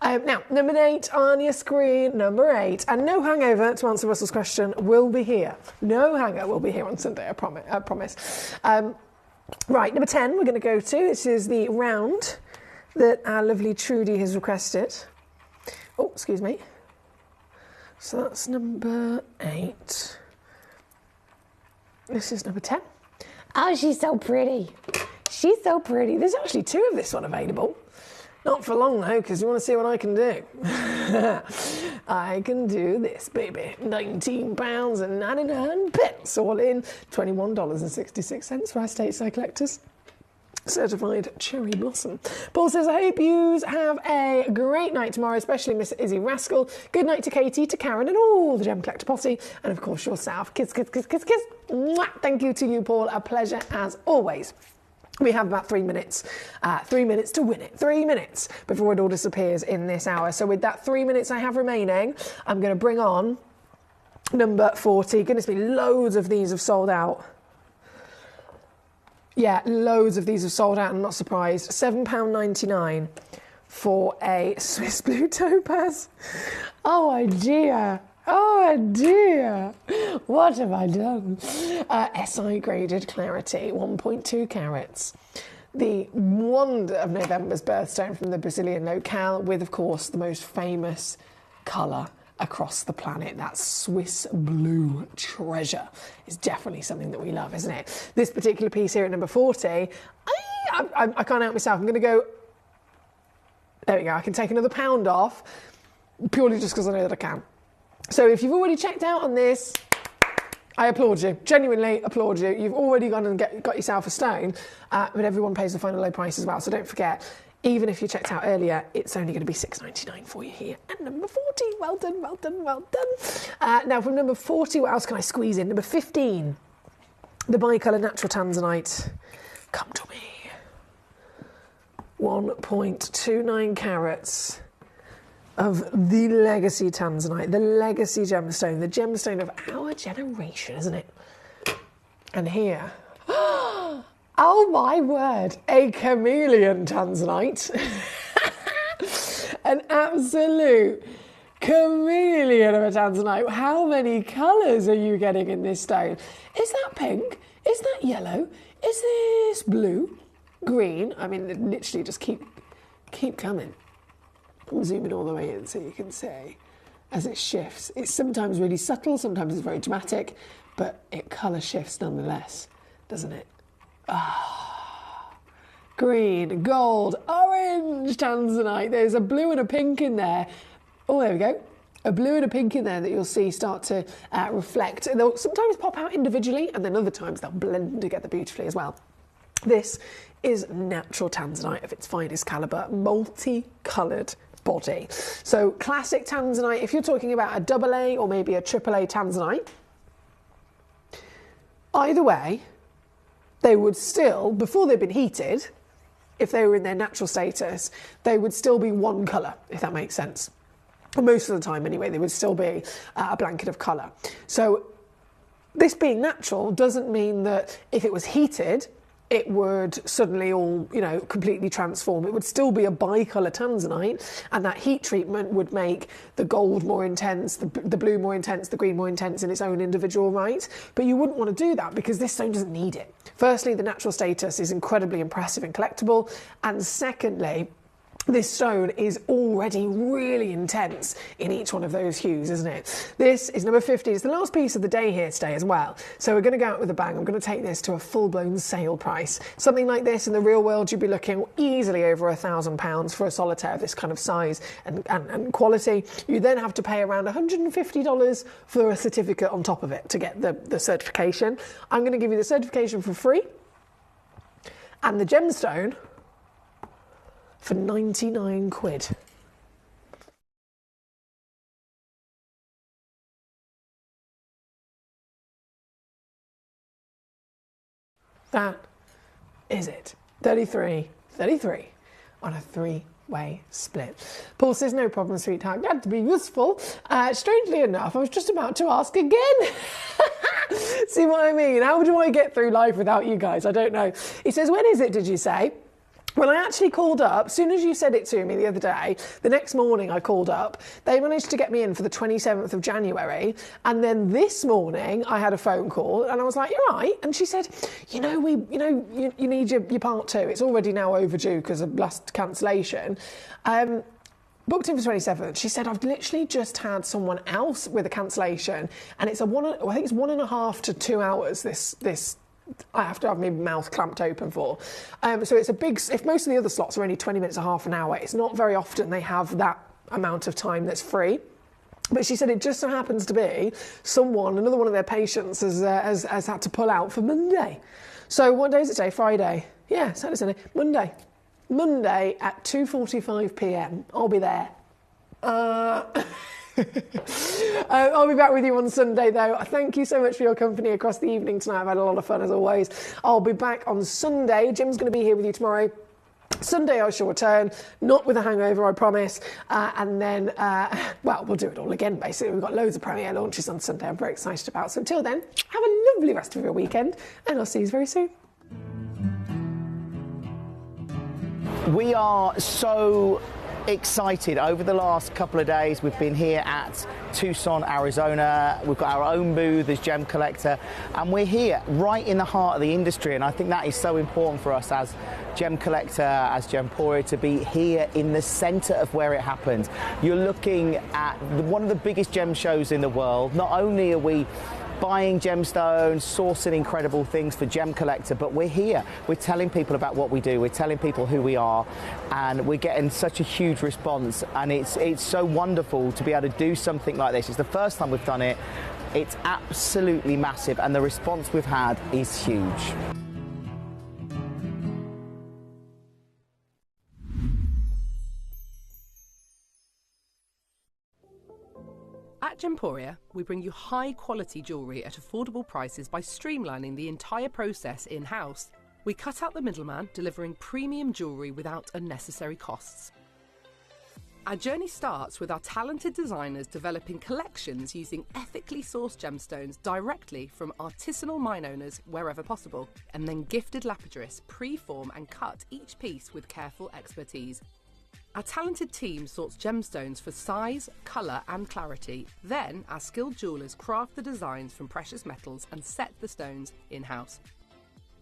Now, number 8 on your screen, number 8. And no hangover, to answer Russell's question, will be here. No hangover will be here on Sunday, I promise. Right, number 10 we're going to go to. This is the round that our lovely Trudy has requested. Oh, excuse me. So that's number 8. This is number 10. Oh, she's so pretty. She's so pretty. There's actually 2 of this one available. Not for long though, because you want to see what I can do. I can do this, baby. £19.99, all in. $21.66 for our stateside collectors. Certified cherry blossom. Paul says, I hope you have a great night tomorrow, especially Miss Izzy Rascal. Good night to Katie, to Karen and all the Gem Collector posse, and of course yourself. Kiss, kiss, kiss, kiss, kiss. Mwah. Thank you to you, Paul. A pleasure as always. We have about 3 minutes. 3 minutes to win it. 3 minutes before it all disappears in this hour. So with that 3 minutes I have remaining, I'm going to bring on number 40. Goodness me, loads of these have sold out. Yeah, loads of these have sold out. I'm not surprised. £7.99 for a Swiss Blue Topaz. Oh dear. Oh dear, what have I done? SI graded clarity, 1.2 carats. The wonder of November's birthstone from the Brazilian locale with, of course, the most famous colour across the planet. That Swiss blue treasure is definitely something that we love, isn't it? This particular piece here at number 40, I can't help myself. I'm going to go, there we go, I can take another £1 off, purely just because I know that I can. So if you've already checked out on this, I applaud you. Genuinely applaud you. You've already gone and got yourself a stone, but everyone pays the final low price as well. So don't forget, even if you checked out earlier, it's only going to be $6.99 for you here. And number 40, well done, well done, well done. Now from number 40, what else can I squeeze in? Number 15, the Bicolour Natural Tanzanite. Come to me. 1.29 carats. Of the legacy Tanzanite, the legacy gemstone, the gemstone of our generation, isn't it? And here, oh my word, a chameleon Tanzanite. An absolute chameleon of a Tanzanite. How many colours are you getting in this stone? Is that pink? Is that yellow? Is this blue? Green? I mean, literally just keep coming. I'm zooming all the way in so you can see as it shifts. It's sometimes really subtle, sometimes it's very dramatic, but it colour shifts nonetheless, doesn't it? Green, gold, orange Tanzanite. There's a blue and a pink in there. Oh, there we go. A blue and a pink in there that you'll see start to reflect. They'll sometimes pop out individually and then other times they'll blend together beautifully as well. This is natural Tanzanite of its finest calibre, multi-coloured body. So classic Tanzanite, if you're talking about a AA or maybe a AAA Tanzanite, either way, they would still, before they've been heated, if they were in their natural status, they would still be one colour, if that makes sense. Most of the time anyway, they would still be a blanket of colour. So this being natural doesn't mean that if it was heated, it would suddenly all, completely transform. It would still be a bicolour Tanzanite, and that heat treatment would make the gold more intense, the blue more intense, the green more intense in its own individual right. But you wouldn't want to do that because this stone doesn't need it. Firstly, the natural status is incredibly impressive and collectible, and secondly, this stone is already really intense in each one of those hues, isn't it? This is number 50. It's the last piece of the day here today as well. So we're going to go out with a bang. I'm going to take this to a full-blown sale price. Something like this in the real world, you'd be looking easily over £1,000 for a solitaire of this kind of size and quality. You then have to pay around $150 for a certificate on top of it to get the certification. I'm going to give you the certification for free. And the gemstone for 99 quid. That is it. 33 on a 3-way split. Paul says, no problem, sweetheart. Glad to be useful. Strangely enough, I was just about to ask again. See what I mean? How do I get through life without you guys? I don't know. He says, when is it, did you say? Well, I actually called up, as soon as you said it to me the other day, the next morning I called up, they managed to get me in for the 27th of January, and then this morning I had a phone call, and I was like, you're right, and she said, you need your part 2, it's already now overdue because of last cancellation. Booked in for 27th. She said, I've literally just had someone else with a cancellation, and it's I think it's 1.5 to 2 hours this I have to have my mouth clamped open for. So it's a big, if most of the other slots are only 20 minutes or half an hour, it's not very often they have that amount of time that's free. But she said it just so happens to be another one of their patients has had to pull out for Monday. So what day is it today? Friday. Yeah, Saturday, Sunday. Monday at 2:45 p.m. I'll be there. I'll be back with you on Sunday though. Thank you so much for your company across the evening tonight. I've had a lot of fun as always. I'll be back on Sunday. Jim's going to be here with you tomorrow. Sunday I shall return, not with a hangover, I promise. And then, we'll do it all again basically. We've got loads of premiere launches on Sunday I'm very excited about. So until then, have a lovely rest of your weekend and I'll see you very soon. We are so excited. Over the last couple of days we've been here at Tucson, Arizona. We've got our own booth as Gemcollector, and we're here right in the heart of the industry, and I think that is so important for us as Gemcollector, as Gemporia, to be here in the centre of where it happened. You're looking at one of the biggest gem shows in the world. Not only are we buying gemstones, sourcing incredible things for Gemcollector, but we're here. We're telling people about what we do. We're telling people who we are, and we're getting such a huge response. And it's so wonderful to be able to do something like this. It's the first time we've done it. It's absolutely massive, and the response we've had is huge. At Gemporia, we bring you high-quality jewellery at affordable prices by streamlining the entire process in-house. We cut out the middleman, delivering premium jewellery without unnecessary costs. Our journey starts with our talented designers developing collections using ethically sourced gemstones directly from artisanal mine owners wherever possible, and then gifted lapidarists pre-form and cut each piece with careful expertise. Our talented team sorts gemstones for size, colour and clarity. Then our skilled jewellers craft the designs from precious metals and set the stones in-house.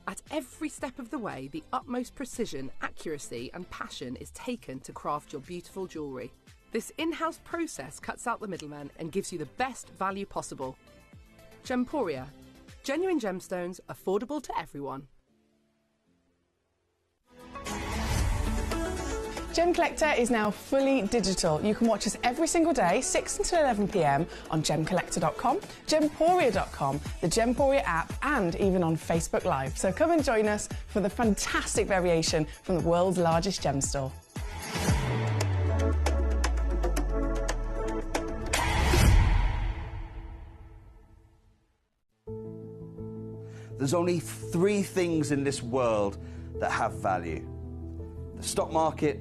At every step of the way, the utmost precision, accuracy and passion is taken to craft your beautiful jewellery. This in-house process cuts out the middleman and gives you the best value possible. Gemporia. Genuine gemstones, affordable to everyone. Gemcollector is now fully digital. You can watch us every single day, 6 until 11 p.m. on gemcollector.com, gemporia.com, the Gemporia app, and even on Facebook Live. So come and join us for the fantastic variation from the world's largest gem store. There's only 3 things in this world that have value: the stock market,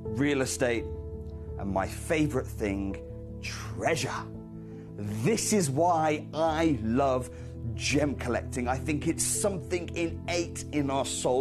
real estate, and my favorite thing, treasure. This is why I love gem collecting. I think it's something innate in our soul.